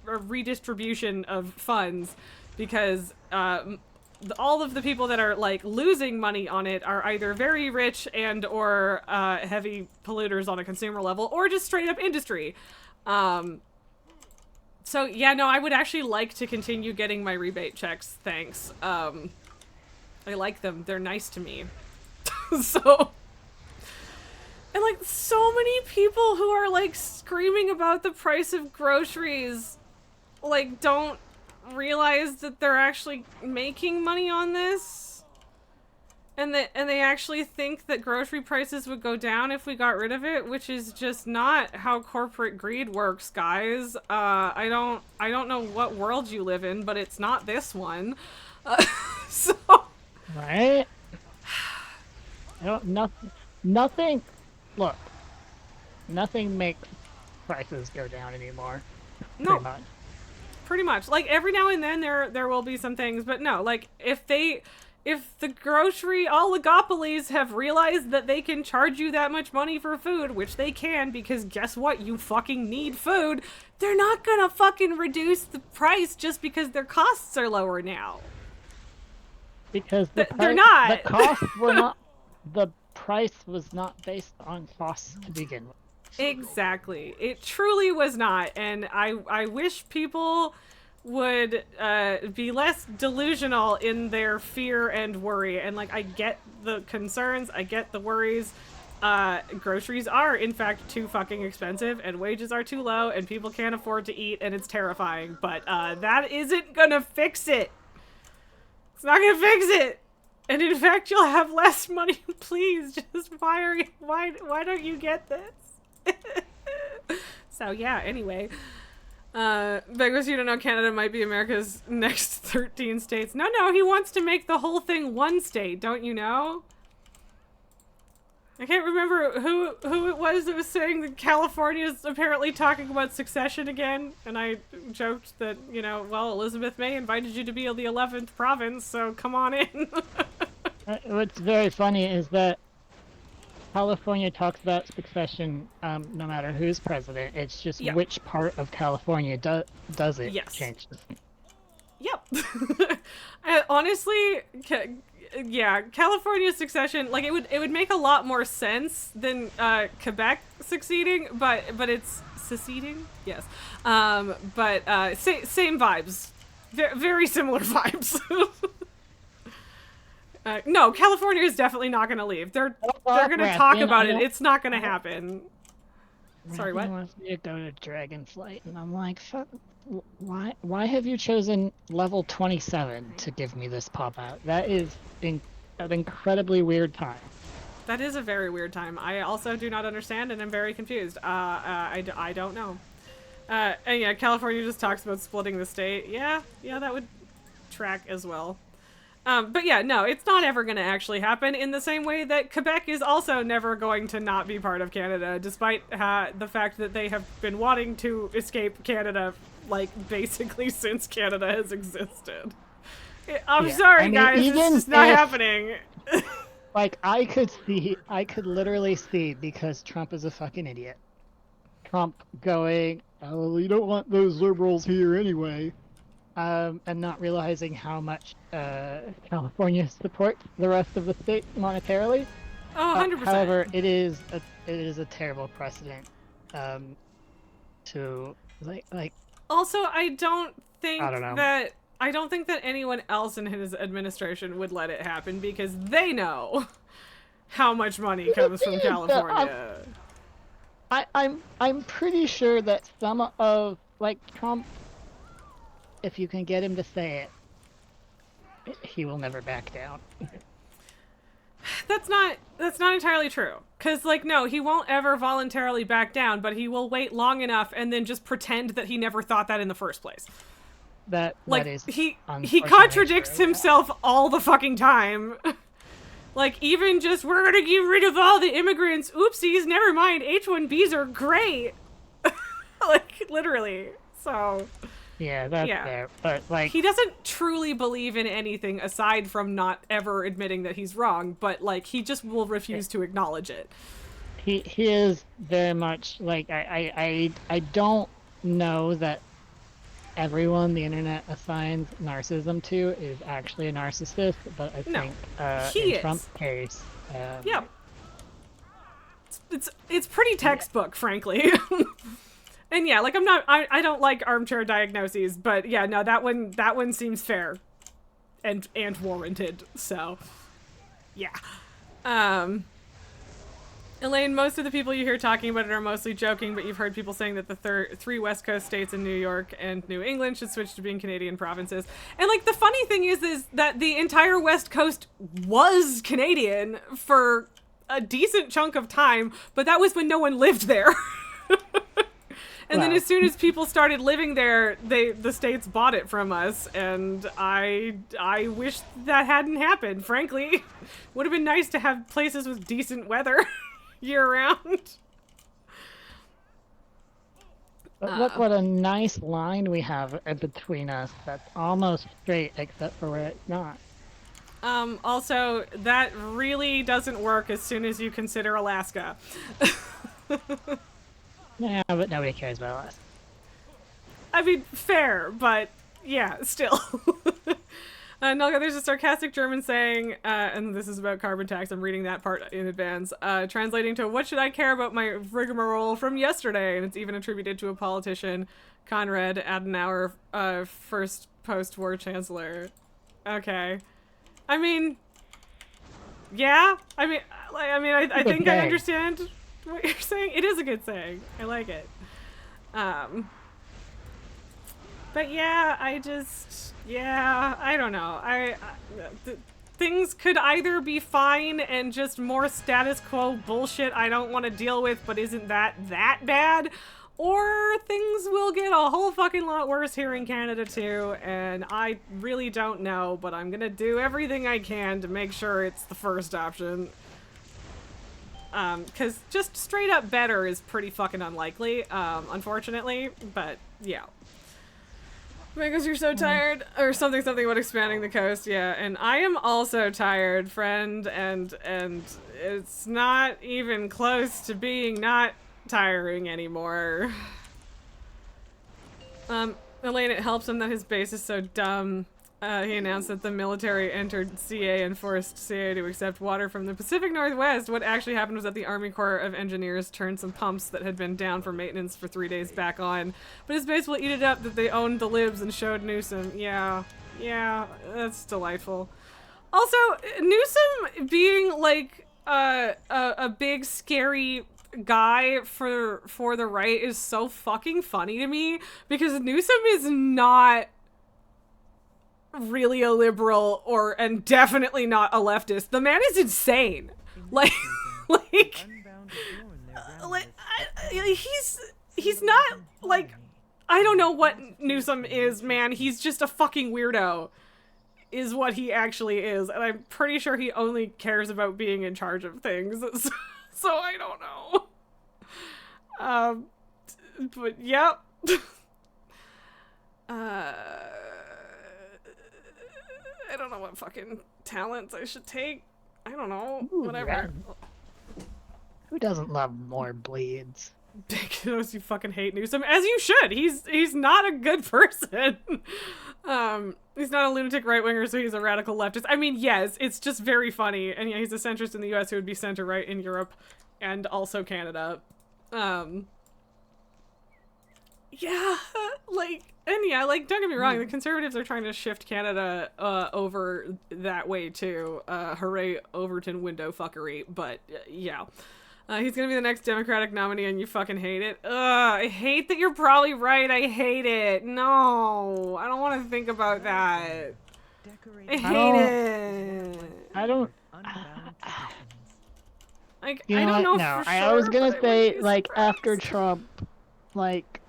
redistribution of funds, because all of the people that are like losing money on it are either very rich and or heavy polluters on a consumer level, or just straight up industry. So yeah, no, I would actually like to continue getting my rebate checks. Thanks. I like them. They're nice to me. So, and like so many people who are like screaming about the price of groceries, like don't realize that they're actually making money on this, and they actually think that grocery prices would go down if we got rid of it, which is just not how corporate greed works, guys. I don't know what world you live in, but it's not this one. So right. Nothing. Look, nothing makes prices go down anymore. No, pretty much. Like every now and then there will be some things, but no. Like if the grocery oligopolies have realized that they can charge you that much money for food, which they can, because guess what? You fucking need food. They're not gonna fucking reduce the price just because their costs are lower now. Because they're not. The costs were not. The price was not based on costs to begin with. Exactly. It truly was not. And I wish people would be less delusional in their fear and worry. And like, I get the concerns, I get the worries. Groceries are in fact too fucking expensive, and wages are too low, and people can't afford to eat, and it's terrifying. But that isn't gonna fix it. It's not gonna fix it. And in fact, you'll have less money. Please, just why don't you get this? So yeah, anyway. Begos, you don't know Canada might be America's next 13 states. No, he wants to make the whole thing one state, don't you know? I can't remember who it was that was saying that California is apparently talking about secession again, and I joked that, you know, well, Elizabeth May invited you to be the 11th province, so come on in. What's very funny is that California talks about succession no matter who's president. It's just which part of California does it changes. Yep. Honestly, yeah, California's succession, like, it would make a lot more sense than Quebec succeeding, but it's seceding? Yes. But same vibes. Very similar vibes. No, California is definitely not going to leave. They're going to talk about it. It's not going to happen. Sorry, what? Wants me to go to Dragonflight, and I'm like, fuck. Why have you chosen level 27 to give me this pop-out? That is an incredibly weird time. That is a very weird time. I also do not understand, and I'm very confused. I don't know. And yeah, California just talks about splitting the state. Yeah, that would track as well. But yeah, no, it's not ever going to actually happen, in the same way that Quebec is also never going to not be part of Canada, despite the fact that they have been wanting to escape Canada, like, basically since Canada has existed. I'm sorry, guys, it's just not happening. Like, I could literally see, because Trump is a fucking idiot, Trump going, oh, you don't want those liberals here anyway. And not realizing how much California supports the rest of the state monetarily. Oh, 100%. However, it is a terrible precedent to like. Also, I don't think know. that anyone else in his administration would let it happen, because they know how much money comes from California. I'm pretty sure that some of, like, Trump, if you can get him to say it, he will never back down. That's not entirely true. Cause, like, no, he won't ever voluntarily back down, but he will wait long enough and then just pretend that he never thought that in the first place. That is he contradicts himself all the fucking time. Like, even just, we're gonna get rid of all the immigrants. Oopsies, never mind. H-1Bs are great. Like, literally. So. Yeah, that's fair. But, like, he doesn't truly believe in anything aside from not ever admitting that he's wrong, but, like, he just will refuse to acknowledge it. He is very much, like, I don't know that everyone the internet assigns narcissism to is actually a narcissist, but I think in Trump's case, yeah, it's pretty textbook, frankly. And yeah, like, I don't like armchair diagnoses, but yeah, no, that one seems fair and warranted. So yeah. Elaine, most of the people you hear talking about it are mostly joking, but you've heard people saying that the three West Coast states in New York and New England should switch to being Canadian provinces. And, like, the funny thing is that the entire West Coast was Canadian for a decent chunk of time, but that was when no one lived there. And then as soon as people started living there, the states bought it from us, and I wish that hadn't happened, frankly. Would have been nice to have places with decent weather year-round. Look what a nice line we have between us that's almost straight, except for where it's not. Also, that really doesn't work as soon as you consider Alaska. Yeah, but nobody cares about us. I mean, fair, but yeah, still. Nolga, there's a sarcastic German saying, and this is about carbon tax, I'm reading that part in advance, translating to, what should I care about my rigmarole from yesterday? And it's even attributed to a politician, Konrad Adenauer, first post-war chancellor. Okay. I mean, yeah, I think I understand what you're saying. It is a good saying. I like it. But yeah, I don't know. Things could either be fine and just more status quo bullshit I don't want to deal with, but isn't that bad? Or things will get a whole fucking lot worse here in Canada too, and I really don't know, but I'm gonna do everything I can to make sure it's the first option. Cause just straight up better is pretty fucking unlikely, unfortunately, but yeah. Because you're so tired, or something about expanding the coast, yeah, and I am also tired, friend, and it's not even close to being not tiring anymore. Elaine, it helps him that his base is so dumb. He announced that the military entered CA and forced CA to accept water from the Pacific Northwest. What actually happened was that the Army Corps of Engineers turned some pumps that had been down for maintenance for 3 days back on. But his base will eat it up that they owned the libs and showed Newsom. Yeah, that's delightful. Also, Newsom being like a big scary guy for the right is so fucking funny to me, because Newsom is not really a liberal and definitely not a leftist. The man is insane. He's not like, I don't know what Newsom is, man. He's just a fucking weirdo. is what he actually is, and I'm pretty sure he only cares about being in charge of things. So I don't know. But yep. I don't know what fucking talents I should take. I don't know. Ooh, Whatever. red. Who doesn't love more bleeds? Because you fucking hate Newsom, as you should. He's not a good person. He's not a lunatic right winger, so he's a radical leftist. I mean, yes, it's just very funny. And yeah, he's a centrist in the U.S. who would be center right in Europe and also Canada. Yeah, don't get me wrong. The Conservatives are trying to shift Canada over that way too. Hooray, Overton window fuckery. But yeah. He's gonna be the next Democratic nominee and you fucking hate it. I hate that you're probably right. I hate it. No, I don't want to think about that. I hate it. I don't... Unbound traditions. Like, You I know don't know what? No, for I sure, was gonna but I say, wouldn't be like, after surprised. Trump, like,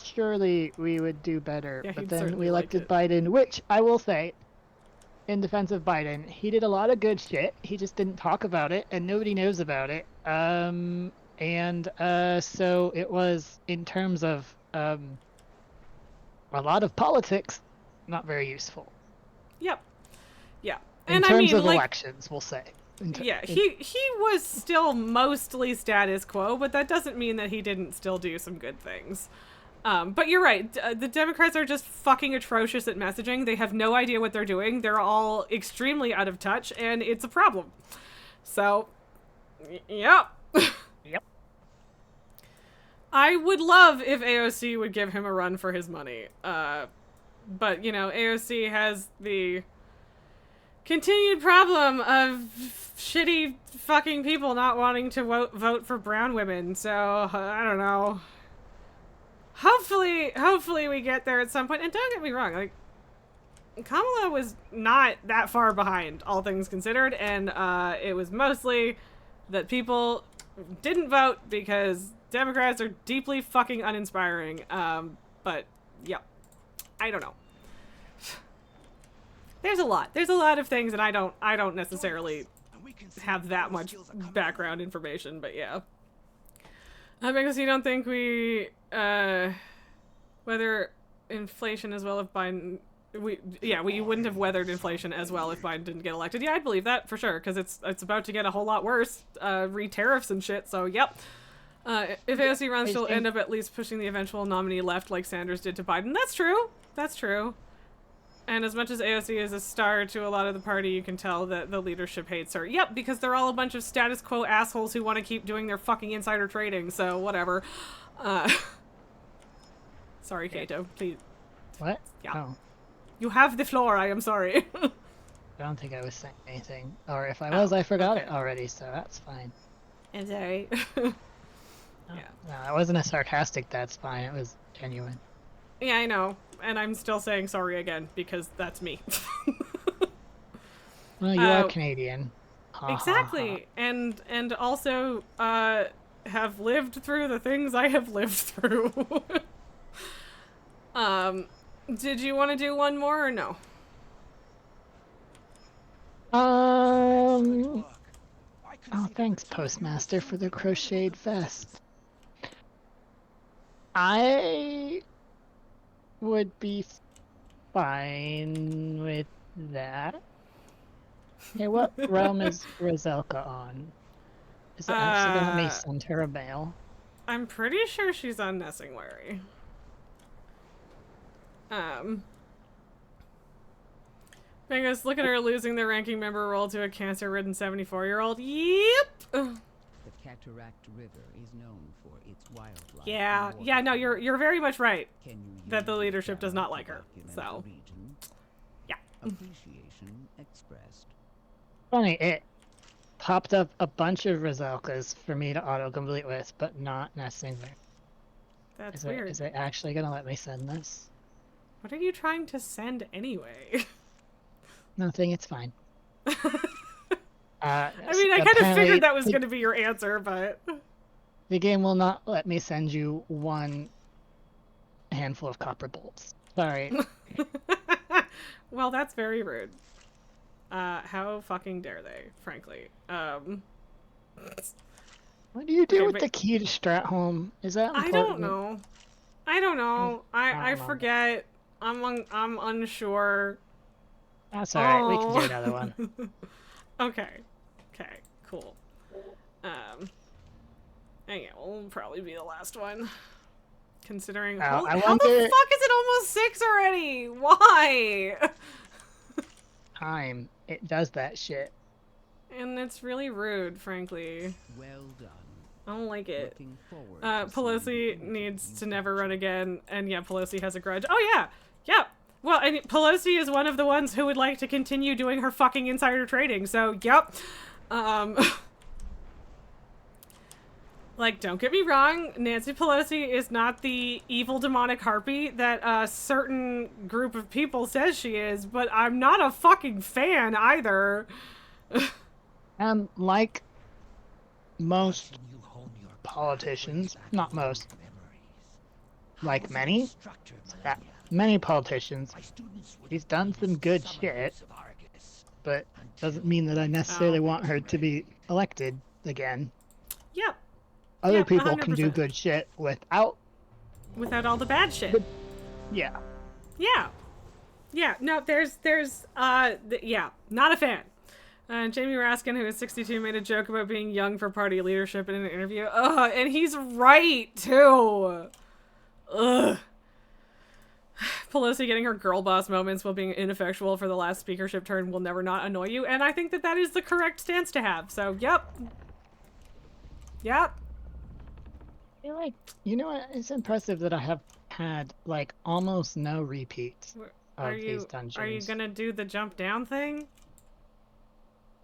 surely we would do better. Yeah, but he'd then certainly we like elected it. Biden, which I will say, in defense of Biden, he did a lot of good shit. He just didn't talk about it, and nobody knows about it. So it was, in terms of a lot of politics, not very useful. Yep. Yeah. In And terms I mean, of like, elections, we'll say. yeah, he was still mostly status quo, but that doesn't mean that he didn't still do some good things. But you're right. The Democrats are just fucking atrocious at messaging. They have no idea what they're doing. They're all extremely out of touch, and it's a problem. So, yep. Yep. I would love if AOC would give him a run for his money. But, you know, AOC has the continued problem of shitty fucking people not wanting to vote for brown women. So, I don't know. Hopefully we get there at some point. And don't get me wrong, like, Kamala was not that far behind, all things considered, and it was mostly that people didn't vote because Democrats are deeply fucking uninspiring. But yeah, I don't know. There's a lot of things, and I don't necessarily have that much background information, but yeah. Because you don't think we weather inflation as well if Biden you wouldn't have weathered inflation as well if Biden didn't get elected. Yeah, I'd believe that for sure, because it's about to get a whole lot worse, re-tariffs and shit. So yep. If AOC runs, she'll end up at least pushing the eventual nominee left like Sanders did to Biden. That's true. That's true. And as much as AOC is a star to a lot of the party, you can tell that the leadership hates her. Yep, because they're all a bunch of status quo assholes who want to keep doing their fucking insider trading, so whatever. Sorry, Kato. Please. What? Yeah. Oh, You have the floor, I am sorry. I don't think I was saying anything. Or if I was, I forgot it already, so that's fine. I'm sorry. No, it wasn't a sarcastic that's fine, it was genuine. Yeah, I know. And I'm still saying sorry again, because that's me. Well, you are Canadian. Ha, Exactly. And also have lived through the things I have lived through. Did you want to do one more or no? Oh, thanks, Postmaster, for the crocheted vest. I would be fine with that. Hey, what realm is Roselka on? Is it actually gonna let me send her a mail? I'm pretty sure she's on Nessingwary. Bengals, look at her losing the ranking member role to a cancer-ridden 74-year-old. Yep! Ugh. The Cataract River is known for its wildlife. Yeah, and yeah, no, water. you're very much right. Can you that the use leadership does channel not to like her, document so. the region? Yeah. Appreciation expressed. Funny, it popped up a bunch of Roselkas for me to autocomplete with, but not Nessingware. That's Is weird. it actually gonna let me send this? What are you trying to send anyway? Nothing, it's fine. I mean, I kind of apparently figured that was the- going to be your answer, but... The game will not let me send you one handful of copper bolts. Sorry. Well, that's very rude. How fucking dare they, frankly. What do you do Okay, with but- the key to Stratholme? Is that important? I don't know. I don't know. I don't know. forget. I'm unsure. That's alright, we can do another one. Okay. Okay, cool. And yeah, we'll probably be the last one. Considering I how the wonder- fuck is it almost 6 already? Why? Time. It does that shit. And it's really rude, frankly. Well done. I don't like it. Looking forward to seeing Pelosi you needs to in never person. run again, and yeah, Pelosi has a grudge. Oh yeah, yeah. Well, and Pelosi is one of the ones who would like to continue doing her fucking insider trading. So, yep. Like, don't get me wrong, Nancy Pelosi is not the evil demonic harpy that a certain group of people says she is, but I'm not a fucking fan either. Like most politicians, not most, like many, many politicians, he's done some good shit, but doesn't mean that I necessarily want her to be elected again. Yep. Other Yeah, people can do 100%. good shit without, Without all the bad shit. yeah. Yeah. Yeah, no, yeah, not a fan. Jamie Raskin, who is 62, made a joke about being young for party leadership in an interview. Ugh, and he's right, too. Ugh. Pelosi getting her girl boss moments while being ineffectual for the last speakership turn will never not annoy you, and I think that that is the correct stance to have, so, yep. Yep. I feel like, you know what, it's impressive that I have had, like, almost no repeats Are of these dungeons. Are you gonna do the jump down thing?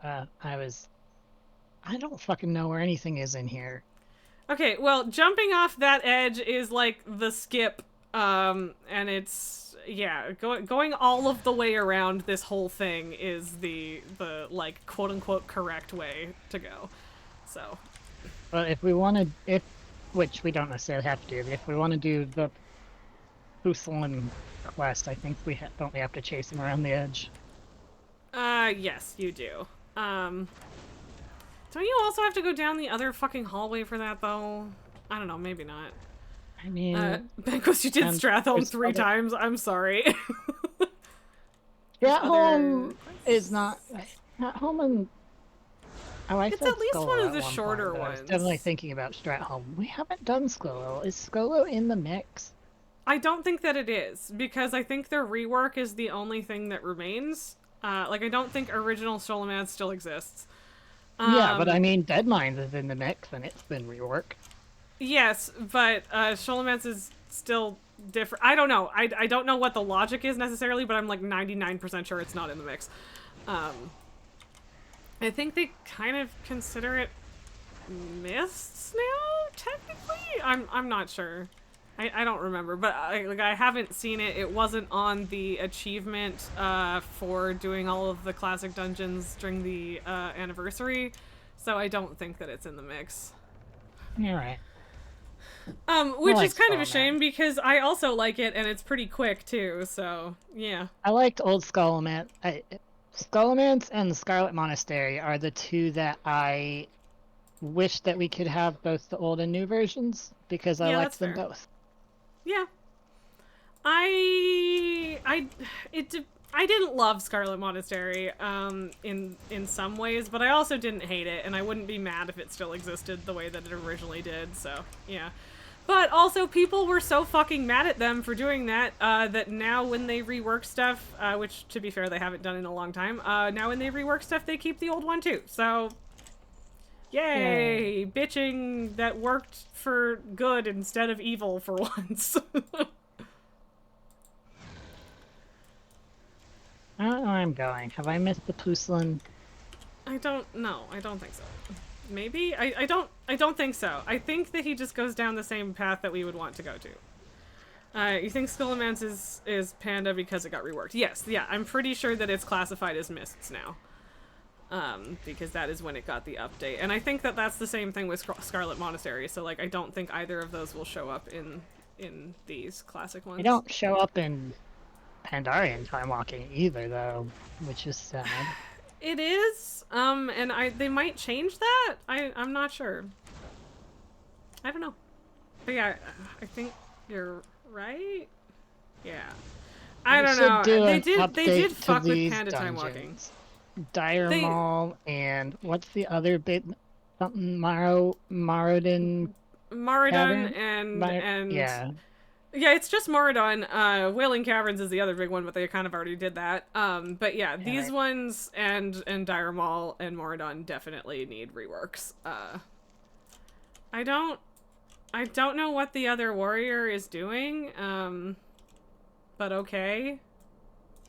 I don't fucking know where anything is in here. Okay, well, jumping off that edge is like the skip, and it's, yeah, going all of the way around this whole thing is the like, quote-unquote correct way to go, so. But if we want to, which we don't necessarily have to do, if we want to do the Puslan quest, I think we don't we have to chase him around the edge. Yes, you do. Don't you also have to go down the other fucking hallway for that, though? I don't know, maybe not. I mean, Banquist, you did and Stratholme there's 3 other- times, I'm sorry. Stratholme is not. Stratholme and. Oh, I It's said at least Skolo one of at the one shorter point, but I was ones. definitely thinking about Stratholme. We haven't done Skolo. Is Skolo in the mix? I don't think that it is, because I think their rework is the only thing that remains. Like, I don't think original Sholomance still exists. Yeah, but I mean, Deadmines is in the mix, and it's been reworked. Yes, but Sholomance is still different. I don't know. I don't know what the logic is necessarily, but I'm like 99% sure it's not in the mix. I think they kind of consider it mists now, technically? I'm not sure. I don't remember, but I haven't seen it. It wasn't on the achievement for doing all of the classic dungeons during the anniversary, so I don't think that it's in the mix. You're right. Which like is kind of a Skullmance. shame because I also like it and it's pretty quick too, so yeah. I liked Old Skullomance. Skullomance and the Scarlet Monastery are the two that I wish that we could have both the old and new versions, because I Yeah, liked that's them fair. both. Yeah. I didn't love Scarlet Monastery in some ways, but I also didn't hate it, and I wouldn't be mad if it still existed the way that it originally did, so yeah. But also, people were so fucking mad at them for doing that, that now when they rework stuff, which, to be fair, they haven't done in a long time, now when they rework stuff, they keep the old one too, so... Yay! Bitching that worked for good instead of evil for once. I don't know where I'm going. Have I missed the Puslan? I don't know. I don't think so. Maybe? I don't think so. I think that he just goes down the same path that we would want to go to. You think Skullomance is Panda because it got reworked? Yes, yeah, I'm pretty sure that it's classified as Mists now. Because that is when it got the update. And I think that that's the same thing with Scarlet Monastery, so, like, I don't think either of those will show up in these classic ones. They don't show up in Pandarian time walking either, though, which is sad. It is, and they might change that. I'm not sure. I don't know. But yeah, I think you're right. Yeah. I don't know. They did fuck with Panda time walking. Dire They- Maul and what's the other bit? Something Marodin. Maradon Cavern? and Yeah. Yeah, it's just Moradon. Wailing Caverns is the other big one, but they kind of already did that. But yeah, these ones and Dire Maul and Moradon definitely need reworks. I don't know what the other warrior is doing. But okay.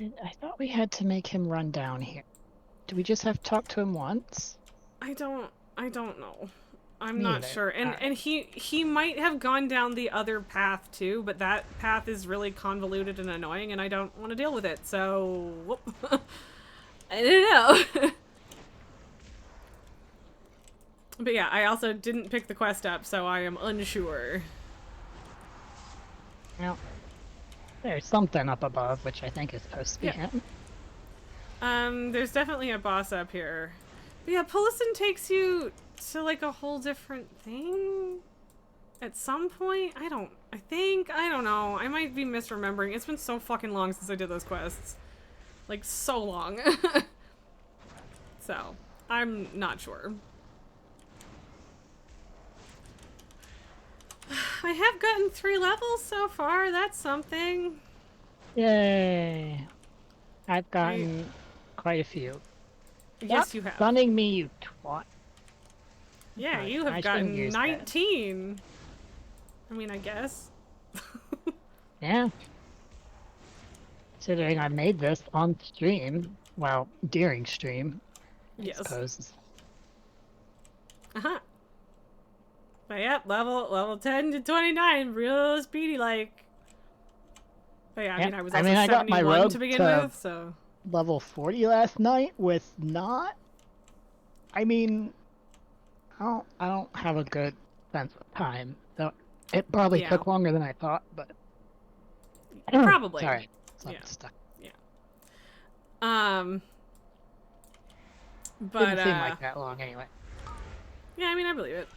I thought we had to make him run down here. Do we just have to talk to him once? I don't know. I'm Me not either. sure. And Alright. and he might have gone down the other path too, but that path is really convoluted and annoying and I don't want to deal with it. So, whoop. I don't know. But yeah, I also didn't pick the quest up, so I am unsure. Well, there's something up above, which I think is supposed to be Yeah. him. There's definitely a boss up here. But yeah, Pulison takes you to like a whole different thing at some point. I don't know. I might be misremembering. It's been so fucking long since I did those quests. Like, so long. So, I'm not sure. I have gotten 3 levels so far. That's something. Yay! I've gotten quite a few. Yes, Stop you have. Stunning me, you twat. Yeah, Right, you I have shouldn't gotten use that. 19. I mean, I guess. Yeah. Considering I made this on stream, well, during stream, I Yes. suppose. Uh-huh. But yep, level 10 to 29, real speedy like. But yeah, I Yep. mean, I was I also mean, I got my 71 rogue to begin to- with, so. Level 40 last night with not. I mean, I don't have a good sense of time. So it probably Yeah. took longer than I thought, but Probably. Sorry, something Yeah. stuck. But Didn't seem like that long anyway. yeah, I mean, I believe it.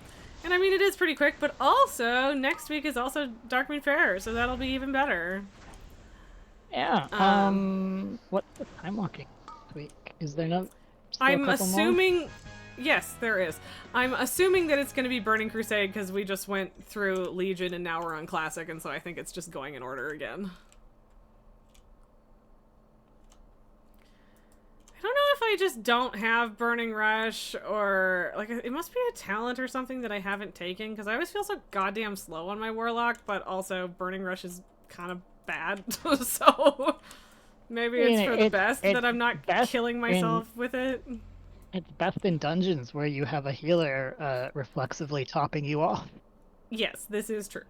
And I mean, it is pretty quick, but also, next week is also Darkmoon Fair, so that'll be even better. Yeah. What's the time walking this week? Is there no? still a I'm couple more? assuming. Yes, there is. I'm assuming that it's going to be Burning Crusade because we just went through Legion and now we're on Classic, and so I think it's just going in order again. I don't know if I just don't have Burning Rush or like it must be a talent or something that I haven't taken because I always feel so goddamn slow on my Warlock, but also Burning Rush is kind of bad, so maybe it's for the best that I'm not best killing myself with it. It's best in dungeons where you have a healer reflexively topping you off. Yes, this is true.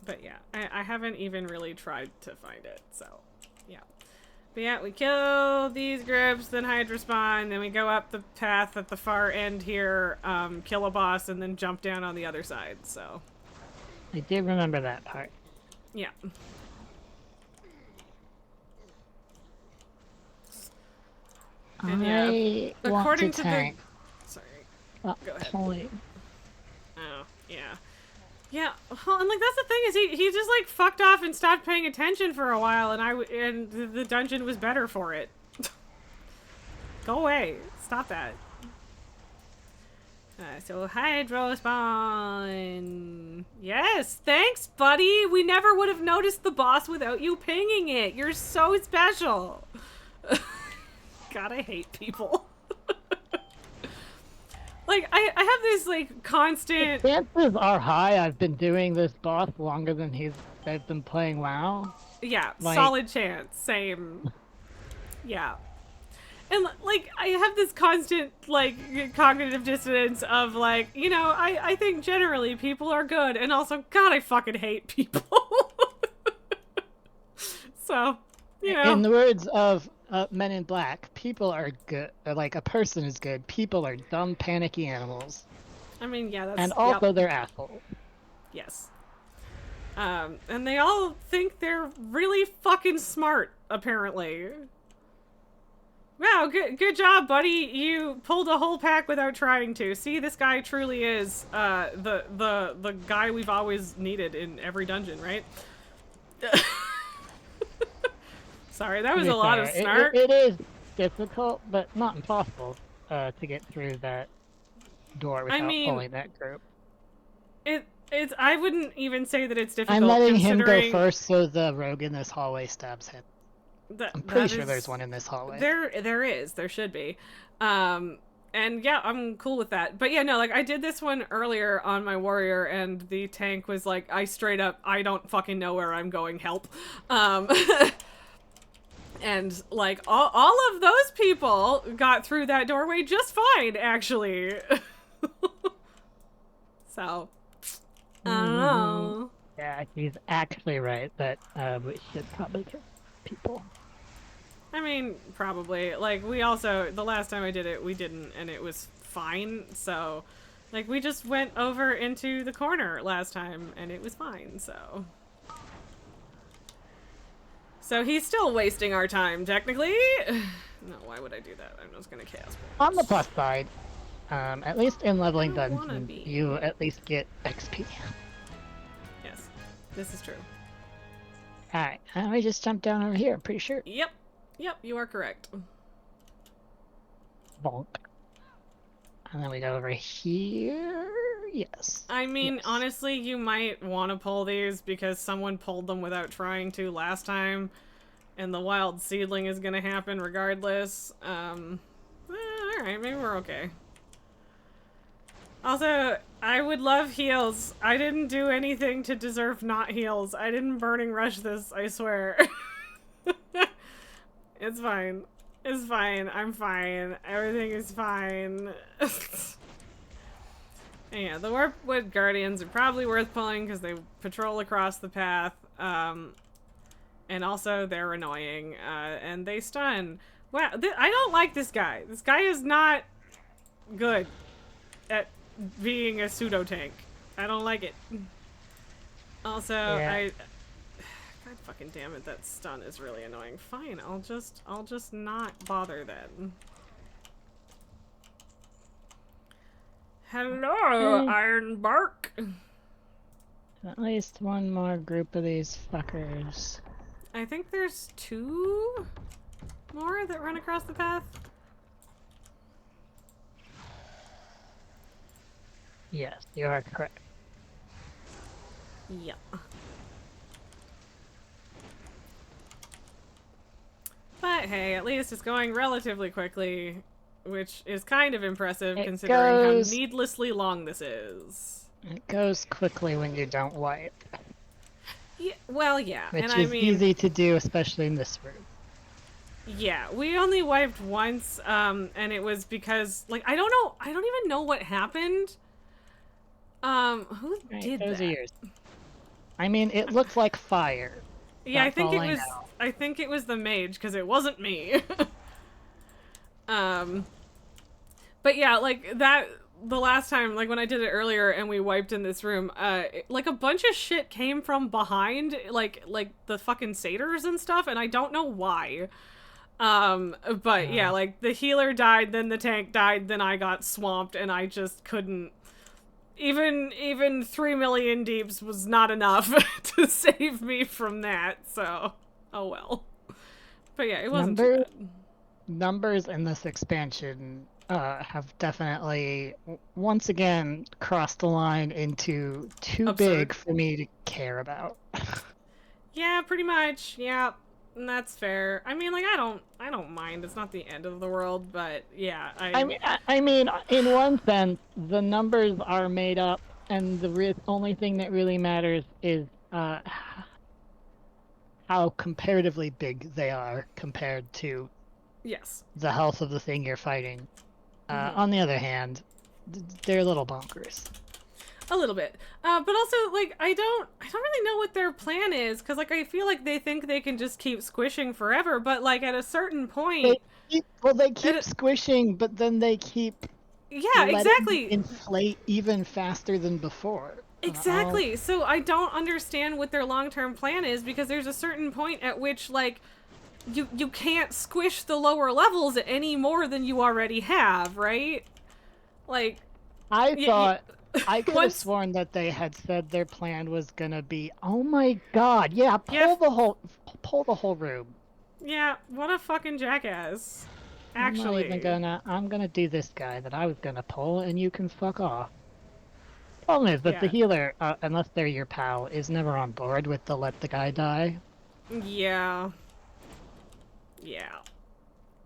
But yeah, I haven't even really tried to find it, so yeah. But yeah, we kill these groups, then Hydra spawn, then we go up the path at the far end here, kill a boss, and then jump down on the other side, so. I did remember that part. Yeah. And yeah, I want according to to tank. Sorry. Oh, Go ahead. holy. Oh, yeah. Yeah, well, and like that's the thing is he just like fucked off and stopped paying attention for a while, and the dungeon was better for it. Go away! Stop that. So Hydro spawn. Yes, thanks, buddy. We never would have noticed the boss without you pinging it. You're so special. God, I hate people. Like, I have this, like, constant... Chances are high I've been doing this boss longer than they've been playing WoW. Yeah, Like- solid chance. Same. Yeah. And, like, I have this constant, like, cognitive dissonance of, like, you know, I think generally people are good, and also, God, I fucking hate people. So, you know. In the words of Men in Black, people are good. Like, a person is good. People are dumb, panicky animals. I mean, yeah, that's... And also yep. they're assholes. Yes. And they all think they're really fucking smart, apparently. Wow, good job, buddy. You pulled a whole pack without trying to. See, this guy truly is the guy we've always needed in every dungeon, right? Sorry, that was a lot of snark. It is difficult, but not impossible to get through that door without pulling that group. It's. I wouldn't even say that it's difficult. I'm letting him go first so the rogue in this hallway stabs him. I'm pretty sure there's one in this hallway. There is. There should be. And yeah, I'm cool with that. But yeah, no, like I did this one earlier on my warrior and the tank was like, I straight up, I don't fucking know where I'm going, help. And like all of those people got through that doorway just fine, actually. So, I don't know. Yeah, he's actually right that we should probably kill people. I mean, probably. Like, we also, the last time I did it, we didn't, and it was fine, so, like, we just went over into the corner last time, and it was fine, so. So he's still wasting our time, technically. No, why would I do that? I'm just gonna cast. On the plus side, at least in leveling dungeons, you at least get XP. Yes, this is true. Alright, we just jumped down over here, I'm pretty sure. Yep, you are correct. Bonk. And then we go over here. Yes. I mean, honestly, you might want to pull these because someone pulled them without trying to last time, and the wild seedling is gonna happen regardless. Alright, maybe we're okay. Also, I would love heals. I didn't do anything to deserve not heals. I didn't burning rush this, I swear. It's fine. It's fine. I'm fine. Everything is fine. Yeah, the Warpwood Guardians are probably worth pulling because they patrol across the path. And also they're annoying. And they stun. Wow, I don't like this guy. This guy is not good at being a pseudo tank. I don't like it. Also, yeah. God fucking damn it, that stun is really annoying. Fine, I'll just not bother then. Hello, Ironbark. At least one more group of these fuckers. I think there's 2 more that run across the path. Yes, you are correct. Yeah. But hey, at least it's going relatively quickly, which is kind of impressive considering how needlessly long this is. It goes quickly when you don't wipe. Yeah, well, yeah. Which and is I mean, easy to do, especially in this room. Yeah, we only wiped once, and it was because, like, I don't even know what happened. Who did those that? are yours. I mean, it looked like fire. Yeah, I think it was the mage, because it wasn't me. But yeah, like, the last time, like, when I did it earlier and we wiped in this room, like, a bunch of shit came from behind, like the fucking satyrs and stuff, and I don't know why. But yeah, like, the healer died, then the tank died, then I got swamped, and I just couldn't. Even 3 million deeps was not enough to save me from that, so oh well. But yeah, it wasn't too bad. Numbers in this expansion have definitely once again crossed the line into too big for me to care about. Yeah, pretty much. Yeah, and that's fair. I mean, like, I don't mind. It's not the end of the world, but yeah, I mean, in one sense, the numbers are made up, and the only thing that really matters is how comparatively big they are compared to the health of the thing you're fighting. On the other hand, they're a little bonkers. A little bit. But also, like, I don't really know what their plan is, because, like, I feel like they think they can just keep squishing forever, but, like, at a certain point... They keep squishing, but then they keep... Yeah, exactly. Inflate even faster than before. Exactly. So I don't understand what their long-term plan is, because there's a certain point at which, like, you can't squish the lower levels any more than you already have, right? Like, I thought I could have once- sworn that they had said their plan was gonna be, oh my god, yeah, Yeah. pull the whole room. yeah, what a fucking jackass. Actually, I'm gonna do this guy that I was gonna pull, and you can fuck off. Problem is that the Yeah. healer, unless they're your pal, is never on board with the let the guy die. yeah. Yeah.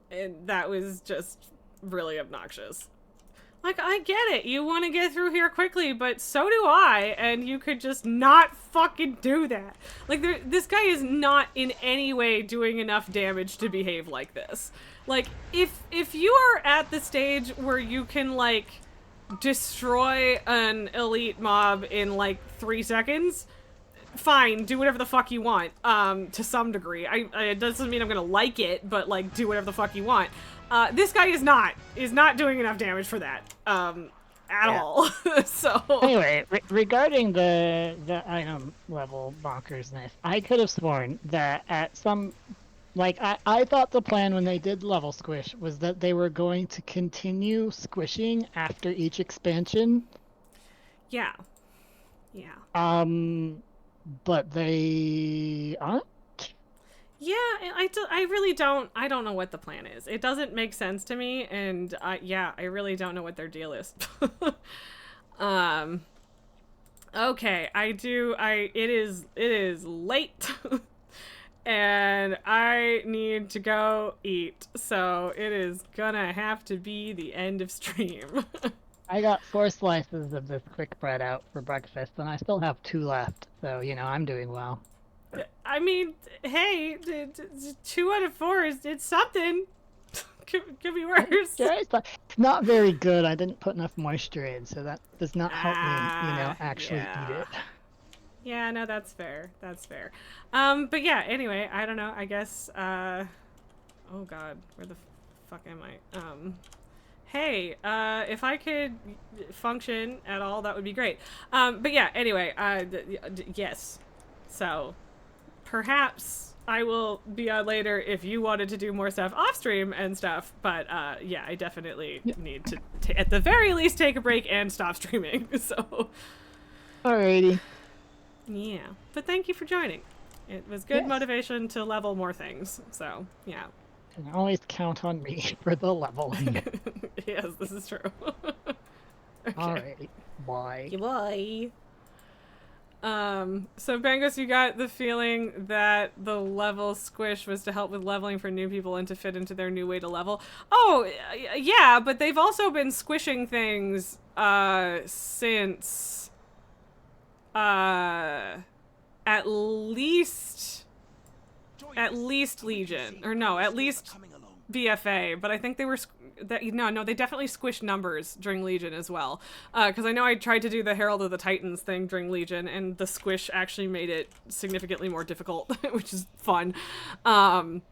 And that was just really obnoxious. Like, I get it. You want to get through here quickly, but so do I, and you could just not fucking do that. Like, this guy is not in any way doing enough damage to behave like this. Like, if you are at the stage where you can, like, destroy an elite mob in, like, 3 seconds, fine, do whatever the fuck you want, to some degree. It doesn't mean I'm gonna like it, but, like, do whatever the fuck you want. This guy is not doing enough damage for that, at all. So Anyway, regarding the item level bonkersness, I could have sworn that at some, like, I thought the plan when they did level squish was that they were going to continue squishing after each expansion. yeah. But they aren't. Yeah, I really don't know what the plan is. It doesn't make sense to me, and yeah, I really don't know what their deal is. Okay, it is late, and I need to go eat, so it is gonna have to be the end of stream. I got 4 slices of this quick bread out for breakfast, and I still have 2 left, so, you know, I'm doing well. I mean, hey, 2 out of 4 it's something. Could be worse. Yeah, it's not very good. I didn't put enough moisture in, so that does not help me, you know, actually eat it. Yeah, no, that's fair. That's fair. But yeah, anyway, I don't know. I guess, oh god, where the fuck am I? Hey, if I could function at all, that would be great. But yeah, anyway, yes. So, perhaps I will be on later if you wanted to do more stuff off stream and stuff, but yeah, I definitely need to at the very least take a break and stop streaming. So Alrighty. yeah, but thank you for joining. It was good Yes. motivation to level more things. So yeah. You can always count on me for the leveling. Yes, this is true. Okay. Alrighty. Bye. Bye. So Bangos, you got the feeling that the level squish was to help with leveling for new people and to fit into their new way to level. Oh, yeah, but they've also been squishing things, since, at least Legion. Or no, at least BFA, but I think they were no, they definitely squished numbers during Legion as well. Because I know I tried to do the Herald of the Titans thing during Legion, and the squish actually made it significantly more difficult, which is fun. But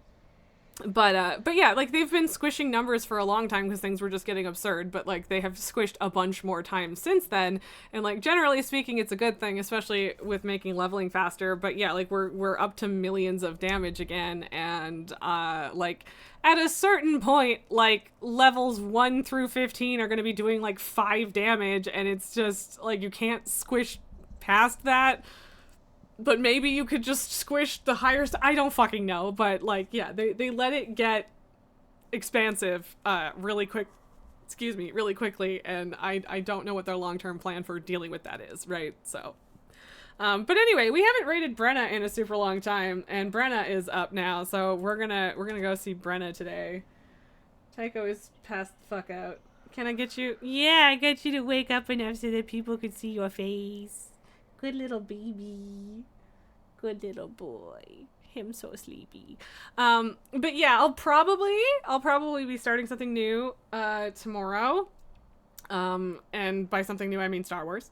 yeah, like, they've been squishing numbers for a long time because things were just getting absurd, but, like, they have squished a bunch more times since then, and, like, generally speaking, it's a good thing, especially with making leveling faster. But yeah, like, we're up to millions of damage again, and, like, at a certain point, like, levels 1 through 15 are gonna be doing, like, 5 damage, and it's just, like, you can't squish past that. But maybe you could just squish the higher I don't fucking know, but, like, yeah, they let it get expansive really quickly, and I don't know what their long-term plan for dealing with that is, right? So, but anyway, we haven't rated Brenna in a super long time, and Brenna is up now, so we're gonna go see Brenna today. Tycho is passed the fuck out. Can I get you? Yeah, I got you to wake up enough so that people could see your face. Good little baby. Good little boy. Him so sleepy. But yeah, I'll probably be starting something new tomorrow. And by something new I mean Star Wars.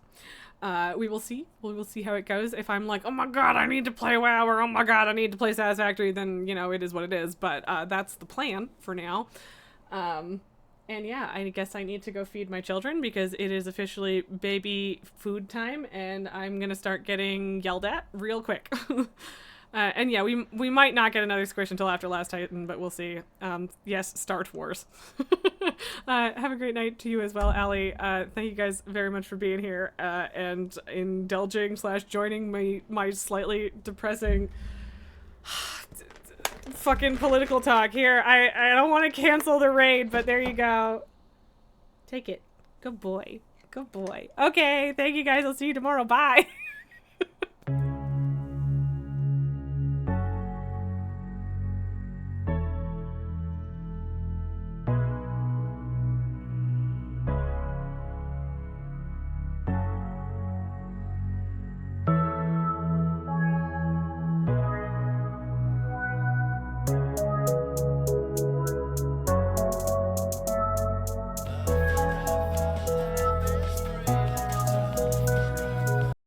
We will see. We will see how it goes. If I'm like, oh my god, I need to play WoW, or oh my god, I need to play Satisfactory, then, you know, it is what it is. But that's the plan for now. And yeah, I guess I need to go feed my children because it is officially baby food time, and I'm gonna start getting yelled at real quick. And yeah, we might not get another Squish until after Last Titan, but we'll see. Yes, Start Wars. Have a great night to you as well, Allie. Thank you guys very much for being here and indulging / joining my slightly depressing fucking political talk here. I don't want to cancel the raid, but there you go. Take it. Good boy. Good boy. Okay, thank you guys. I'll see you tomorrow. Bye.